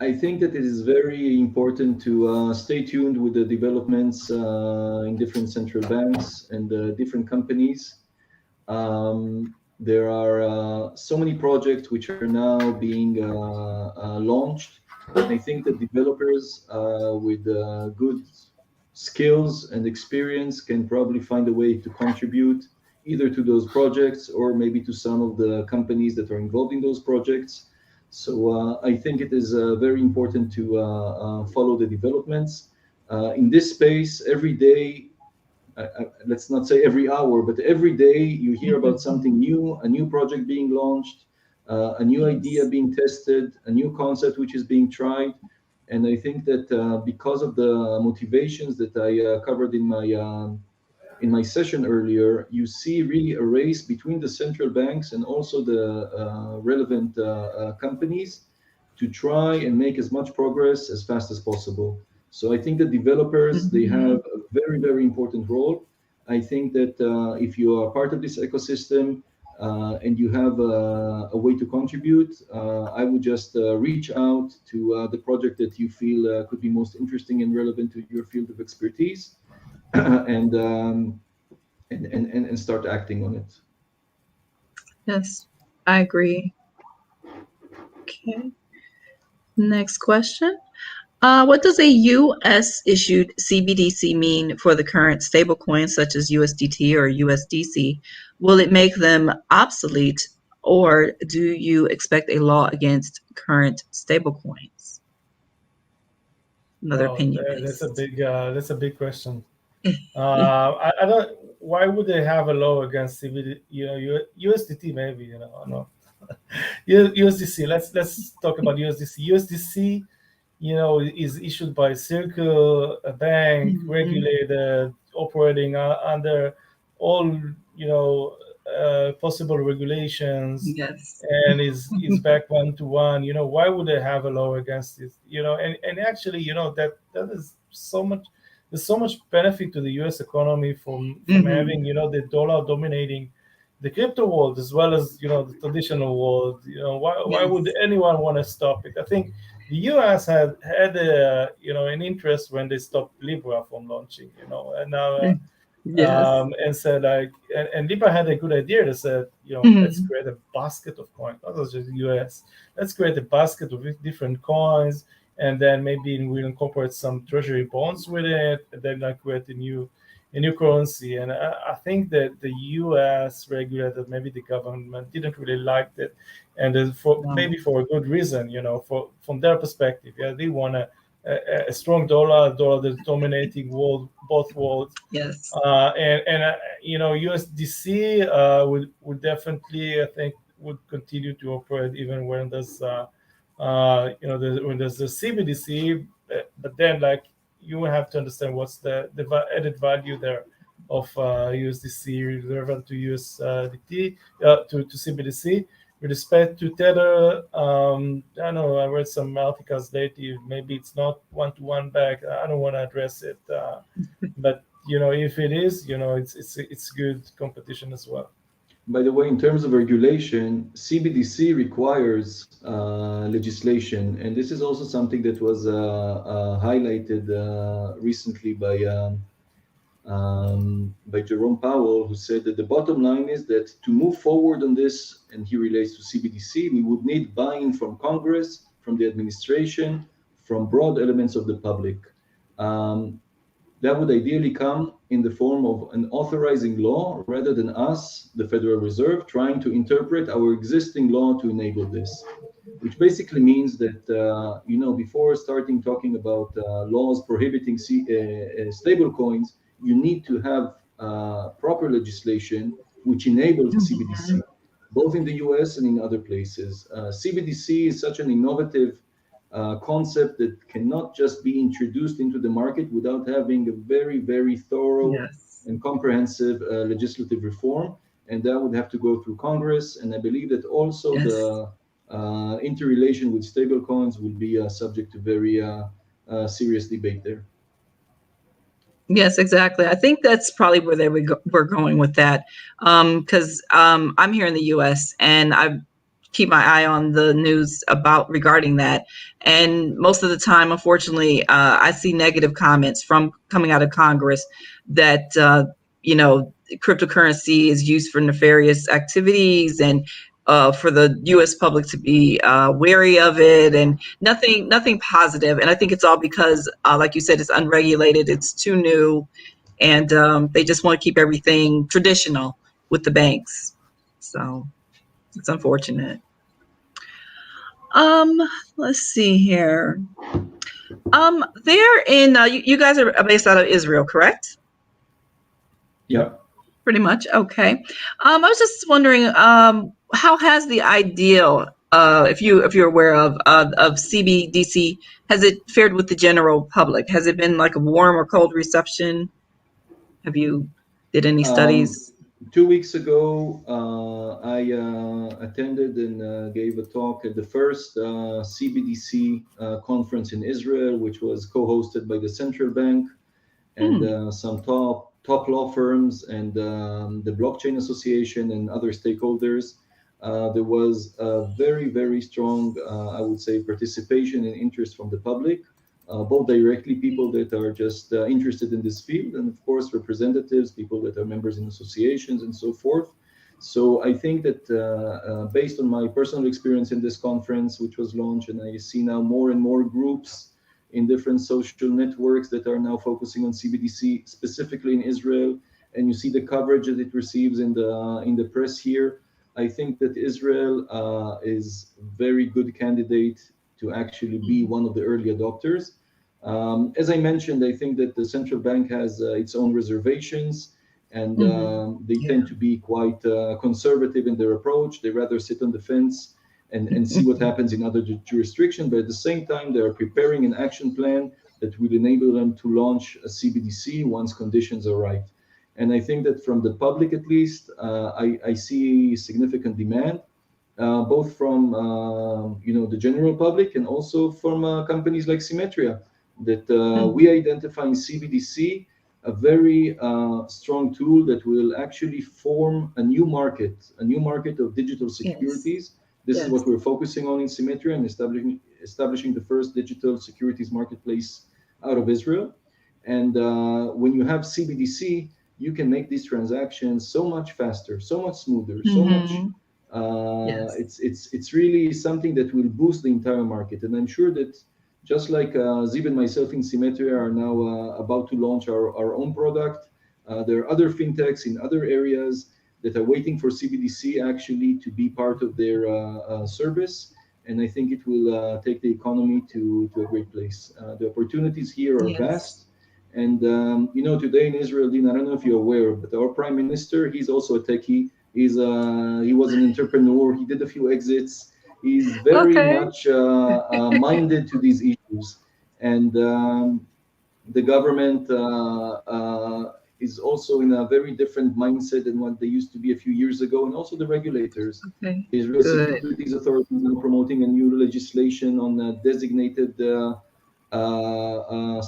I think that it is very important to stay tuned with the developments in different central banks and different companies. There are so many projects which are now being launched. And I think that developers with good skills and experience can probably find a way to contribute either to those projects or maybe to some of the companies that are involved in those projects. So I think it is very important to follow the developments in this space every day. Let's not say every hour, but every day you hear about something new, a new project being launched, a new idea being tested, a new concept which is being tried. And I think that because of the motivations that I covered in in my session earlier, you see really a race between the central banks and also the relevant companies to try and make as much progress as fast as possible. So I think the developers, they have a very, very important role. I think that if you are part of this ecosystem and you have a way to contribute, I would just reach out to the project that you feel could be most interesting and relevant to your field of expertise, and start acting on it. Yes, I agree. Okay. Next question. What does a U.S. issued CBDC mean for the current stablecoins such as USDT or USDC? Will it make them obsolete, or do you expect a law against current stablecoins? Another opinion. That's a big question. I don't. Why would they have a law against CBD? USDT maybe. I don't know. USDC. Let's talk about USDC. USDC, is issued by Circle, a bank, regulated, operating under all possible regulations. Yes. And is back 1-to-1. Why would they have a law against it? And actually, that is so much. There's so much benefit to the U.S. economy from having the dollar dominating the crypto world as well as the traditional world. Why would anyone want to stop it? I think the U.S. had an interest when they stopped Libra from launching. And now and said and Libra had a good idea. They said let's create a basket of coins. Not just the U.S. Let's create a basket of different coins. And then maybe we'll incorporate some treasury bonds with it, and then create a new currency. And I think that the U.S. regulator, maybe the government, didn't really like it, and maybe for a good reason. From their perspective, they want a strong dollar that's dominating both worlds. Yes. And USDC would definitely, I think, would continue to operate even when there's when there's the CBDC, but then you have to understand what's the added value there of USDC relevant to USDT to CBDC. With respect to Tether, I don't know. I read some articles lately. Maybe it's not 1-to-1 back. I don't want to address it, but if it is, it's good competition as well. By the way, in terms of regulation, CBDC requires legislation, and this is also something that was highlighted recently by Jerome Powell, who said that the bottom line is that to move forward on this, and he relates to CBDC, we would need buy-in from Congress, from the administration, from broad elements of the public. That would ideally come in the form of an authorizing law rather than us, the Federal Reserve, trying to interpret our existing law to enable this, which basically means that, before starting talking about laws prohibiting stable coins, you need to have proper legislation which enables CBDC, both in the US and in other places. CBDC is such an innovative concept that cannot just be introduced into the market without having a very, very thorough and comprehensive legislative reform, and that would have to go through Congress. And I believe that also the interrelation with stablecoins will be subject to very serious debate there. Yes, exactly. I think that's probably where we're going with that, because I'm here in the U.S. and I keep my eye on the news regarding that. And most of the time, unfortunately, I see negative comments coming out of Congress that, cryptocurrency is used for nefarious activities and for the U.S. public to be wary of it, and nothing positive. And I think it's all because, like you said, it's unregulated, it's too new, and they just want to keep everything traditional with the banks. So it's unfortunate. Let's see here. They're in, you guys are based out of Israel, correct? Yeah. Pretty much. Okay. I was just wondering, how has the ideal, if you're aware of CBDC, has it fared with the general public? Has it been like a warm or cold reception? Did Did any studies? 2 weeks ago, I attended and gave a talk at the first CBDC conference in Israel, which was co-hosted by the central bank and some top law firms and the Blockchain Association and other stakeholders. There was a very, very strong, I would say, participation and interest from the public, both directly people that are just interested in this field, and of course, representatives, people that are members in associations and so forth. So I think that based on my personal experience in this conference, which was launched, and I see now more and more groups in different social networks that are now focusing on CBDC, specifically in Israel, and you see the coverage that it receives in the press here. I think that Israel is a very good candidate to actually be one of the early adopters. As I mentioned, I think that the central bank has its own reservations, and they tend to be quite conservative in their approach. They rather sit on the fence and see what happens in other jurisdictions, but at the same time, they are preparing an action plan that will enable them to launch a CBDC once conditions are right. And I think that from the public, at least, I see significant demand, both from the general public and also from companies like Symmetria, that we identify in CBDC a very strong tool that will actually form a new market of digital securities. This is what we're focusing on in Symmetria and establishing the first digital securities marketplace out of Israel. And when you have CBDC, you can make these transactions so much faster, so much smoother, so much. It's really something that will boost the entire market. And I'm sure that just like Ziv and myself in Symmetria are now about to launch our own product, there are other fintechs in other areas that are waiting for CBDC actually to be part of their service. And I think it will take the economy to a great place. The opportunities here are vast. And, today in Israel, Dean, I don't know if you're aware, but our prime minister, he's also a techie. He was an entrepreneur. He did a few exits. He's very much minded to these issues. And the government is also in a very different mindset than what they used to be a few years ago, and also the regulators. The Israel Securities Authority is now promoting a new legislation on a designated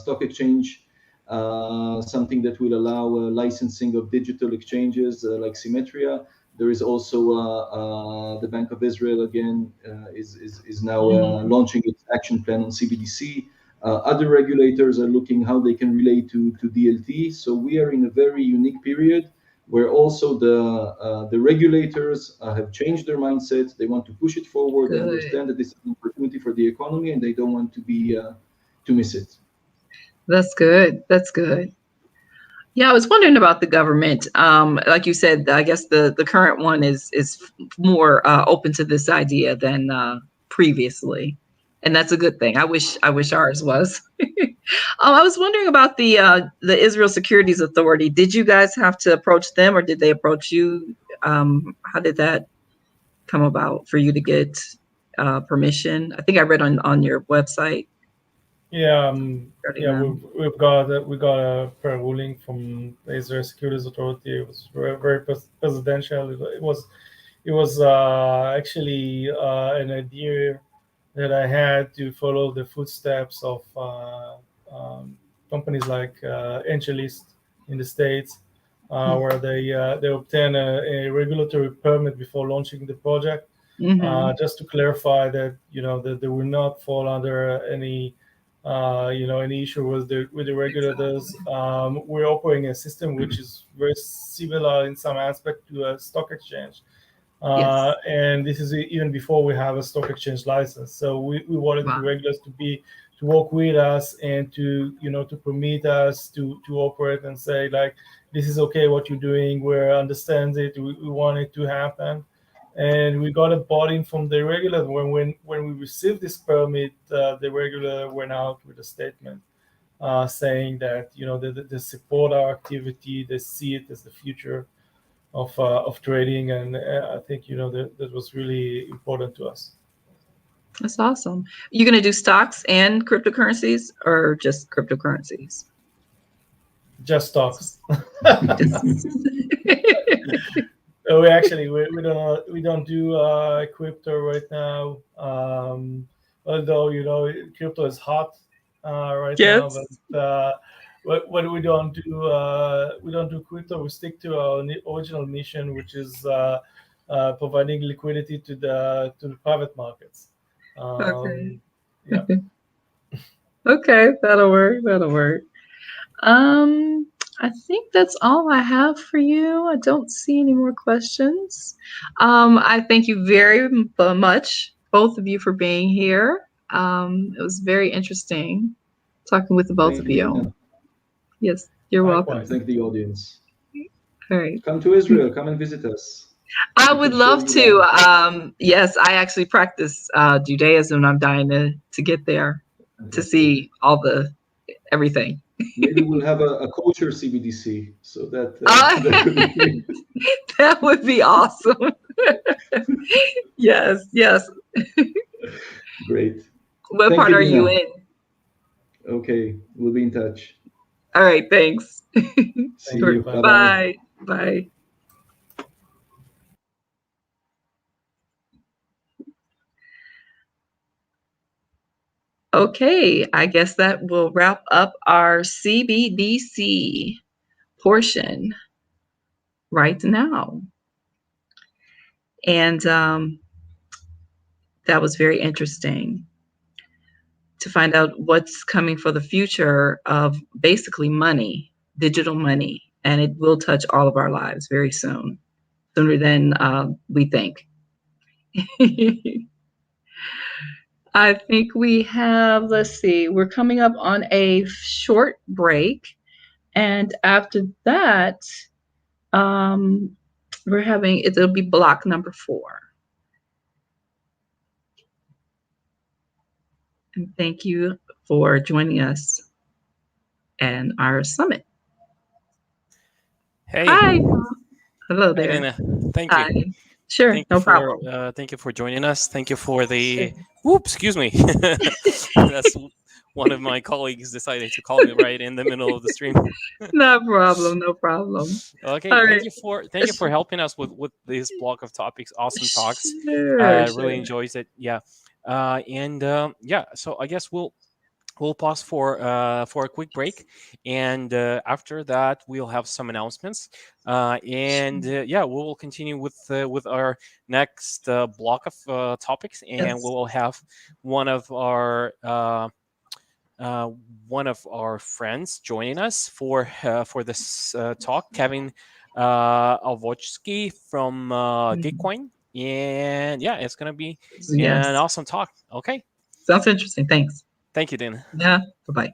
stock exchange, something that will allow licensing of digital exchanges like Symmetria. There is also the Bank of Israel again is now launching its action plan on CBDC. Other regulators are looking how they can relate to DLT. So we are in a very unique period where also the regulators have changed their mindset. They want to push it forward. They understand that this is an opportunity for the economy, and they don't want to miss it. That's good. That's good. Yeah, I was wondering about the government. Like you said, I guess the current one is more open to this idea than previously, and that's a good thing. I wish ours was. I was wondering about the Israel Securities Authority. Did you guys have to approach them, or did they approach you? How did that come about for you to get permission? I think I read on your website. Yeah, we got a prayer ruling from the Israel Securities Authority. It was very presidential. It was actually an idea that I had to follow the footsteps of companies like AngelList in the States, where they obtain a regulatory permit before launching the project, just to clarify that that they will not fall under any issue with the regulators. We're operating a system which is very similar in some aspect to a stock exchange. And this is even before we have a stock exchange license. So we wanted the regulators to work with us and to permit us to operate and say, like, this is okay what you're doing. We understand it. We want it to happen. And we got a buy-in from the regulator. When we received this permit, the regulator went out with a statement saying that they support our activity, they see it as the future of trading, and I think that was really important to us. That's awesome. You're gonna do stocks and cryptocurrencies, or just cryptocurrencies? just stocks. We don't do crypto right now. Although crypto is hot right now, but what we don't do crypto. We stick to our original mission, which is providing liquidity to the private markets. Okay. Yeah. Okay, that'll work. I think that's all I have for you. I don't see any more questions. I thank you very much, both of you, for being here. It was very interesting talking with the both of you. Dina. Yes, you're welcome. And thank the audience. All right. Come to Israel. Come and visit us. I would love to. Yes, I actually practice Judaism. I'm dying to get there to see all the everything. Maybe we'll have a culture CBDC, so that that would be awesome. Yes. Great. What Thank part you, are you Dina. in? Okay, we'll be in touch. All right, thanks. See you. Bye. Bye. Okay, I guess that will wrap up our CBDC portion right now. And that was very interesting to find out what's coming for the future of basically money, digital money, and it will touch all of our lives very soon, sooner than we think. I think we have, let's see, we're coming up on a short break. And after that, we're having, it'll be block number 4. And thank you for joining us and our summit. Hey. Hi. Hello Hi, there. Dina. Thank you. Hi. Sure, no problem. Thank you for joining us. Thank you for the. Whoops, excuse me. That's one of my colleagues decided to call me right in the middle of the stream. No problem. Okay, All thank right. you for helping us with this block of topics. Awesome talks. Sure. Really enjoys it. Yeah, So I guess we'll pause for a quick break, and after that we'll have some announcements, we will continue with our next block of topics, and Yes. we will have one of our friends joining us for this talk, Kevin Owocki from Gitcoin, and it's gonna be Yes. an awesome talk. Okay, Sounds interesting. Thanks. thank you, Dina. Yeah. Bye-bye.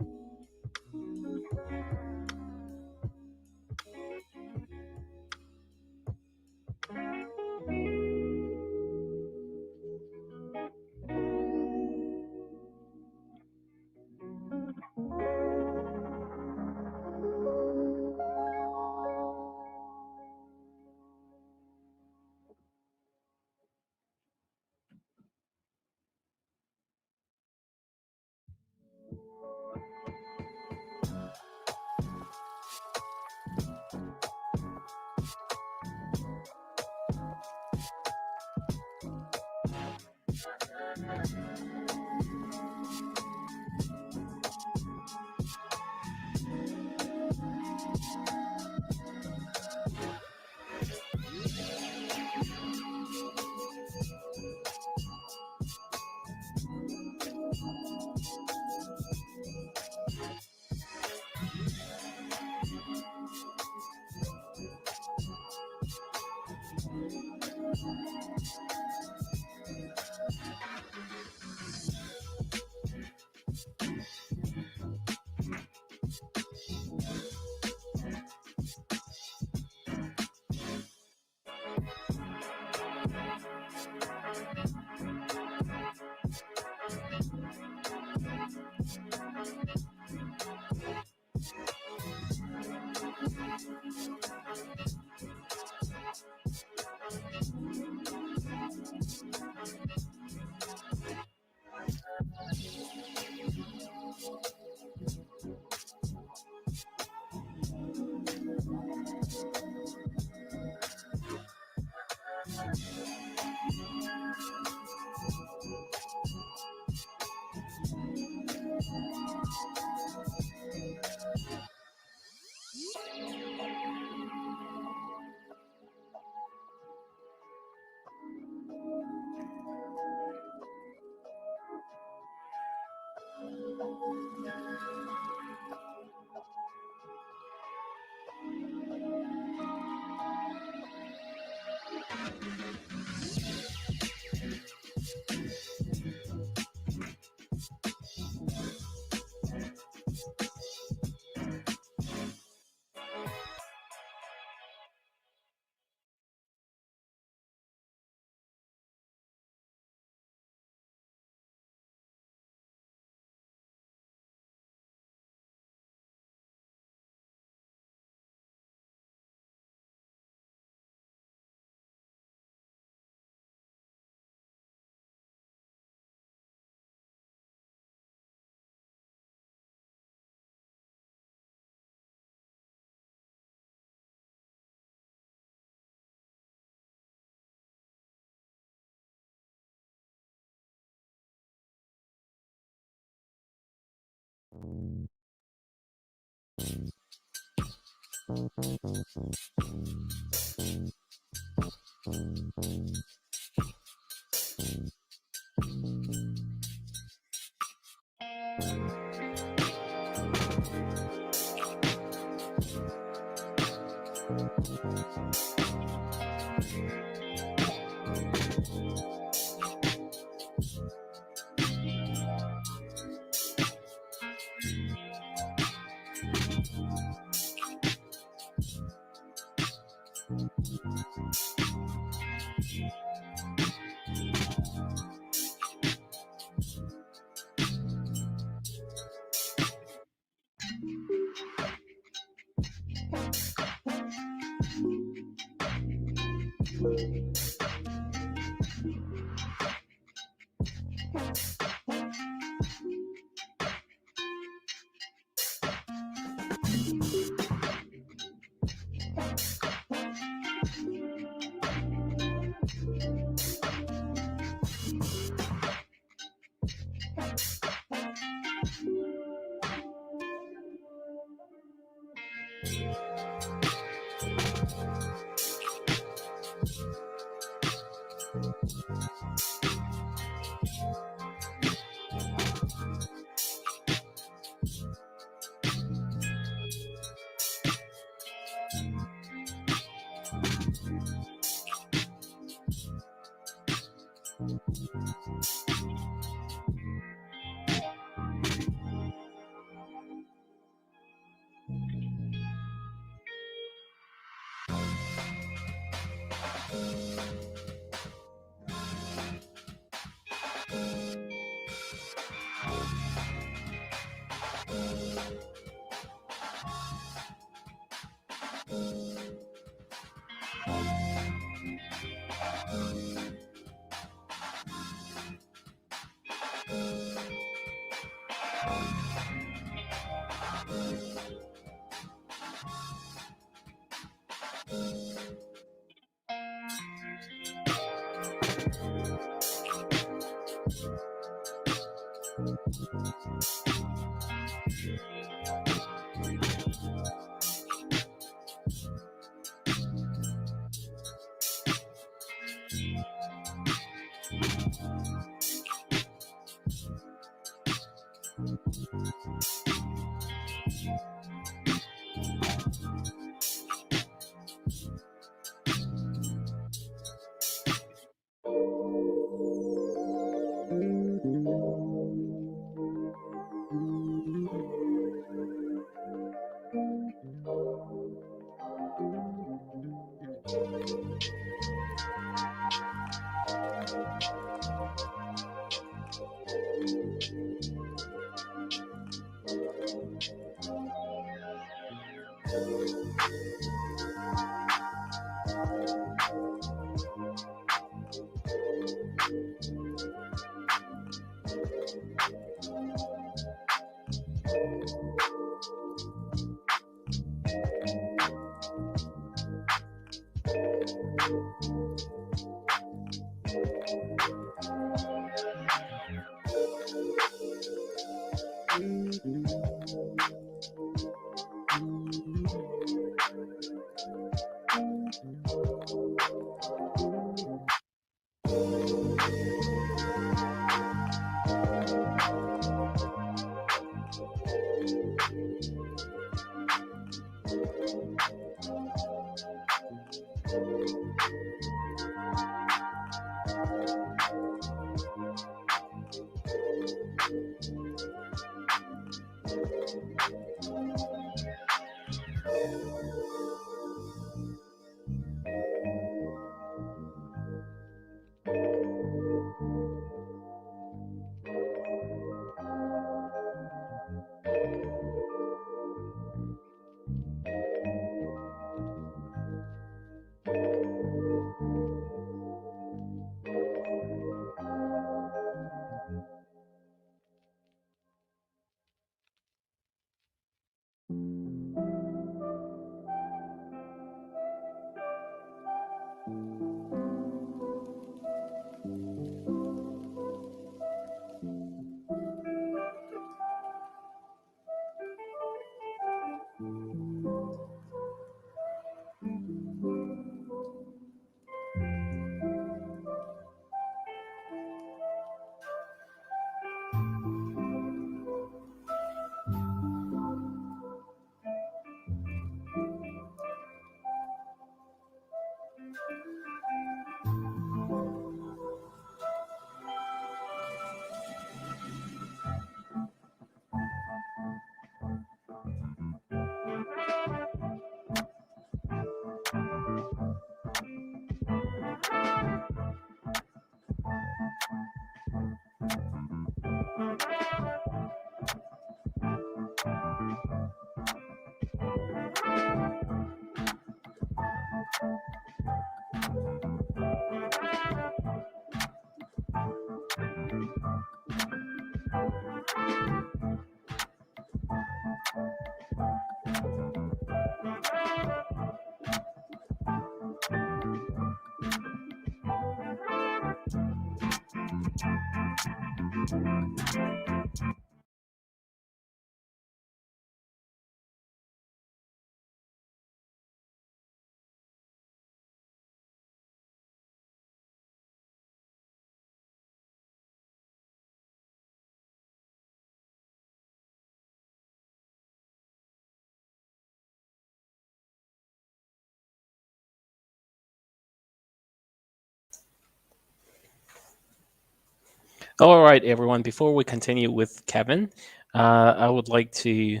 All right, everyone. Before we continue with Kevin, I would like to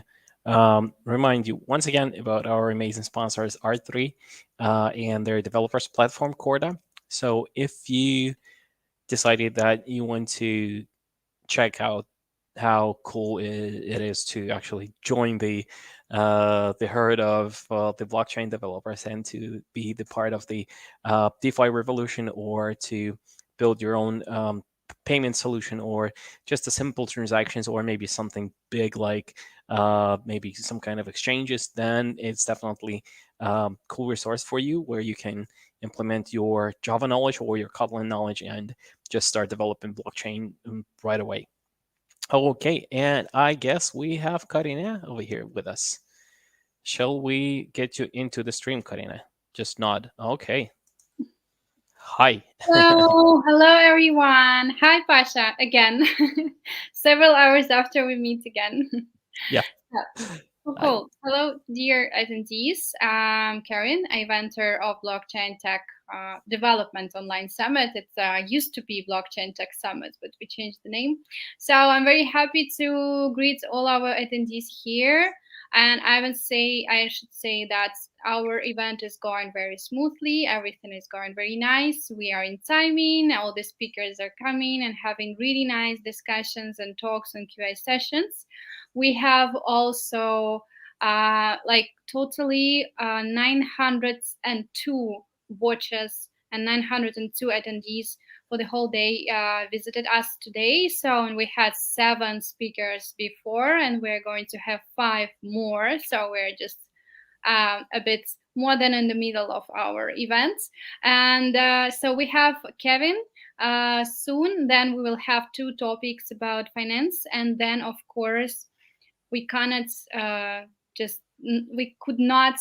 remind you once again about our amazing sponsors, R3, and their developers platform, Corda. So if you decided that you want to check out how cool it is to actually join the herd of the blockchain developers and to be the part of the DeFi revolution, or to build your own payment solution, or just a simple transactions, or maybe something big like maybe some kind of exchanges, then it's definitely cool resource for you where you can implement your Java knowledge or your Kotlin knowledge and just start developing blockchain right away. Okay, and I guess we have Karine over here with us. Shall we get you into the stream, Karine? Just nod. Okay. Hi. Hello everyone. Hi Pasha again. Several hours after we meet again. Yeah. Cool. Hello, dear attendees. I'm Karine, a inventor of Blockchain Tech Development Online Summit. It used to be Blockchain Tech Summit, but we changed the name. So I'm very happy to greet all our attendees here. And I should say that our event is going very smoothly. Everything is going very nice. We are in timing. All the speakers are coming and having really nice discussions and talks and QA sessions. We have also totally 902 watchers and 902 attendees for the whole day visited us today. So, and we had 7 speakers before, and we're going to have 5 more. So we're just a bit more than in the middle of our events. And so we have Kevin soon. Then we will have 2 topics about finance. And then, of course, we cannot we could not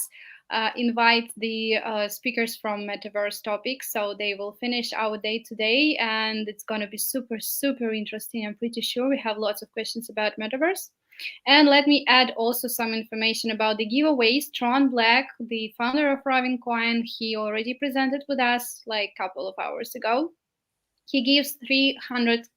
invite the speakers from Metaverse topics, so they will finish our day today, and it's going to be super, super interesting. I'm pretty sure we have lots of questions about Metaverse. And let me add also some information about the giveaways. Tron Black, the founder of Ravencoin, he already presented with us like a couple of hours ago. He gives 300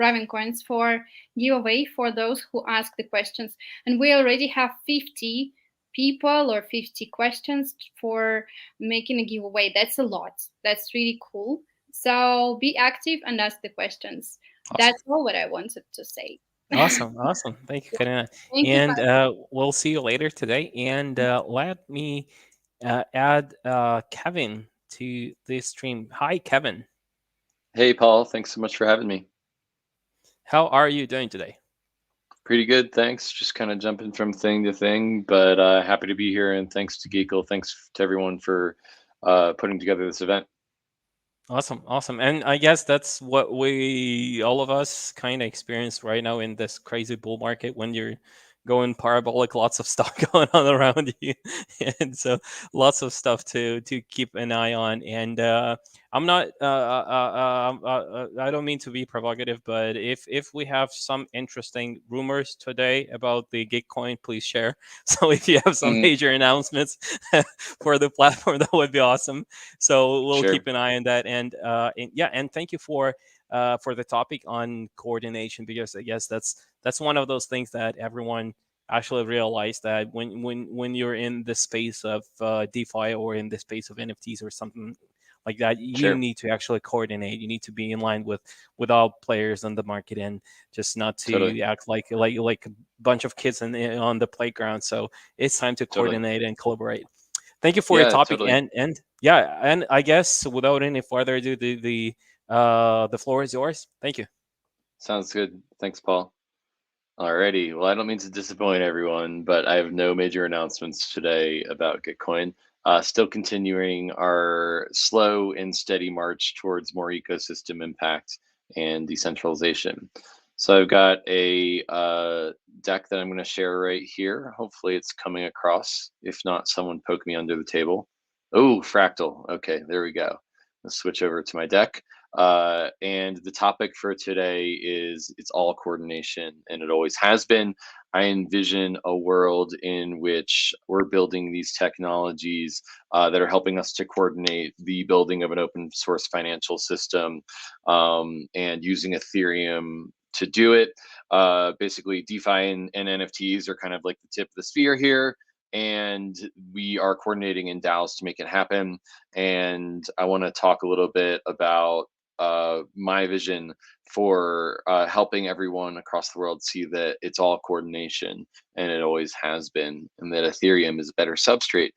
Ravencoins for giveaway for those who ask the questions. And we already have 50 people or 50 questions for making a giveaway. That's a lot. That's really cool. So be active and ask the questions. Awesome. That's all what I wanted to say. Awesome. Thank you, Karine. And we'll see you later today. And let me add Kevin to this stream. Hi, Kevin. Hey, Paul. Thanks so much for having me. How are you doing today? Pretty good, thanks. Just kind of jumping from thing to thing, but happy to be here. And thanks to Geekle. Thanks to everyone for putting together this event. Awesome. And I guess that's what all of us kind of experience right now in this crazy bull market, when you're going parabolic, lots of stuff going on around you. And so lots of stuff to keep an eye on. And I'm not, I don't mean to be provocative, but if we have some interesting rumors today about the Gitcoin, please share. So if you have some major announcements for the platform, that would be awesome. So we'll keep an eye on that. And thank you for the topic on coordination, because I guess that's one of those things that everyone actually realized, that when you're in the space of DeFi or in the space of NFTs or something like that, you need to actually coordinate. You need to be in line with all players on the market, and just not to act like a bunch of kids on the playground. So it's time to coordinate and collaborate. Thank you for your topic, totally. and yeah, and I guess without any further ado, the floor is yours. Thank you. Sounds good. Thanks, Paul. Alrighty. Well, I don't mean to disappoint everyone, but I have no major announcements today about Gitcoin. Still continuing our slow and steady march towards more ecosystem impact and decentralization. So I've got a deck that I'm going to share right here. Hopefully it's coming across. If not, someone poke me under the table. Oh, fractal. Okay, there we go. Let's switch over to my deck. And the topic for today is it's all coordination, and it always has been. I envision a world in which we're building these technologies that are helping us to coordinate the building of an open source financial system, and using Ethereum to do it. Basically, DeFi and NFTs are kind of like the tip of the spear here, and we are coordinating in DAOs to make it happen. And I want to talk a little bit about my vision for helping everyone across the world see that it's all coordination, and it always has been, and that Ethereum is a better substrate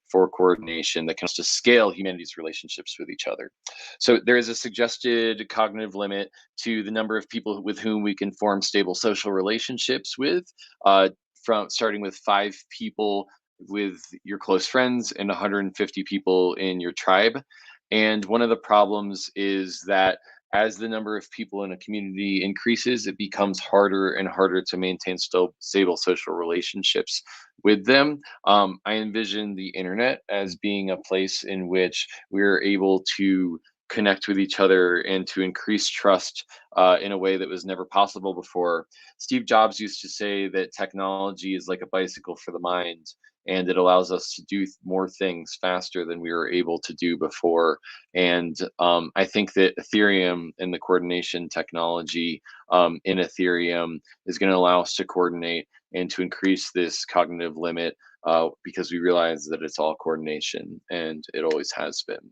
for coordination that can to scale humanity's relationships with each other. So there is a suggested cognitive limit to the number of people with whom we can form stable social relationships with, from starting with 5 people with your close friends and 150 people in your tribe. And one of the problems is that as the number of people in a community increases, it becomes harder and harder to maintain stable social relationships with them. I envision the internet as being a place in which we're able to connect with each other and to increase trust in a way that was never possible before. Steve Jobs used to say that technology is like a bicycle for the mind, and it allows us to do more things faster than we were able to do before. And I think that Ethereum and the coordination technology in Ethereum is going to allow us to coordinate and to increase this cognitive limit, because we realize that it's all coordination, and it always has been.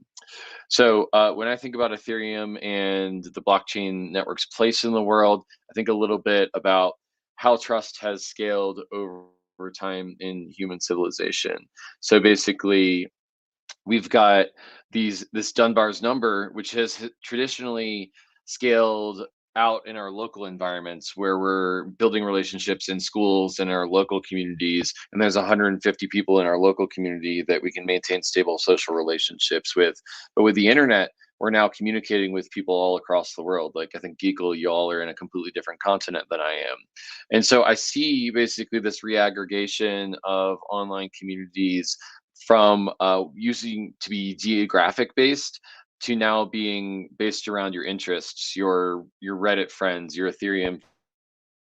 So when I think about Ethereum and the blockchain network's place in the world, I think a little bit about how trust has scaled over time in human civilization. So basically, we've got this Dunbar's number, which has traditionally scaled out in our local environments where we're building relationships in schools and our local communities, and there's 150 people in our local community that we can maintain stable social relationships with. But with the internet, we're now communicating with people all across the world. Like, I think Geekle, y'all are in a completely different continent than I am. And so I see basically this reaggregation of online communities from using to be geographic based to now being based around your interests, your Reddit friends, your Ethereum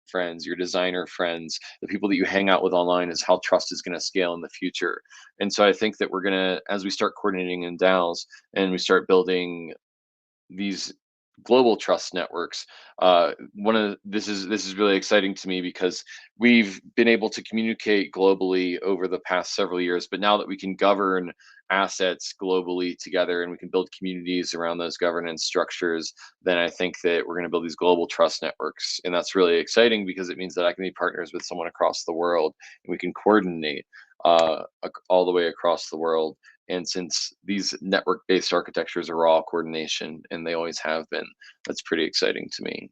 friends, your designer friends, the people that you hang out with online is how trust is going to scale in the future. And so I think that we're going to, as we start coordinating in DAOs and we start building these global trust networks, this is really exciting to me because we've been able to communicate globally over the past several years, but now that we can govern assets globally together and we can build communities around those governance structures, then I think that we're going to build these global trust networks. And that's really exciting because it means that I can be partners with someone across the world, and we can coordinate all the way across the world. And since these network-based architectures are all coordination, and they always have been, that's pretty exciting to me.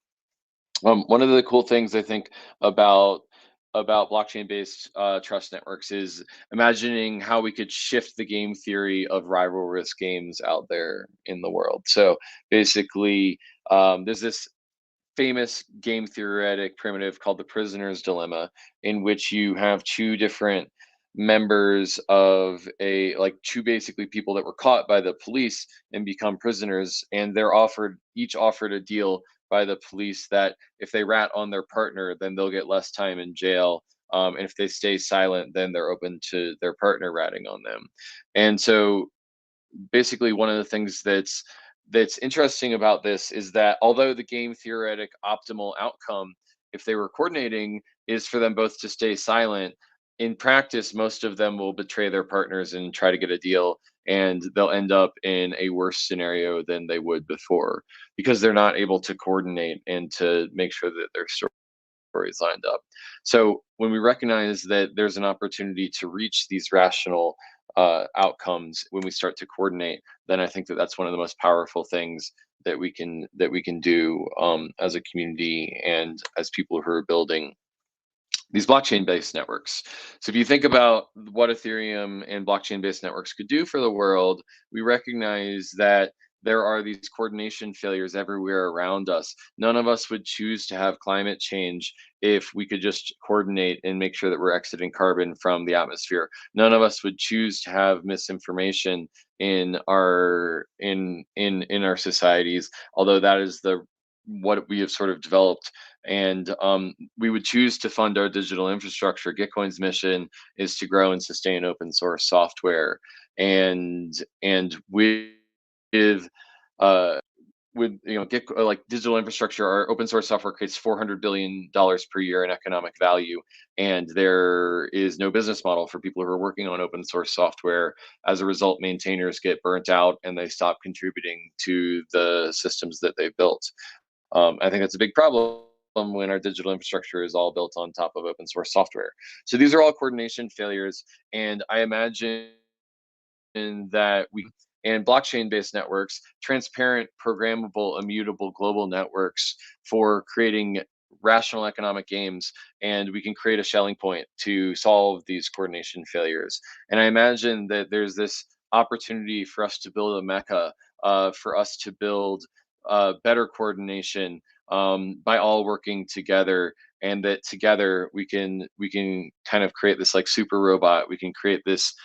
One of the cool things I think about blockchain-based trust networks is imagining how we could shift the game theory of rivalrous games out there in the world. So basically, there's this famous game theoretic primitive called the prisoner's dilemma, in which you have 2 different members of two basically people that were caught by the police and become prisoners, and they're each offered a deal by the police that if they rat on their partner, then they'll get less time in jail, and if they stay silent, then they're open to their partner ratting on them. And so basically, one of the things that's interesting about this is that although the game theoretic optimal outcome, if they were coordinating, is for them both to stay silent, in practice, most of them will betray their partners and try to get a deal, and they'll end up in a worse scenario than they would before because they're not able to coordinate and to make sure that their story lined up. So when we recognize that there's an opportunity to reach these rational outcomes when we start to coordinate, then I think that that's one of the most powerful things that we can do as a community and as people who are building these blockchain-based networks. So if you think about what Ethereum and blockchain-based networks could do for the world, we recognize that there are these coordination failures everywhere around us. None of us would choose to have climate change if we could just coordinate and make sure that we're exiting carbon from the atmosphere. None of us would choose to have misinformation in our our societies, although that is what we have sort of developed. And we would choose to fund our digital infrastructure. Gitcoin's mission is to grow and sustain open source software, and with like digital infrastructure, our open source software creates $400 billion per year in economic value, and there is no business model for people who are working on open source software. As a result, maintainers get burnt out and they stop contributing to the systems that they've built. I think that's a big problem when our digital infrastructure is all built on top of open source software. So these are all coordination failures, and I imagine that and blockchain-based networks, transparent, programmable, immutable global networks for creating rational economic games, and we can create a Schelling point to solve these coordination failures. And I imagine that there's this opportunity for us to build a mecca, for us to build better coordination by all working together, and that together we can kind of create this like super robot. We can create this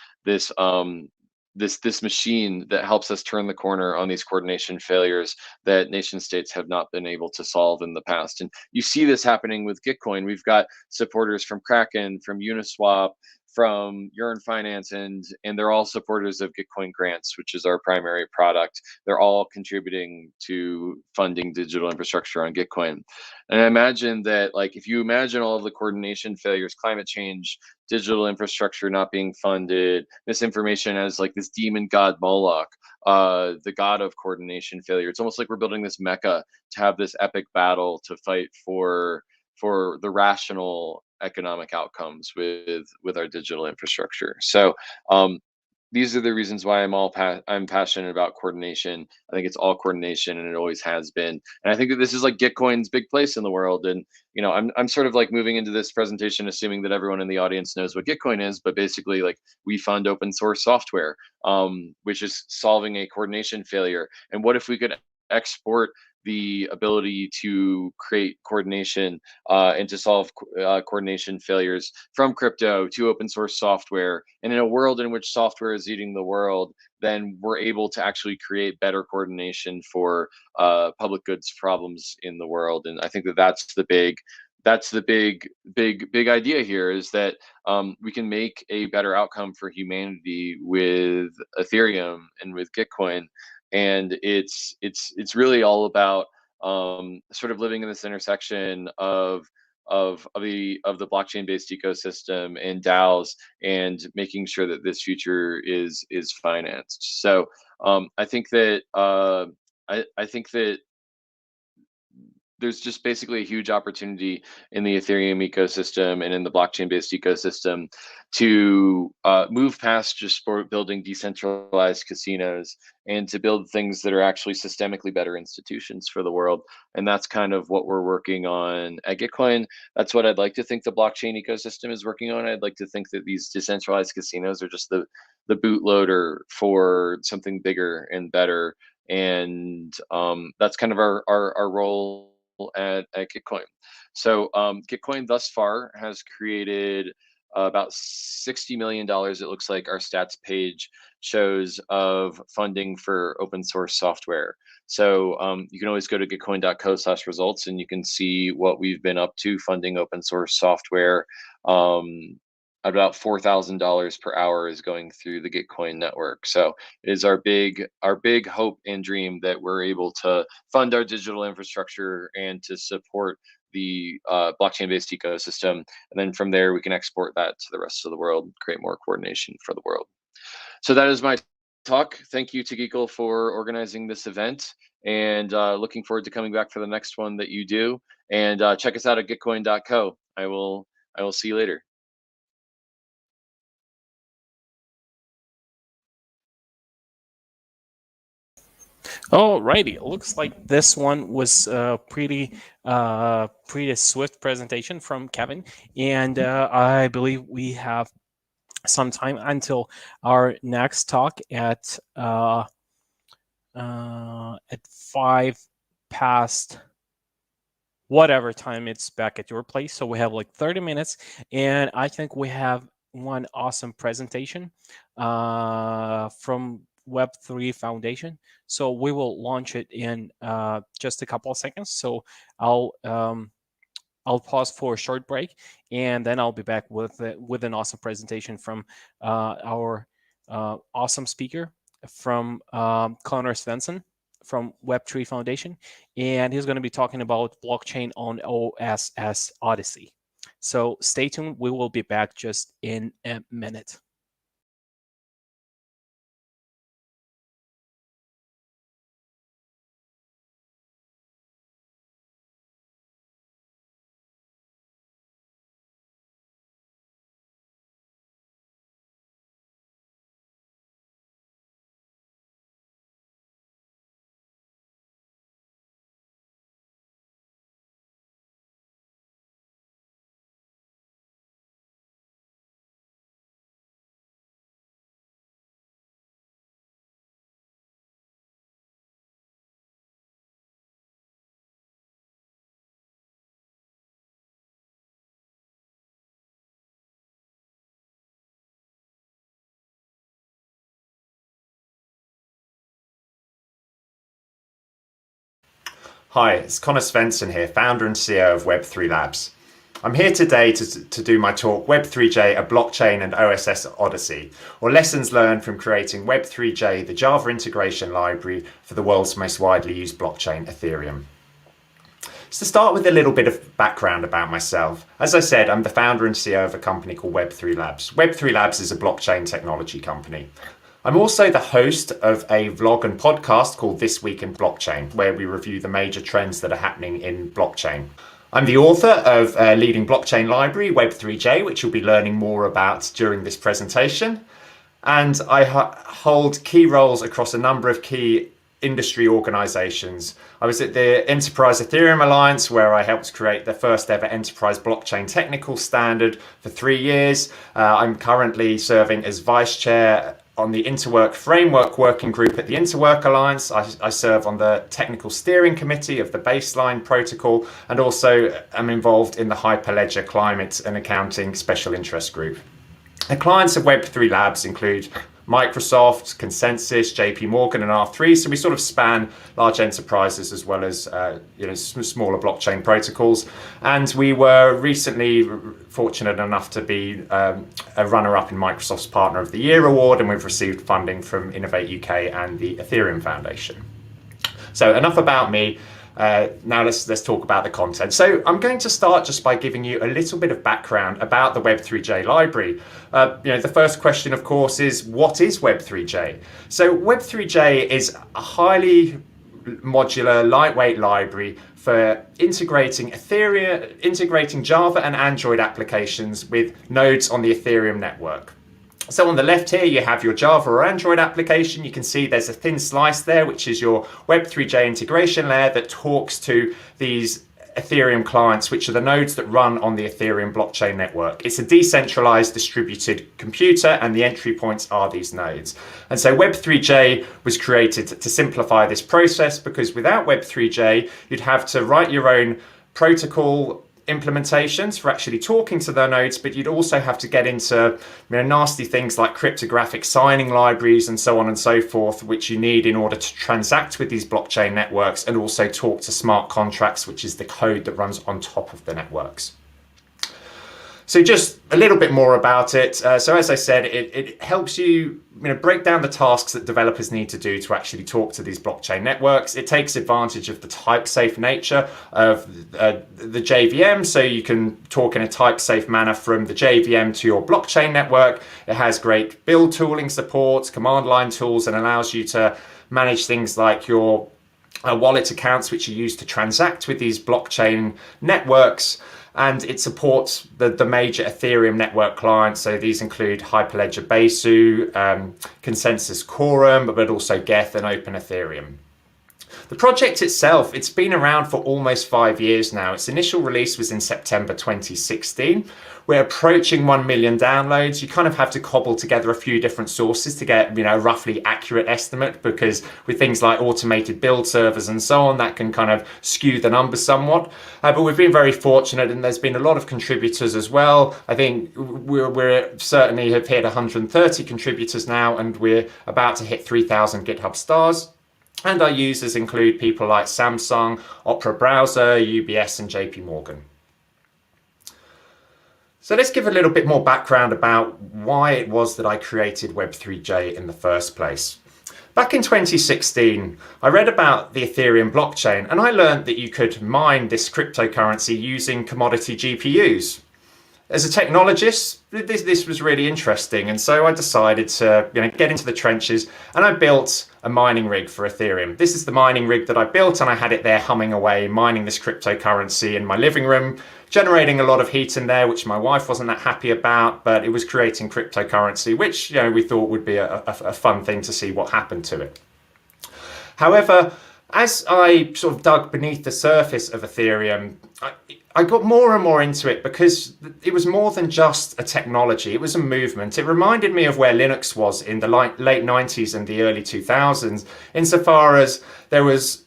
machine that helps us turn the corner on these coordination failures that nation states have not been able to solve in the past. And you see this happening with Gitcoin. We've got supporters from Kraken, from Uniswap, from Yearn Finance, and they're all supporters of Gitcoin grants, which is our primary product. They're all contributing to funding digital infrastructure on Gitcoin. And I imagine that, like, if you imagine all of the coordination failures, climate change, digital infrastructure not being funded, misinformation as like this demon god Moloch, the god of coordination failure. It's almost like we're building this mecca to have this epic battle to fight for the rational economic outcomes with our digital infrastructure. So these are the reasons why I'm passionate about coordination. I think it's all coordination, and it always has been. And I think that this is like Gitcoin's big place in the world. And I'm sort of like moving into this presentation assuming that everyone in the audience knows what Gitcoin is, but basically, like, we fund open source software, which is solving a coordination failure. And what if we could export the ability to create coordination and to solve coordination failures from crypto to open source software? And in a world in which software is eating the world, then we're able to actually create better coordination for public goods problems in the world. And I think that that's the big idea here, is that we can make a better outcome for humanity with Ethereum and with Gitcoin. And it's really all about sort of living in this intersection of the blockchain-based ecosystem and DAOs, and making sure that this future is financed. So I think that I think that there's just basically a huge opportunity in the Ethereum ecosystem and in the blockchain-based ecosystem to move past just building decentralized casinos and to build things that are actually systemically better institutions for the world. And that's kind of what we're working on at Gitcoin. That's what I'd like to think the blockchain ecosystem is working on. I'd like to think that these decentralized casinos are just the bootloader for something bigger and better. And that's kind of our role at Gitcoin. So Gitcoin thus far has created about $60 million, it looks like our stats page shows, of funding for open source software. So you can always go to gitcoin.co/results and you can see what we've been up to funding open source software. About $4,000 per hour is going through the Gitcoin network. So it is our big hope and dream that we're able to fund our digital infrastructure and to support the blockchain-based ecosystem. And then from there, we can export that to the rest of the world, create more coordination for the world. So that is my talk. Thank you to Geekle for organizing this event. and looking forward to coming back for the next one that you do. And check us out at gitcoin.co. I will see you later. Alrighty, it looks like this one was pretty swift presentation from Kevin, and I believe we have some time until our next talk at 5 past whatever time it's back at your place. So we have like 30 minutes, and I think we have one awesome presentation from Web3 Foundation. So we will launch it in just a couple of seconds. So I'll pause for a short break, and then I'll be back with an awesome presentation from our awesome speaker from Connor Svensson from Web3 Foundation, and he's going to be talking about blockchain on OSS Odyssey. So stay tuned. We will be back just in a minute. Hi, it's Connor Svensson here, founder and CEO of Web3 Labs. I'm here today to do my talk, Web3J, a Blockchain and OSS Odyssey, or lessons learned from creating Web3J, the Java integration library for the world's most widely used blockchain, Ethereum. So to start with a little bit of background about myself, as I said, I'm the founder and CEO of a company called Web3 Labs. Web3 Labs is a blockchain technology company. I'm also the host of a vlog and podcast called This Week in Blockchain, where we review the major trends that are happening in blockchain. I'm the author of a leading blockchain library, Web3J, which you'll be learning more about during this presentation. And I hold key roles across a number of key industry organizations. I was at the Enterprise Ethereum Alliance, where I helped create the first ever enterprise blockchain technical standard for 3 years. I'm currently serving as vice chair on the Interwork Framework Working Group at the Interwork Alliance. I serve on the Technical Steering Committee of the Baseline Protocol, and also am involved in the Hyperledger Climate and Accounting Special Interest Group. The clients of Web3 Labs include Microsoft, Consensus, JP Morgan, and R3. So we sort of span large enterprises as well as smaller blockchain protocols. And we were recently fortunate enough to be a runner-up in Microsoft's Partner of the Year award, and we've received funding from Innovate UK and the Ethereum Foundation. So enough about me. Now let's talk about the content. So I'm going to start just by giving you a little bit of background about the Web3J library. The first question, of course, is what is Web3J? So Web3J is a highly modular, lightweight library for integrating Java and Android applications with nodes on the Ethereum network. So on the left here, you have your Java or Android application. You can see there's a thin slice there, which is your Web3J integration layer that talks to these Ethereum clients, which are the nodes that run on the Ethereum blockchain network. It's a decentralized distributed computer, and the entry points are these nodes. And so Web3J was created to simplify this process, because without Web3J, you'd have to write your own protocol implementations for actually talking to the nodes, but you'd also have to get into nasty things like cryptographic signing libraries and so on and so forth, which you need in order to transact with these blockchain networks and also talk to smart contracts, which is the code that runs on top of the networks. So just a little bit more about it. So as I said, it helps you break down the tasks that developers need to do to actually talk to these blockchain networks. It takes advantage of the type-safe nature of the JVM, so you can talk in a type-safe manner from the JVM to your blockchain network. It has great build tooling support, command line tools, and allows you to manage things like your wallet accounts which are used to transact with these blockchain networks, and it supports the major Ethereum network clients. So these include Hyperledger Besu, Consensus Quorum, but also Geth and Open Ethereum. The project itself, it's been around for almost 5 years now. Its initial release was in September 2016. We're approaching 1 million downloads. You kind of have to cobble together a few different sources to get, a roughly accurate estimate, because with things like automated build servers and so on, that can kind of skew the numbers somewhat. But we've been very fortunate, and there's been a lot of contributors as well. I think we're certainly have hit 130 contributors now, and we're about to hit 3,000 GitHub stars. And our users include people like Samsung, Opera Browser, UBS, and JP Morgan. So let's give a little bit more background about why it was that I created Web3J in the first place. Back in 2016, I read about the Ethereum blockchain, and I learned that you could mine this cryptocurrency using commodity GPUs. As a technologist, this was really interesting, and so I decided to get into the trenches, and I built a mining rig for Ethereum. This is the mining rig that I built, and I had it there humming away, mining this cryptocurrency in my living room, generating a lot of heat in there, which my wife wasn't that happy about, but it was creating cryptocurrency, which we thought would be a fun thing to see what happened to it. However, as I sort of dug beneath the surface of Ethereum, I got more and more into it, because it was more than just a technology. It was a movement. It reminded me of where Linux was in the late 90s and the early 2000s, insofar as there was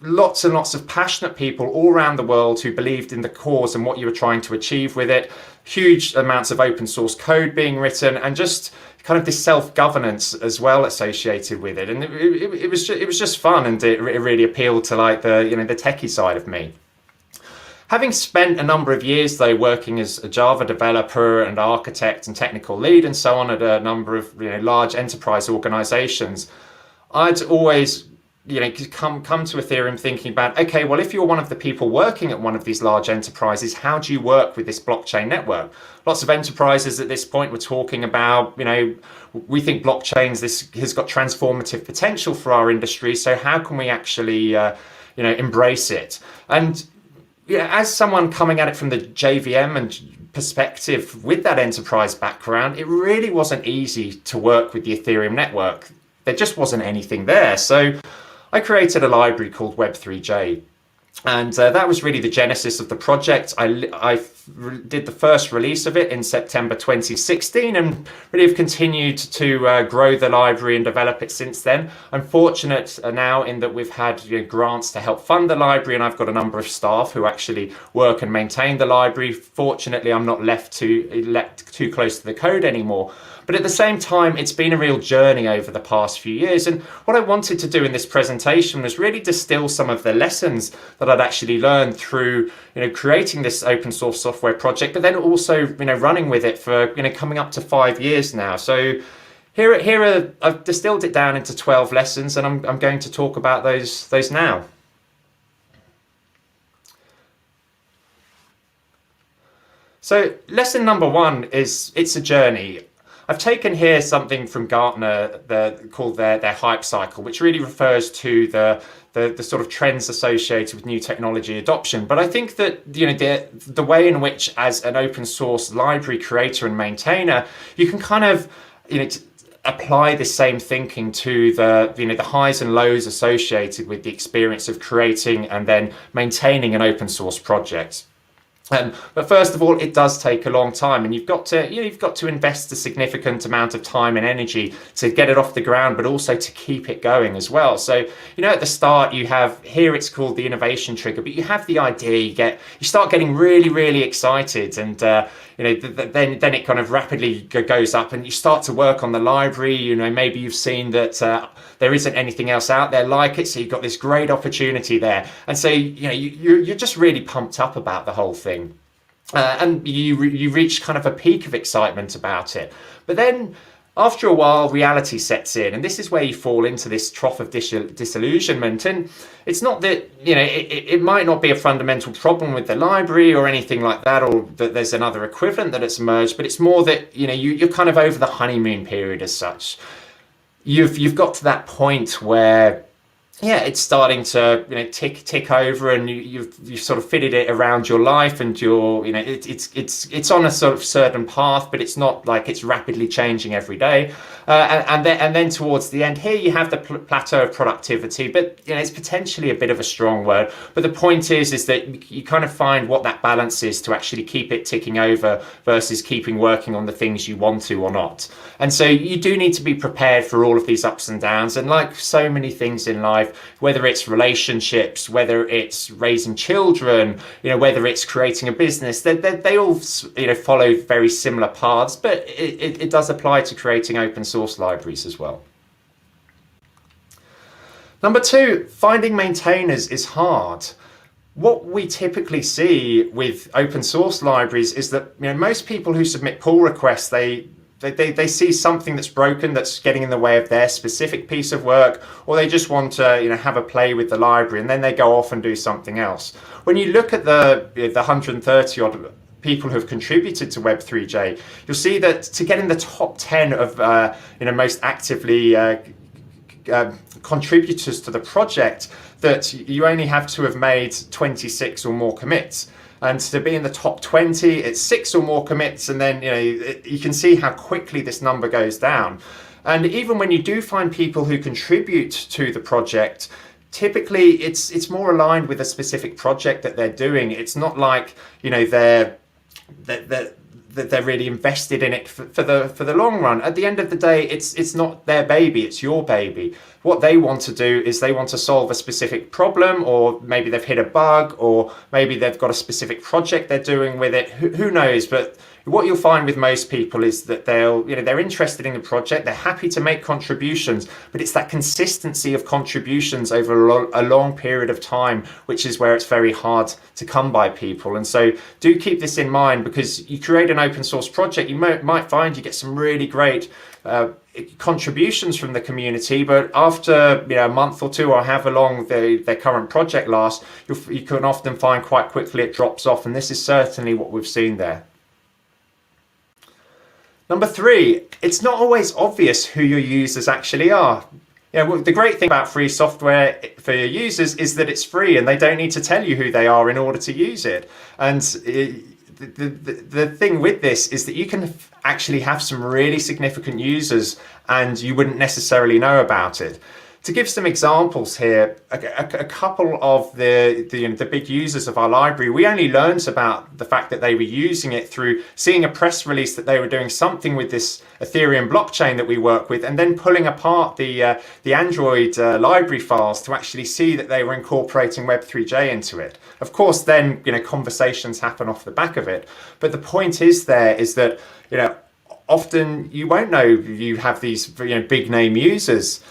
lots and lots of passionate people all around the world who believed in the cause and what you were trying to achieve with it. Huge amounts of open source code being written, and just kind of this self-governance as well associated with it. And it was just fun, and it really appealed to like the techie side of me. Having spent a number of years though working as a Java developer and architect and technical lead and so on at a number of large enterprise organizations, I'd always come to Ethereum thinking about, okay, well, if you're one of the people working at one of these large enterprises, how do you work with this blockchain network? Lots of enterprises at this point were talking about, we think blockchains, this has got transformative potential for our industry, so how can we actually embrace it? And as someone coming at it from the JVM and perspective with that enterprise background, it really wasn't easy to work with the Ethereum network. There just wasn't anything there. So I created a library called Web3J. And that was really the genesis of the project. I did the first release of it in September 2016, and really have continued to grow the library and develop it since then. I'm fortunate now in that we've had grants to help fund the library, and I've got a number of staff who actually work and maintain the library. Fortunately, I'm not left too close to the code anymore. But at the same time, it's been a real journey over the past few years. And what I wanted to do in this presentation was really distill some of the lessons that I'd actually learned through, creating this open source software project, but then also, running with it for, coming up to 5 years now. So here I've distilled it down into 12 lessons, and I'm going to talk about those now. So lesson number 1 is it's a journey. I've taken here something from Gartner called their hype cycle, which really refers to the sort of trends associated with new technology adoption. But I think that the way in which, as an open source library creator and maintainer, you can kind of apply the same thinking to the highs and lows associated with the experience of creating and then maintaining an open source project. But first of all, it does take a long time, and you've got to invest a significant amount of time and energy to get it off the ground, but also to keep it going as well. So, at the start you have, here it's called the innovation trigger, but you have the idea, you start getting really, really excited, and then it kind of rapidly goes up, and you start to work on the library. Maybe you've seen that there isn't anything else out there like it, so you've got this great opportunity there, and so you're just really pumped up about the whole thing. And you reach kind of a peak of excitement about it. But then after a while, reality sets in, and this is where you fall into this trough of disillusionment. And it's not that, it might not be a fundamental problem with the library or anything like that, or that there's another equivalent that it's emerged, but it's more that, you're kind of over the honeymoon period as such. You've got to that point where yeah, it's starting to tick over, and you've sort of fitted it around your life, and you're it's on a sort of certain path, but it's not like it's rapidly changing every day. And then towards the end here, you have the plateau of productivity, but it's potentially a bit of a strong word. But the point is that you kind of find what that balance is to actually keep it ticking over versus keeping working on the things you want to or not. And so you do need to be prepared for all of these ups and downs. And like so many things in life, whether it's relationships, whether it's raising children, whether it's creating a business, they all follow very similar paths, but it does apply to creating open source libraries as well. Number two, finding maintainers is hard. What we typically see with open source libraries is that most people who submit pull requests, they see something that's broken, that's getting in the way of their specific piece of work, or they just want to have a play with the library, and then they go off and do something else. When you look at the 130 odd people who have contributed to Web3J, you'll see that to get in the top 10 of most actively contributors to the project, that you only have to have made 26 or more commits. And to be in the top 20, it's 6 or more commits, and then you can see how quickly this number goes down. And even when you do find people who contribute to the project, typically it's more aligned with a specific project that they're doing. It's not like they're really invested in it for the long run. At the end of the day, it's not their baby, it's your baby. What they want to do is they want to solve a specific problem, or maybe they've hit a bug, or maybe they've got a specific project they're doing with it. Who knows? But what you'll find with most people is that they're interested in the project, they're happy to make contributions, but it's that consistency of contributions over a long period of time, which is where it's very hard to come by people. And so do keep this in mind, because you create an open source project, you might find you get some really great contributions from the community, but after a month or two, or however long their current project lasts, you can often find quite quickly it drops off, and this is certainly what we've seen there. Number three, it's not always obvious who your users actually are. The great thing about free software for your users is that it's free, and they don't need to tell you who they are in order to use it. And the thing with this is that you can actually have some really significant users, and you wouldn't necessarily know about it. To give some examples here, a couple of the big users of our library, we only learned about the fact that they were using it through seeing a press release that they were doing something with this Ethereum blockchain that we work with, and then pulling apart the Android library files to actually see that they were incorporating Web3J into it. Of course, then conversations happen off the back of it. But the point is that often you won't know you have these big name users.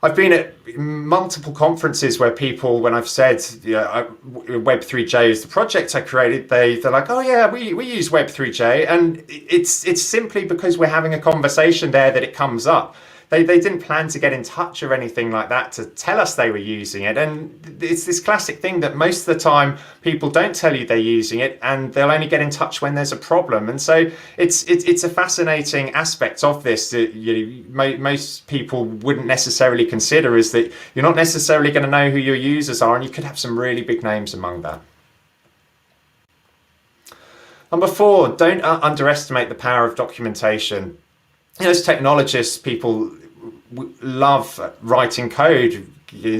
I've been at multiple conferences where people, when I've said Web3J is the project I created, they're like, oh yeah, we use Web3J, and it's simply because we're having a conversation there that it comes up. They didn't plan to get in touch or anything like that to tell us they were using it. And it's this classic thing that most of the time people don't tell you they're using it, and they'll only get in touch when there's a problem. And so it's a fascinating aspect of this that most people wouldn't necessarily consider, is that you're not necessarily going to know who your users are, and you could have some really big names among that. Number four, don't underestimate the power of documentation. As technologists, people love writing code,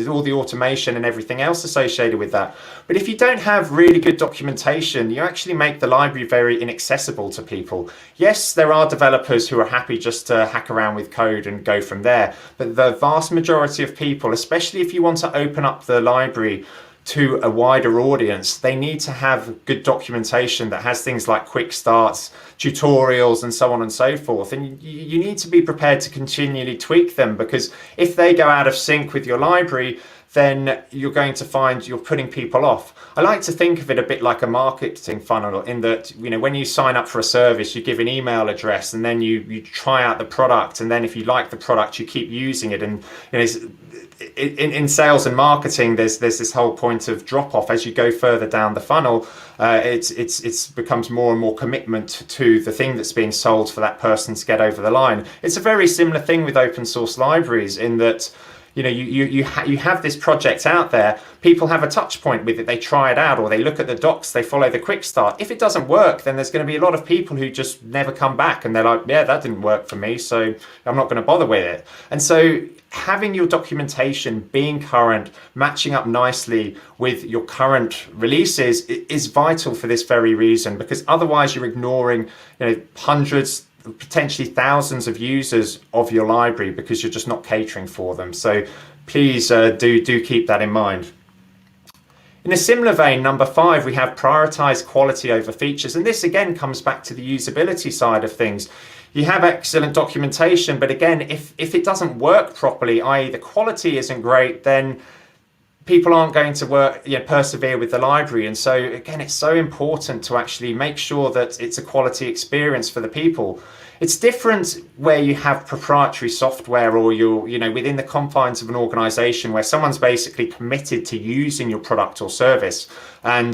all the automation and everything else associated with that. But if you don't have really good documentation, you actually make the library very inaccessible to people. Yes, there are developers who are happy just to hack around with code and go from there. But the vast majority of people, especially if you want to open up the library to a wider audience, they need to have good documentation that has things like quick starts, tutorials, and so on and so forth. And you need to be prepared to continually tweak them, because if they go out of sync with your library, then you're going to find you're putting people off. I like to think of it a bit like a marketing funnel, in that when you sign up for a service, you give an email address, and then you try out the product, and then if you like the product, you keep using it. And in sales and marketing, there's this whole point of drop off as you go further down the funnel. It's becomes more and more commitment to the thing that's being sold for that person to get over the line. It's a very similar thing with open source libraries, in that you know, you have this project out there, people have a touch point with it, they try it out, or they look at the docs, they follow the quick start. If it doesn't work, then there's going to be a lot of people who just never come back, and they're like, yeah, that didn't work for me, so I'm not going to bother with it. And so having your documentation being current, matching up nicely with your current releases is vital for this very reason, because otherwise you're ignoring, you know, hundreds, potentially thousands of users of your library because you're just not catering for them. So please do keep that in mind. In a similar vein, number 5, we have prioritize quality over features. And this again comes back to the usability side of things. You have excellent documentation, but again, if it doesn't work properly, i.e. the quality isn't great, then people aren't going to persevere with the library. And so again, it's so important to actually make sure that it's a quality experience for the people. It's different where you have proprietary software, or you're, you know, within the confines of an organization where someone's basically committed to using your product or service. And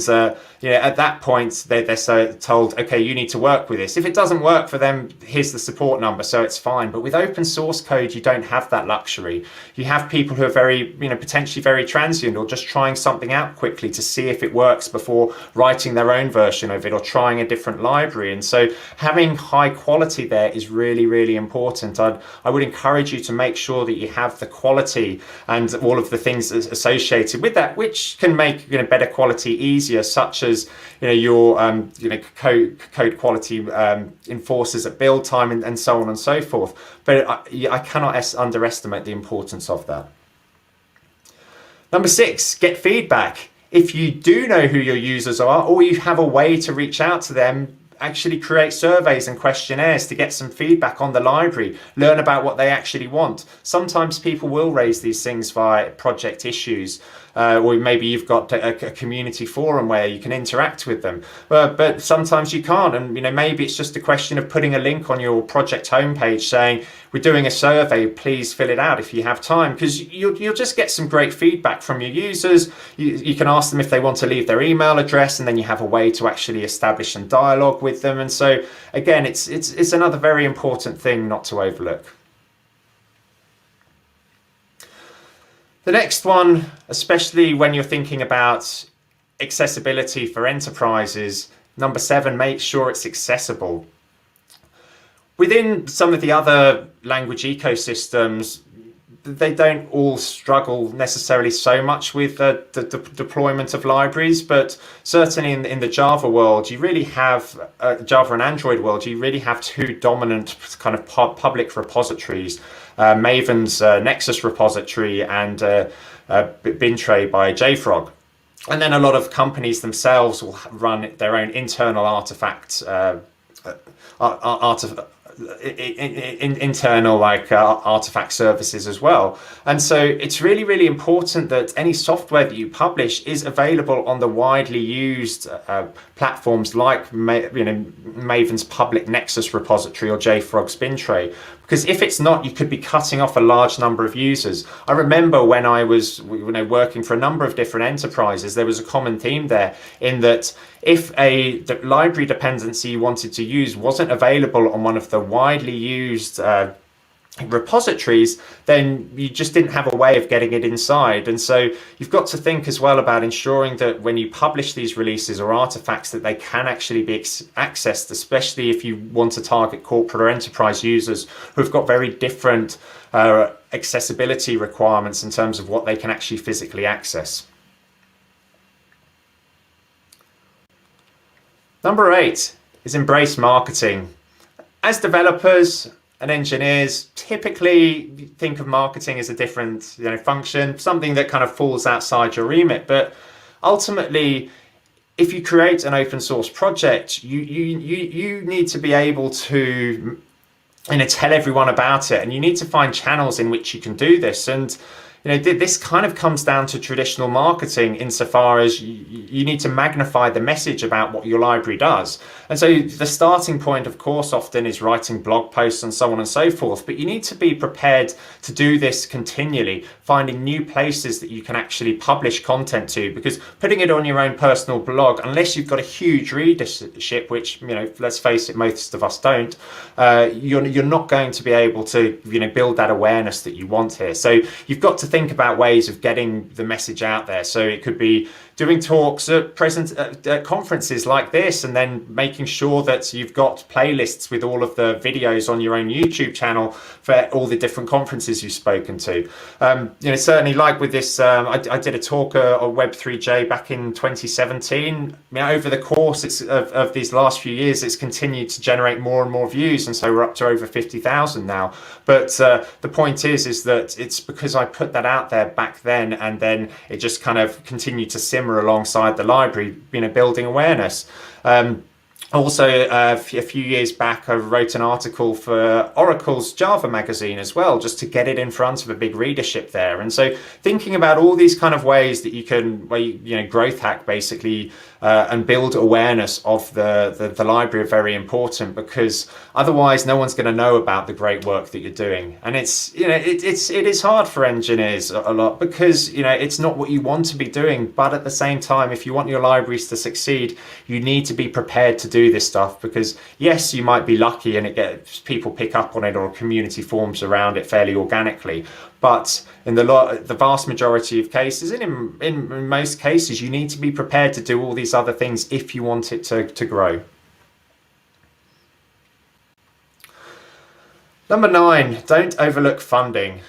you know, at that point, they're told, okay, you need to work with this. If it doesn't work for them, here's the support number, so it's fine. But with open source code, you don't have that luxury. You have people who are very, you know, potentially very transient, or just trying something out quickly to see if it works before writing their own version of it or trying a different library. And so having high quality there is really, really important. I would encourage you to make sure that you have the quality and all of the things associated with that, which can make, you know, better quality easier, such as, you know, your you know, code quality enforcers at build time, and so on and so forth. But I cannot underestimate the importance of that. Number 6, get feedback. If you do know who your users are, or you have a way to reach out to them, actually create surveys and questionnaires to get some feedback on the library, learn about what they actually want. Sometimes people will raise these things via project issues, or maybe you've got a community forum where you can interact with them, but sometimes you can't. And, you know, maybe it's just a question of putting a link on your project homepage saying, we're doing a survey, please fill it out if you have time, because you'll just get some great feedback from your users. You can ask them if they want to leave their email address, and then you have a way to actually establish some dialogue with them. And so again, it's another very important thing not to overlook. The next one, especially when you're thinking about accessibility for enterprises, number 7, make sure it's accessible. Within some of the other language ecosystems, they don't all struggle necessarily so much with the deployment of libraries, but certainly in the Java world, you really have, Java and Android world, you really have 2 dominant kind of public repositories, Maven's Nexus repository and Bintray by JFrog. And then a lot of companies themselves will run their own internal artifacts, internal artifact services as well. And so it's really, really important that any software that you publish is available on the widely used platforms like Maven's public Nexus repository or JFrog's Bintray. Because if it's not, you could be cutting off a large number of users. I remember when I was working for a number of different enterprises, there was a common theme there in that if the library dependency you wanted to use wasn't available on one of the widely used repositories, then you just didn't have a way of getting it inside. And so you've got to think as well about ensuring that when you publish these releases or artifacts, that they can actually be accessed, especially if you want to target corporate or enterprise users who've got very different accessibility requirements in terms of what they can actually physically access. Number 8 is embrace marketing. As developers and engineers, typically think of marketing as a different function, something that kind of falls outside your remit. But ultimately, if you create an open source project, you need to be able to tell everyone about it, and you need to find channels in which you can do this. And this kind of comes down to traditional marketing insofar as you need to magnify the message about what your library does. And so the starting point, of course, often is writing blog posts and so on and so forth, but you need to be prepared to do this continually, finding new places that you can actually publish content to, because putting it on your own personal blog, unless you've got a huge readership, which, let's face it, most of us don't, you're not going to be able to, build that awareness that you want here. So you've got to think about ways of getting the message out there. So it could be doing talks at conferences like this, and then making sure that you've got playlists with all of the videos on your own YouTube channel for all the different conferences you've spoken to. Certainly like with this, I did a talk on Web3J back in 2017. Over the course of these last few years, it's continued to generate more and more views, and so we're up to over 50,000 now. But the point is that it's because I put that out there back then, and then it just kind of continued to simmer alongside the library, building awareness. Also, a few years back, I wrote an article for Oracle's Java magazine as well, just to get it in front of a big readership there. And so thinking about all these kind of ways that you can, growth hack basically, and build awareness of the library are very important, because otherwise no one's going to know about the great work that you're doing. And it is hard for engineers a lot, because it's not what you want to be doing, but at the same time, if you want your libraries to succeed, you need to be prepared to do this stuff, because yes, you might be lucky and people pick up on it, or a community forms around it fairly organically. But in the vast majority of cases, and in most cases, you need to be prepared to do all these other things if you want it to grow. Number 9, don't overlook funding.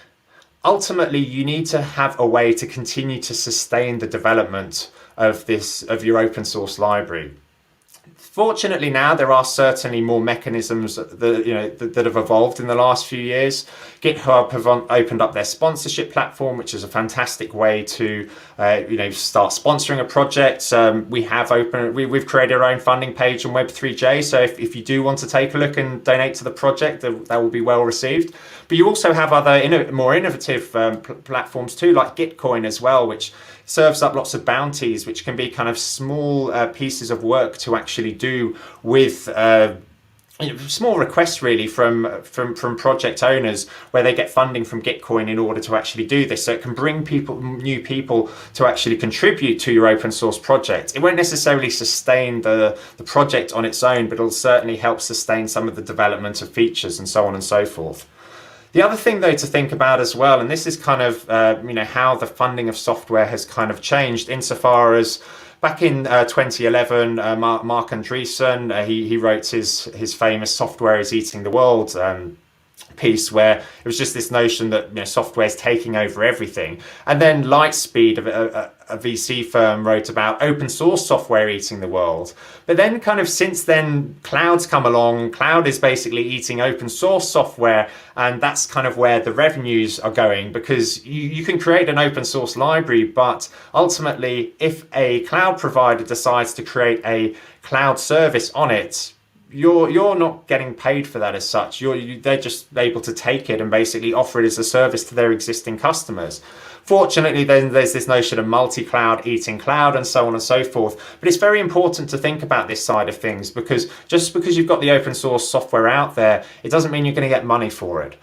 Ultimately, you need to have a way to continue to sustain the development of your open source library. Fortunately, now there are certainly more mechanisms that have evolved in the last few years. GitHub have opened up their sponsorship platform, which is a fantastic way to start sponsoring a project. We've created our own funding page on Web3J, so if you do want to take a look and donate to the project, that will be well received. But you also have other more innovative platforms too, like Gitcoin as well, which serves up lots of bounties, which can be kind of small pieces of work to actually do with small requests really from project owners, where they get funding from Gitcoin in order to actually do this. So it can bring new people to actually contribute to your open source project. It won't necessarily sustain the project on its own, but it'll certainly help sustain some of the development of features and so on and so forth. The other thing, though, to think about as well, and this is kind of how the funding of software has kind of changed, insofar as back in 2011, Mark Andreessen, he wrote his famous "Software is Eating the World" piece, where it was just this notion that software is taking over everything. And then Lightspeed, a VC firm, wrote about open source software eating the world. But then kind of since then, cloud's come along. Cloud is basically eating open source software, and that's kind of where the revenues are going, because you can create an open source library, but ultimately if a cloud provider decides to create a cloud service on it, you're not getting paid for that as such. They're just able to take it and basically offer it as a service to their existing customers. Fortunately, then there's this notion of multi-cloud eating cloud and so on and so forth. But it's very important to think about this side of things, because just because you've got the open source software out there, it doesn't mean you're going to get money for it.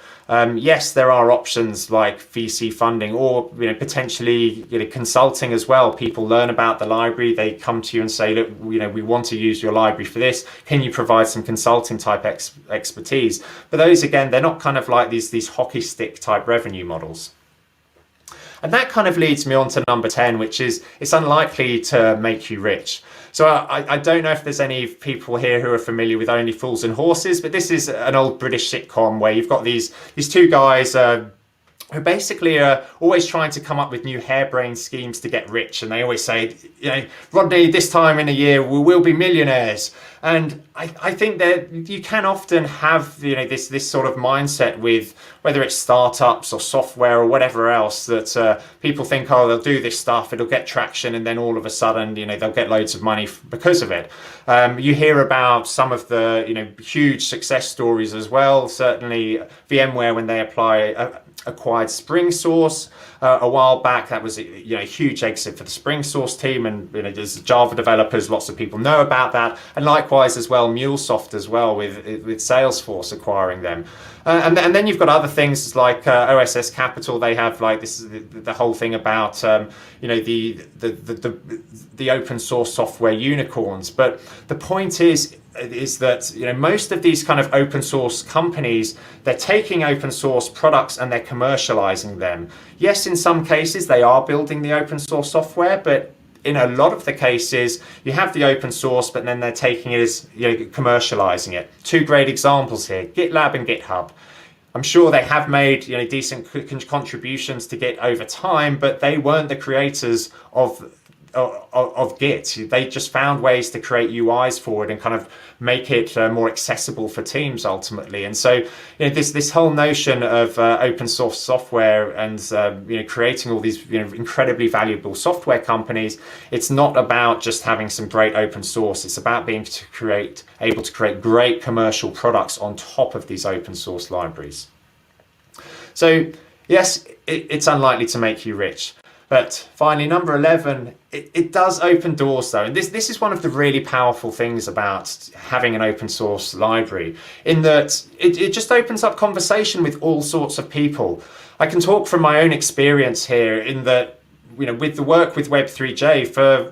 Yes, there are options like VC funding, or potentially consulting as well. People learn about the library, they come to you and say, look, we want to use your library for this. Can you provide some consulting type expertise? But those, again, they're not kind of like these hockey stick type revenue models. And that kind of leads me on to number 10, which is it's unlikely to make you rich. So I don't know if there's any people here who are familiar with Only Fools and Horses, but this is an old British sitcom where you've got these two guys who basically are always trying to come up with new harebrained schemes to get rich. And they always say, Rodney, this time in a year, we'll be millionaires. And I think that you can often have, you know, this sort of mindset with whether it's startups or software or whatever else, that people think, oh, they'll do this stuff, it'll get traction, and then all of a sudden, you know, they'll get loads of money because of it. You hear about some of the, you know, huge success stories as well. Certainly VMware, when they acquired SpringSource a while back, that was, you know, a huge exit for the SpringSource team, and, you know, as Java developers, lots of people know about that. And likewise as well, MuleSoft as well, with Salesforce acquiring them. And then you've got other things like OSS Capital. They have, like, this is the whole thing about you know, the open source software unicorns. But the point is that, you know, most of these kind of open source companies, they're taking open source products and they're commercializing them. Yes, in some cases they are building the open source software, but in a lot of the cases, you have the open source, but then they're taking it as, you know, commercializing it. Two great examples here, GitLab and GitHub. I'm sure they have made, you know, decent contributions to Git over time, but they weren't the creators of Git. They just found ways to create UIs for it and kind of make it more accessible for teams ultimately. And so, you know, this whole notion of open source software and you know, creating all these, you know, incredibly valuable software companies, it's not about just having some great open source. It's about being able to create great commercial products on top of these open source libraries. So yes, it's unlikely to make you rich. But finally, number 11, it does open doors though. And this is one of the really powerful things about having an open source library, in that it just opens up conversation with all sorts of people. I can talk from my own experience here, in that, you know, with the work with Web3J, for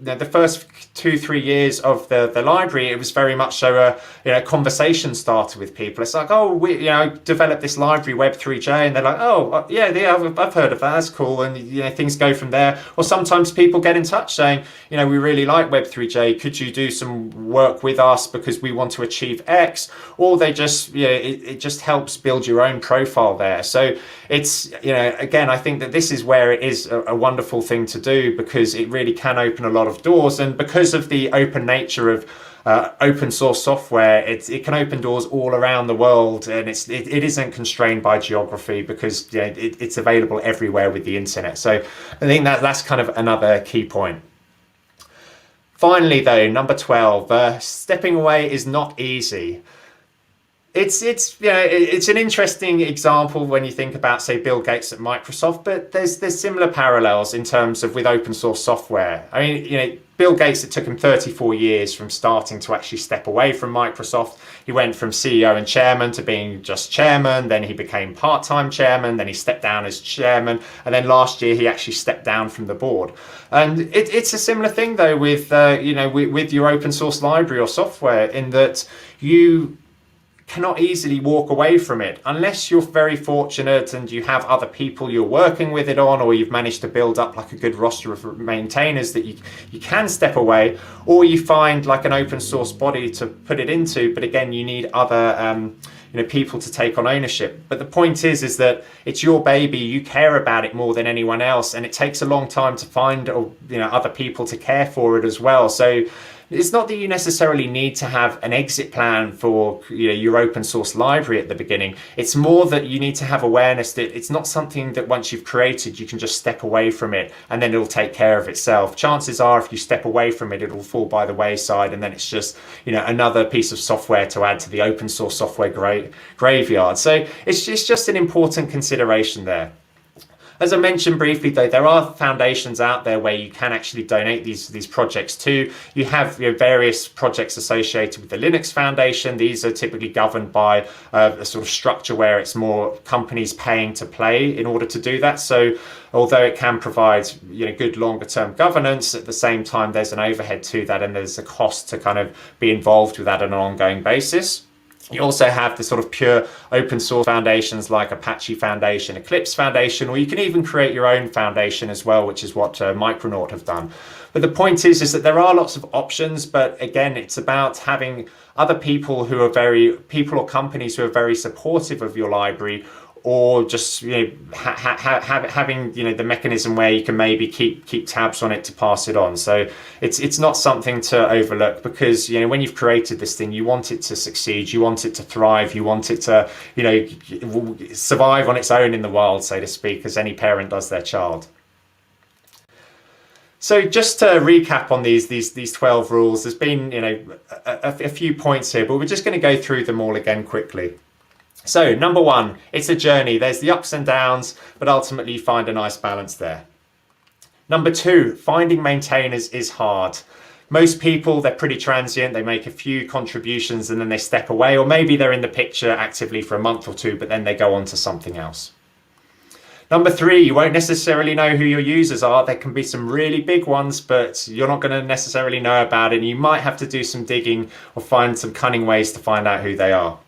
the first 2-3 years of the library, it was very much so a, you know, conversation starter with people. It's like, oh, we, you know, developed this library Web3J, and they're like, oh yeah, I've heard of that, that's cool, and, you know, things go from there. Or sometimes people get in touch saying, you know, we really like Web3J, could you do some work with us because we want to achieve X? Or they just, you know, it just helps build your own profile there. So it's, you know, again, I think that this is where it is a wonderful thing to do, because it really can open a lot of doors. And because of the open nature of open source software, it can open doors all around the world, and it isn't constrained by geography, because, you know, it's available everywhere with the internet. So I think that's kind of another key point. Finally though, number 12, stepping away is not easy. It's you know, it's an interesting example when you think about, say, Bill Gates at Microsoft, but there's similar parallels in terms of with open source software. I mean, you know, Bill Gates, it took him 34 years from starting to actually step away from Microsoft. He went from CEO and chairman to being just chairman, then he became part-time chairman, then he stepped down as chairman, and then last year he actually stepped down from the board. And it's a similar thing though with you know, with your open source library or software, in that you cannot easily walk away from it unless you're very fortunate and you have other people you're working with it on, or you've managed to build up like a good roster of maintainers that you can step away, or you find like an open source body to put it into. But again, you need other you know, people to take on ownership. But the point is that it's your baby, you care about it more than anyone else, and it takes a long time to find, you know, other people to care for it as well. So it's not that you necessarily need to have an exit plan for, you know, your open source library at the beginning. It's more that you need to have awareness that it's not something that once you've created, you can just step away from it and then it'll take care of itself. Chances are, if you step away from it, it'll fall by the wayside, and then it's just, you know, another piece of software to add to the open source software graveyard. So it's just an important consideration there. As I mentioned briefly though, there are foundations out there where you can actually donate these projects to. You have, you know, various projects associated with the Linux Foundation. These are typically governed by a sort of structure where it's more companies paying to play in order to do that. So although it can provide, you know, good longer term governance, at the same time there's an overhead to that, and there's a cost to kind of be involved with that on an ongoing basis. You also have the sort of pure open source foundations like Apache Foundation, Eclipse Foundation, or you can even create your own foundation as well, which is what Micronaut have done. But the point is that there are lots of options, but again, it's about having other people who are or companies who are very supportive of your library, or just having the mechanism where you can maybe keep tabs on it to pass it on. So it's not something to overlook, because when you've created this thing, you want it to succeed, you want it to thrive, you want it to survive on its own in the wild, so to speak, as any parent does their child. So just to recap on these 12 rules, there's been a few points here, but we're just going to go through them all again quickly. So number one, it's a journey. There's the ups and downs, but ultimately you find a nice balance there. Number two, finding maintainers is hard. Most people, they're pretty transient. They make a few contributions and then they step away, or maybe they're in the picture actively for a month or two, but then they go on to something else. Number three, you won't necessarily know who your users are. There can be some really big ones, but you're not going to necessarily know about it. And you might have to do some digging or find some cunning ways to find out who they are.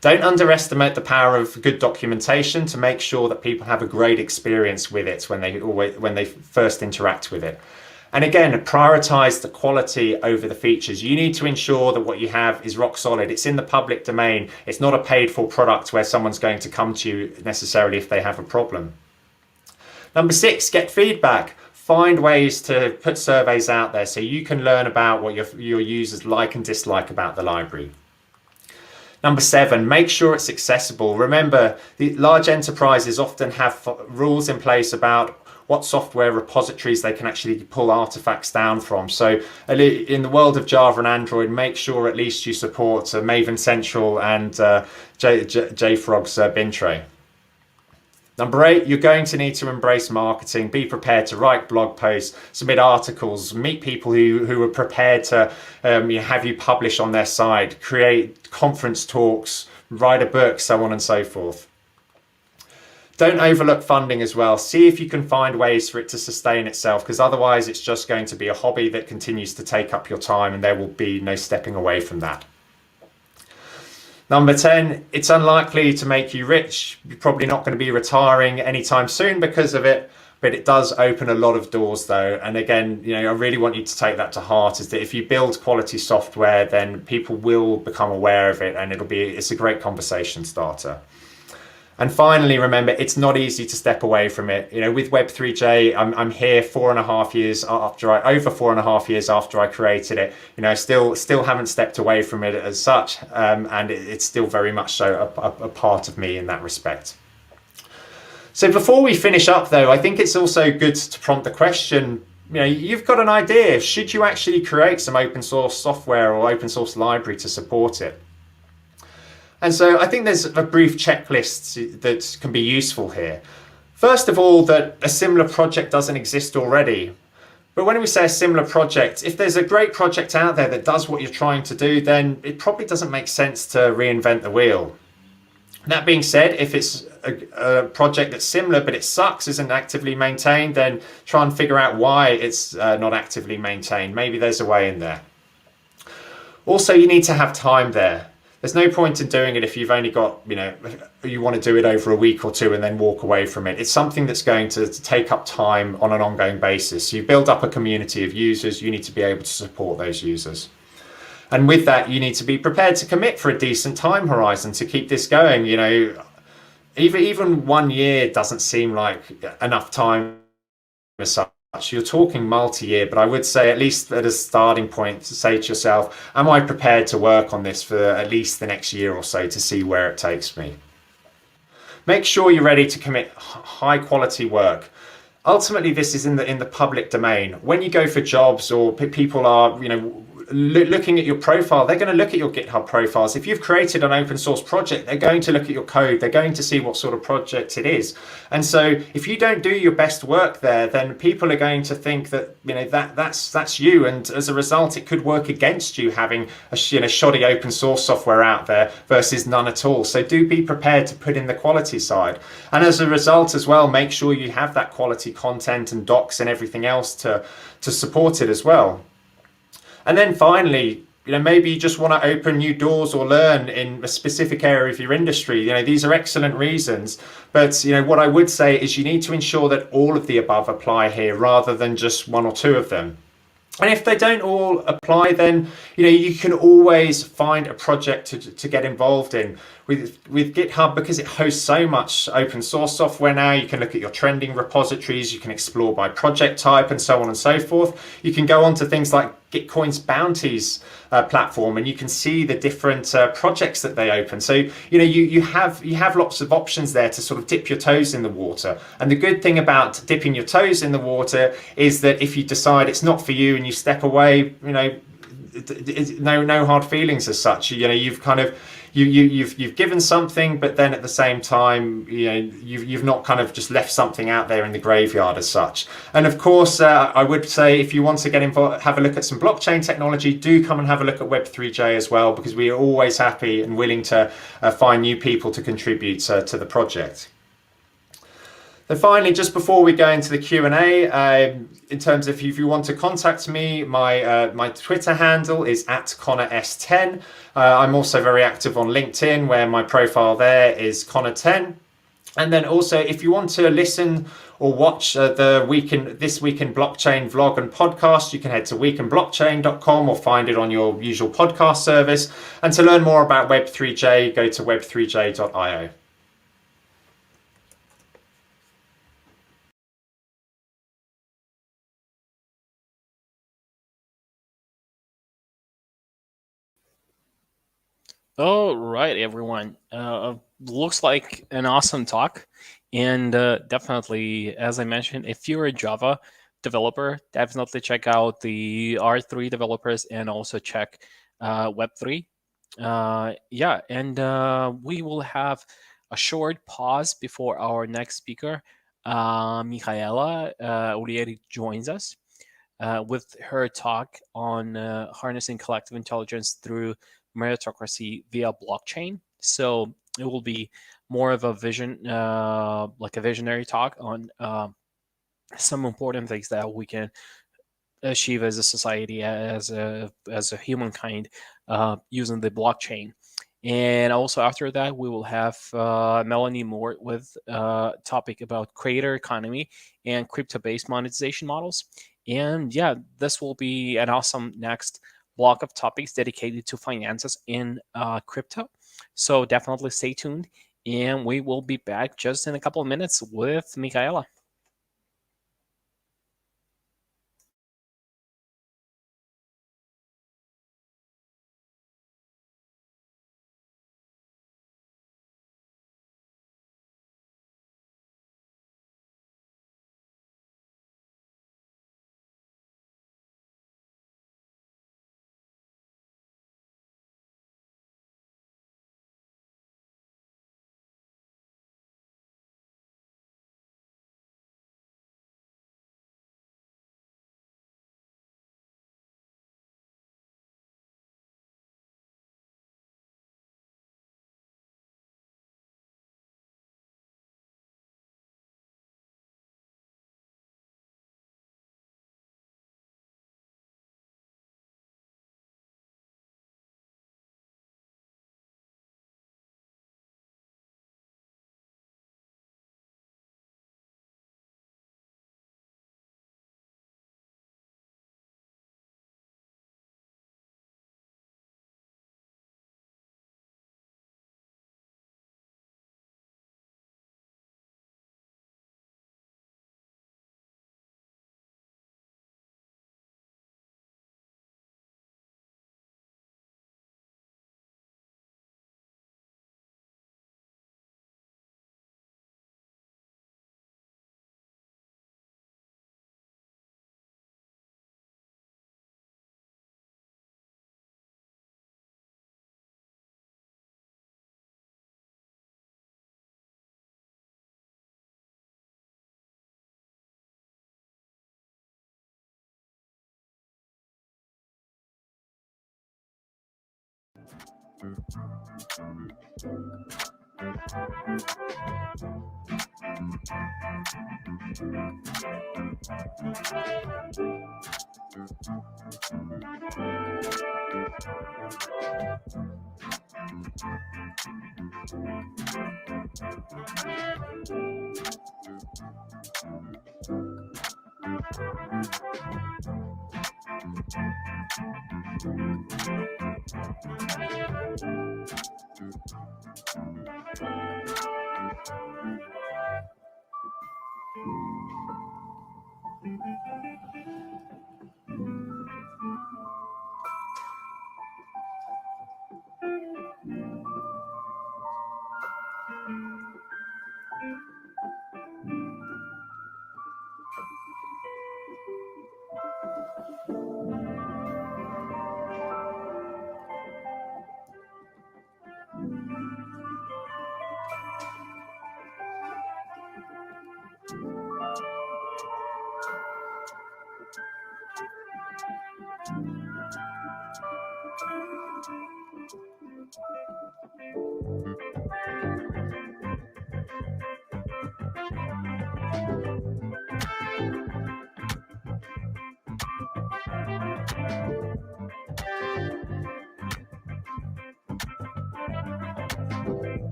Don't underestimate the power of good documentation to make sure that people have a great experience with it when they first interact with it. And again, prioritize the quality over the features. You need to ensure that what you have is rock solid. It's in the public domain. It's not a paid for product where someone's going to come to you necessarily if they have a problem. Number six, get feedback. Find ways to put surveys out there so you can learn about what your users like and dislike about the library. Number seven, make sure it's accessible. Remember, the large enterprises often have rules in place about what software repositories they can actually pull artifacts down from. So in the world of Java and Android, make sure at least you support Maven Central and JFrog's bin tray. Number eight, you're going to need to embrace marketing. Be prepared to write blog posts, submit articles, meet people who are prepared to have you publish on their site, create conference talks, write a book, so on and so forth. Don't overlook funding as well. See if you can find ways for it to sustain itself, because otherwise it's just going to be a hobby that continues to take up your time and there will be no stepping away from that. Number 10, it's unlikely to make you rich. You're probably not going to be retiring anytime soon because of it, but it does open a lot of doors though. And again, I really want you to take that to heart, is that if you build quality software, then people will become aware of it and it's a great conversation starter. And finally, remember, it's not easy to step away from it. With Web3J, I'm here over 4.5 years after I created it. Still haven't stepped away from it as such, and it's still very much so a part of me in that respect. So before we finish up, though, I think it's also good to prompt the question. You've got an idea. Should you actually create some open source software or open source library to support it? And so I think there's a brief checklist that can be useful here. First of all, that a similar project doesn't exist already. But when we say a similar project, if there's a great project out there that does what you're trying to do, then it probably doesn't make sense to reinvent the wheel. That being said, if it's a project that's similar but it sucks, isn't actively maintained, then try and figure out why it's not actively maintained. Maybe there's a way in there. Also, you need to have time there. There's no point in doing it if you've only got, you want to do it over a week or two and then walk away from it. It's something that's going to take up time on an ongoing basis. You build up a community of users, you need to be able to support those users. And with that, you need to be prepared to commit for a decent time horizon to keep this going. Even 1 year doesn't seem like enough time as such. You're talking multi-year, but I would say at least at a starting point to say to yourself, am I prepared to work on this for at least the next year or so to see where it takes me? Make sure you're ready to commit high quality work. Ultimately, this is in the public domain. When you go for jobs or people are, looking at your profile, they're going to look at your GitHub profiles. If you've created an open source project, they're going to look at your code. They're going to see what sort of project it is. And so if you don't do your best work there, then people are going to think that, that's you. And as a result, it could work against you having a shoddy open source software out there versus none at all. So do be prepared to put in the quality side. And as a result as well, make sure you have that quality content and docs and everything else to support it as well. And then finally, maybe you just want to open new doors or learn in a specific area of your industry. These are excellent reasons. But, what I would say is you need to ensure that all of the above apply here rather than just one or two of them. And if they don't all apply, then you can always find a project to get involved in. With GitHub, because it hosts so much open source software now, you can look at your trending repositories, you can explore by project type and so on and so forth. You can go on to things like Gitcoin's bounties platform, and you can see the different projects that they open. So you have lots of options there to sort of dip your toes in the water. And the good thing about dipping your toes in the water is that if you decide it's not for you and you step away, no hard feelings as such. You've kind of you've given something, but then at the same time, you've not kind of just left something out there in the graveyard as such. And of course, I would say if you want to get involved, have a look at some blockchain technology, do come and have a look at Web3J as well, because we are always happy and willing to find new people to contribute to the project. Then finally, just before we go into the Q&A, in terms of if you want to contact me, my Twitter handle is @ConnorS10. I'm also very active on LinkedIn, where my profile there is Connor10. And then also, if you want to listen or watch This Week in Blockchain vlog and podcast, you can head to weekinblockchain.com or find it on your usual podcast service. And to learn more about Web3J, go to web3j.io. All right, everyone. Looks like an awesome talk. And definitely, as I mentioned, if you're a Java developer, definitely check out the R3 developers and also check Web3. Yeah, and we will have a short pause before our next speaker, Michaela Urieri, joins us with her talk on harnessing collective intelligence through meritocracy via blockchain. So it will be more of a vision, like a visionary talk on some important things that we can achieve as a society, as a humankind, using the blockchain. And also after that, we will have Melanie Moore with a topic about creator economy and crypto-based monetization models. And yeah, this will be an awesome next block of topics dedicated to finances in crypto. So definitely stay tuned, and we will be back just in a couple of minutes with Michaela.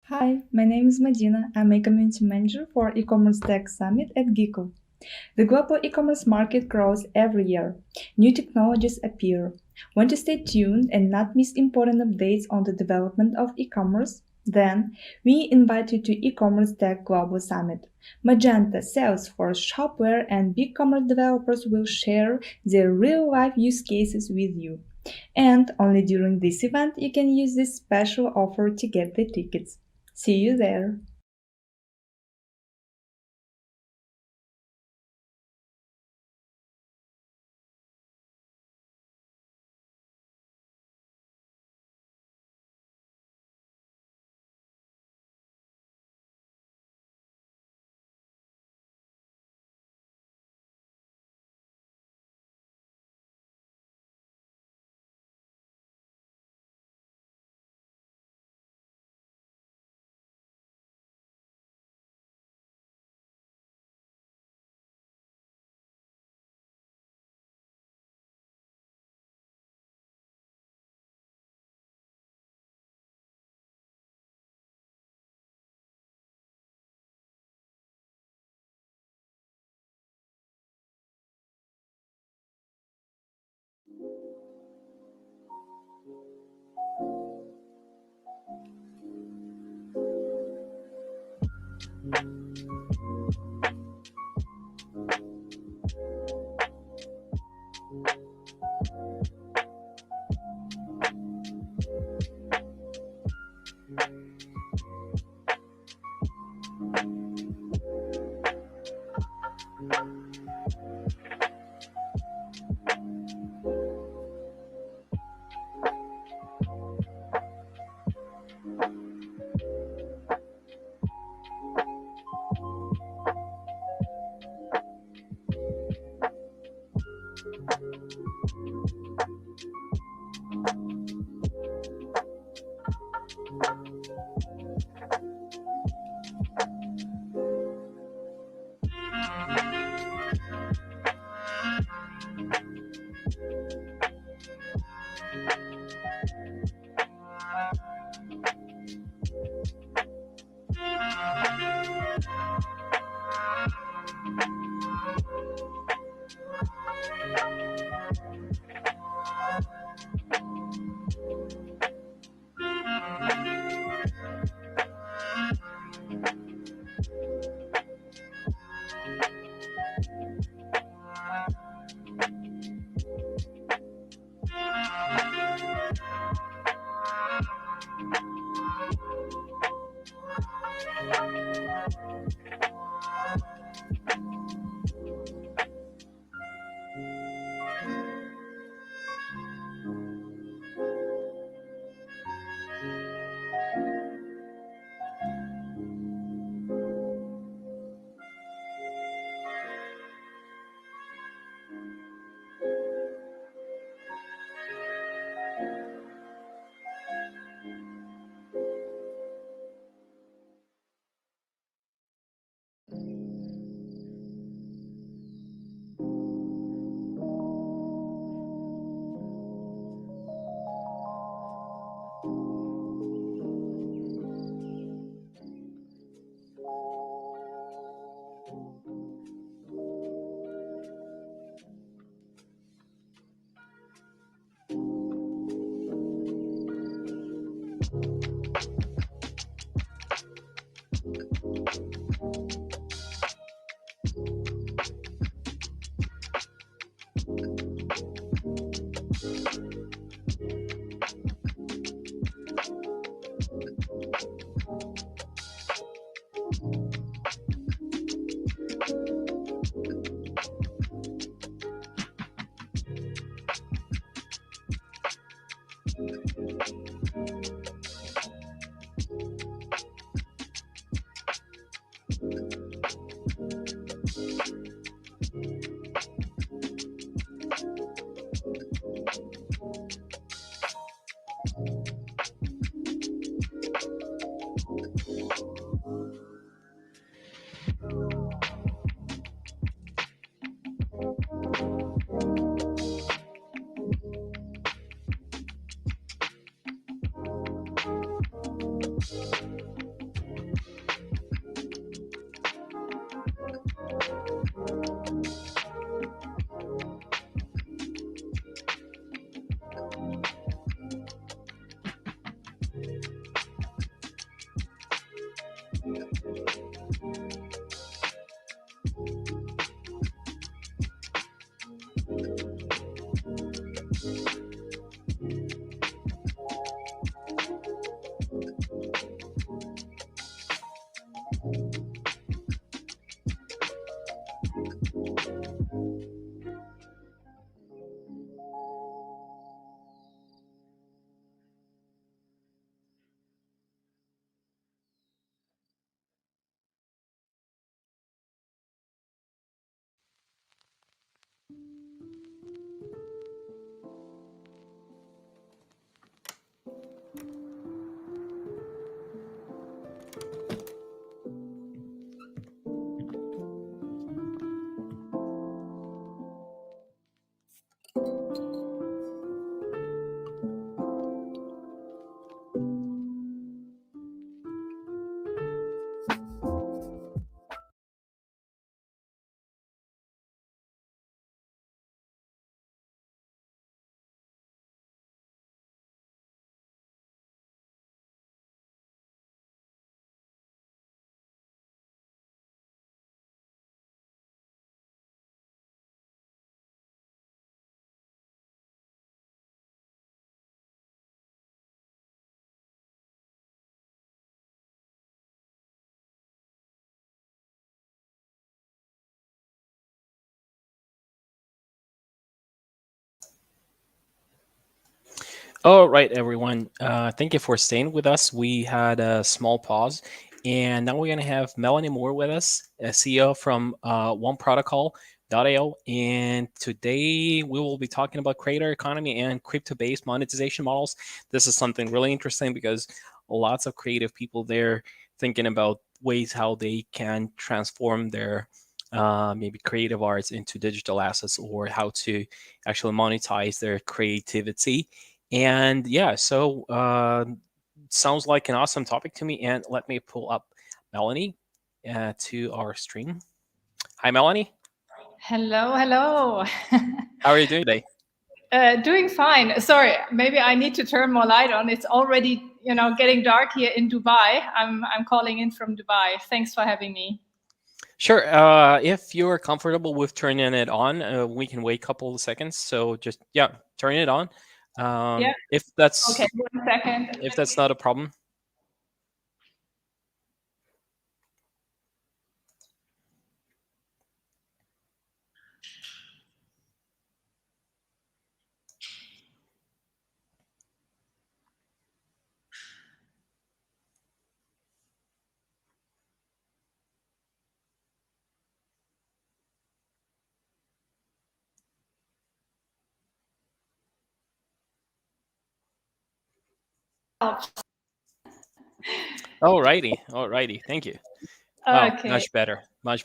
Hi, my name is Medina. I'm a community manager for e-commerce tech summit at Geekle. The global e-commerce market grows every year. New technologies appear. Want to stay tuned and not miss important updates on the development of e-commerce? Then we invite you to e-commerce tech global summit. Magenta, Salesforce, Shopware, and big commerce developers will share their real-life use cases with you. And only during this event you can use this special offer to get the tickets. See you there! All right, everyone. Thank you for staying with us. We had a small pause, and now we're going to have Melanie Moore with us, a CEO from OneProtocol.io. And today we will be talking about creator economy and crypto-based monetization models. This is something really interesting because lots of creative people there thinking about ways how they can transform their maybe creative arts into digital assets, or how to actually monetize their creativity. And yeah, so sounds like an awesome topic to me. And let me pull up Melanie to our stream. Hi, Melanie. Hello, hello. How are you doing today? Doing fine. Sorry, maybe I need to turn more light on. It's already, getting dark here in Dubai. I'm calling in from Dubai. Thanks for having me. Sure. If you're comfortable with turning it on, we can wait a couple of seconds. So just, turn it on. Yeah. If that's okay, 1 second. If that's not a problem. Alrighty. Thank you. Wow, Okay. much better. Much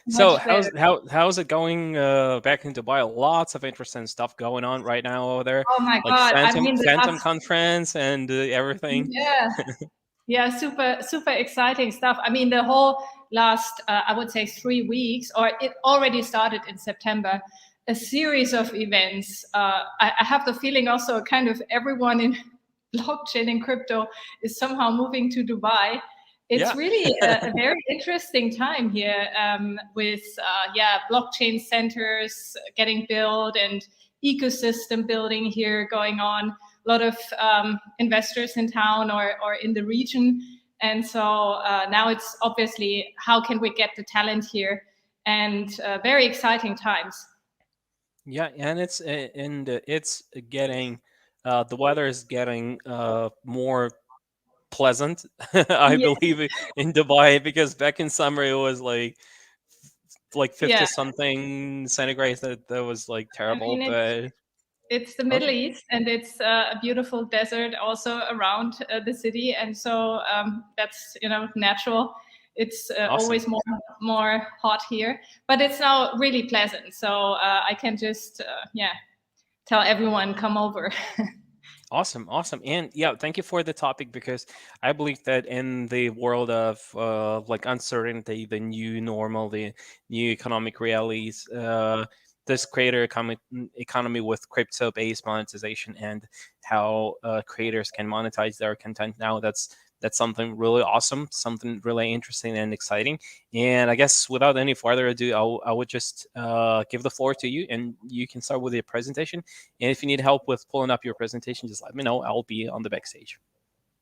So better. how's it going back in Dubai? Lots of interesting stuff going on right now over there, Oh my like God. Phantom the last, Conference and everything. Yeah, super exciting stuff. I mean, the whole last, I would say 3 weeks, or it already started in September, a series of events. I have the feeling also kind of everyone in blockchain and crypto is somehow moving to Dubai. It's really a very interesting time here with, blockchain centers getting built and ecosystem building here going on. A lot of investors in town or in the region. And so now it's obviously, how can we get the talent here? And very exciting times. Yeah, and it's getting, the weather is getting more pleasant, I believe, in Dubai, because back in summer it was like 50 something centigrade. That was like terrible. I mean, but it's the Middle East, and it's a beautiful desert also around the city, and so that's natural. It's always more hot here, but it's now really pleasant. So I can just tell everyone, come over. Awesome. And yeah, thank you for the topic, because I believe that in the world of like uncertainty, the new normal, the new economic realities, this creator economy with crypto-based monetization and how creators can monetize their content now, that's something really awesome, something really interesting and exciting. And I guess without any further ado, I would just give the floor to you, and you can start with your presentation. And if you need help with pulling up your presentation, just let me know. I'll be on the backstage.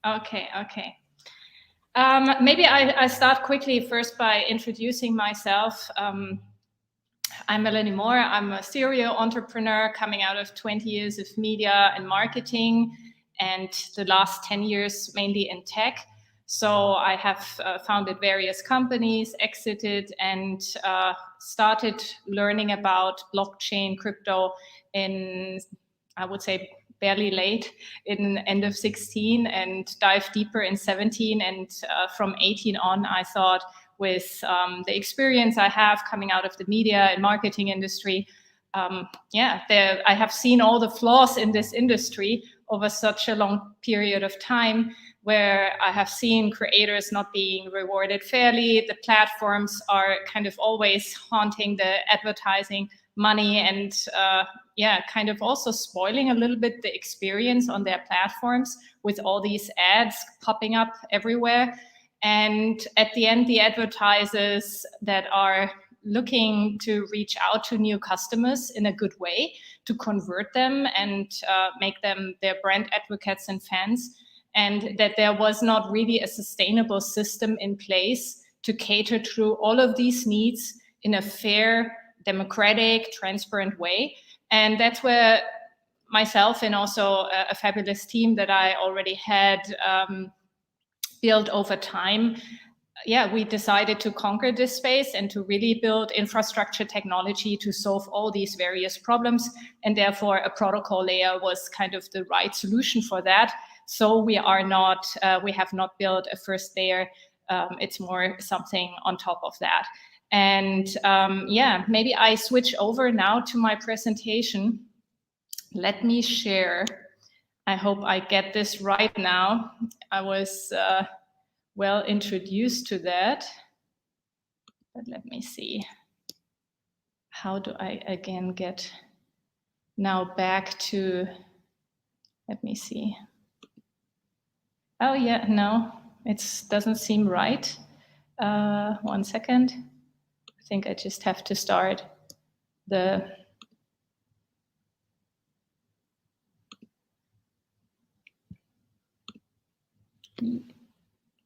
Okay. Maybe I start quickly first by introducing myself. I'm Melanie Moore. I'm a serial entrepreneur coming out of 20 years of media and marketing, and the last 10 years mainly in tech. So I have founded various companies, exited, and started learning about blockchain, crypto in, I would say, barely late, in end of 16, and dived deeper in 17. And from 18 on, I thought, with the experience I have coming out of the media and marketing industry, I have seen all the flaws in this industry over such a long period of time, where I have seen creators not being rewarded fairly. The platforms are kind of always haunting the advertising money, and kind of also spoiling a little bit the experience on their platforms with all these ads popping up everywhere. And at the end, the advertisers that are looking to reach out to new customers in a good way, to convert them and make them their brand advocates and fans, and that there was not really a sustainable system in place to cater to all of these needs in a fair, democratic, transparent way. And that's where myself and also a fabulous team that I already had built over time, we decided to conquer this space and to really build infrastructure technology to solve all these various problems. And therefore, a protocol layer was kind of the right solution for that. So we have not built a first layer. It's more something on top of that. And maybe I switch over now to my presentation. Let me share. I hope I get this right now. I was well introduced to that, but let me see. How do I again get now back to, let me see. Oh yeah, no, it doesn't seem right. 1 second. I think I just have to start the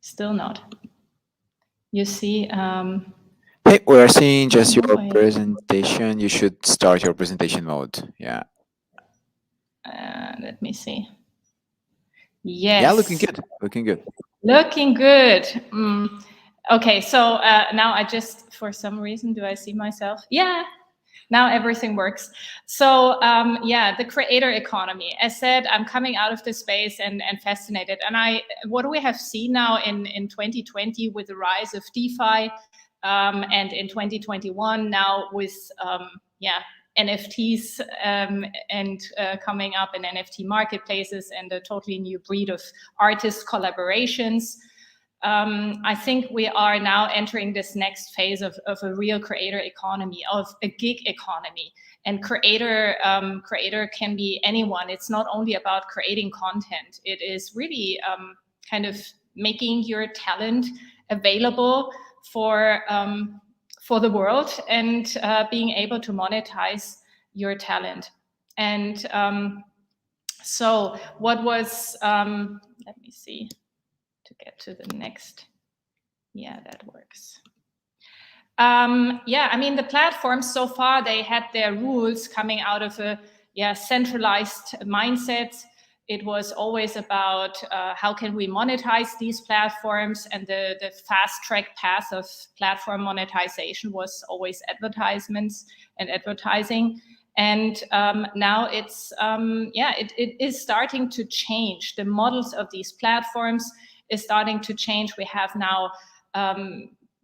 still not. You see, hey, we are seeing just your presentation. You should start your presentation mode. Yeah. Let me see. Yes. Yeah, looking good. Looking good. Looking good. Okay, so now I just, for some reason, do I see myself? Yeah. Now everything works. So the creator economy. As said, I'm coming out of this space and fascinated. And what do we have seen now in 2020 with the rise of DeFi, and in 2021 now with NFTs and coming up in NFT marketplaces and a totally new breed of artist collaborations. I think we are now entering this next phase of a real creator economy, of a gig economy. And creator can be anyone. It's not only about creating content. It is really kind of making your talent available for the world and being able to monetize your talent. And so what was, let me see. To get to the next. Yeah, that works. I mean, the platforms so far, they had their rules coming out of a centralized mindset. It was always about how can we monetize these platforms, and the fast track path of platform monetization was always advertisements and advertising. And now it's, it is starting to change. The models of these platforms is starting to change. We have now,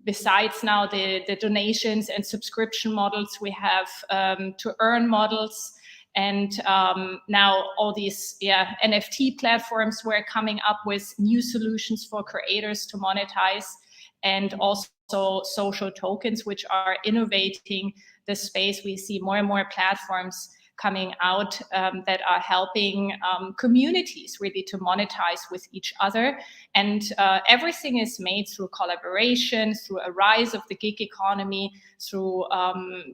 besides now the donations and subscription models, we have to earn models, and now all these NFT platforms were coming up with new solutions for creators to monetize, and also social tokens, which are innovating the space. We see more and more platforms coming out that are helping communities really to monetize with each other. And everything is made through collaboration, through a rise of the gig economy, through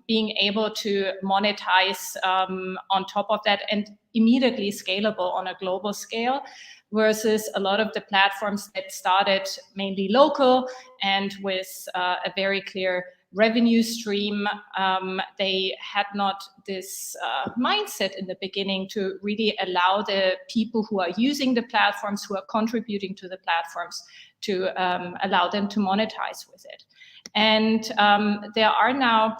being able to monetize on top of that, and immediately scalable on a global scale, versus a lot of the platforms that started mainly local and with a very clear revenue stream. They had not this mindset in the beginning to really allow the people who are using the platforms, who are contributing to the platforms, to allow them to monetize with it. And there are now,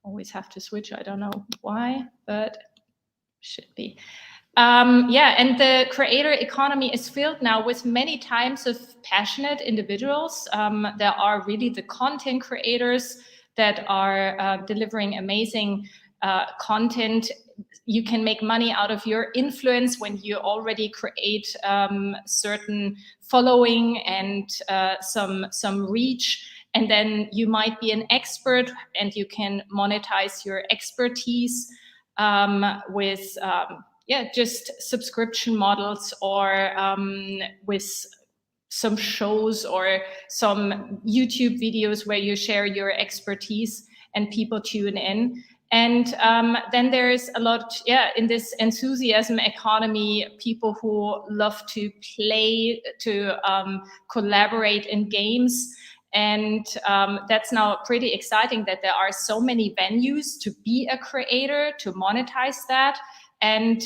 always have to switch, I don't know why, but should be. And the creator economy is filled now with many types of passionate individuals. There are really the content creators that are delivering amazing content. You can make money out of your influence when you already create certain following and some reach. And then you might be an expert and you can monetize your expertise with just subscription models, or with some shows or some YouTube videos where you share your expertise and people tune in. And then there's a lot, in this enthusiasm economy, people who love to play, to collaborate in games. And that's now pretty exciting that there are so many venues to be a creator, to monetize that. And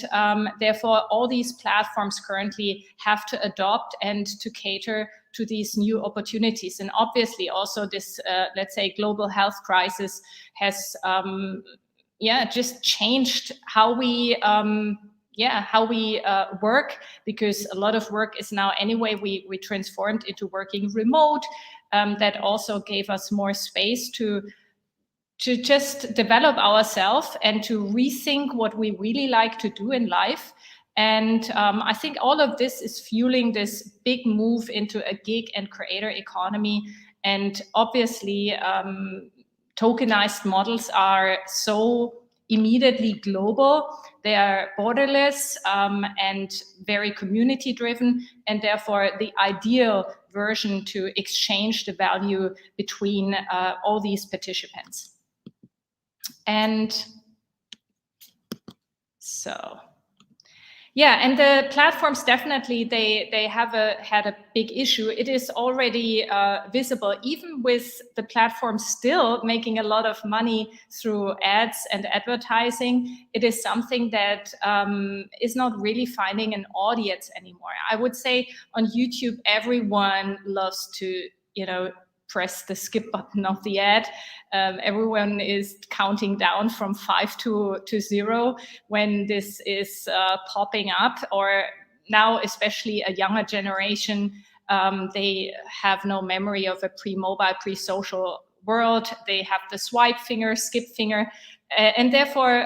therefore, all these platforms currently have to adopt and to cater to these new opportunities. And obviously also this, let's say, global health crisis has just changed how we work, because a lot of work is now anyway, we transformed into working remote. That also gave us more space to just develop ourselves and to rethink what we really like to do in life. And I think all of this is fueling this big move into a gig and creator economy. And obviously, tokenized models are so immediately global. They are borderless and very community driven, and therefore the ideal version to exchange the value between all these participants. And so, yeah, and the platforms definitely, they have had a big issue. It is already visible, even with the platforms still making a lot of money through ads and advertising. It is something that is not really finding an audience anymore. I would say on YouTube, everyone loves to, press the skip button of the ad. Everyone is counting down from 5 to 0 when this is popping up, or now especially a younger generation, they have no memory of a pre-mobile, pre-social world. They have the swipe finger, skip finger, and therefore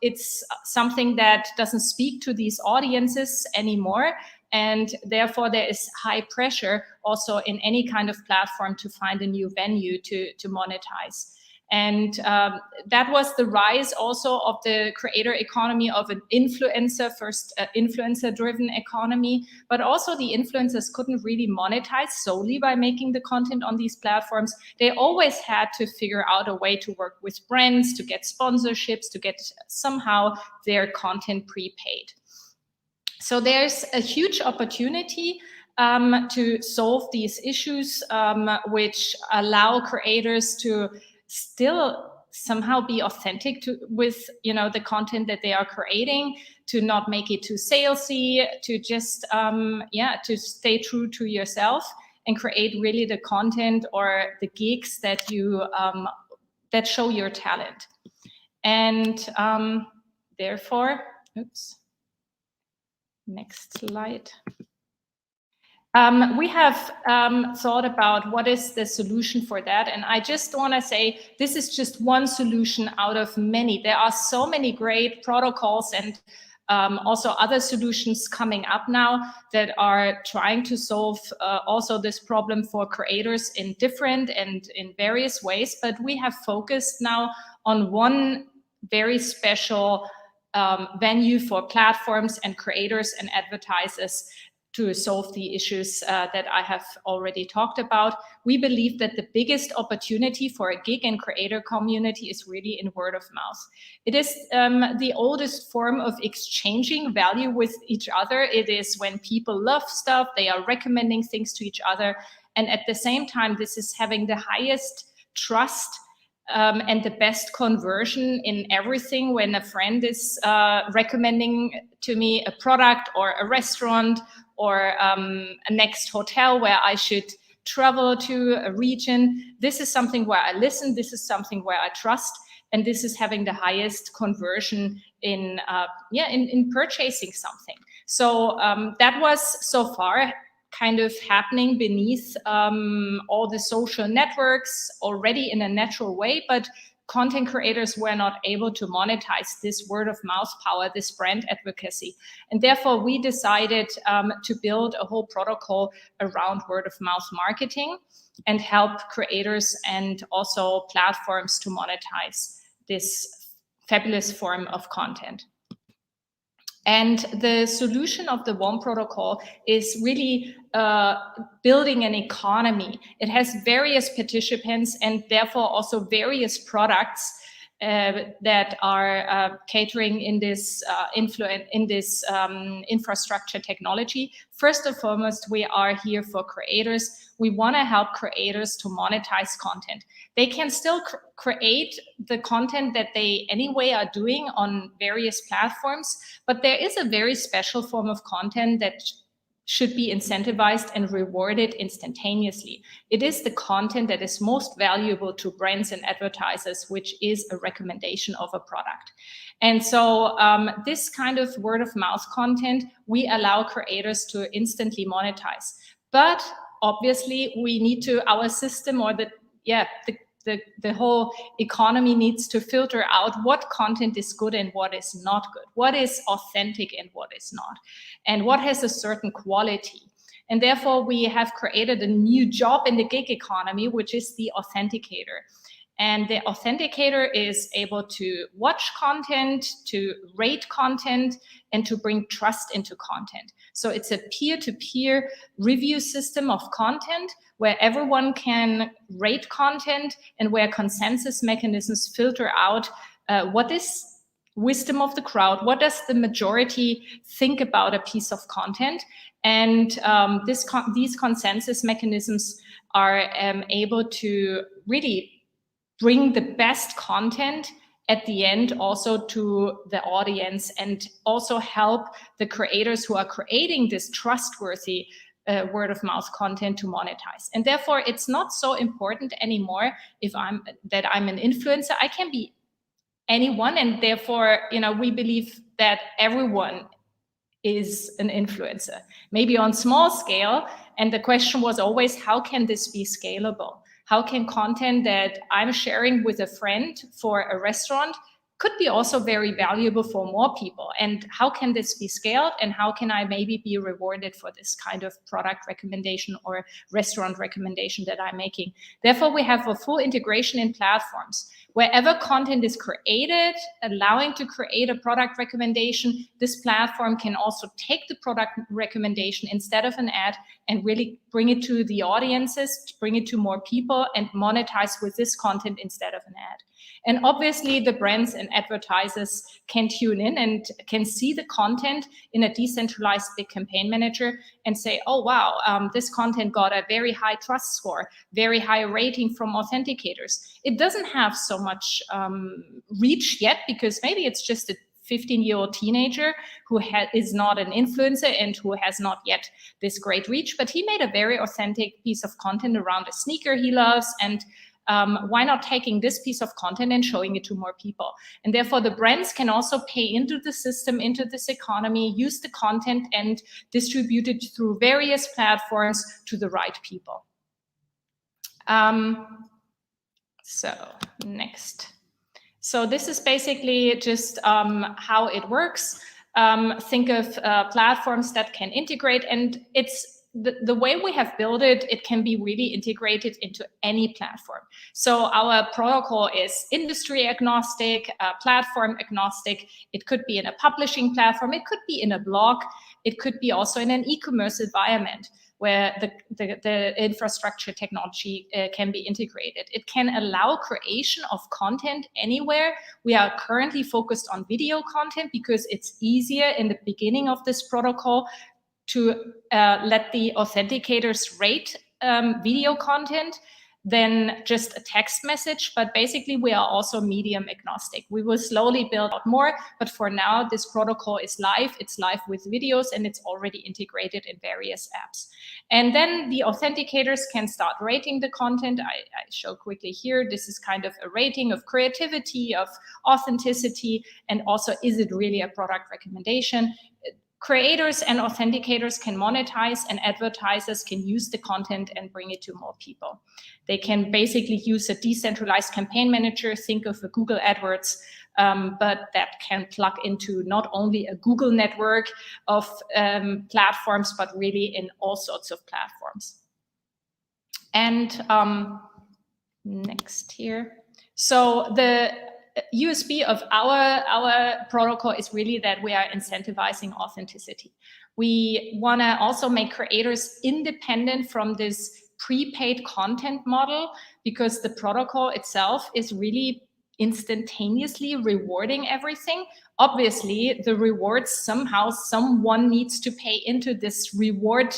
it's something that doesn't speak to these audiences anymore. And therefore, there is high pressure also in any kind of platform to find a new venue to monetize. And that was the rise also of the creator economy, of an influencer, first influencer-driven economy. But also the influencers couldn't really monetize solely by making the content on these platforms. They always had to figure out a way to work with brands, to get sponsorships, to get somehow their content prepaid. So there's a huge opportunity to solve these issues, which allow creators to still somehow be authentic with the content that they are creating, to not make it too salesy, to just to stay true to yourself and create really the content or the gigs that you that show your talent. And therefore, oops. Next slide. We have thought about what is the solution for that. And I just want to say, this is just one solution out of many. There are so many great protocols and also other solutions coming up now that are trying to solve also this problem for creators in different and in various ways. But we have focused now on one very special venue for platforms and creators and advertisers to solve the issues that I have already talked about. We believe that the biggest opportunity for a gig and creator community is really in word of mouth. It is the oldest form of exchanging value with each other. It is when people love stuff, they are recommending things to each other. And at the same time, this is having the highest trust and the best conversion in everything. When a friend is recommending to me a product or a restaurant or a next hotel where I should travel to, a region, this is something where I listen, this is something where I trust, and this is having the highest conversion in purchasing something. So that was so far kind of happening beneath all the social networks already in a natural way, but content creators were not able to monetize this word of mouth power, this brand advocacy. And therefore we decided to build a whole protocol around word of mouth marketing and help creators and also platforms to monetize this fabulous form of content. And the solution of the WOM protocol is really building an economy. It has various participants and therefore also various products that are catering in this infrastructure technology. First and foremost, we are here for creators. We want to help creators to monetize content. they can still create the content that they anyway are doing on various platforms, but there is a very special form of content that should be incentivized and rewarded instantaneously. It is the content that is most valuable to brands and advertisers, which is a recommendation of a product. And so this kind of word of mouth content, we allow creators to instantly monetize. But obviously we need to, our system or the whole economy needs to filter out what content is good and what is not good, what is authentic and what is not, and what has a certain quality. And therefore, we have created a new job in the gig economy, which is the authenticator. And the authenticator is able to watch content, to rate content, and to bring trust into content. So it's a peer-to-peer review system of content where everyone can rate content and where consensus mechanisms filter out what is wisdom of the crowd, what does the majority think about a piece of content. And these consensus mechanisms are able to really bring the best content at the end also to the audience, and also help the creators who are creating this trustworthy word of mouth content to monetize. And therefore, it's not so important anymore if I'm an influencer. I can be anyone, and therefore, we believe that everyone is an influencer, maybe on small scale. And the question was always, how can this be scalable? How can content that I'm sharing with a friend for a restaurant could be also very valuable for more people? And how can this be scaled? And how can I maybe be rewarded for this kind of product recommendation or restaurant recommendation that I'm making? Therefore, we have a full integration in platforms. Wherever content is created, allowing to create a product recommendation, this platform can also take the product recommendation instead of an ad and really bring it to the audiences, bring it to more people, and monetize with this content instead of an ad. And obviously, the brands and advertisers can tune in and can see the content in a decentralized big campaign manager and say, oh, wow, this content got a very high trust score, very high rating from authenticators. It doesn't have so much reach yet, because maybe it's just a 15-year-old teenager who is not an influencer and who has not yet this great reach, but he made a very authentic piece of content around a sneaker he loves, and why not taking this piece of content and showing it to more people? And therefore, the brands can also pay into the system, into this economy, use the content and distribute it through various platforms to the right people. So next. So this is basically just how it works. Think of platforms that can integrate, and it's the way we have built it, it can be really integrated into any platform. So our protocol is industry agnostic, platform agnostic. It could be in a publishing platform, it could be in a blog, it could be also in an e-commerce environment where the infrastructure technology can be integrated. It can allow creation of content anywhere. We are currently focused on video content because it's easier in the beginning of this protocol to let the authenticators rate video content than just a text message. But basically, we are also medium agnostic. We will slowly build out more, but for now, this protocol is live. It's live with videos, and it's already integrated in various apps. And then the authenticators can start rating the content. I show quickly here. This is kind of a rating of creativity, of authenticity, and also, is it really a product recommendation? Creators and authenticators can monetize, and advertisers can use the content and bring it to more people. They can basically use a decentralized campaign manager, think of a Google AdWords, but that can plug into not only a Google network of platforms, but really in all sorts of platforms. And next here. So the USB of our protocol is really that we are incentivizing authenticity. We want to also make creators independent from this prepaid content model, because the protocol itself is really instantaneously rewarding everything. Obviously, the rewards, somehow someone needs to pay into this reward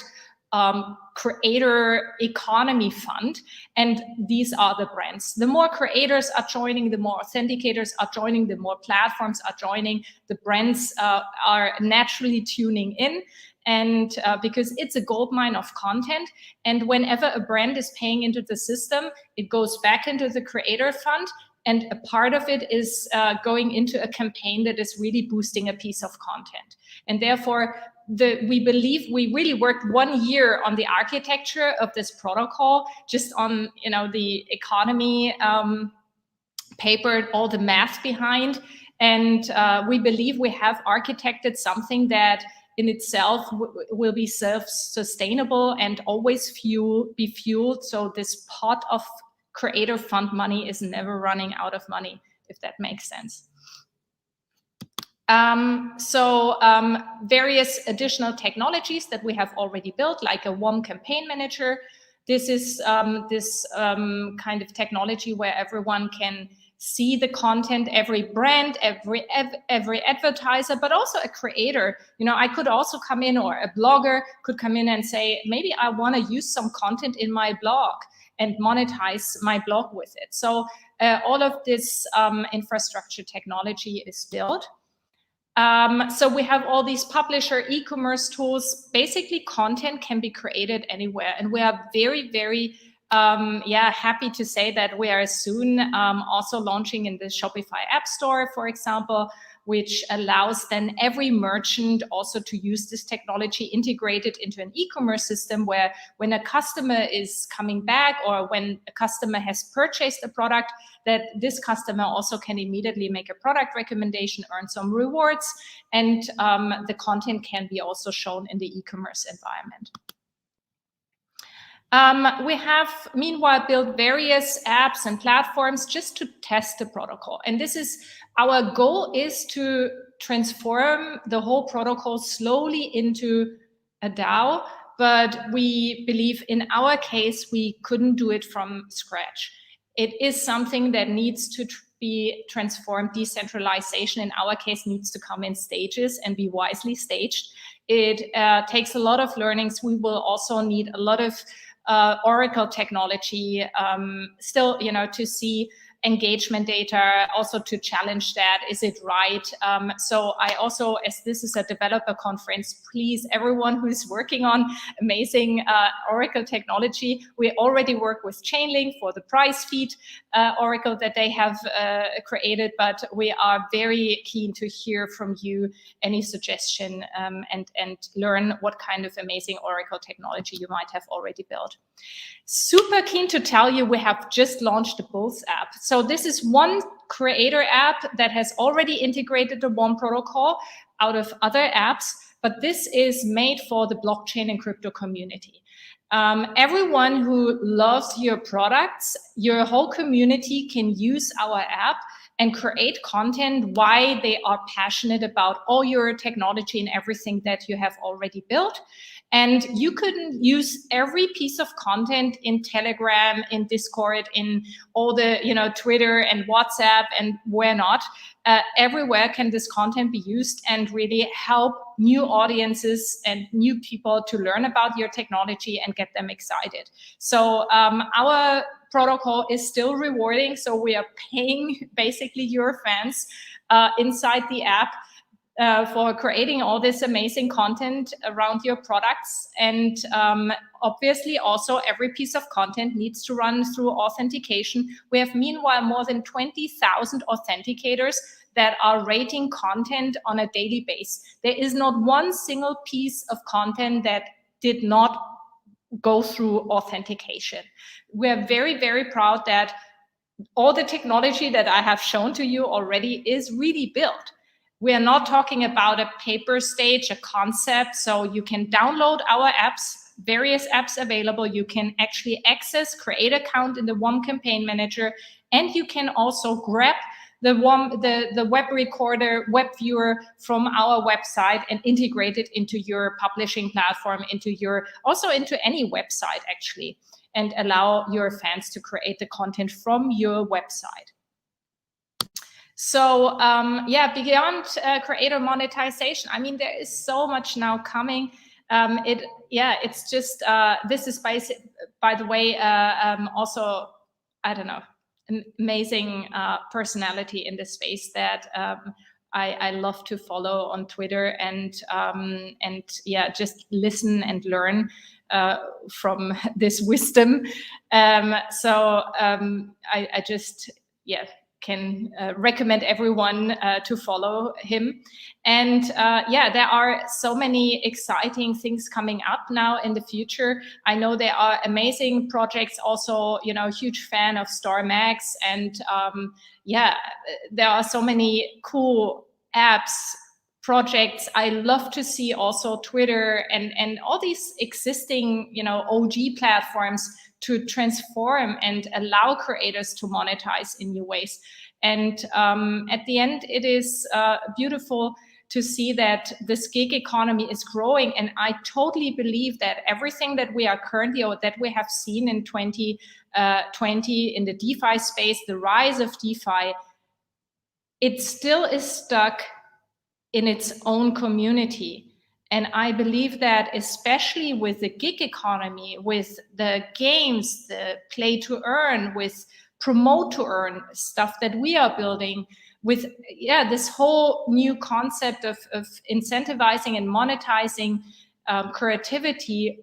creator economy fund, and these are the brands. The more creators are joining, the more authenticators are joining, the more platforms are joining, the brands are naturally tuning in, and because it's a goldmine of content, and whenever a brand is paying into the system, it goes back into the creator fund, and a part of it is going into a campaign that is really boosting a piece of content. And therefore, we believe we really worked 1 year on the architecture of this protocol, just on the economy paper, all the math behind, and we believe we have architected something that in itself will be self-sustainable and always be fueled. So this pot of creator fund money is never running out of money, if that makes sense. Various additional technologies that we have already built, like a WOM campaign manager. This is kind of technology where everyone can see the content, every brand, every advertiser, but also a creator. I could also come in, or a blogger could come in and say, maybe I want to use some content in my blog and monetize my blog with it. So all of this infrastructure technology is built. So we have all these publisher e-commerce tools. Basically, content can be created anywhere. And we are very, very happy to say that we are soon also launching in the Shopify App Store, for example, which allows then every merchant also to use this technology integrated into an e-commerce system, where when a customer is coming back, or when a customer has purchased a product, that this customer also can immediately make a product recommendation, earn some rewards, and the content can be also shown in the e-commerce environment. We have, meanwhile, built various apps and platforms just to test the protocol. And this is, our goal is to transform the whole protocol slowly into a DAO, but we believe in our case, we couldn't do it from scratch. It is something that needs to be transformed. Decentralization, in our case, needs to come in stages and be wisely staged. It takes a lot of learnings. We will also need a lot of Oracle technology still, to see engagement data, also to challenge that. Is it right? So I also, as this is a developer conference, please, everyone who is working on amazing Oracle technology, we already work with Chainlink for the price feed Oracle that they have created, but we are very keen to hear from you any suggestion and learn what kind of amazing Oracle technology you might have already built. Super keen to tell you we have just launched the Posth app. So this is one creator app that has already integrated the WOM protocol out of other apps, but this is made for the blockchain and crypto community. Everyone who loves your products, your whole community can use our app and create content why they are passionate about all your technology and everything that you have already built. And you can use every piece of content in Telegram, in Discord, in all the, Twitter and WhatsApp and where not. Everywhere can this content be used and really help new audiences and new people to learn about your technology and get them excited. So our protocol is still rewarding. So we are paying basically your fans inside the app for creating all this amazing content around your products. And obviously also every piece of content needs to run through authentication. We have meanwhile more than 20,000 authenticators that are rating content on a daily basis. There is not one single piece of content that did not go through authentication. We are very, very proud that all the technology that I have shown to you already is really built. We are not talking about a paper stage, a concept. So you can download our apps, various apps available. You can actually access, create an account in the WOM campaign manager, and you can also grab the web recorder, web viewer from our website and integrate it into your publishing platform, into any website actually, and allow your fans to create the content from your website. So beyond creator monetization, I mean, there is so much now coming. it's just this is by the way also, I don't know, an amazing personality in this space that I love to follow on Twitter and just listen and learn from this wisdom. So I just can recommend everyone to follow him. And there are so many exciting things coming up now in the future. I know there are amazing projects also, huge fan of StarMax, and there are so many cool apps, projects. I love to see also Twitter and all these existing, OG platforms to transform and allow creators to monetize in new ways. And at the end, it is beautiful to see that this gig economy is growing. And I totally believe that everything that we are currently, or that we have seen in 2020 in the DeFi space, the rise of DeFi, it still is stuck in its own community. And I believe that especially with the gig economy, with the games, the play to earn, with promote to earn stuff that we are building, with this whole new concept of incentivizing and monetizing creativity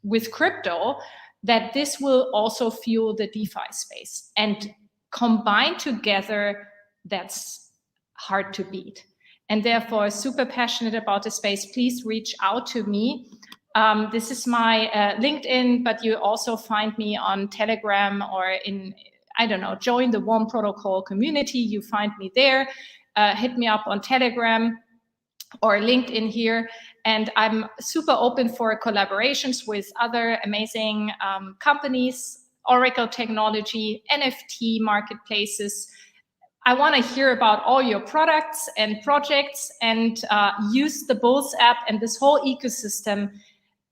with crypto, that this will also fuel the DeFi space. And combined together, that's hard to beat. And therefore, super passionate about the space. Please reach out to me. This is my LinkedIn, but you also find me on Telegram or in, join the Warm Protocol community. You find me there. Hit me up on Telegram or LinkedIn here. And I'm super open for collaborations with other amazing companies, Oracle technology, NFT marketplaces. I want to hear about all your products and projects, and use the Bulls app and this whole ecosystem.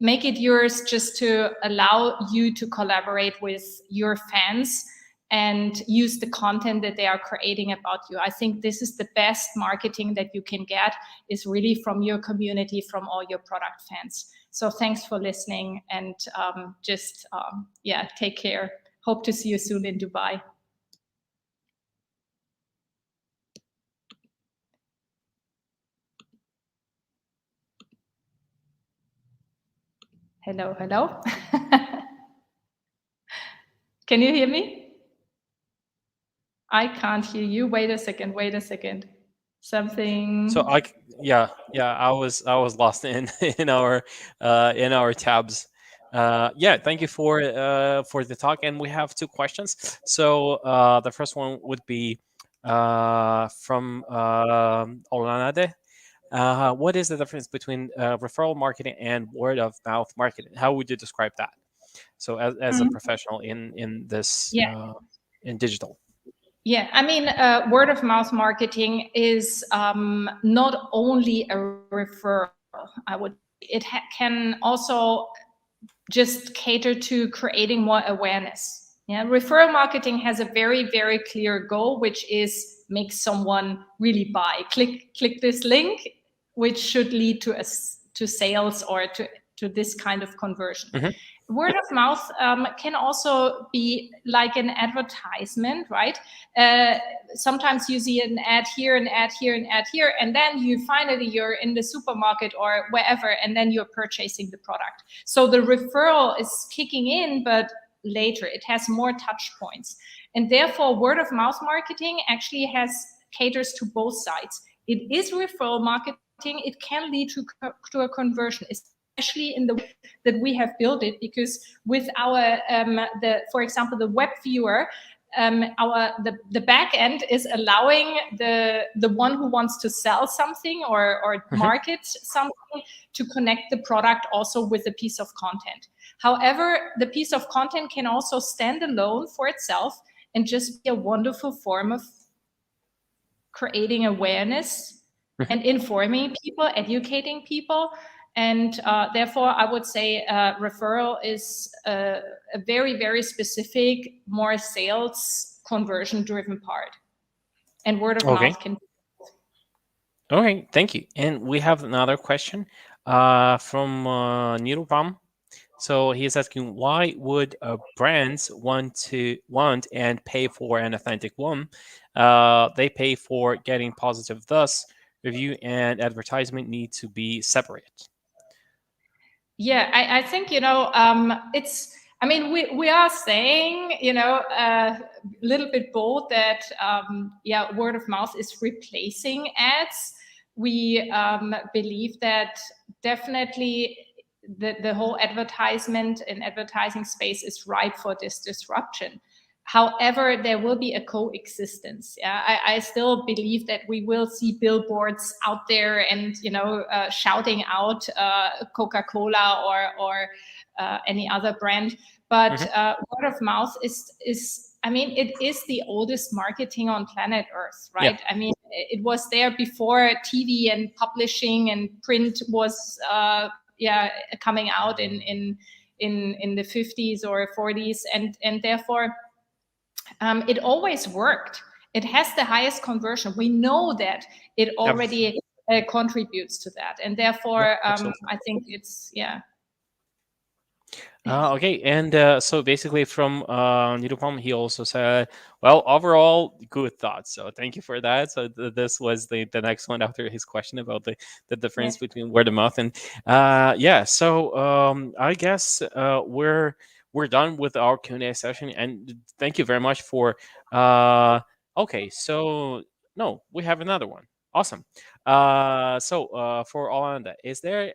Make it yours, just to allow you to collaborate with your fans and use the content that they are creating about you. I think this is the best marketing that you can get, is really from your community, from all your product fans. So thanks for listening, and take care. Hope to see you soon in Dubai. Hello. Can you hear me? I can't hear you. Wait a second. Something. So I was lost in our tabs. Thank you for the talk, and we have two questions. So the first one would be from Olanade. What is the difference between referral marketing and word of mouth marketing? How would you describe that? So as a professional in this in digital. Yeah, I mean, word of mouth marketing is not only a referral. It can also just cater to creating more awareness. Yeah, referral marketing has a very, very clear goal, which is make someone really buy. Click this link, which should lead to sales or to this kind of conversion. Mm-hmm. Word of mouth can also be like an advertisement, right? Sometimes you see an ad here, an ad here, an ad here, and then you're in the supermarket or wherever, and then you're purchasing the product. So the referral is kicking in, but later it has more touch points. And therefore, word of mouth marketing actually caters to both sides. It is referral marketing. It can lead to a conversion, especially in the way that we have built it, because with our for example, the web viewer, the back end is allowing the one who wants to sell something or market something to connect the product also with a piece of content. However, the piece of content can also stand alone for itself and just be a wonderful form of creating awareness and informing people, educating people. And therefore, I would say referral is a very, very specific, more sales conversion-driven part. And word of mouth can. Okay, thank you. And we have another question from Needlepalm. So he's asking, why would brands want and pay for an authentic one? They pay for getting positive, thus review and advertisement need to be separate. Yeah, I think, it's, I mean, we are saying, a little bit bold that, word of mouth is replacing ads. We believe that definitely the whole advertisement and advertising space is ripe for this disruption. However, there will be a coexistence. Yeah, I still believe that we will see billboards out there and shouting out Coca-Cola or any other brand. But word of mouth is I mean, it is the oldest marketing on planet Earth, right? Yeah. I mean, it was there before TV and publishing and print was coming out in the 50s or 40s, and therefore it always worked. It has the highest conversion. We know that it already contributes to that, and therefore I think it's Okay, and so basically from Nirupam, he also said, well, overall, good thoughts. So thank you for that. So this was the next one after his question about the difference between word of mouth and so I guess we're done with our Q&A session, and thank you very much for okay, so no, we have another one. Awesome. So for Olanda, is there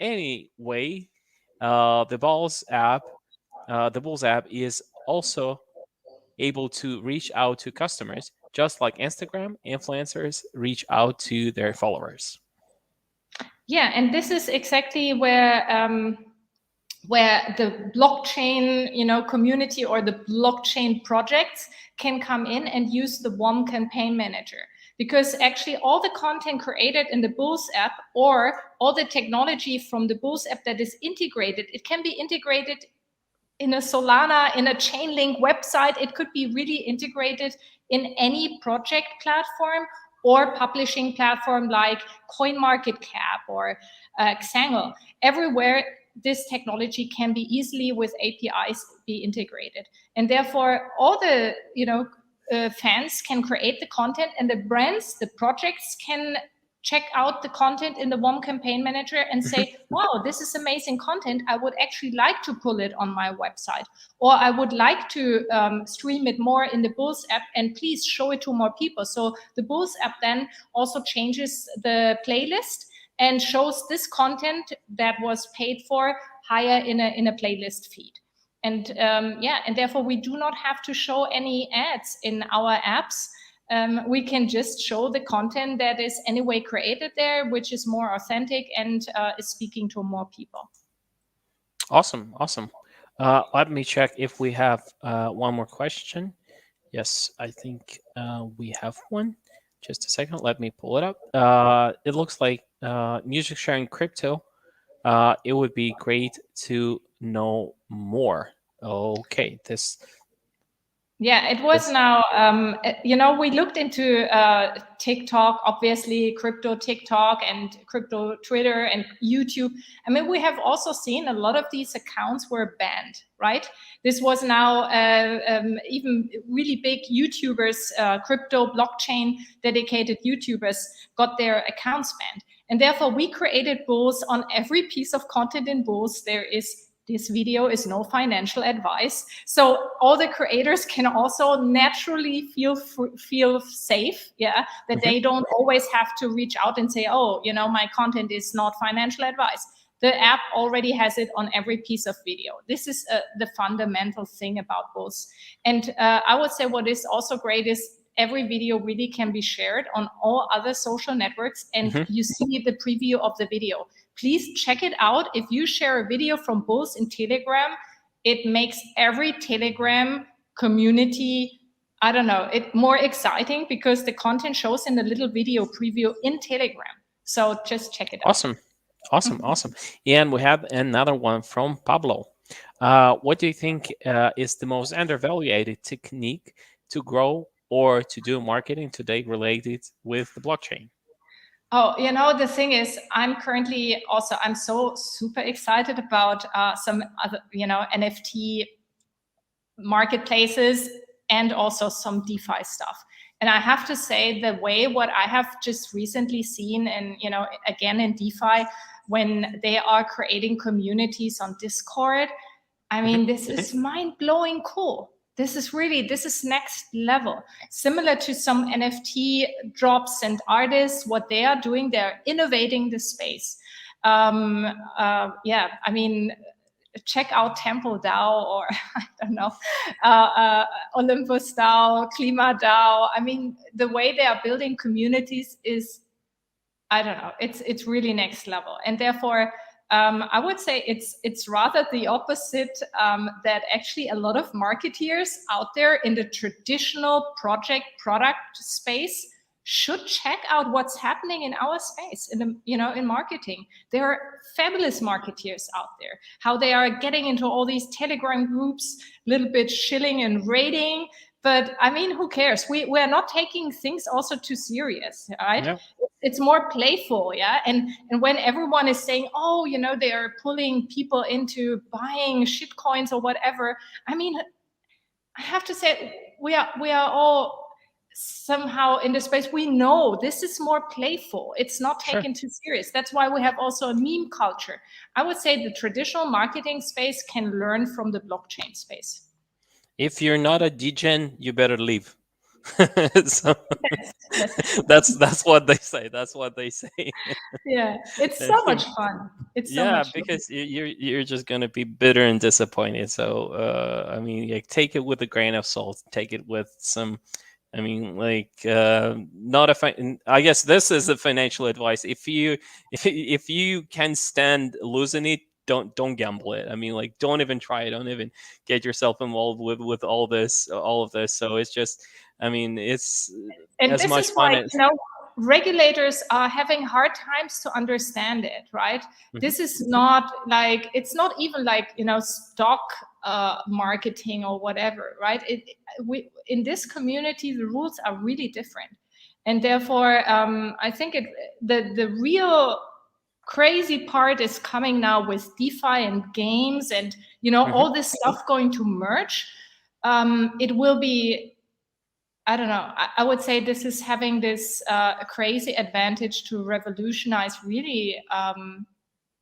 any way the Bulls app is also able to reach out to customers, just like Instagram influencers reach out to their followers? Yeah, and this is exactly where the blockchain, community or the blockchain projects can come in and use the WOM campaign manager. Because actually all the content created in the Bulls app or all the technology from the Bulls app that is integrated, it can be integrated in a Solana, in a Chainlink website. It could be really integrated in any project platform or publishing platform like CoinMarketCap or Xangle. Everywhere this technology can be easily with APIs be integrated. And therefore all the, fans can create the content, and the brands, the projects can check out the content in the WOM campaign manager and say, wow, this is amazing content. I would actually like to pull it on my website, or I would like to stream it more in the Bulls app, and please show it to more people. So the Bulls app then also changes the playlist and shows this content that was paid for higher in a playlist feed. And and therefore we do not have to show any ads in our apps. We can just show the content that is anyway created there, which is more authentic and is speaking to more people. Awesome. Let me check if we have one more question. Yes, I think we have one. Just a second. Let me pull it up. It looks like music sharing crypto. It would be great to know more. Okay, this. Yeah, it was now, we looked into TikTok, obviously crypto TikTok and crypto Twitter and YouTube. I mean, we have also seen a lot of these accounts were banned, right? This was now even really big YouTubers, crypto blockchain dedicated YouTubers got their accounts banned. And therefore we created rules on every piece of content in Bulls. There is this video is no financial advice. So all the creators can also naturally feel safe, that they don't always have to reach out and say, oh, my content is not financial advice. The app already has it on every piece of video. This is the fundamental thing about Bulls. And I would say what is also great is every video really can be shared on all other social networks, and you see the preview of the video. Please check it out. If you share a video from Bulls in Telegram, it makes every Telegram community, it more exciting because the content shows in the little video preview in Telegram. So just check it out. Awesome. And we have another one from Pablo. What do you think is the most undervalued technique to grow or to do marketing today related with the blockchain? Oh, the thing is, I'm so super excited about some other, NFT marketplaces and also some DeFi stuff. And I have to say, the way what I have just recently seen, and again in DeFi, when they are creating communities on Discord, I mean, this is mind-blowing cool. This is next level. Similar to some NFT drops and artists, what they are doing, they're innovating the space. Yeah, I mean, check out Temple DAO, or I don't know, Olympus DAO, Klima DAO. I mean, the way they are building communities is, I don't know, it's really next level. And therefore, I would say it's rather the opposite, that actually a lot of marketeers out there in the traditional product space should check out what's happening in our space, in marketing. There are fabulous marketeers out there, how they are getting into all these Telegram groups, a little bit shilling and raiding. But I mean, who cares? We're not taking things also too serious, right? Yeah. It's more playful, yeah. And when everyone is saying, oh, they are pulling people into buying shit coins or whatever, I mean, I have to say, we are all somehow in the space. We know this is more playful. It's not taken too serious. That's why we have also a meme culture. I would say the traditional marketing space can learn from the blockchain space. If you're not a degen, you better leave. So that's what they say. That's what they say. Yeah, it's so much fun. It's so much fun. Because you're just gonna be bitter and disappointed. So I mean, like, take it with a grain of salt. Take it with some. I mean, like, not a. I guess this is the financial advice. If you can stand losing it, don't gamble it. I mean, like, don't even try it. Don't even get yourself involved with all of this. So it's just. I mean, it's and as this much is fun why, as regulators are having hard times to understand it, right? Mm-hmm. This is not like, it's not even like, stock marketing or whatever, right? In this community, the rules are really different. And therefore, I think the real crazy part is coming now with DeFi and games and, all this stuff going to merge. It will be, I don't know. I would say this is having this crazy advantage to revolutionize really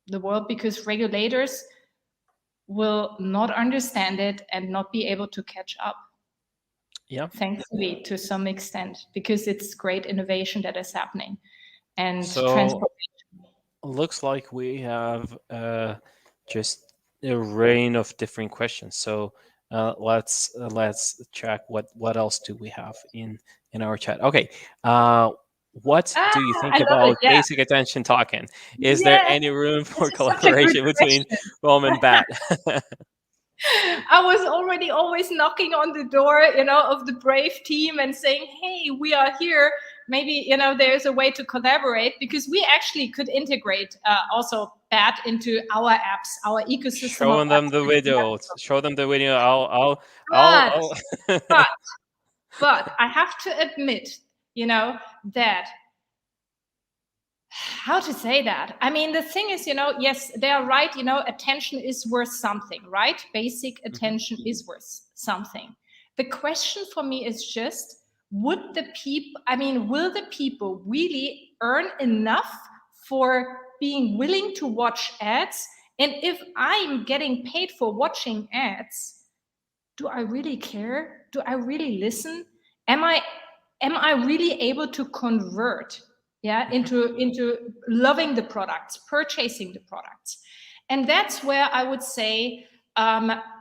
the world, because regulators will not understand it and not be able to catch up. Yeah. Thankfully, to some extent, because it's great innovation that is happening. And so transformation. Looks like we have just a rain of different questions. So let's check what else do we have in our chat. Okay, what do you think about basic attention token? Is there any room for collaboration between Rome and BAT? I was already always knocking on the door, of the Brave team and saying, hey, we are here. Maybe, there's a way to collaborate, because we actually could integrate also BAT into our apps, our ecosystem. Showing them the video. Show them the video. But I have to admit, that, how to say that? I mean, the thing is, yes, they are right. Attention is worth something, right? Basic attention is worth something. The question for me is just, will the people really earn enough for being willing to watch ads? And if I'm getting paid for watching ads, do I really care? Do I really listen? Am I really able to convert into loving the products, purchasing the products? And that's where I would say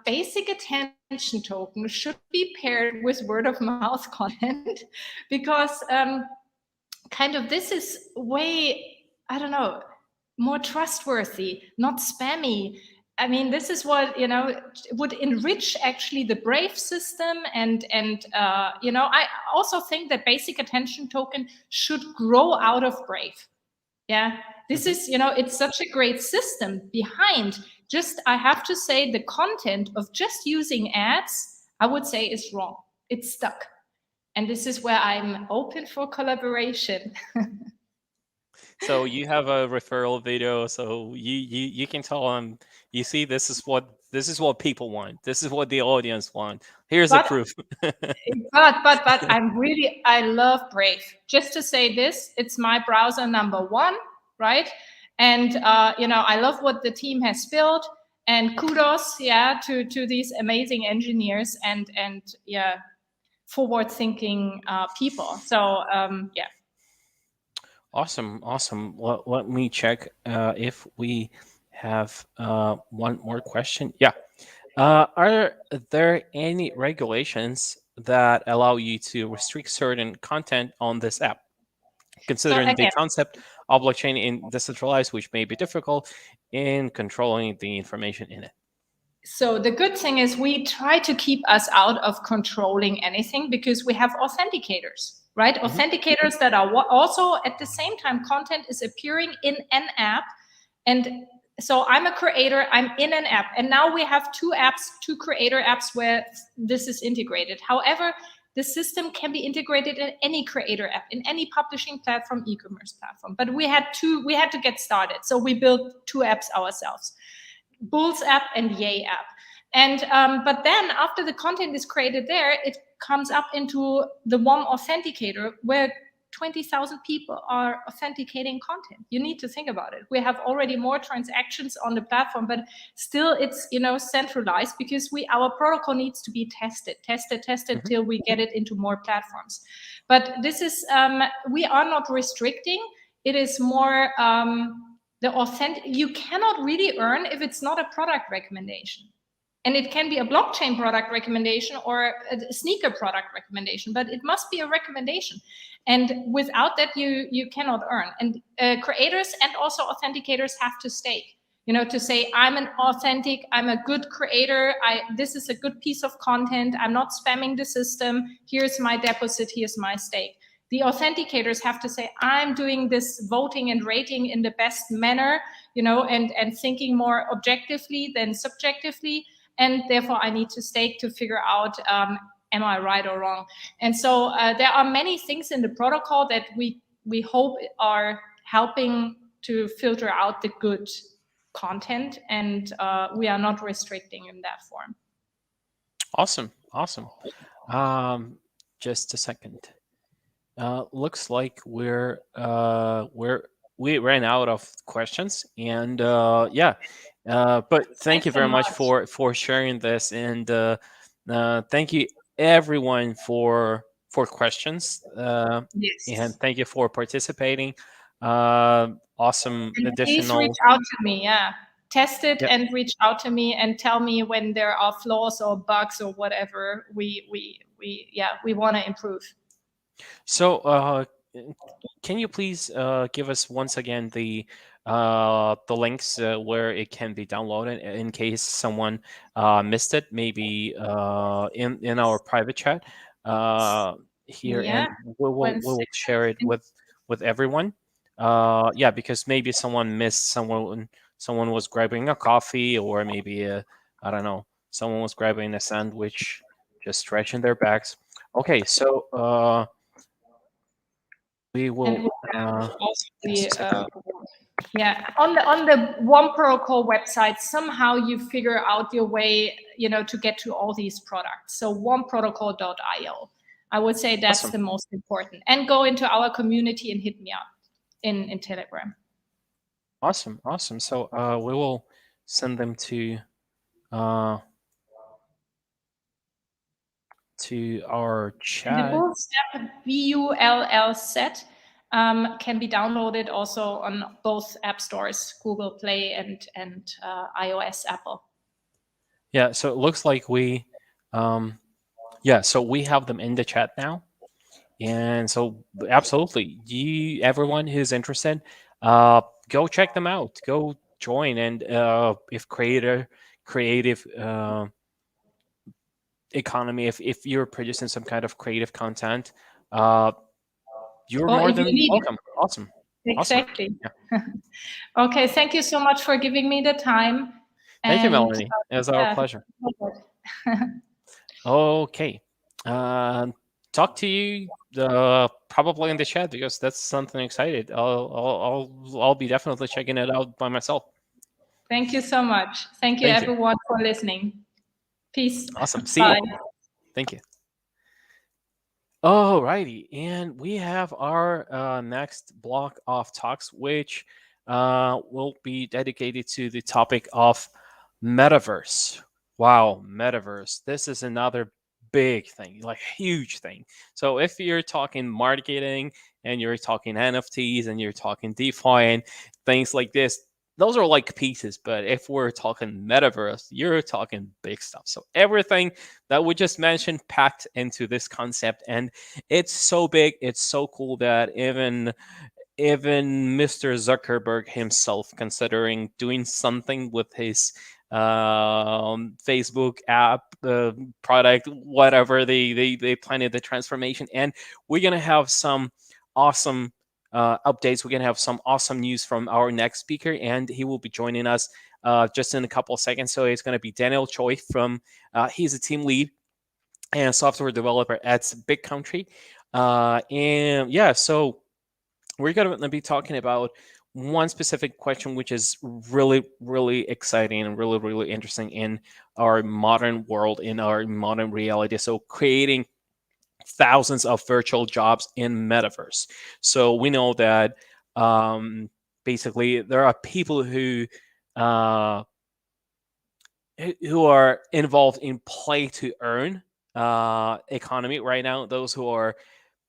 basic attention token should be paired with word of mouth content, because kind of this is way, I don't know, more trustworthy, not spammy. I mean, this is what, would enrich actually the Brave system. And I also think that basic attention token should grow out of Brave. Yeah, this is, it's such a great system behind. Just, I have to say, the content of just using ads, I would say, is wrong. It's stuck. And this is where I'm open for collaboration. So you have a referral video, so you can tell them, you see, this is what people want. This is what the audience want. Here's the But proof. but I love Brave. Just to say this, it's my browser number one, right? And I love what the team has built, and kudos, to these amazing engineers and forward thinking people. So yeah. Awesome. Let me check if we have one more question. Yeah. Are there any regulations that allow you to restrict certain content on this app? Considering the again, concept of blockchain in decentralized, which may be difficult in controlling the information in it. So the good thing is we try to keep us out of controlling anything because we have authenticators, right? Authenticators that are also at the same time content is appearing in an app. And so I'm a creator, I'm in an app. And now we have two creator apps where this is integrated. However, the system can be integrated in any creator app, in any publishing platform, e-commerce platform. But we had to get started. So we built two apps ourselves. Bulls app and Yay app. And but then after the content is created there, it comes up into the one authenticator where 20,000 people are authenticating content. You need to think about it. We have already more transactions on the platform, but still it's centralized because our protocol needs to be tested till we get it into more platforms. But this is we are not restricting. It is more you cannot really earn if it's not a product recommendation. And it can be a blockchain product recommendation or a sneaker product recommendation, but it must be a recommendation. And without that, you cannot earn. And creators and also authenticators have to stake, to say, I'm a good creator. This is a good piece of content. I'm not spamming the system. Here's my deposit. Here's my stake. The authenticators have to say, I'm doing this voting and rating in the best manner, and thinking more objectively than subjectively. And therefore, I need to stake to figure out, am I right or wrong? And so there are many things in the protocol that we hope are helping to filter out the good content. And we are not restricting in that form. Awesome. Just a second. Looks like we ran out of questions, and but thank you very much for sharing this, and thank you everyone for questions, yes. And thank you for participating. Awesome and additional. Please reach out to me. Test it and reach out to me and tell me when there are flaws or bugs or whatever we want to improve. So, can you please give us once again the links where it can be downloaded in case someone missed it, maybe in our private chat here, and we will share it with everyone. Because maybe someone missed, someone was grabbing a coffee, or maybe I don't know, someone was grabbing a sandwich, just stretching their backs. Okay, so we will on the One Protocol website, somehow you figure out your way, to get to all these products. So oneprotocol.io. I would say that's the most important. And go into our community and hit me up in Telegram. Awesome. So we will send them to our chat. And the Bootstrap BULL can be downloaded also on both app stores, Google Play and iOS, Apple. Yeah, so it looks like we so we have them in the chat now. And so absolutely, everyone who's interested, go check them out. Go join, and if creative economy, if you're producing some kind of creative content, you're more than welcome. Awesome. Exactly. Awesome. Yeah. Okay, thank you so much for giving me the time. Thank you, Melanie. It was our pleasure. Okay. talk to you probably in the chat, because that's something excited. I'll be definitely checking it out by myself. Thank you so much. Thank you, Thank you. everyone, for listening. Peace. Awesome. See Bye. you. Thank you. Alrighty, and we have our next block of talks, which will be dedicated to the topic of metaverse. Wow, metaverse. This is another big thing, like huge thing. So if you're talking marketing and you're talking NFTs and you're talking DeFi and things like this, those are like pieces. But if we're talking metaverse, you're talking big stuff. So everything that we just mentioned packed into this concept, and it's so big, it's so cool that even Mr. Zuckerberg himself considering doing something with his Facebook app product, whatever they planned the transformation. And we're gonna have some awesome updates. We're gonna have some awesome news from our next speaker, and he will be joining us just in a couple of seconds. So it's gonna be Daniel Choi from he's a team lead and software developer at Big Country. And yeah, so we're going to be talking about one specific question, which is really, really exciting and really, really interesting in our modern world, in our modern reality. So creating thousands of virtual jobs in metaverse. So we know that basically there are people who are involved in play to earn economy right now. Those who are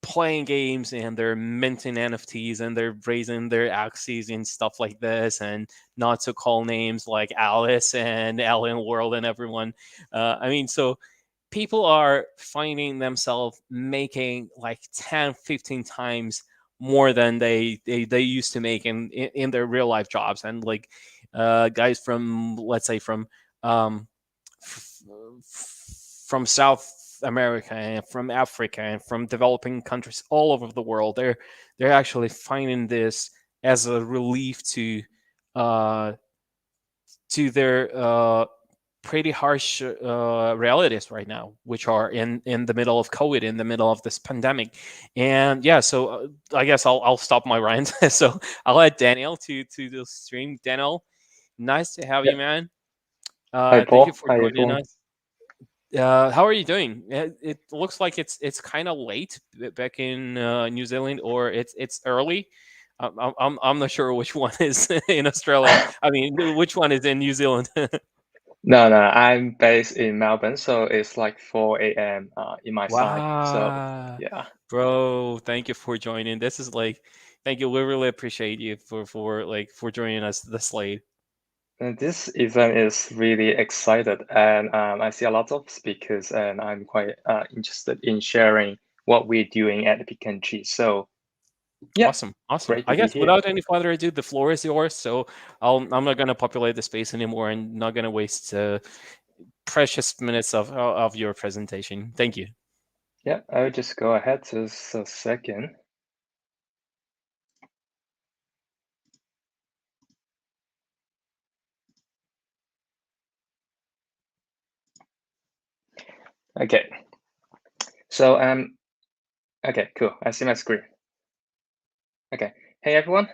playing games and they're minting NFTs and they're raising their axes and stuff like this, and not to call names like Alice and Alien World and everyone. I mean, so people are finding themselves making like 10, 15 times more than they used to make in their real life jobs. And like guys from, let's say, from South America and from Africa and from developing countries all over the world, they're actually finding this as a relief to their pretty harsh realities right now, which are in the middle of COVID, in the middle of this pandemic. And yeah, so I guess I'll stop my rant. So I'll add Daniel to the stream. Daniel, nice to have you, man. Hi, Thank you Paul. for Hi, joining everyone. us. How are you doing? It looks like it's kind of late back in New Zealand, or it's early. I'm not sure which one is in Australia. I mean, which one is in New Zealand? No, I'm based in Melbourne, so it's like 4 a.m. In my side. So Wow, yeah, bro, thank you for joining. This is like, thank you. We really appreciate you for joining us this late. and this event is really excited, and I see a lot of speakers, and I'm quite interested in sharing what we're doing at the Country. So yeah, Awesome. great to I be guess here. without any further ado, the floor is yours. So I'm not gonna populate the space anymore, and not gonna waste precious minutes of your presentation. Thank you. Yeah, I'll just go ahead just a second. Okay. So okay, cool. I see my screen. Okay. Hey everyone.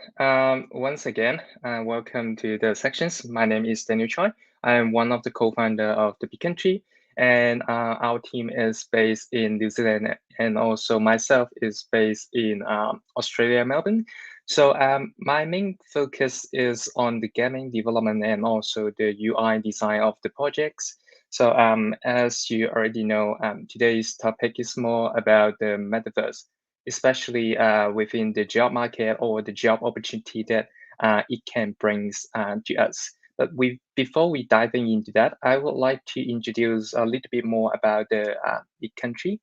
Once again, welcome to the sections. My name is Daniel Choi. I am one of the co-founder of the Big Country, and our team is based in New Zealand, and also myself is based in Australia, Melbourne. So my main focus is on the gaming development and also the UI design of the projects. So as you already know, today's topic is more about the metaverse, especially within the job market or the job opportunity that it can bring to us. But before we diving into that, I would like to introduce a little bit more about the Big Country.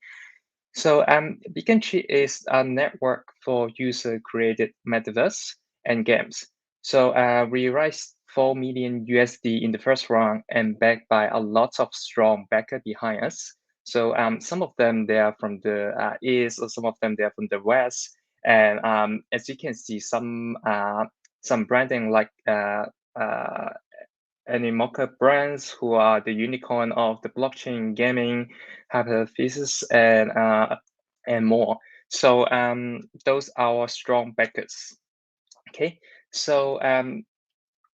So Big Country is a network for user-created metaverse and games. So we raised 4 million USD in the first round and backed by a lot of strong backer behind us. So some of them they are from the east, or some of them they are from the west. And as you can see, some branding like Animoca brands, who are the unicorn of the blockchain gaming hypothesis, and and more. So those are our strong backers. Okay, so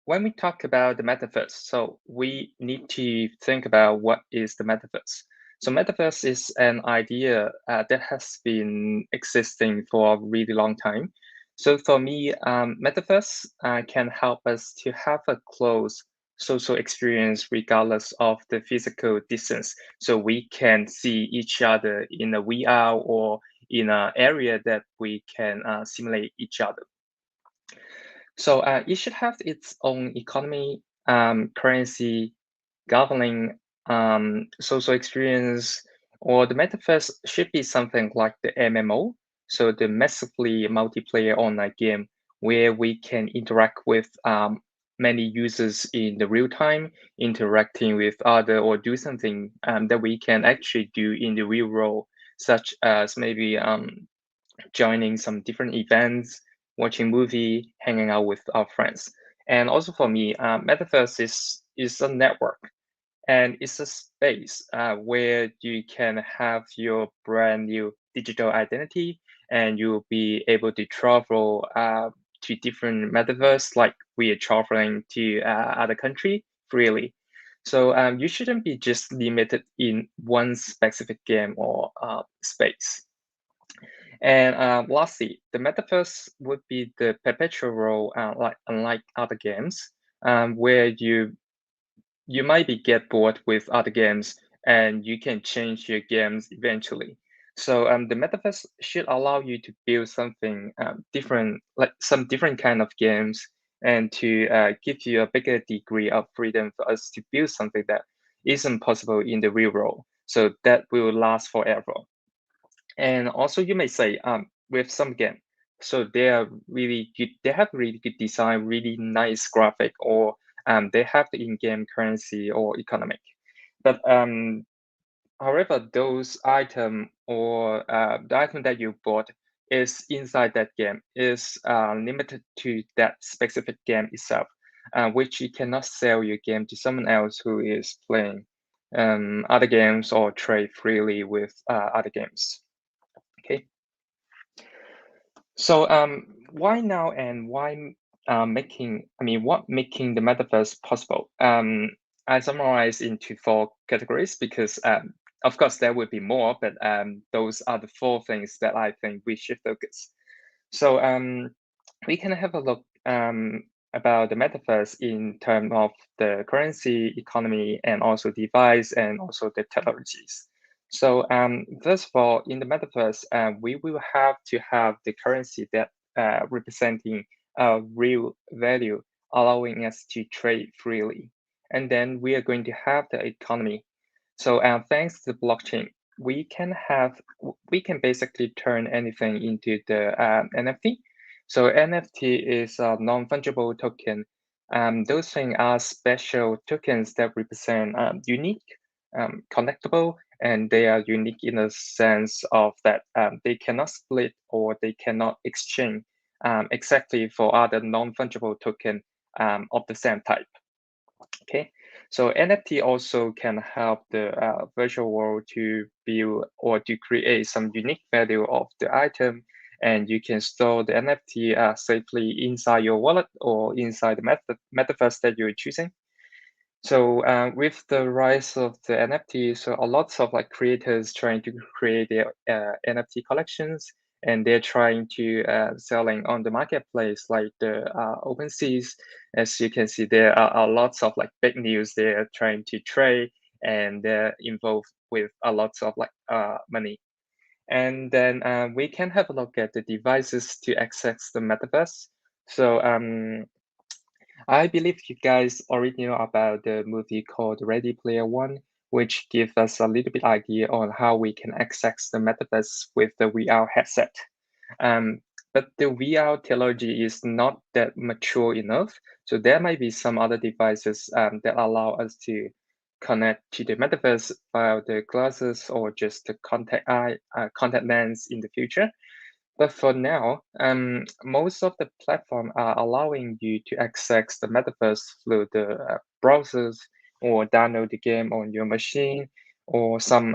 when we talk about the metaverse, so we need to think about what is the metaverse. So metaverse is an idea that has been existing for a really long time. So for me, metaverse can help us to have a close social experience regardless of the physical distance. So we can see each other in a VR or in an area that we can simulate each other. So it should have its own economy, currency, governing social experience, or the metaverse should be something like the MMO, so the massively multiplayer online game where we can interact with many users in the real time, interacting with other or do something that we can actually do in the real world, such as maybe joining some different events, watching movie, hanging out with our friends. And also for me, Metaverse is a network, and it's a space where you can have your brand new digital identity, and you'll be able to travel to different metaverse, like we are traveling to other country freely. So you shouldn't be just limited in one specific game or space. And lastly, the metaverse would be the perpetual role, like unlike other games, where you might be get bored with other games and you can change your games eventually. So the metaverse should allow you to build something different, like some different kind of games, and to give you a bigger degree of freedom for us to build something that isn't possible in the real world. So that will last forever. And also you may say with some game, so they are really good, they have really good design, really nice graphic, or they have the in-game currency or economic. But however, those item or the item that you bought is inside that game is limited to that specific game itself, which you cannot sell your game to someone else who is playing other games or trade freely with other games. Okay. So why now, and why what making the metaverse possible? I summarize into 4 categories because of course there will be more, but those are the 4 things that I think we should focus. So we can have a look about the metaverse in terms of the currency, economy, and also device, and also the technologies. So first of all, in the metaverse, we will have to have the currency that representing a real value, allowing us to trade freely. And then we are going to have the economy. So thanks to the blockchain, we can basically turn anything into the NFT. So NFT is a non-fungible token. Those things are special tokens that represent unique, connectable, and they are unique in the sense of that they cannot split or they cannot exchange exactly for other non-fungible token of the same type. Okay, so NFT also can help the virtual world to build or to create some unique value of the item, and you can store the NFT safely inside your wallet or inside the metaverse that you're choosing. So with the rise of the NFT, so a lot of like creators trying to create their NFT collections, and they're trying to selling on the marketplace like the OpenSeas. As you can see, there are lots of like big news. They're trying to trade, and they're involved with a lot of like money. And then we can have a look at the devices to access the metaverse. So I believe you guys already know about the movie called Ready Player One, which gives us a little bit idea on how we can access the metaverse with the VR headset. But the VR technology is not that mature enough, so there might be some other devices that allow us to connect to the metaverse via the glasses or just the contact lens in the future. But for now, most of the platform are allowing you to access the metaverse through the browsers or download the game on your machine or some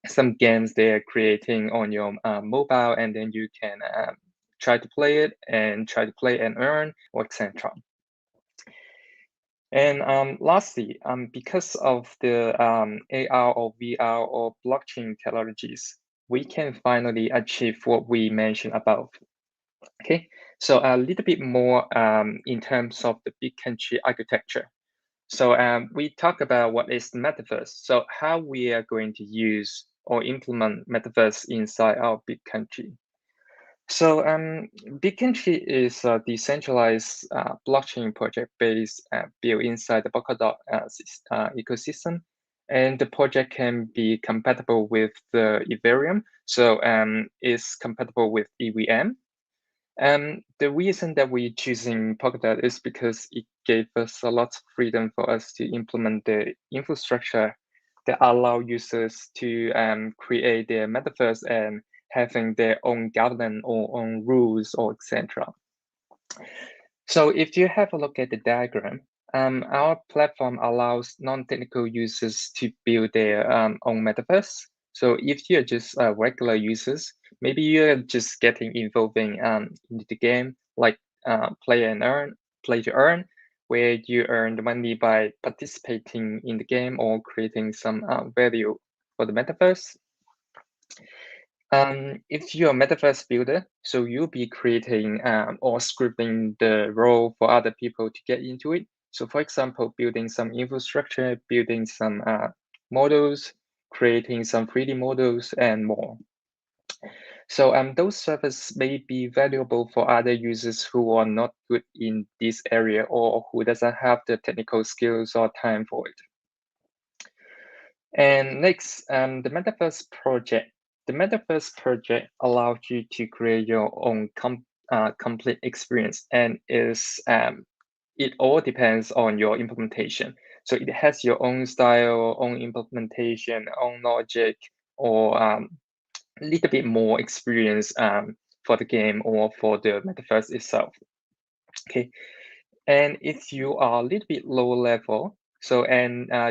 some games they're creating on your mobile, and then you can try to play it and try to play and earn, or etc. And lastly, because of the AR or VR or blockchain technologies, we can finally achieve what we mentioned above. Okay, so a little bit more in terms of the big country architecture. So we talk about what is the metaverse. So how we are going to use or implement metaverse inside our big country. So Big Country is a decentralized blockchain project based built inside the Polkadot ecosystem. And the project can be compatible with the Ethereum. So it's compatible with EVM. The reason that we're choosing Polkadot is because it gave us a lot of freedom for us to implement the infrastructure that allow users to create their metaverse and having their own governance or own rules or etc. So if you have a look at the diagram, our platform allows non-technical users to build their own metaverse. So if you're just regular users, maybe you're just getting involving into the game, like play to earn, where you earn the money by participating in the game or creating some value for the metaverse. If you're a metaverse builder, so you'll be creating or scripting the role for other people to get into it. So for example, building some infrastructure, building some models, creating some 3D models and more. So those services may be valuable for other users who are not good in this area or who doesn't have the technical skills or time for it. And next, the Metaverse project. The Metaverse project allows you to create your own complete experience, and it all depends on your implementation. So it has your own style, own implementation, own logic, or a little bit more experience for the game or for the Metaverse itself. Okay, and if you are a little bit low level, so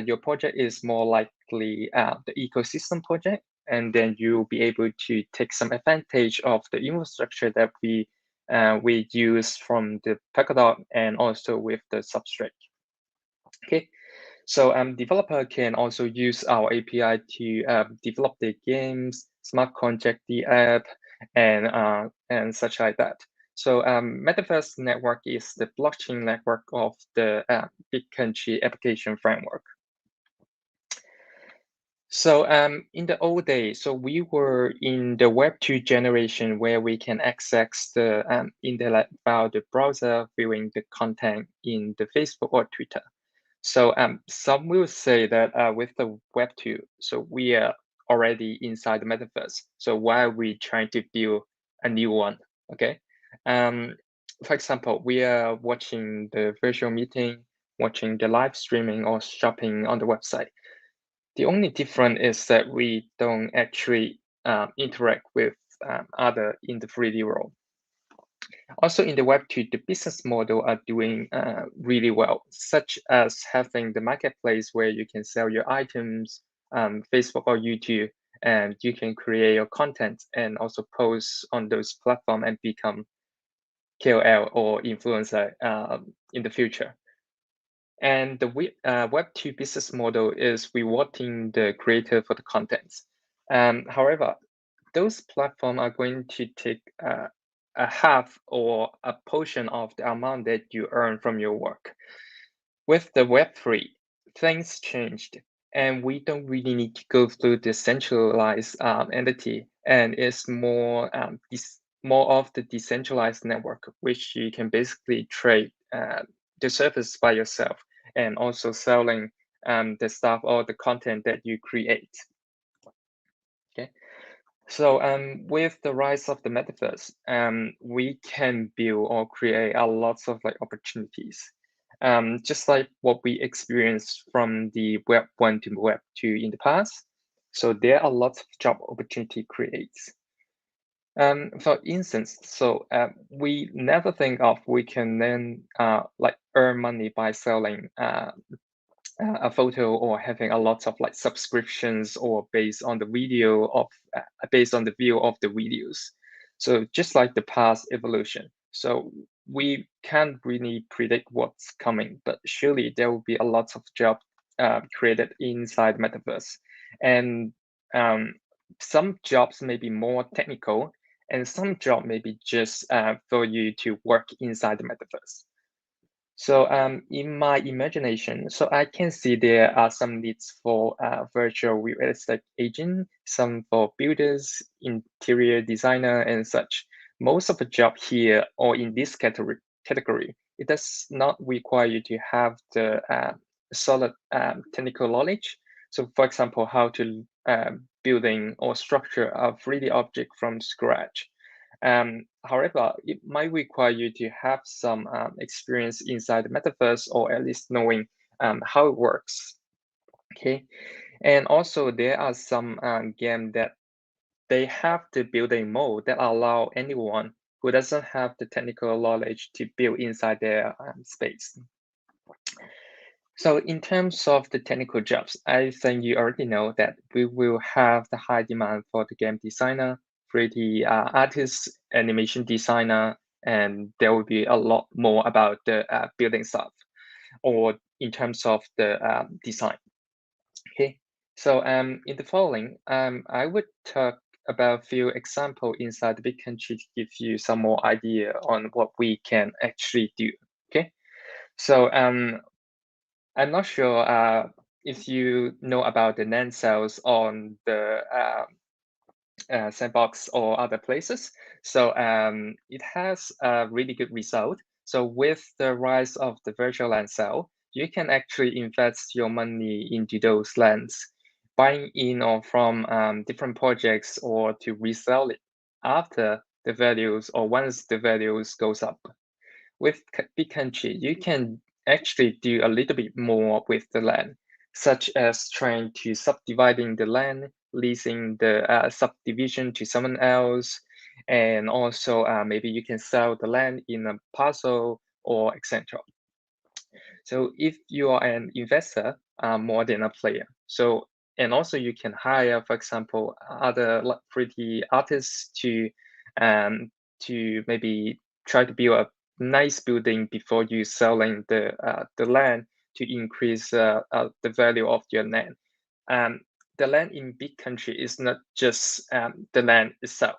your project is more likely the ecosystem project, and then you'll be able to take some advantage of the infrastructure that we use from the Polkadot and also with the substrate. Okay, so developer can also use our API to develop their games, smart contract the app, and such like that. So Metaverse Network is the blockchain network of the Big Country application framework. So in the old days, so we were in the Web2 generation where we can access the internet via the browser, viewing the content in the Facebook or Twitter. So some will say that with the Web2, so we are already inside the Metaverse. So why are we trying to build a new one? Okay. For example, we are watching the virtual meeting, watching the live streaming or shopping on the website. The only difference is that we don't actually interact with other in the 3D world. Also in the Web2, the business model are doing really well, such as having the marketplace where you can sell your items, Facebook or YouTube, and you can create your content and also post on those platforms and become KOL or influencer in the future. And the Web2 business model is rewarding the creator for the contents. However, those platforms are going to take a half or a portion of the amount that you earn from your work. With the Web3, things changed, and we don't really need to go through the centralized entity, and it's more of the decentralized network, which you can basically trade the service by yourself and also selling the stuff or the content that you create. Okay. So with the rise of the metaverse, we can build or create a lots of opportunities, just like what we experienced from the Web 1 to Web 2 in the past. So there are lots of job opportunity creates. For instance, so we never think of we can then earn money by selling a photo or having a lot of like subscriptions or based on the video of based on the view of the videos. So just like the past evolution. So we can't really predict what's coming, but surely there will be a lot of jobs created inside Metaverse. And some jobs may be more technical and some job may be just for you to work inside the Metaverse. So in my imagination, so I can see there are some needs for virtual real estate agent, some for builders, interior designer, and such. Most of the job here or in this category, it does not require you to have the solid technical knowledge. So for example, how to building or structure a 3D object from scratch. However, it might require you to have some experience inside the metaverse or at least knowing how it works. Okay, and also there are some games that they have the building mode that allow anyone who doesn't have the technical knowledge to build inside their space. So in terms of the technical jobs, I think you already know that we will have the high demand for the game designer, 3D artist, animation designer, and there will be a lot more about the building stuff or in terms of the design. Okay, so in the following, I would talk about a few examples inside the big country to give you some more idea on what we can actually do. Okay, so I'm not sure if you know about the NAND cells on the Sandbox or other places. So it has a really good result. So with the rise of the virtual land cell, you can actually invest your money into those lands, buying in or from different projects or to resell it after the values or once the values goes up. With big country, you can actually do a little bit more with the land, such as trying to subdividing the land, leasing the subdivision to someone else, and also maybe you can sell the land in a parcel or etc. So if you are an investor more than a player, so and also you can hire, for example, other 3D artists to maybe try to build a nice building before you selling the land to increase the value of your land. The land in big country is not just the land itself.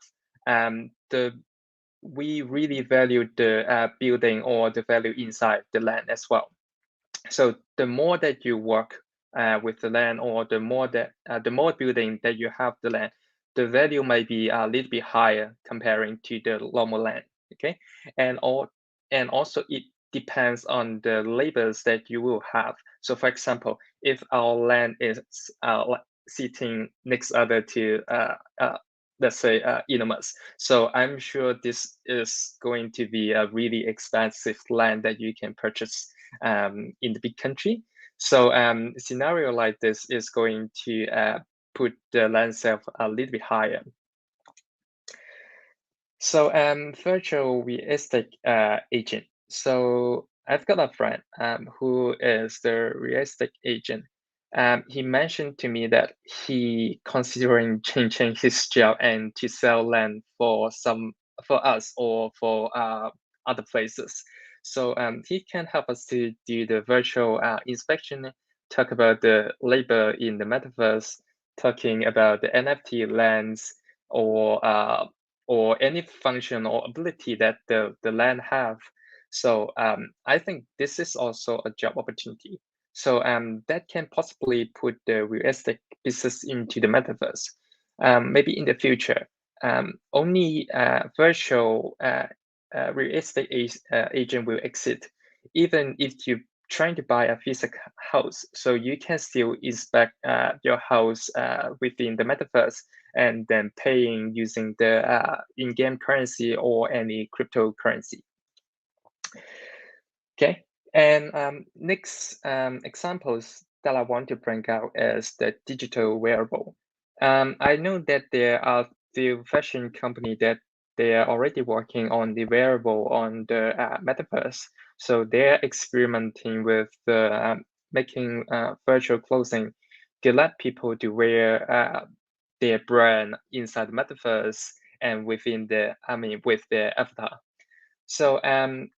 We really value the building or the value inside the land as well. So the more that you work with the land, or the more building that you have the land, the value might be a little bit higher comparing to the normal land. Okay, and also it depends on the labels that you will have. So for example, if our land is sitting next other to let's say enormous, so I'm sure this is going to be a really expensive land that you can purchase in the big country. So scenario like this is going to put the land sale a little bit higher. So virtual real estate agent. So I've got a friend who is the real estate agent. He mentioned to me that he considering changing his job and to sell land for us or for other places. So he can help us to do the virtual inspection, talk about the labor in the metaverse, talking about the NFT lands or any function or ability that the land have. So I think this is also a job opportunity. So that can possibly put the real estate business into the metaverse. Maybe in the future, only virtual real estate agent will exist, even if you're trying to buy a physical house. So you can still inspect your house within the metaverse and then paying using the in-game currency or any cryptocurrency. Okay, and next examples that I want to bring out is the digital wearable. I know that there are few fashion companies that they are already working on the wearable on the metaverse. So they're experimenting with the making virtual clothing to let people to wear their brand inside the metaverse and within with their avatar. So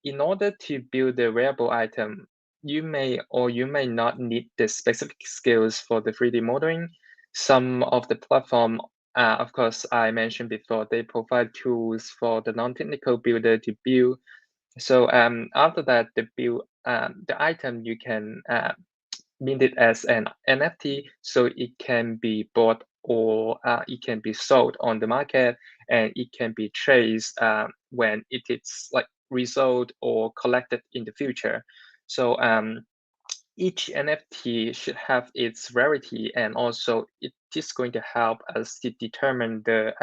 in order to build a wearable item, you may or you may not need the specific skills for the 3D modeling. Some of the platform, of course, I mentioned before, they provide tools for the non-technical builder to build. So after that, the item you can mint it as an NFT, so it can be bought or it can be sold on the market, and it can be traced when it is like resold or collected in the future. So each NFT should have its rarity, and also it is going to help us to determine the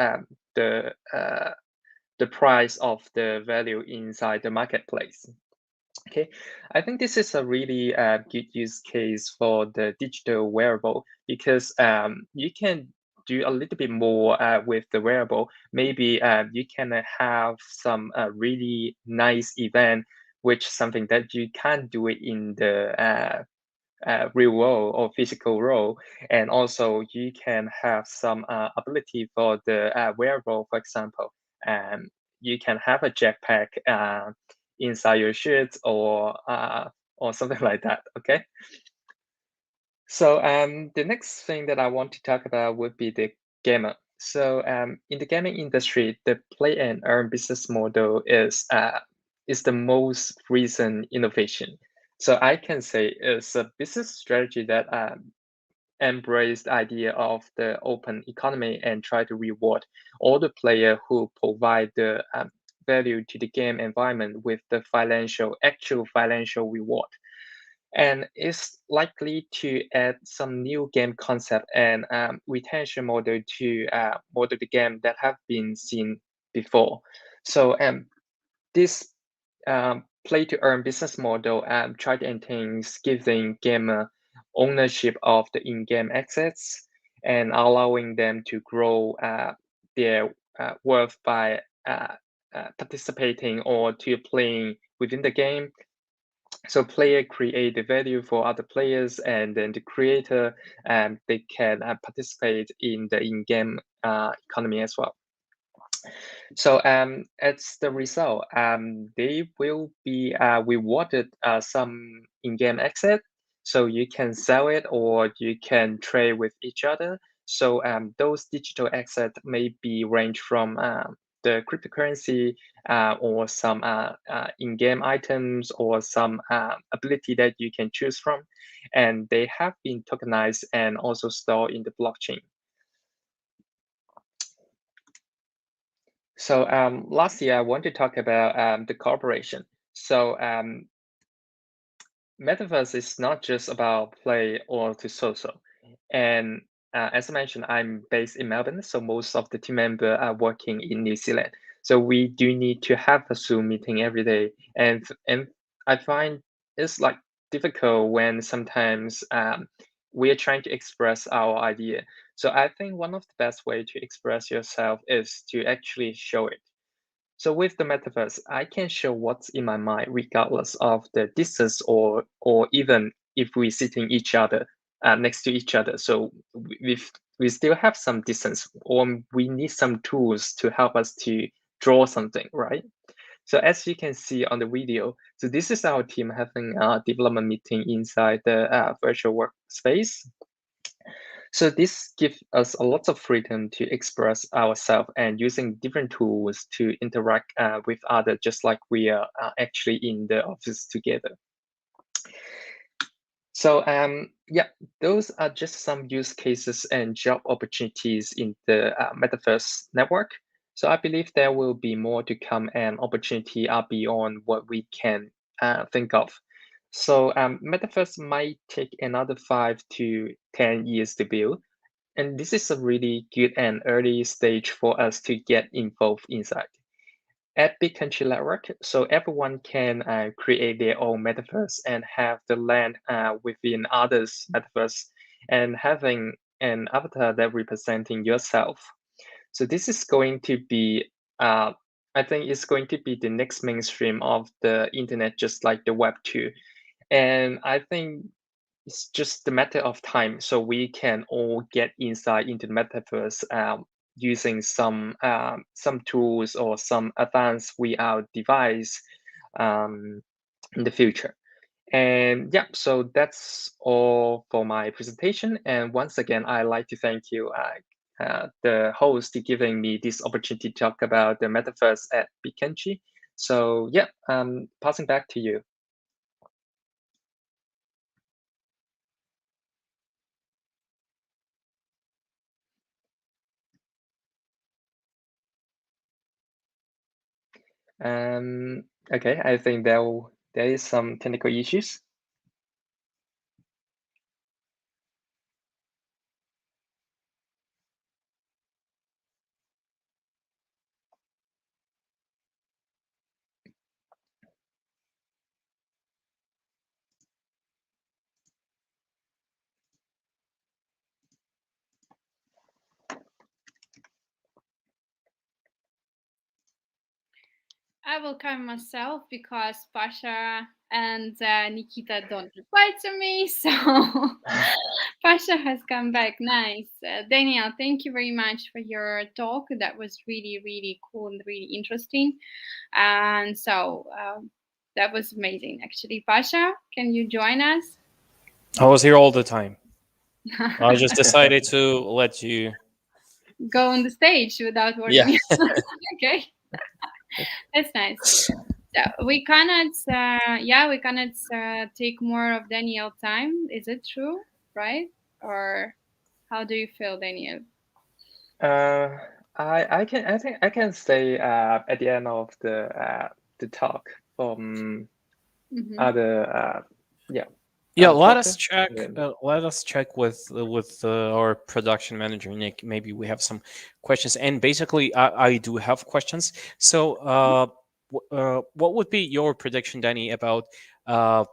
price of the value inside the marketplace. Okay, I think this is a really good use case for the digital wearable, because you can do a little bit more with the wearable. Maybe you can have some really nice event, which something that you can't do it in the real world or physical world. And also you can have some ability for the wearable. For example, you can have a jetpack inside your shirts or something like that. Okay. So the next thing that I want to talk about would be the gamer. So in the gaming industry, the play and earn business model is the most recent innovation. So I can say it's a business strategy that embraced the idea of the open economy and try to reward all the players who provide the value to the game environment with the actual financial reward. And it's likely to add some new game concept and retention model to model the game that have been seen before. So this play to earn business model try to enhance giving gamer ownership of the in-game assets and allowing them to grow their worth by participating or to playing within the game. So player create the value for other players, and then the creator they can participate in the in-game economy as well. So as the result, they will be rewarded some in-game asset. So you can sell it or you can trade with each other. So those digital assets may be range from the cryptocurrency or some in-game items or some ability that you can choose from. And they have been tokenized and also stored in the blockchain. So lastly, I want to talk about the cooperation. So Metaverse is not just about play or to social. And as I mentioned, I'm based in Melbourne, so most of the team members are working in New Zealand. So we do need to have a Zoom meeting every day. And I find it's like difficult when sometimes we are trying to express our idea. So I think one of the best way to express yourself is to actually show it. So with the metaverse, I can show what's in my mind regardless of the distance or even if we sitting each other next to each other. So we still have some distance, or we need some tools to help us to draw something, right? So as you can see on the video, so this is our team having a development meeting inside the virtual workspace. So this gives us a lot of freedom to express ourselves and using different tools to interact with others, just like we are actually in the office together. So yeah, those are just some use cases and job opportunities in the Metaverse network. So I believe there will be more to come, and opportunity are beyond what we can think of. So Metaverse might take another 5 to 10 years to build. And this is a really good and early stage for us to get involved inside. At Big Country Network, so everyone can create their own metaverse and have the land within others' metaverse and having an avatar that representing yourself. So this is going to be, I think it's going to be the next mainstream of the internet, just like the Web 2. And I think it's just a matter of time. So we can all get inside into the metaverse using some tools or some advanced VR device in the future. And yeah, so that's all for my presentation. And once again, I'd like to thank you, the host, giving me this opportunity to talk about the metaverse at Bikenchi. So yeah, passing back to you. Okay, I think there is some technical issues. I will come myself because Pasha and Nikita don't reply to me. So Pasha has come back. Nice. Daniel, thank you very much for your talk. That was really, really cool and really interesting. And so that was amazing, actually. Pasha, can you join us? I was here all the time. I just decided to let you go on the stage without working. Yeah. Okay. That's nice. So we cannot take more of Daniel time. Is it true, right? Or how do you feel, Daniel? I think I can stay at the end of the talk from other yeah. Yeah, let us check. Let us check with our production manager Nick. Maybe we have some questions. And basically, I do have questions. So, what would be your prediction, Danny, about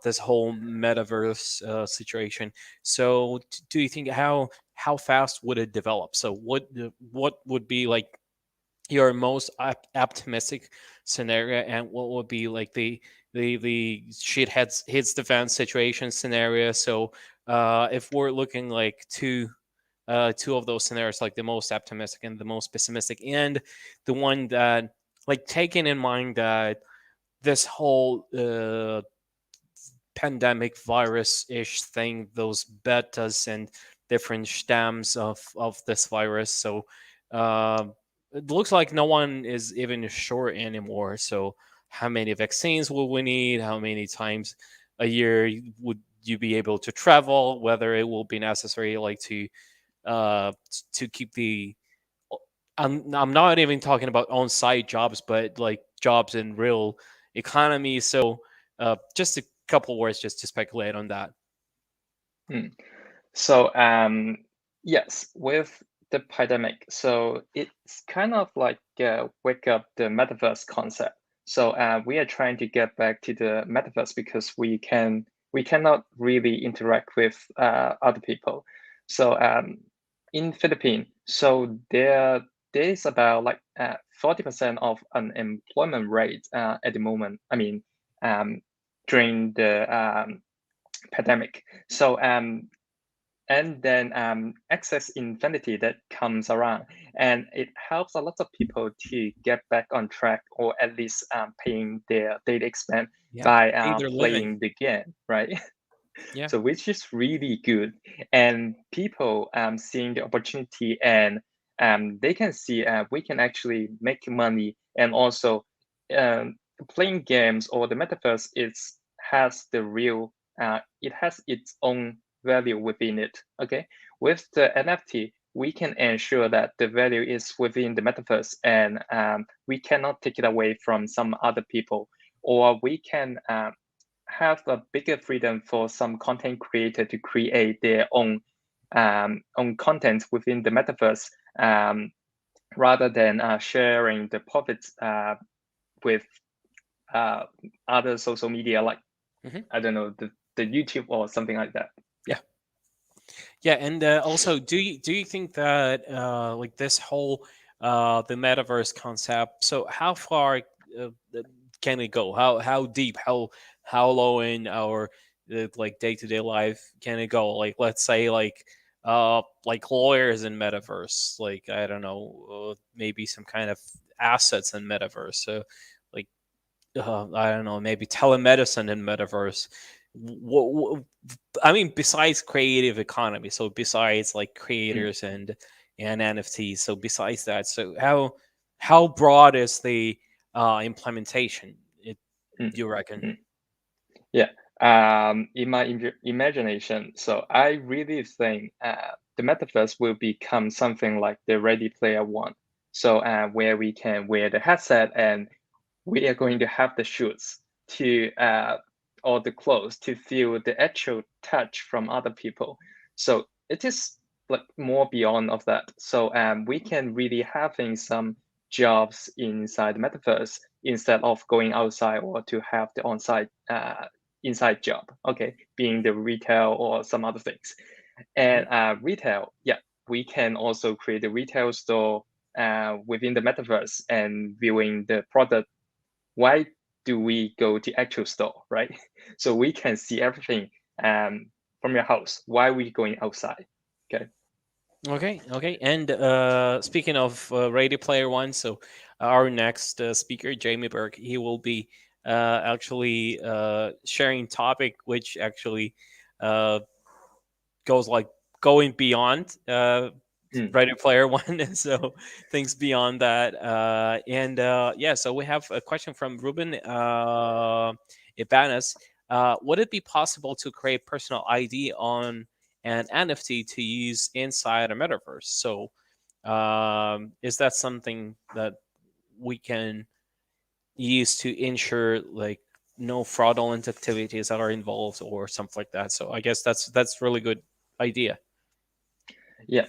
this whole metaverse situation? So, do you think how fast would it develop? So, what would be like your most optimistic scenario, and what would be like the shit hits the fan situation scenario? So if we're looking like two of those scenarios, like the most optimistic and the most pessimistic, and the one that, like, taking in mind that this whole pandemic virus-ish thing, those betas and different stems of this virus. So it looks like no one is even sure anymore. So how many vaccines will we need? How many times a year would you be able to travel? Whether it will be necessary, like, to keep the I'm not even talking about on-site jobs, but like jobs in real economy. So just a couple words just to speculate on that. So yes, with the pandemic, so it's kind of like wake up the metaverse concept. So we are trying to get back to the metaverse because we cannot really interact with other people. So in Philippines, so there is about like 40% of unemployment rate at the moment. I mean, during the pandemic. So and then access infinity that comes around, and it helps a lot of people to get back on track, or at least paying their daily expense by playing the game, right? Yeah. So which is really good, and people seeing the opportunity, and they can see we can actually make money, and also playing games or the metaverse has the real it has its own value within it. Okay, with the NFT, we can ensure that the value is within the metaverse, and we cannot take it away from some other people, or we can have a bigger freedom for some content creator to create their own content within the metaverse, rather than sharing the profits with other social media, like I don't know, the YouTube or something like that. Yeah, and also, do you think that like this whole the metaverse concept? So how far can it go? How deep? How low in our like day-to-day life can it go? Like, let's say like lawyers in metaverse, like I don't know, maybe some kind of assets in metaverse. So like I don't know, maybe telemedicine in metaverse. I mean, besides creative economy, so besides like creators and NFTs, so besides that, so how broad is the implementation? You reckon? Yeah. In my imagination, so I really think the metaverse will become something like the Ready Player One. So where we can wear the headset and we are going to have the shoes to or the clothes to feel the actual touch from other people. So it is like more beyond of that. So we can really having some jobs inside the metaverse instead of going outside or to have the on-site inside job. Okay, being the retail or some other things. And retail, yeah, we can also create a retail store within the metaverse and viewing the product. Why do we go to actual store, right? So we can see everything from your house. Why are we going outside? Okay. Okay. And speaking of Ready Player One, so our next speaker, Jamie Burke, he will be actually sharing topic which actually goes like going beyond Ready Player One, so things beyond that. Yeah, so we have a question from Ruben Ibanez. Would it be possible to create personal ID on an NFT to use inside a metaverse? So, is that something that we can use to ensure like no fraudulent activities are involved or something like that? So I guess that's really good idea. Yeah.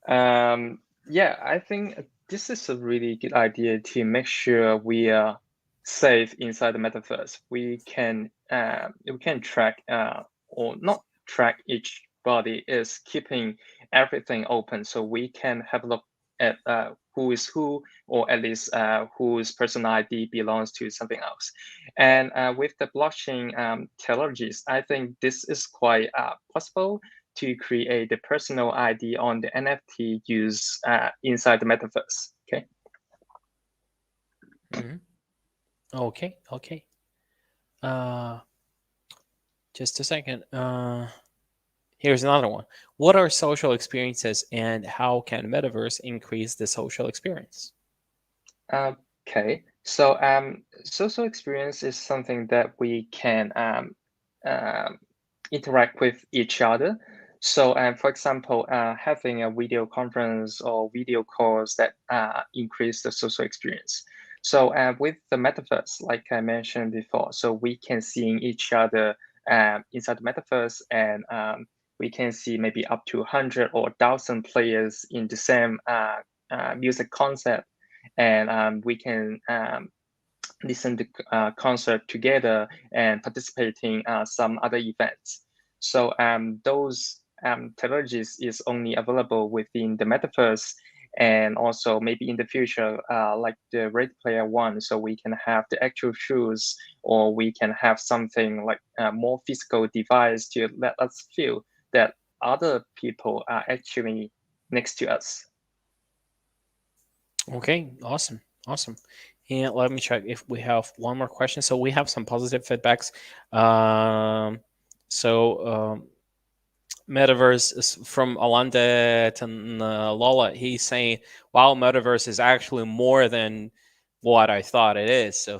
Yeah, I think this is a really good idea to make sure we are safe inside the metaverse. We can track or not track each body, is keeping everything open so we can have a look at who is who, or at least whose personal ID belongs to something else. And with the blockchain technologies, I think this is quite possible to create the personal ID on the NFT used inside the metaverse. Okay. Okay. Just a second. Here's another one. What are social experiences and how can metaverse increase the social experience? Okay. So social experience is something that we can interact with each other. So for example, having a video conference or video calls that increase the social experience. So with the metaverse, like I mentioned before, so we can see each other inside the metaverse, and we can see maybe up to 100 or 1,000 players in the same music concert, and we can listen to concert together and participating some other events. So those technologies is only available within the metaverse, and also maybe in the future, like the Ready Player One, so we can have the actual shoes, or we can have something like a more physical device to let us feel that other people are actually next to us. Okay, awesome. And let me check if we have one more question. So we have some positive feedbacks. Metaverse is from Alande Lola. He's saying, wow, Metaverse is actually more than what I thought it is. So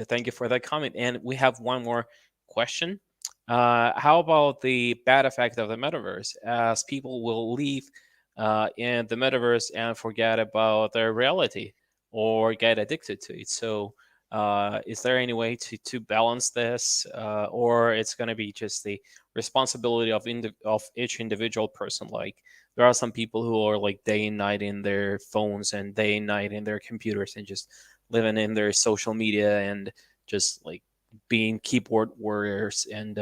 thank you for that comment. And we have one more question. How about the bad effect of the Metaverse, as people will leave in the Metaverse and forget about their reality or get addicted to it? So is there any way to balance this, or it's going to be just the responsibility of each individual person? Like there are some people who are like day and night in their phones and day and night in their computers and just living in their social media and just like being keyboard warriors and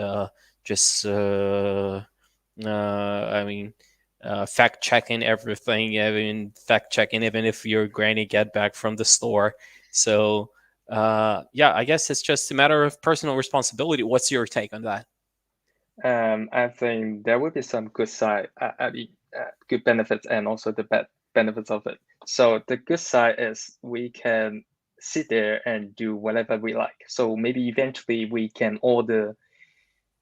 fact checking everything, even fact checking even if your granny get back from the store. So I guess it's just a matter of personal responsibility. What's your take on that? I think there will be some good side, good benefits, and also the bad benefits of it. So the good side is we can sit there and do whatever we like. So maybe eventually we can order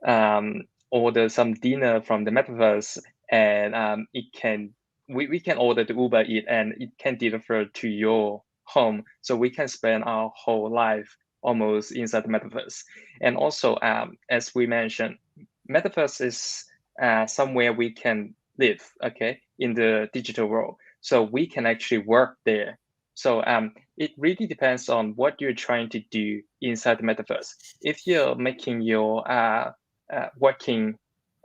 some dinner from the metaverse, and we can order the Uber Eat, and it can deliver to your home. So we can spend our whole life almost inside the metaverse. And also, as we mentioned, metaverse is somewhere we can live, okay, in the digital world. So we can actually work there. So it really depends on what you're trying to do inside the metaverse. If you're making your working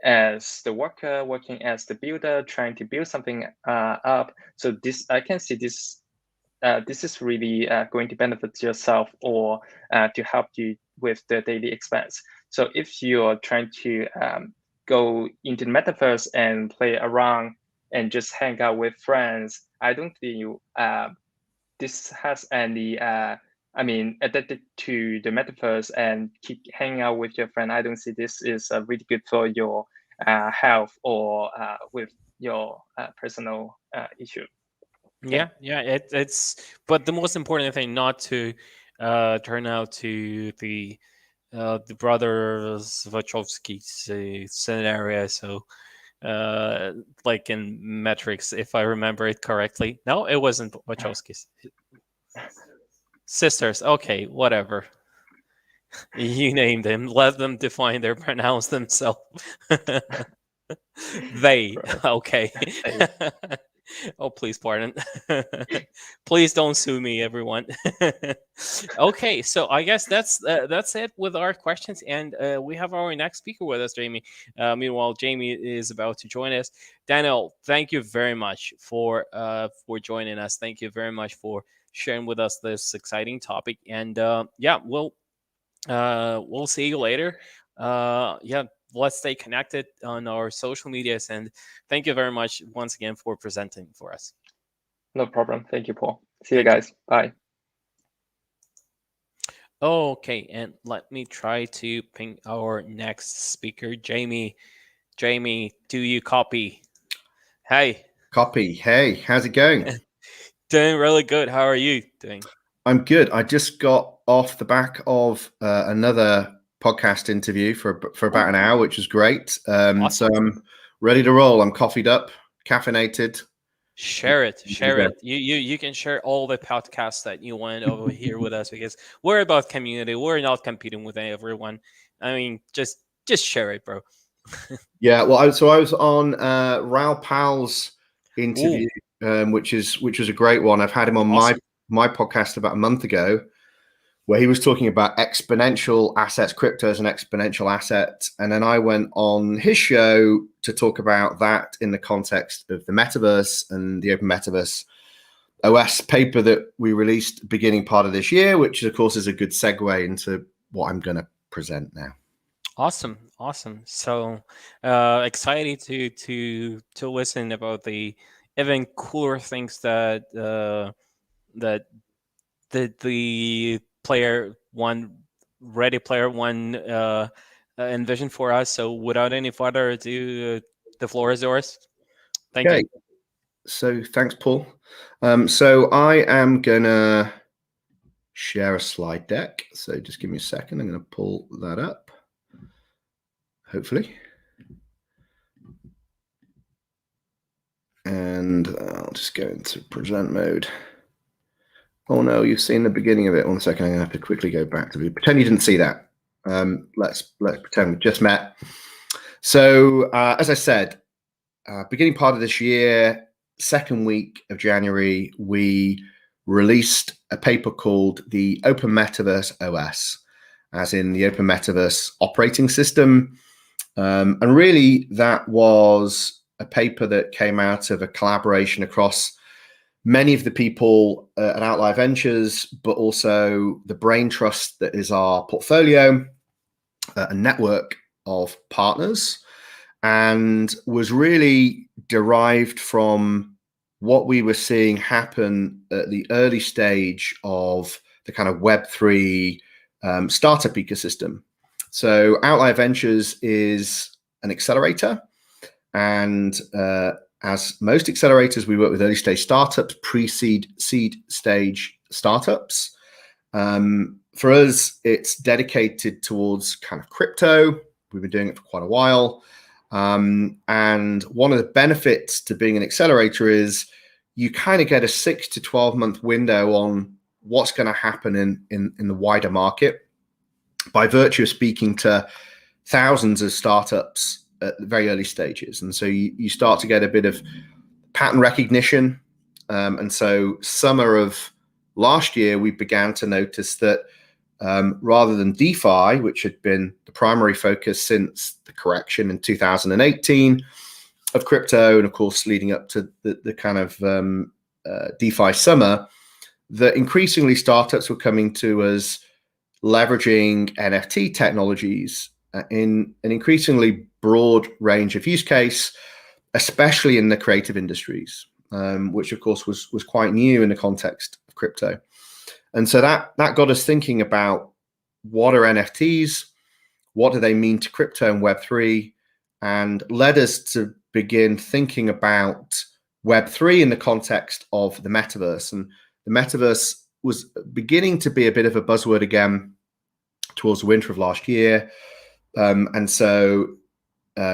as the worker, working as the builder, trying to build something up, so this I can see this. This is really going to benefit yourself or to help you with the daily expense. So if you're trying to go into the metaverse and play around and just hang out with friends, I don't think this has any, addicted to the metaverse and keep hanging out with your friend. I don't see this is really good for your health or with your personal issue. Yeah, it's but the most important thing not to turn out to the brothers Wachowski's scenario. So like in Matrix, if I remember it correctly. No, it wasn't Wachowski's sisters. Okay, whatever. You named them. Let them define their pronounce themselves. They. Okay. Oh, please pardon. Please don't sue me, everyone. Okay, so I guess that's it with our questions, and we have our next speaker with us, Jamie. Meanwhile, Jamie is about to join us. Daniel, thank you very much for joining us. Thank you very much for sharing with us this exciting topic, and yeah, we'll see you later. Yeah, let's stay connected on our social medias, and thank you very much once again for presenting for us. No problem. Thank you, Paul. See you guys. Bye. Okay, and let me try to ping our next speaker, Jamie. Jamie, do you copy? Hey. Copy. Hey, how's it going? Doing really good. How are you doing? I'm good. I just got off the back of another podcast interview for about an hour, which was great. Awesome. So I'm ready to roll. I'm coffeed up, caffeinated. Share it. You can share all the podcasts that you want over here with us, because we're about community. We're not competing with everyone. I mean, just share it, bro. Yeah. Well, I was on Raoul Pal's interview, which was a great one. I've had him on my podcast about a month ago, where he was talking about exponential assets, crypto as an exponential asset. And then I went on his show to talk about that in the context of the metaverse and the Open Metaverse OS paper that we released beginning part of this year, which of course is a good segue into what I'm going to present now. Awesome. So excited to listen about the even cooler things that the Ready Player One envisioned for us. So without any further ado, the floor is yours. Thank you. So thanks, Paul. So I am gonna share a slide deck. So just give me a second. I'm gonna pull that up. Hopefully. And I'll just go into present mode. Oh no, you've seen the beginning of it. 1 second, I'm gonna have to quickly go back to pretend you didn't see that. Let's pretend we just met. So as I said, beginning part of this year, second week of January, we released a paper called the Open Metaverse OS, as in the Open Metaverse operating system. And really that was a paper that came out of a collaboration across many of the people at Outlier Ventures, but also the brain trust that is our portfolio, a network of partners, and was really derived from what we were seeing happen at the early stage of the kind of Web3 startup ecosystem. So Outlier Ventures is an accelerator. And as most accelerators, we work with early stage startups, pre-seed, seed stage startups. For us, it's dedicated towards kind of crypto. We've been doing it for quite a while. And one of the benefits to being an accelerator is you kind of get a 6 to 12 month window on what's going to happen in the wider market by virtue of speaking to thousands of startups at very early stages. And so you start to get a bit of pattern recognition. And so summer of last year, we began to notice that rather than DeFi, which had been the primary focus since the correction in 2018 of crypto, and of course leading up to the kind of DeFi summer, that increasingly startups were coming to us leveraging NFT technologies in an increasingly broad range of use case, especially in the creative industries, which of course was quite new in the context of crypto. And so that got us thinking about what are NFTs, what do they mean to crypto and Web3, and led us to begin thinking about Web3 in the context of the metaverse. And the metaverse was beginning to be a bit of a buzzword again towards the winter of last year. And so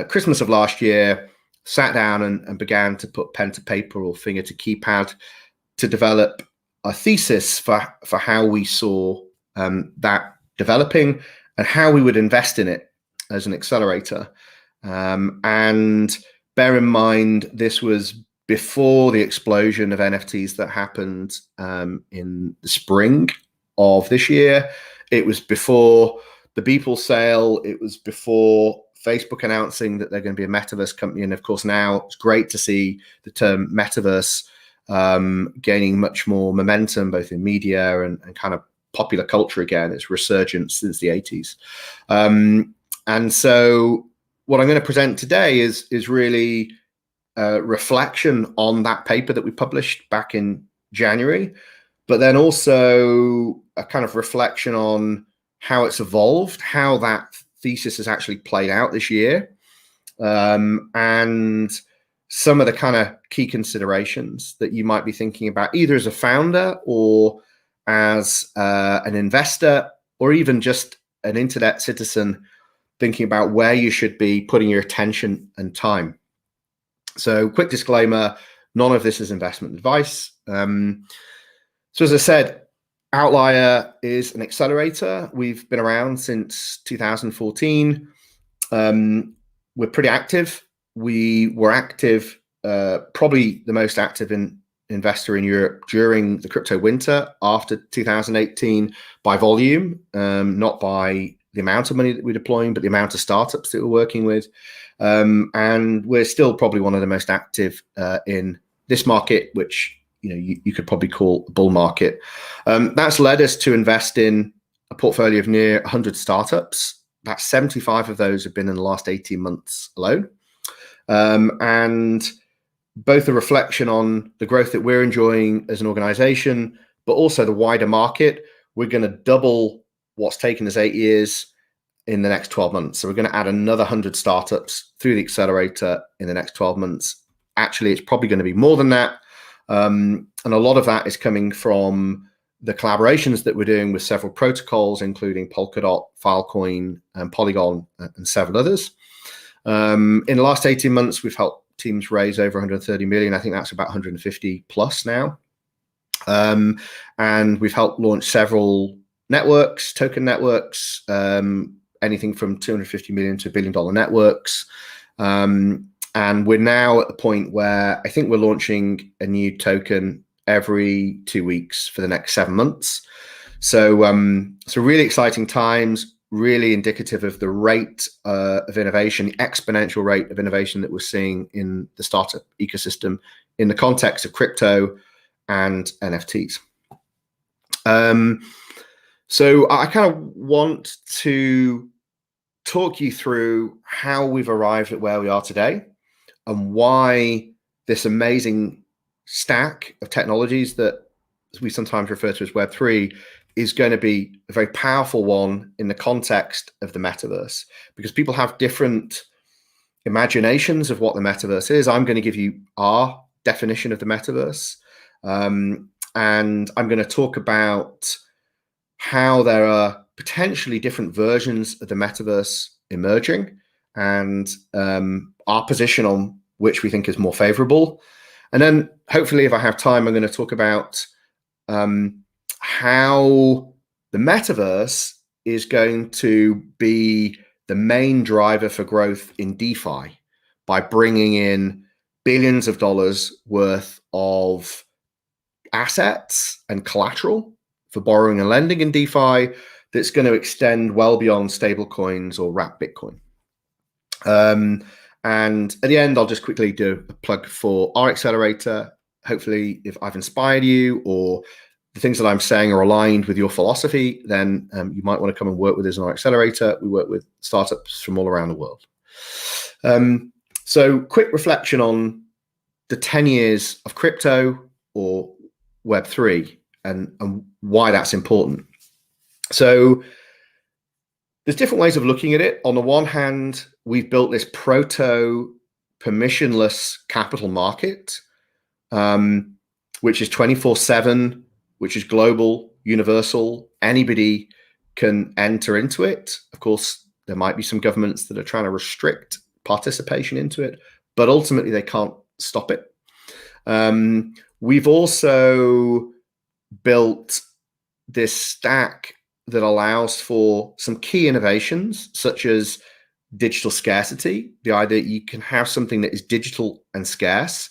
Christmas of last year, sat down and began to put pen to paper or finger to keypad to develop a thesis for how we saw that developing and how we would invest in it as an accelerator. And bear in mind, this was before the explosion of NFTs that happened in the spring of this year. It was before the Beeple sale. It was before Facebook announcing that they're going to be a metaverse company. And of course, now it's great to see the term metaverse gaining much more momentum, both in media and kind of popular culture again. It's resurgence since the 80s. And so what I'm going to present today is really a reflection on that paper that we published back in January, but then also a kind of reflection on how it's evolved, how that thesis has actually played out this year, and some of the kind of key considerations that you might be thinking about either as a founder or as an investor, or even just an internet citizen thinking about where you should be putting your attention and time. So quick disclaimer, none of this is investment advice. So as I said, Outlier is an accelerator. We've been around since 2014. We're pretty active. We were active, probably the most active investor in Europe during the crypto winter after 2018 by volume, not by the amount of money that we're deploying, but the amount of startups that we're working with. And we're still probably one of the most active in this market, which you could probably call a bull market. That's led us to invest in a portfolio of near 100 startups. About 75 of those have been in the last 18 months alone. And both a reflection on the growth that we're enjoying as an organization, but also the wider market. We're going to double what's taken us 8 years in the next 12 months. So we're going to add another 100 startups through the accelerator in the next 12 months. Actually, it's probably going to be more than that. And a lot of that is coming from the collaborations that we're doing with several protocols, including Polkadot, Filecoin, and Polygon, and several others. In the last 18 months, we've helped teams raise over 130 million. I think that's about 150 plus now. And we've helped launch several networks, token networks, anything from 250 million to $1 billion networks. And we're now at the point where I think we're launching a new token every 2 weeks for the next 7 months. So really exciting times, really indicative of the rate of innovation, the exponential rate of innovation that we're seeing in the startup ecosystem in the context of crypto and NFTs. So I kind of want to talk you through how we've arrived at where we are today and why this amazing stack of technologies that we sometimes refer to as Web3 is going to be a very powerful one in the context of the metaverse, because people have different imaginations of what the metaverse is. I'm going to give you our definition of the metaverse. And I'm going to talk about how there are potentially different versions of the metaverse emerging, and our position on which we think is more favorable. And then hopefully, if I have time, I'm going to talk about how the metaverse is going to be the main driver for growth in DeFi by bringing in billions of dollars worth of assets and collateral for borrowing and lending in DeFi that's going to extend well beyond stable coins or wrap Bitcoin. And at the end, I'll just quickly do a plug for our accelerator. Hopefully, if I've inspired you or the things that I'm saying are aligned with your philosophy, then you might want to come and work with us in our accelerator. We work with startups from all around the world. So quick reflection on the 10 years of crypto or Web3 and why that's important. So there's different ways of looking at it. On the one hand, we've built this proto permissionless capital market, which is 24/7, which is global, universal. Anybody can enter into it. Of course, there might be some governments that are trying to restrict participation into it, but ultimately they can't stop it. We've also built this stack that allows for some key innovations, such as digital scarcity, the idea that you can have something that is digital and scarce.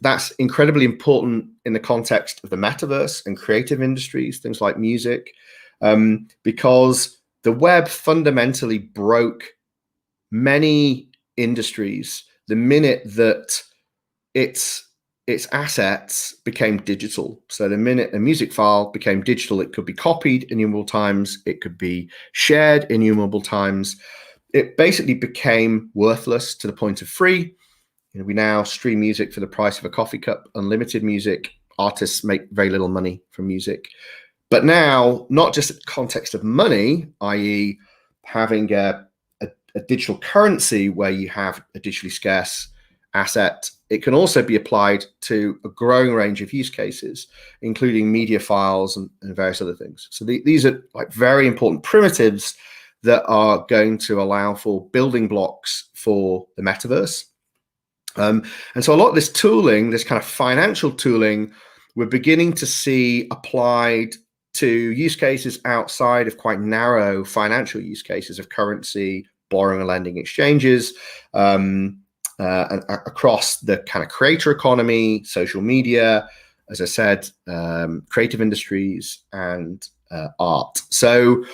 That's incredibly important in the context of the metaverse and creative industries, things like music, because the web fundamentally broke many industries the minute that its assets became digital. So the minute a music file became digital, it could be copied innumerable times, it could be shared innumerable times. It basically became worthless to the point of free. You know, we now stream music for the price of a coffee cup, unlimited music. Artists make very little money from music. But now, not just in the context of money, i.e. having a digital currency where you have a digitally scarce asset, it can also be applied to a growing range of use cases, including media files and various other things. So these are like very important primitives that are going to allow for building blocks for the metaverse. And so a lot of this tooling, this kind of financial tooling, we're beginning to see applied to use cases outside of quite narrow financial use cases of currency, borrowing and lending exchanges, and across the kind of creator economy, social media, as I said, creative industries, and art. So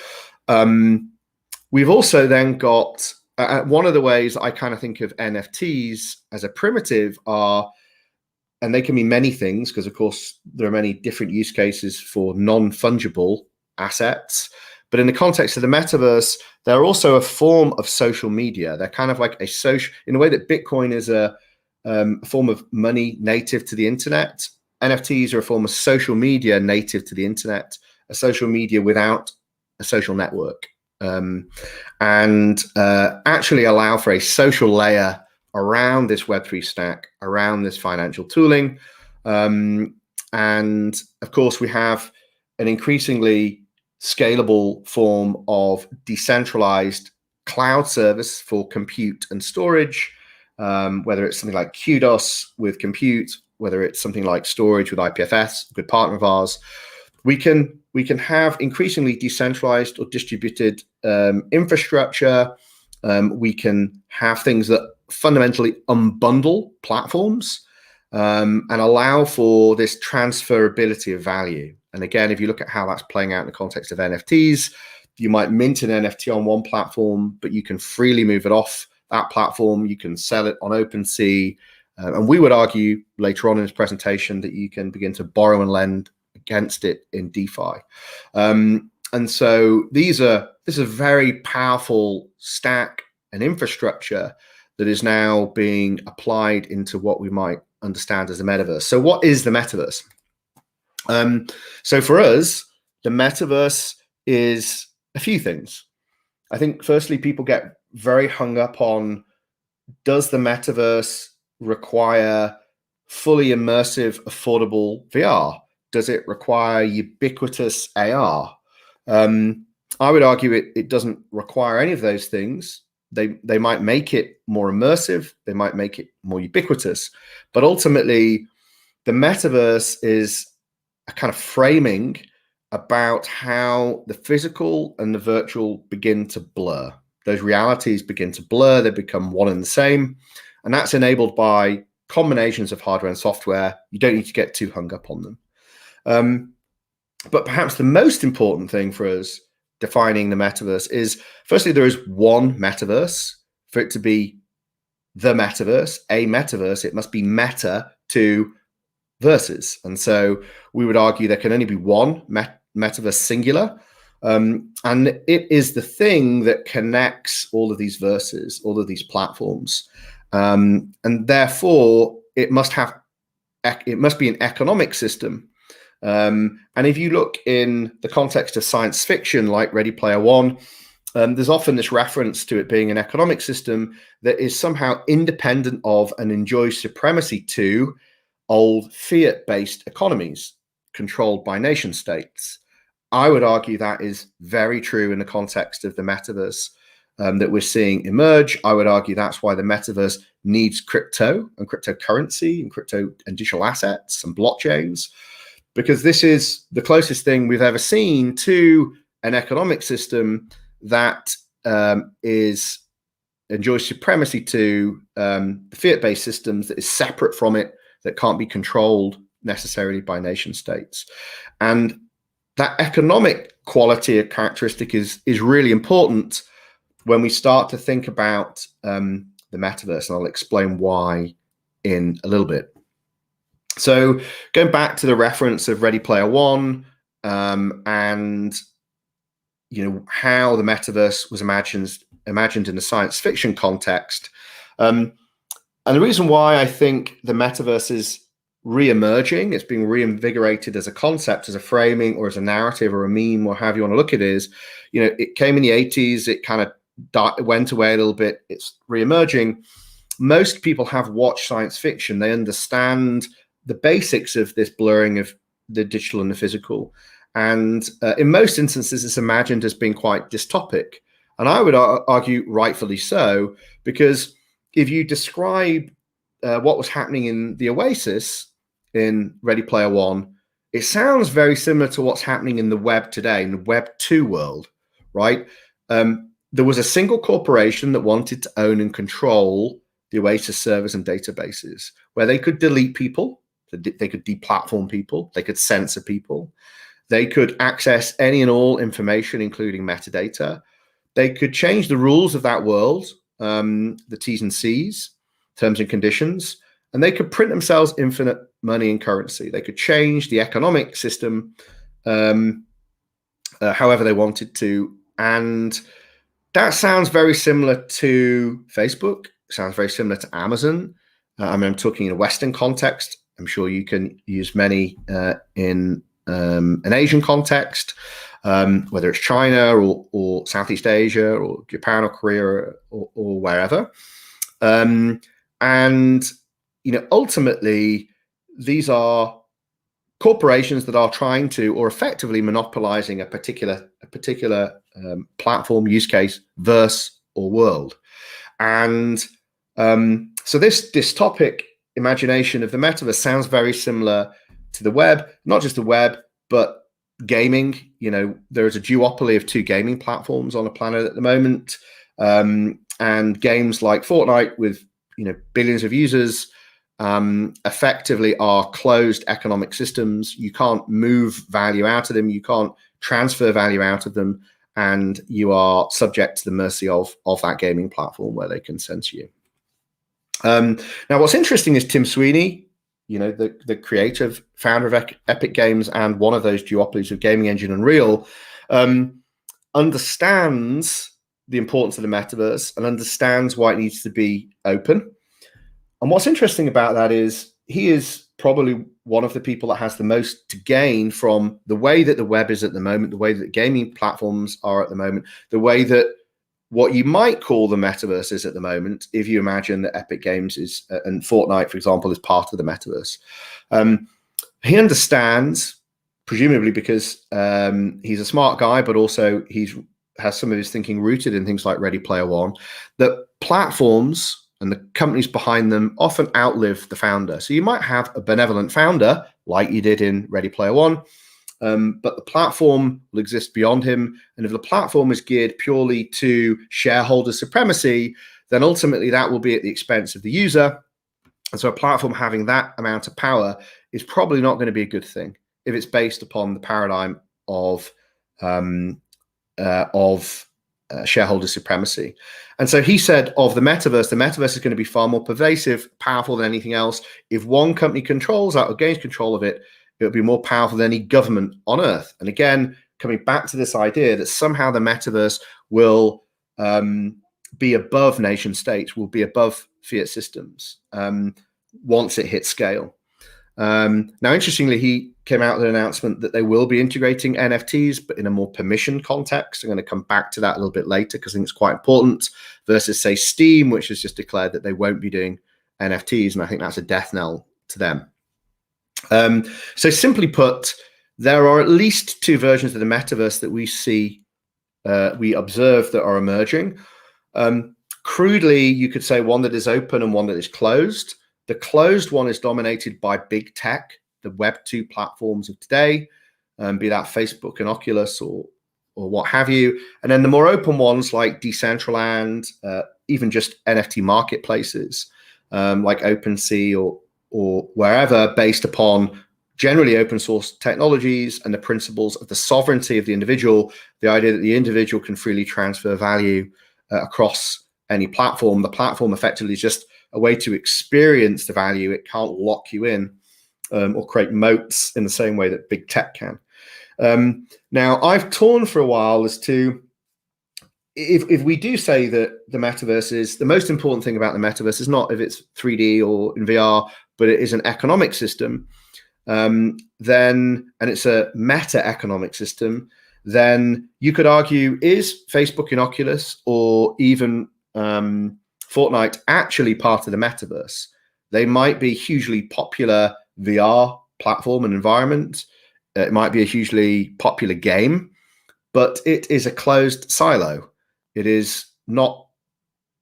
we've also then got one of the ways I kind of think of NFTs as a primitive are, and they can be many things because, of course, there are many different use cases for non-fungible assets. But in the context of the metaverse, they're also a form of social media. They're kind of like a social, in a way that Bitcoin is a form of money native to the internet. NFTs are a form of social media native to the internet, a social media without a social network, and actually allow for a social layer around this Web3 stack, around this financial tooling. And of course, we have an increasingly scalable form of decentralized cloud service for compute and storage, whether it's something like Kudos with compute, whether it's something like storage with IPFS, a good partner of ours. We can have increasingly decentralized or distributed infrastructure. We can have things that fundamentally unbundle platforms and allow for this transferability of value. And again, if you look at how that's playing out in the context of NFTs, you might mint an NFT on one platform, but you can freely move it off that platform. You can sell it on OpenSea. And we would argue later on in this presentation that you can begin to borrow and lend against it in DeFi. And so this is a very powerful stack and infrastructure that is now being applied into what we might understand as the metaverse. So what is the metaverse? So for us, the metaverse is a few things. I think firstly, people get very hung up on does the metaverse require fully immersive, affordable VR? Does it require ubiquitous AR? I would argue it doesn't require any of those things. They might make it more immersive, they might make it more ubiquitous, but ultimately the metaverse is a kind of framing about how the physical and the virtual begin to blur. Those realities begin to blur, they become one and the same, and that's enabled by combinations of hardware and software. You don't need to get too hung up on them. But perhaps the most important thing for us defining the metaverse is, firstly, there is one metaverse. For it to be the metaverse, a metaverse, it must be meta to verses. And so we would argue there can only be one metaverse singular. And it is the thing that connects all of these verses, all of these platforms. And therefore, it must be an economic system. And if you look in the context of science fiction, like Ready Player One, there's often this reference to it being an economic system that is somehow independent of and enjoys supremacy to old fiat-based economies controlled by nation states. I would argue that is very true in the context of the metaverse that we're seeing emerge. I would argue that's why the metaverse needs crypto and cryptocurrency and crypto and digital assets and blockchains, because this is the closest thing we've ever seen to an economic system that enjoys supremacy to the fiat-based systems, that is separate from it, that can't be controlled necessarily by nation states. And that economic quality or characteristic is really important when we start to think about the metaverse, and I'll explain why in a little bit. So going back to the reference of Ready Player One, and how the metaverse was imagined in a science fiction context, and the reason why I think the metaverse is re-emerging, it's being reinvigorated as a concept, as a framing, or as a narrative, or a meme, or however you want to look at it, is, it came in the 80s, it kind of went away a little bit, it's re-emerging. Most people have watched science fiction, they understand the basics of this blurring of the digital and the physical. And in most instances, it's imagined as being quite dystopic. And I would argue rightfully so, because if you describe what was happening in the Oasis in Ready Player One, it sounds very similar to what's happening in the web today, in the Web 2 world, right? There was a single corporation that wanted to own and control the Oasis servers and databases, where they could delete people, they could deplatform people, they could censor people, they could access any and all information, including metadata. They could change the rules of that world, the T's and C's, terms and conditions, and they could print themselves infinite money and currency. They could change the economic system however they wanted to. And that sounds very similar to Facebook, sounds very similar to Amazon. I'm talking in a Western context. I'm sure you can use many in an Asian context, whether it's China or Southeast Asia or Japan or Korea or wherever. And ultimately, these are corporations that are trying to, or effectively monopolizing a particular platform, use case, verse, or world. And so this dystopic imagination of the metaverse sounds very similar to the web, not just the web, but gaming. There is a duopoly of two gaming platforms on the planet at the moment. And games like Fortnite with billions of users effectively are closed economic systems. You can't move value out of them. You can't transfer value out of them. And you are subject to the mercy of that gaming platform, where they can censor you. Now, what's interesting is Tim Sweeney, the creative founder of Epic Games and one of those duopolies of gaming engine Unreal, understands the importance of the metaverse and understands why it needs to be open. And what's interesting about that is he is probably one of the people that has the most to gain from the way that the web is at the moment, the way that gaming platforms are at the moment, the way that what you might call the metaverses at the moment, if you imagine that Epic Games is, and Fortnite, for example, is part of the metaverse. He understands, presumably because he's a smart guy, but also has some of his thinking rooted in things like Ready Player One, that platforms and the companies behind them often outlive the founder. So you might have a benevolent founder, like you did in Ready Player One, but the platform will exist beyond him. And if the platform is geared purely to shareholder supremacy, then ultimately that will be at the expense of the user. And so a platform having that amount of power is probably not going to be a good thing if it's based upon the paradigm of shareholder supremacy. And so he said of the metaverse is going to be far more pervasive, powerful than anything else. If one company controls that or gains control of it, it'll be more powerful than any government on earth. And again, coming back to this idea that somehow the metaverse will be above nation states, will be above fiat systems once it hits scale. Now, interestingly, he came out with an announcement that they will be integrating NFTs, but in a more permission context. I'm going to come back to that a little bit later because I think it's quite important, versus, say, Steam, which has just declared that they won't be doing NFTs, and I think that's a death knell to them. So simply put, there are at least two versions of the metaverse that we see, we observe that are emerging. Crudely, you could say one that is open and one that is closed. The closed one is dominated by big tech, the Web2 platforms of today, be that Facebook and Oculus or what have you. And then the more open ones like Decentraland, even just NFT marketplaces like OpenSea or wherever, based upon generally open source technologies and the principles of the sovereignty of the individual, the idea that the individual can freely transfer value across any platform. The platform effectively is just a way to experience the value. It can't lock you in or create moats in the same way that big tech can. Now, I've torn for a while as to if we do say that the metaverse is the most important thing about the metaverse is not if it's 3D or in VR, but it is an economic system, then, and it's a meta economic system, then you could argue, is Facebook and Oculus or even Fortnite actually part of the metaverse? They might be hugely popular VR platform and environment. It might be a hugely popular game, but it is a closed silo. It is not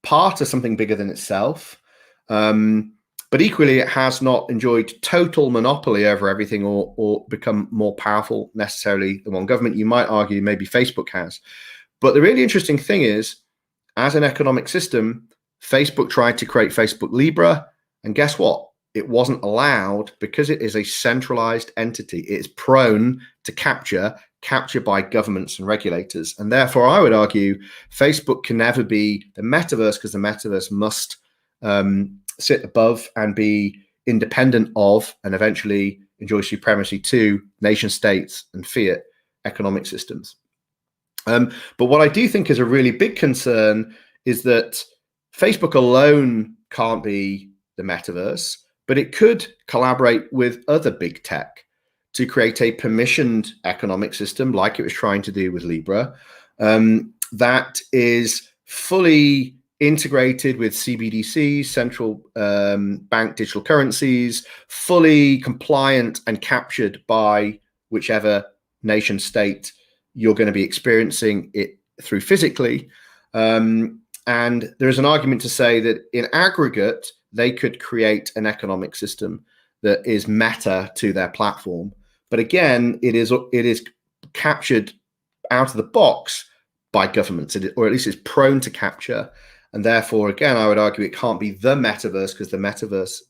part of something bigger than itself. But equally, it has not enjoyed total monopoly over everything or become more powerful necessarily than one government. You might argue maybe Facebook has. But the really interesting thing is, as an economic system, Facebook tried to create Facebook Libra, and guess what? It wasn't allowed because it is a centralized entity. It's prone to capture by governments and regulators. And therefore, I would argue Facebook can never be the metaverse because the metaverse must sit above and be independent of and eventually enjoy supremacy to nation states and fiat economic systems. But what I do think is a really big concern is that Facebook alone can't be the metaverse, but it could collaborate with other big tech to create a permissioned economic system like it was trying to do with Libra that is fully integrated with CBDC, central bank digital currencies, fully compliant and captured by whichever nation state you're going to be experiencing it through physically. And there is an argument to say that in aggregate, they could create an economic system that is meta to their platform. But again, it is captured out of the box by governments, or at least it's prone to capture. And therefore, again, I would argue it can't be the metaverse because the metaverse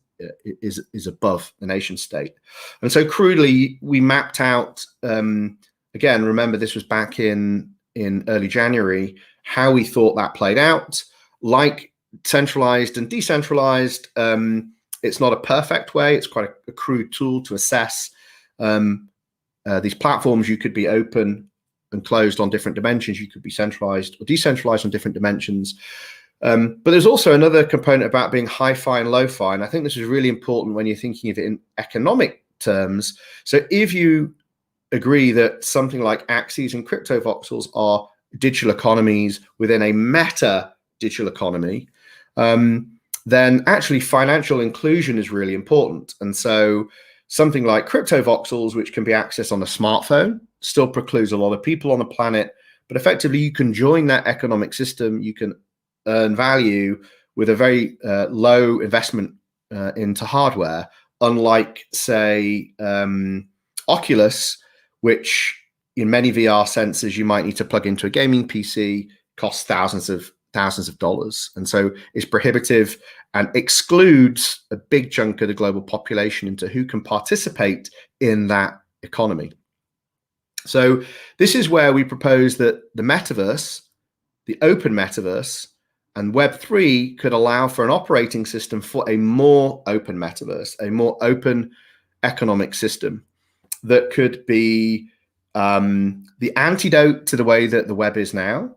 is above the nation state. And so crudely, we mapped out, again, remember this was back in early January, how we thought that played out. Like centralized and decentralized, it's not a perfect way. It's quite a crude tool to assess these platforms. You could be open and closed on different dimensions. You could be centralized or decentralized on different dimensions. But there's also another component about being hi-fi and lo-fi. And I think this is really important when you're thinking of it in economic terms. So if you agree that something like Axes and crypto voxels are digital economies within a meta digital economy, then actually financial inclusion is really important. And so something like crypto voxels, which can be accessed on a smartphone, still precludes a lot of people on the planet. But effectively, you can join that economic system. You can earn value with a very low investment into hardware, unlike, say, Oculus, which in many VR sensors you might need to plug into a gaming PC, costs thousands of dollars. And so it's prohibitive and excludes a big chunk of the global population into who can participate in that economy. So this is where we propose that the metaverse, the open metaverse, and Web3 could allow for an operating system for a more open metaverse, a more open economic system that could be the antidote to the way that the web is now,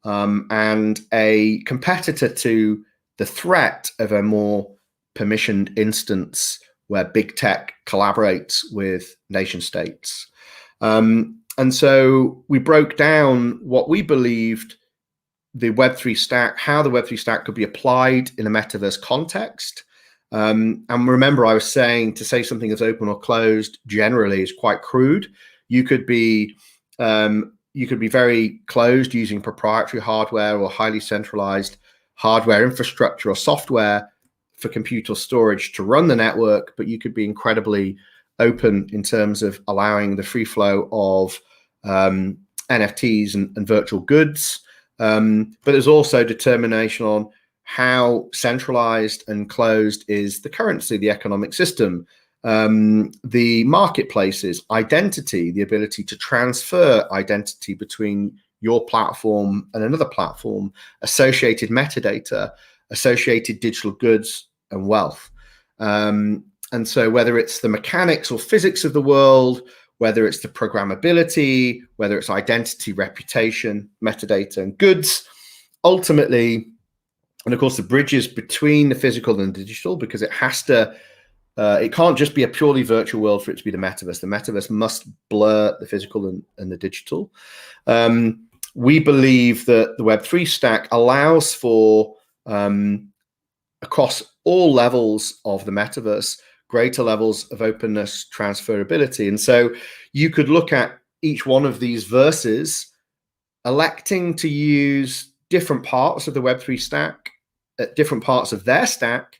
and a competitor to the threat of a more permissioned instance where big tech collaborates with nation states. And so we broke down what we believed the Web3 stack, how the Web3 stack could be applied in a metaverse context. And remember, I was saying to say something is open or closed generally is quite crude. You could be very closed using proprietary hardware or highly centralized hardware infrastructure or software for computer storage to run the network, but you could be incredibly open in terms of allowing the free flow of NFTs and virtual goods. But there's also determination on how centralized and closed is the currency, the economic system, the marketplaces, identity, the ability to transfer identity between your platform and another platform, associated metadata, associated digital goods and wealth. And so whether it's the mechanics or physics of the world, whether it's the programmability, whether it's identity, reputation, metadata, and goods, ultimately, and of course the bridges between the physical and the digital, because it has to, it can't just be a purely virtual world for it to be the metaverse. The metaverse must blur the physical and the digital. We believe that the Web3 stack allows for, across all levels of the metaverse, greater levels of openness, transferability. And so you could look at each one of these verses, electing to use different parts of the Web3 stack at different parts of their stack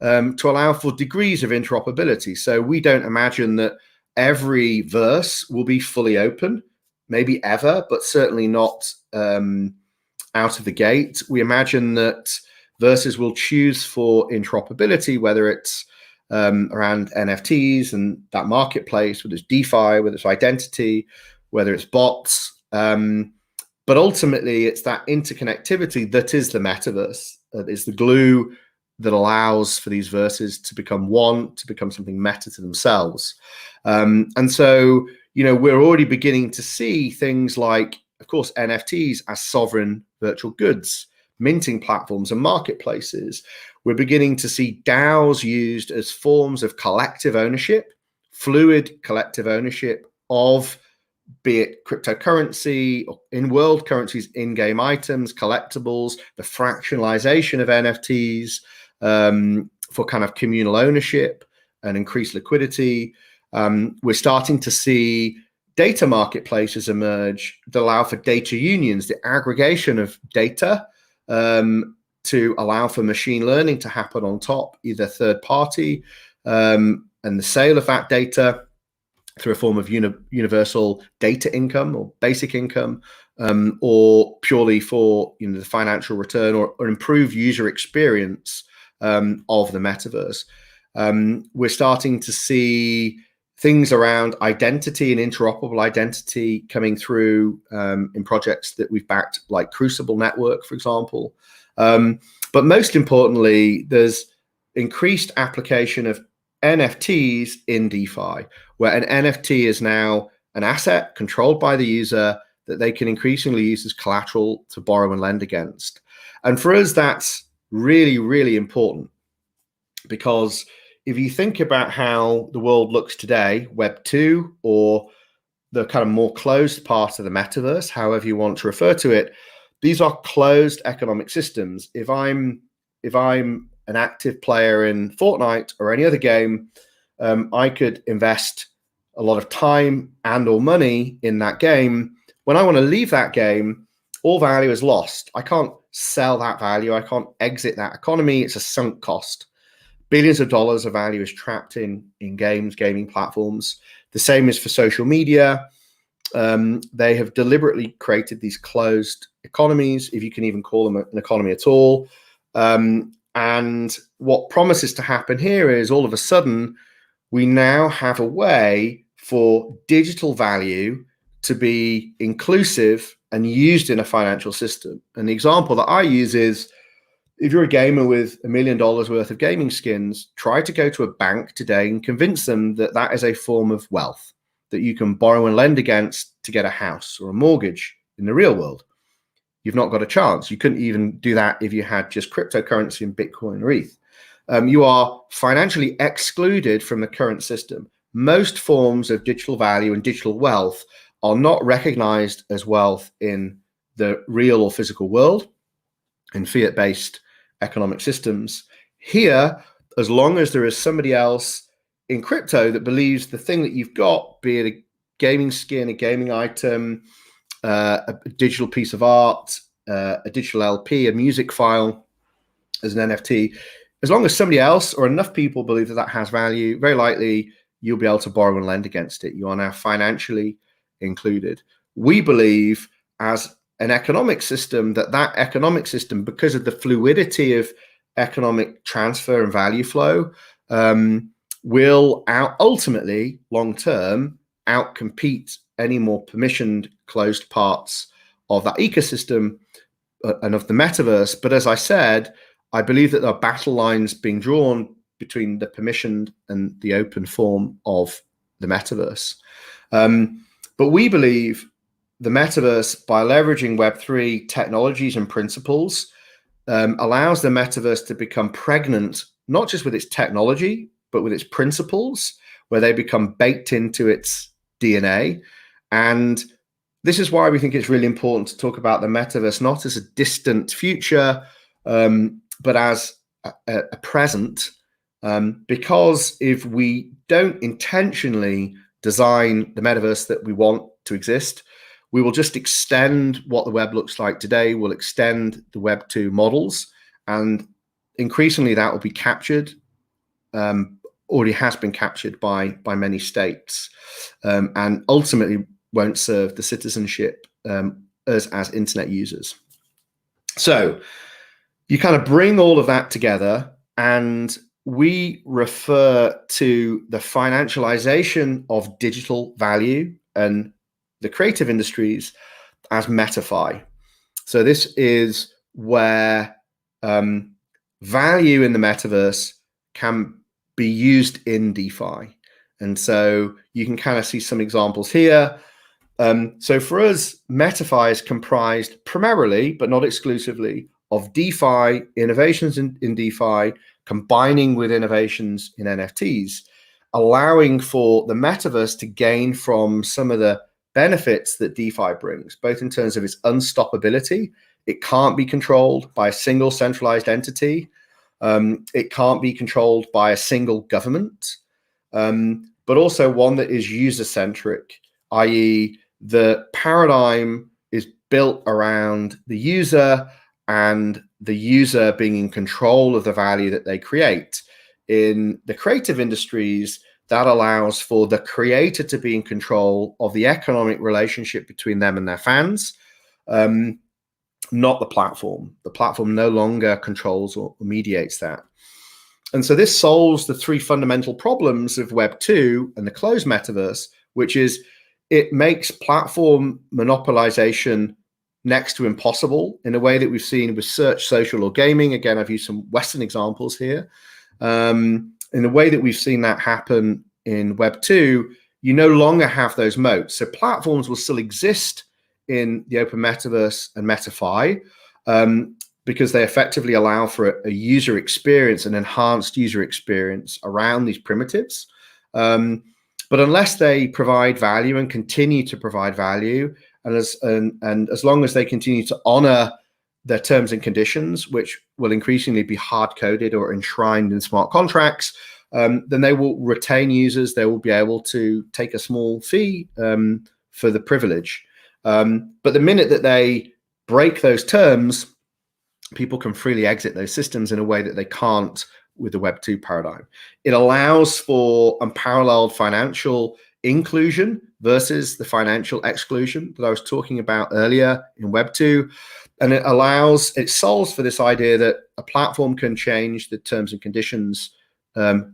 to allow for degrees of interoperability. So we don't imagine that every verse will be fully open, maybe ever, but certainly not out of the gate. We imagine that verses will choose for interoperability, whether it's around NFTs and that marketplace, whether it's DeFi, whether it's identity, whether it's bots. But ultimately, it's that interconnectivity that is the metaverse. It's the glue that allows for these verses to become one, to become something meta to themselves. And so, you know, we're already beginning to see things like, of course, NFTs as sovereign virtual goods, minting platforms and marketplaces. We're beginning to see DAOs used as forms of collective ownership, fluid collective ownership of, be it cryptocurrency, or in-world currencies, in-game items, collectibles, the fractionalization of NFTs for kind of communal ownership and increased liquidity. We're starting to see data marketplaces emerge that allow for data unions, the aggregation of data to allow for machine learning to happen on top, either third party and the sale of that data through a form of universal data income or basic income, or purely for, you know, the financial return or improved user experience of the metaverse. We're starting to see things around identity and interoperable identity coming through in projects that we've backed, like Crucible Network, for example. But most importantly, there's increased application of NFTs in DeFi, where an NFT is now an asset controlled by the user that they can increasingly use as collateral to borrow and lend against. And for us, that's really, really important, because if you think about how the world looks today, Web 2 or the kind of more closed part of the metaverse, however you want to refer to it. These are closed economic systems. If I'm an active player in Fortnite or any other game, I could invest a lot of time and or money in that game. When I want to leave that game, all value is lost. I can't sell that value. I can't exit that economy. It's a sunk cost. Billions of dollars of value is trapped in games, gaming platforms. The same is for social media. They have deliberately created these closed economies, if you can even call them an economy at all. And what promises to happen here is all of a sudden, we now have a way for digital value to be inclusive and used in a financial system. And the example that I use is, if you're a gamer with $1 million worth of gaming skins, try to go to a bank today and convince them that that is a form of wealth that you can borrow and lend against to get a house or a mortgage in the real world. You've not got a chance. You couldn't even do that if you had just cryptocurrency and Bitcoin or ETH. You are financially excluded from the current system. Most forms of digital value and digital wealth are not recognized as wealth in the real or physical world, in fiat-based economic systems. Here, as long as there is somebody else in crypto that believes the thing that you've got, be it a gaming skin, a gaming item, a digital piece of art, a digital LP, a music file as an NFT, as long as somebody else or enough people believe that that has value, very likely you'll be able to borrow and lend against it. You are now financially included. We believe as an economic system that economic system, because of the fluidity of economic transfer and value flow, will ultimately, long term, outcompete any more permissioned closed parts of that ecosystem and of the metaverse. But as I said, I believe that there are battle lines being drawn between the permissioned and the open form of the metaverse. But we believe the metaverse, by leveraging Web3 technologies and principles, allows the metaverse to become pregnant, not just with its technology, but with its principles, where they become baked into its DNA. And this is why we think it's really important to talk about the metaverse, not as a distant future, but as a present. Because if we don't intentionally design the metaverse that we want to exist, we will just extend what the web looks like today. We'll extend the Web 2 models, and increasingly that will be captured, already has been captured by many states, and ultimately won't serve the citizenship as internet users. So you kind of bring all of that together, and we refer to the financialization of digital value and the creative industries as MetaFi. So this is where value in the metaverse can be used in DeFi. And so you can kind of see some examples here. So for us, MetaFi is comprised primarily, but not exclusively, of DeFi, innovations in DeFi, combining with innovations in NFTs, allowing for the metaverse to gain from some of the benefits that DeFi brings, both in terms of its unstoppability. It can't be controlled by a single centralized entity. It can't be controlled by a single government, but also one that is user-centric, i.e. the paradigm is built around the user and the user being in control of the value that they create. In the creative industries, that allows for the creator to be in control of the economic relationship between them and their fans, not the platform. The platform no longer controls or mediates that. And so this solves the three fundamental problems of Web 2 and the closed metaverse, which is it makes platform monopolization next to impossible in a way that we've seen with search, social, or gaming. Again, I've used some Western examples here. In the way that we've seen that happen in Web 2, you no longer have those moats. So platforms will still exist in the open metaverse and MetaFi because they effectively allow for a user experience, an enhanced user experience around these primitives. But unless they provide value and continue to provide value, and as long as they continue to honor their terms and conditions, which will increasingly be hard-coded or enshrined in smart contracts, then they will retain users. They will be able to take a small fee for the privilege. But the minute that they break those terms, people can freely exit those systems in a way that they can't with the Web 2 paradigm. It allows for unparalleled financial inclusion versus the financial exclusion that I was talking about earlier in Web 2. And it solves for this idea that a platform can change the terms and conditions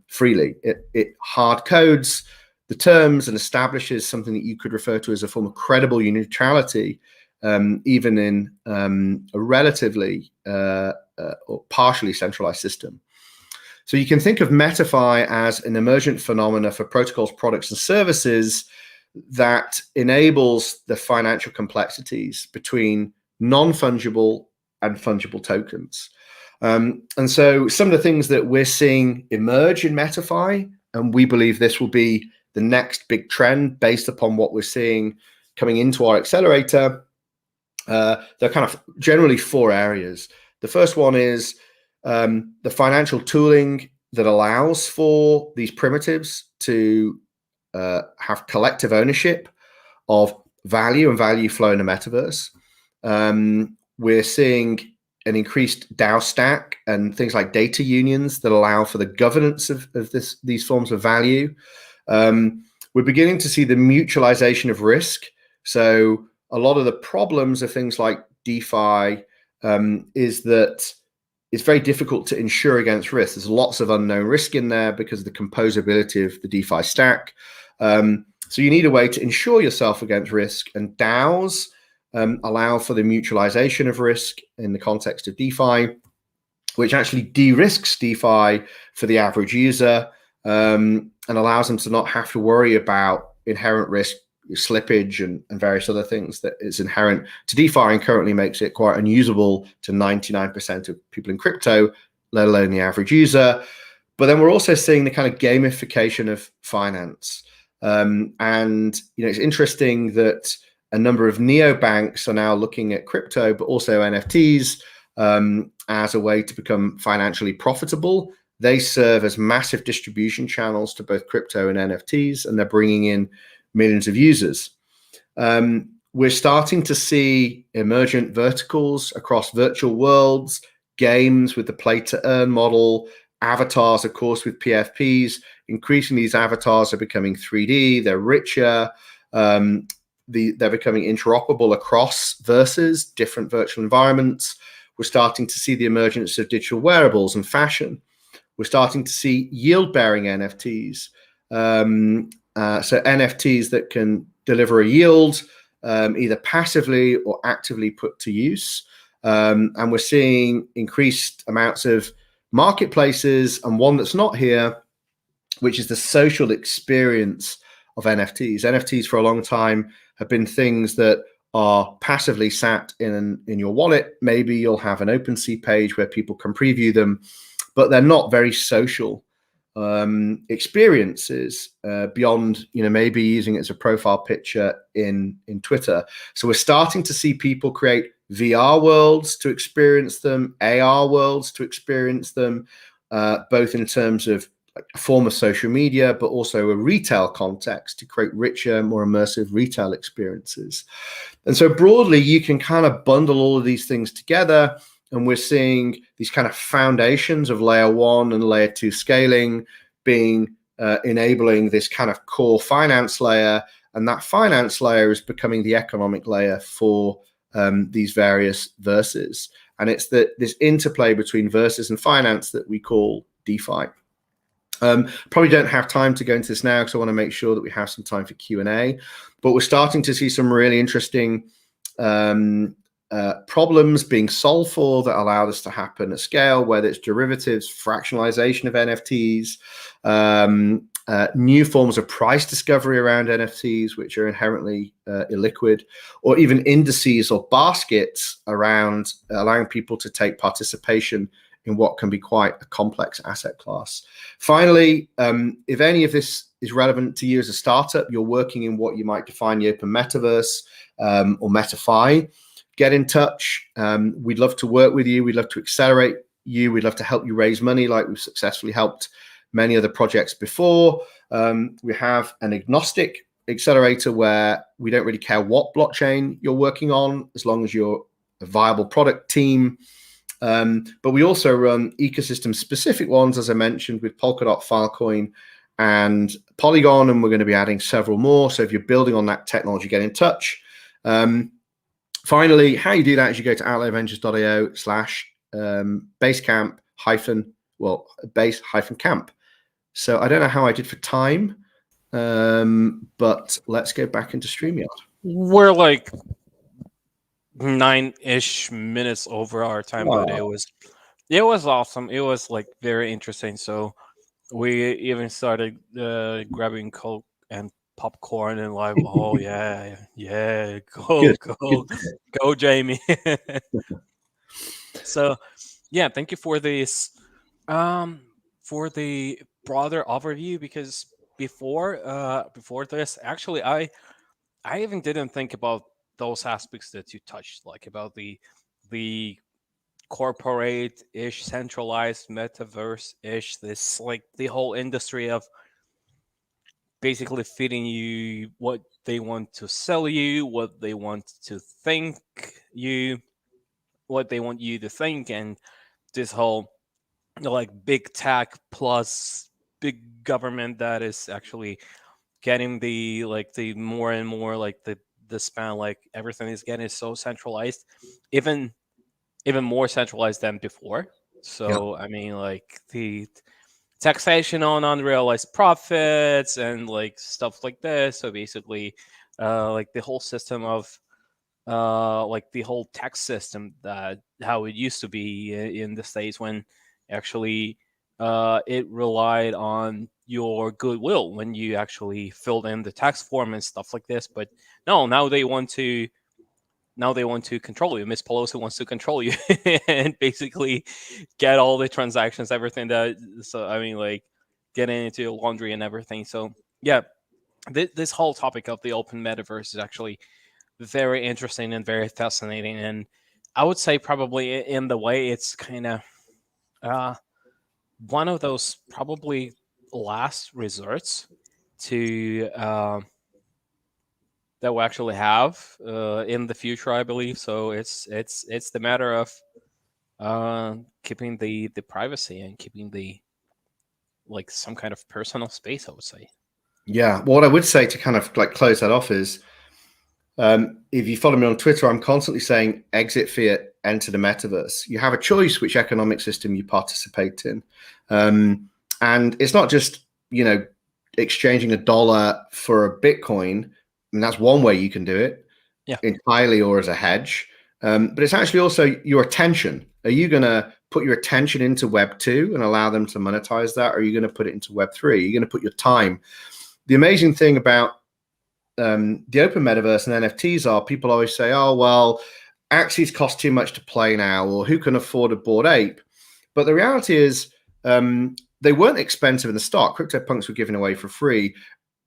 freely. It hard codes the terms and establishes something that you could refer to as a form of credible neutrality, even in a relatively or partially centralized system. So you can think of MetaFi as an emergent phenomena for protocols, products, and services that enables the financial complexities between non-fungible and fungible tokens. And so some of the things that we're seeing emerge in MetaFi, and we believe this will be the next big trend based upon what we're seeing coming into our accelerator, there are kind of generally 4 areas. The first one is the financial tooling that allows for these primitives to have collective ownership of value and value flow in the metaverse. We're seeing an increased DAO stack and things like data unions that allow for the governance of these forms of value. We're beginning to see the mutualization of risk. So a lot of the problems of things like DeFi is that it's very difficult to insure against risk. There's lots of unknown risk in there because of the composability of the DeFi stack. So you need a way to insure yourself against risk, and DAOs allow for the mutualization of risk in the context of DeFi, which actually de-risks DeFi for the average user and allows them to not have to worry about inherent risk, slippage, and various other things that is inherent to DeFi and currently makes it quite unusable to 99% of people in crypto, let alone the average user. But then we're also seeing the kind of gamification of finance. And it's interesting that a number of neobanks are now looking at crypto, but also NFTs as a way to become financially profitable. They serve as massive distribution channels to both crypto and NFTs, and they're bringing in millions of users. We're starting to see emergent verticals across virtual worlds, games with the play-to-earn model, avatars, of course, with PFPs. Increasingly, these avatars are becoming 3D, they're richer, they're becoming interoperable across verses, different virtual environments. We're starting to see the emergence of digital wearables and fashion. We're starting to see yield-bearing NFTs. So NFTs that can deliver a yield, either passively or actively put to use. And we're seeing increased amounts of marketplaces, and one that's not here, which is the social experience of NFTs. NFTs for a long time have been things that are passively sat in your wallet. Maybe you'll have an OpenSea page where people can preview them, but they're not very social experiences beyond maybe using it as a profile picture in Twitter. So we're starting to see people create VR worlds to experience them, AR worlds to experience them, both in terms of like a form of social media, but also a retail context to create richer, more immersive retail experiences. And so broadly, you can kind of bundle all of these things together, and we're seeing these kind of foundations of layer 1 and layer 2 scaling being enabling this kind of core finance layer, and that finance layer is becoming the economic layer for these various verses. And it's this interplay between verses and finance that we call DeFi. Probably don't have time to go into this now because I want to make sure that we have some time for Q&A, but we're starting to see some really interesting problems being solved for that allow this to happen at scale, whether it's derivatives, fractionalization of NFTs, new forms of price discovery around NFTs, which are inherently illiquid, or even indices or baskets around allowing people to take participation in what can be quite a complex asset class. Finally, if any of this is relevant to you as a startup, you're working in what you might define the open metaverse or MetaFi, get in touch. We'd love to work with you. We'd love to accelerate you. We'd love to help you raise money like we've successfully helped many other projects before. We have an agnostic accelerator where we don't really care what blockchain you're working on as long as you're a viable product team. But we also run ecosystem specific ones, as I mentioned, with Polkadot, Filecoin, and Polygon, and we're going to be adding several more. So if you're building on that technology, get in touch. Finally, how you do that is you go to outlier.ventures.io/base-camp. So I don't know how I did for time, but let's go back into StreamYard. We're like 9-ish minutes over our time, but it was awesome. It was like very interesting. So we even started grabbing Coke and popcorn and like, oh yeah, go Jamie. So yeah, thank you for this for the broader overview, because before this, actually I even didn't think about those aspects that you touched, like about the corporate-ish, centralized, metaverse-ish, this like the whole industry of basically feeding you what they want to sell you, what they want to think you, what they want you to think, and this whole like big tech plus big government that is actually getting the like the more and more like the span, like everything is getting so centralized, even more centralized than before. So I mean, like the taxation on unrealized profits and like stuff like this. So basically, like the whole system of like the whole tax system, that how it used to be in the States, when actually it relied on your goodwill when you actually filled in the tax form and stuff like this. But no, now they want to control you. Miss Pelosi wants to control you and basically get all the transactions, everything that. So I mean, like getting into laundry and everything. So yeah, this whole topic of the open metaverse is actually very interesting and very fascinating. And I would say probably in the way it's kind of one of those probably last resorts to that we actually have in the future, I believe. So it's the matter of keeping the privacy and keeping the like some kind of personal space, I would say. Yeah, what I would say to kind of like close that off is, if you follow me on Twitter, I'm constantly saying exit fiat, enter the metaverse. You have a choice which economic system you participate in. And it's not just, exchanging $1 for a Bitcoin. And that's one way you can do it, entirely or as a hedge. But it's actually also your attention. Are you going to put your attention into Web 2 and allow them to monetize that? Or are you going to put it into Web 3? Are you going to put your time? The amazing thing about the open metaverse and NFTs are, people always say, oh, well, Axes cost too much to play now, or who can afford a Bored Ape? But the reality is they weren't expensive in the start. CryptoPunks were given away for free.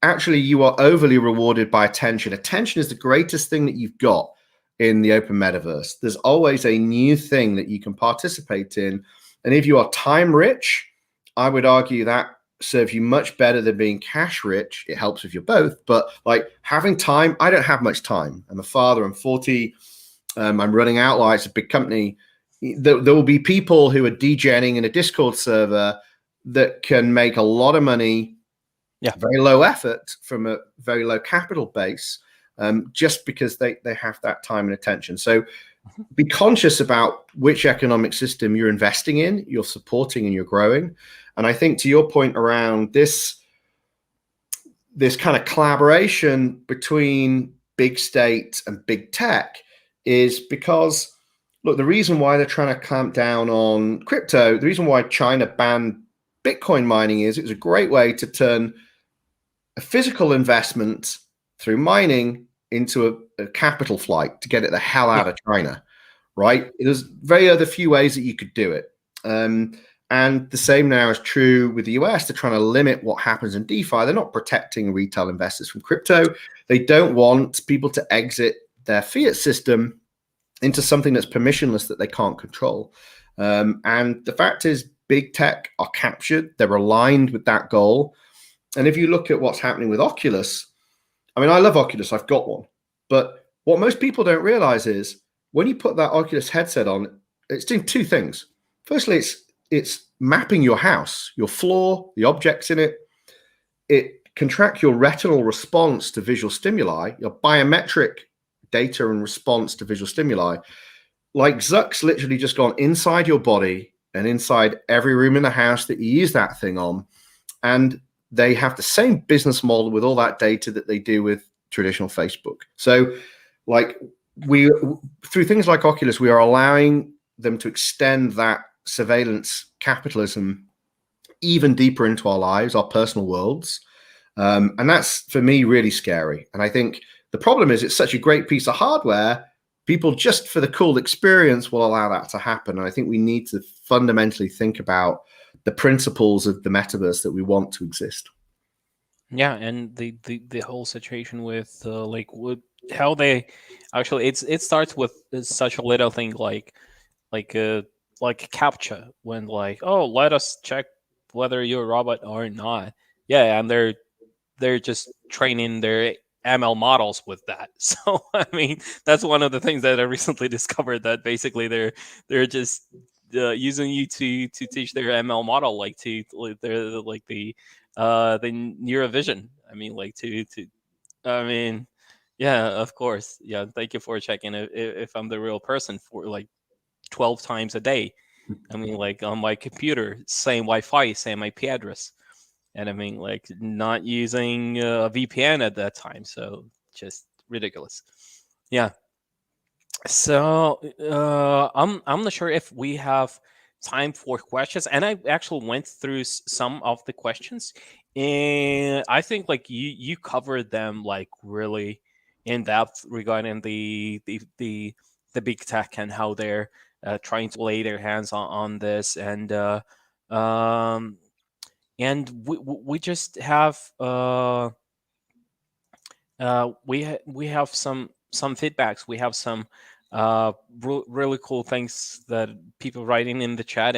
Actually, you are overly rewarded by attention. Attention is the greatest thing that you've got in the open metaverse. There's always a new thing that you can participate in. And if you are time rich, I would argue that serves you much better than being cash rich. It helps if you're both, but like having time, I don't have much time. I'm a father, I'm 40. I'm running Outlier, it's a big company. There will be people who are degenning in a Discord server that can make a lot of money, very low effort from a very low capital base, just because they have that time and attention. So be conscious about which economic system you're investing in, you're supporting, and you're growing. And I think to your point around this kind of collaboration between big state and big tech is because, look, the reason why they're trying to clamp down on crypto, the reason why China banned Bitcoin mining is it was a great way to turn a physical investment through mining into a capital flight to get it the hell out of China, right? There's very other few ways that you could do it. And the same now is true with the US. They're trying to limit what happens in DeFi. They're not protecting retail investors from crypto. They don't want people to exit their fiat system into something that's permissionless that they can't control. And the fact is, big tech are captured. They're aligned with that goal. And if you look at what's happening with Oculus, I mean, I love Oculus. I've got one. But what most people don't realize is when you put that Oculus headset on, it's doing two things. Firstly, it's mapping your house, your floor, the objects in it. It can track your retinal response to visual stimuli, your biometric data and response to visual stimuli. Like Zuck's literally just gone inside your body and inside every room in the house that you use that thing on. And they have the same business model with all that data that they do with traditional Facebook. So like through things like Oculus, we are allowing them to extend that surveillance capitalism even deeper into our lives, our personal worlds. And that's, for me, really scary. And I think the problem is it's such a great piece of hardware, people just for the cool experience will allow that to happen. And I think we need to fundamentally think about the principles of the metaverse that we want to exist. Yeah, and the whole situation with how they actually it starts with such a little thing like CAPTCHA, when like, oh, let us check whether you're a robot or not. Yeah, and they're just training their ML models with that. So I mean, that's one of the things that I recently discovered, that basically they're just using you to teach their ML model, they're like the neurovision. I mean, I mean, yeah, of course. Yeah, thank you for checking if I'm the real person for like 12 times a day. I mean, like on my computer, same Wi-Fi, same IP address. And I mean, like not using a VPN at that time. So just ridiculous. Yeah. So I'm not sure if we have time for questions, and I actually went through some of the questions, and I think like you covered them like really in depth regarding the big tech and how they're trying to lay their hands on this, and we just have we have some feedbacks. We have some really cool things that people writing in the chat,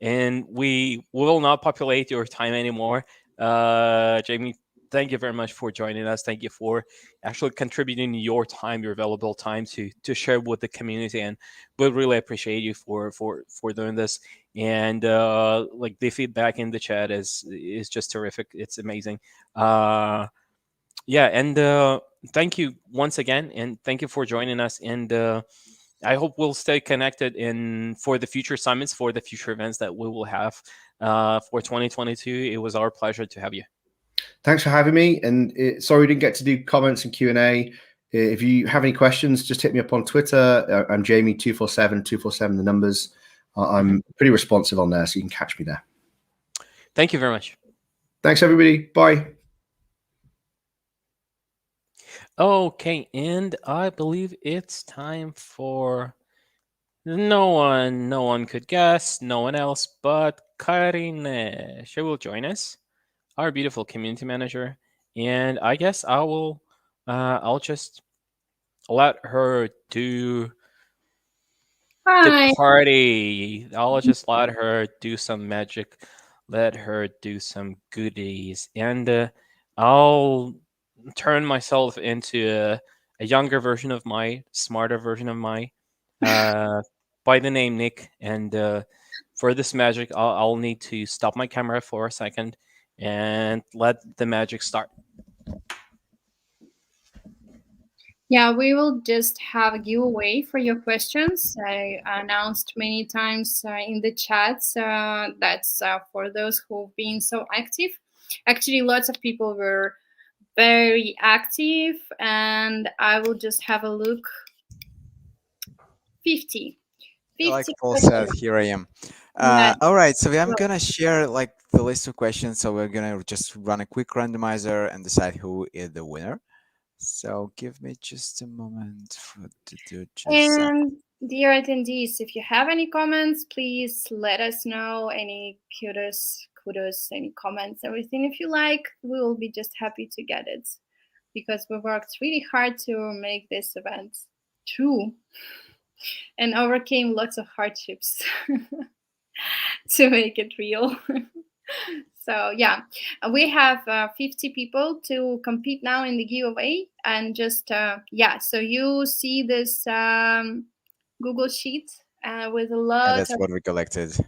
and we will not populate your time anymore. Jamie, thank you very much for joining us. Thank you for actually contributing your time, your valuable time to share with the community, and we really appreciate you for doing this. And like the feedback in the chat is just terrific. It's amazing. Yeah, and thank you once again, and thank you for joining us. And I hope we'll stay connected for the future summits, for the future events that we will have for 2022. It was our pleasure to have you. Thanks for having me. And sorry we didn't get to do comments and Q&A. If you have any questions, just hit me up on Twitter. I'm Jamie247, the numbers. I'm pretty responsive on there, so you can catch me there. Thank you very much. Thanks, everybody. Bye. Okay, and I believe it's time for no one could guess, no one else but Karine. She will join us, our beautiful community manager, and I guess I'll just let her do the party. I'll just let her do some magic, let her do some goodies, and I'll turn myself into a younger version of my, smarter version of my, by the name Nick. And for this magic, I'll need to stop my camera for a second and let the magic start. Yeah, we will just have a giveaway for your questions. I announced many times in the chats. That's for those who've been so active. Actually, lots of people were very active, and I will just have a look. 50. Like Paul said, here I am. All right, so I'm gonna share like the list of questions. So we're gonna just run a quick randomizer and decide who is the winner. So give me just a moment to do just. And Dear attendees, if you have any comments, please let us know. Any kudos, any comments, everything. If you like, we will be just happy to get it, because we worked really hard to make this event true and overcame lots of hardships to make it real. So yeah, we have 50 people to compete now in the giveaway, and just yeah. So you see this Google Sheet with a Yeah, lot that's of what we collected. So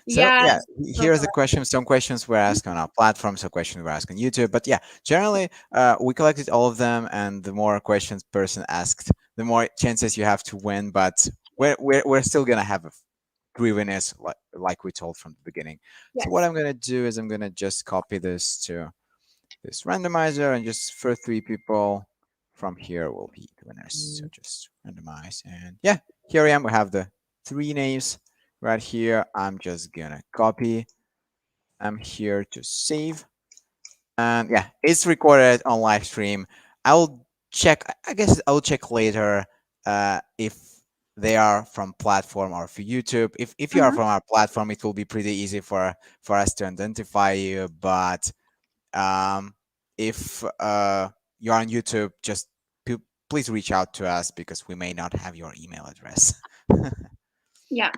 yeah. here's the question. Some questions were asked on our platform, some questions were asked on YouTube. But yeah, generally, we collected all of them, and the more questions person asked, the more chances you have to win. But we're still gonna have 3 winners, like we told from the beginning. Yes. So what I'm gonna do is I'm gonna just copy this to this randomizer, and just for 3 people from here will be the winners. So just randomize, and yeah, here I am. We have the 3 names right here. I'm just gonna copy. I'm here to save, and yeah, it's recorded on live stream. I'll check. I guess I'll check later if they are from platform or for YouTube. If you are from our platform, it will be pretty easy for us to identify you. But if you're on YouTube, just please reach out to us, because we may not have your email address. Yeah.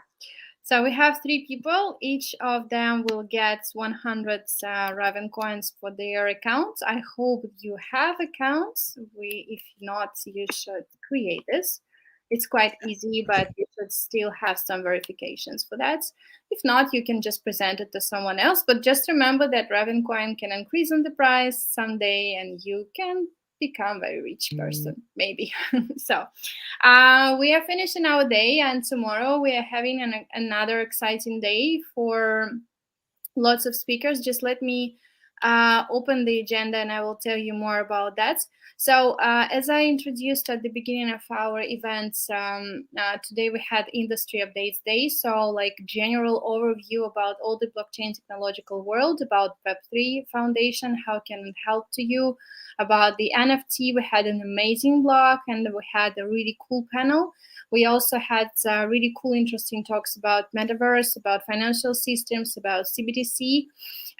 So we have 3 people. Each of them will get 100 Ravencoins for their accounts. I hope you have accounts. If not, you should create this. It's quite easy, but you should still have some verifications for that. If not, you can just present it to someone else. But just remember that Ravencoin can increase in the price someday, and you can become a very rich person, maybe. So we are finishing our day, and tomorrow we are having another exciting day for lots of speakers. Just let me open the agenda and I will tell you more about that. So as I introduced at the beginning of our events, today we had Industry Updates Day. So like general overview about all the blockchain technological world, about Web3 Foundation, how can it help to you, about the NFT. We had an amazing blog, and we had a really cool panel. We also had really cool, interesting talks about Metaverse, about financial systems, about CBDC,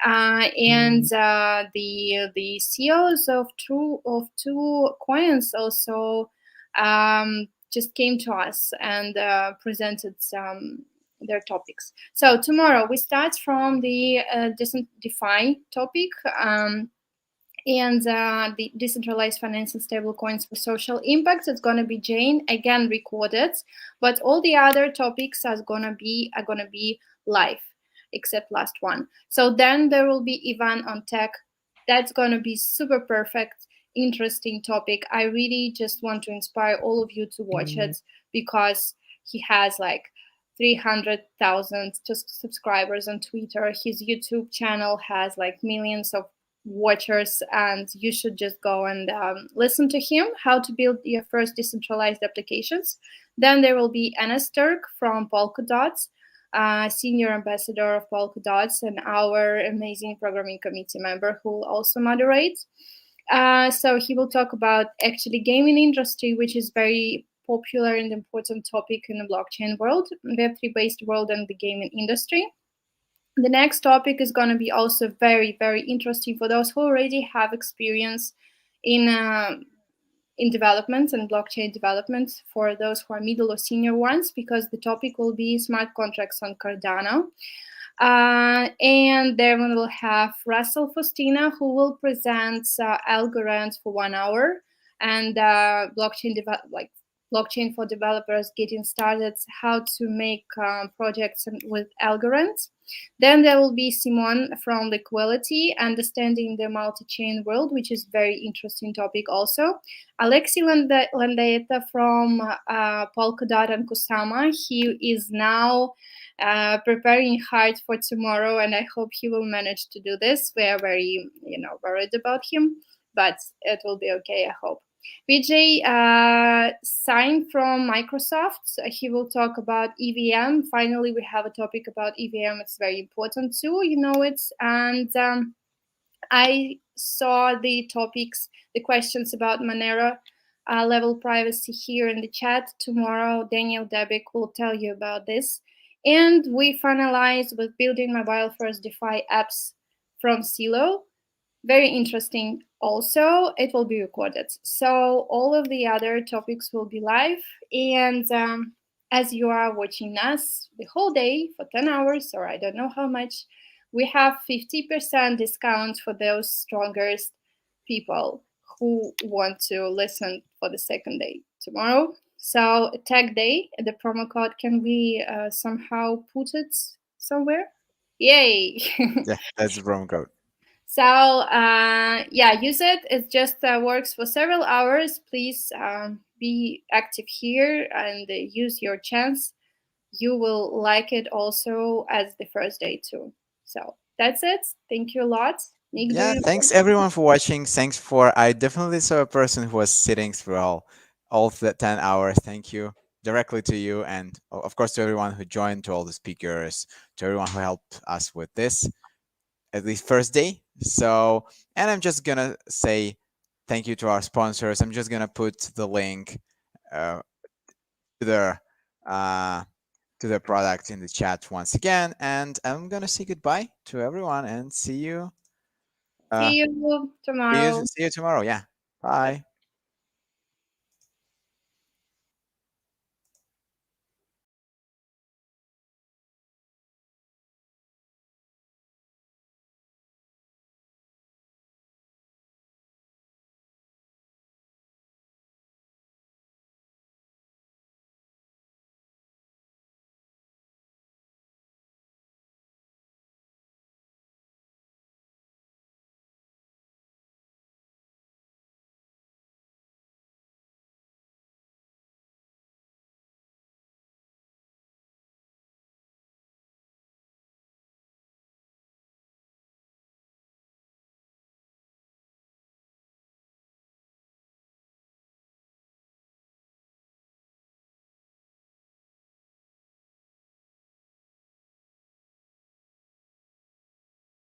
and the CEOs of two coins also just came to us and presented their topics. So tomorrow we start from the DeFi topic. And the decentralized finance and stable coins for social impact. It's going to be Jane, again recorded, but all the other topics are going to be live, except last one. So then there will be Ilan on tech. That's going to be super perfect, interesting topic. I really just want to inspire all of you to watch it, because he has like 300,000 subscribers on Twitter. His YouTube channel has like millions of watchers, and you should just go and listen to him, how to build your first decentralized applications. Then there will be Enes Turk from Polkadot, senior ambassador of Polkadot, and our amazing programming committee member who will also moderate. So he will talk about actually gaming industry, which is very popular and important topic in the blockchain world, Web3 based world, and the gaming industry. The next topic is going to be also very, very interesting for those who already have experience in development and blockchain development, for those who are middle or senior ones, because the topic will be smart contracts on Cardano. And then we will have Russell Faustina, who will present algorithms for 1 hour, and blockchain for developers getting started, how to make projects with algorithms. Then there will be Simon from Liquidity, understanding the multi-chain world, which is very interesting topic also. Alexi Landaeta from Polkadot and Kusama. He is now preparing hard for tomorrow, and I hope he will manage to do this. We are very, worried about him, but it will be okay, I hope. Vijay Sain from Microsoft. He will talk about EVM. Finally, we have a topic about EVM. It's very important too, it. And I saw the topics, the questions about Monero level privacy here in the chat. Tomorrow, Daniel Debik will tell you about this. And we finalized with building mobile first DeFi apps from Silo. Very interesting. Also, it will be recorded. So all of the other topics will be live. And as you are watching us the whole day for 10 hours, or I don't know how much, we have 50% discount for those strongest people who want to listen for the second day tomorrow. So tag day, the promo code can be somehow put it somewhere. Yay! Yeah, that's the promo code. So yeah, use it. It just works for several hours. Please be active here and use your chance. You will like it also as the first day too. So that's it. Thank you a lot. Nick, Yeah, thanks everyone for watching. Thanks for, I definitely saw a person who was sitting through all of the 10 hours. Thank you directly to you. And of course, to everyone who joined, to all the speakers, to everyone who helped us with this, at least first day. So, and I'm just gonna say thank you to our sponsors. I'm just gonna put the link to their product in the chat once again, and I'm gonna say goodbye to everyone and see you. See you tomorrow. See you tomorrow. Yeah. Bye.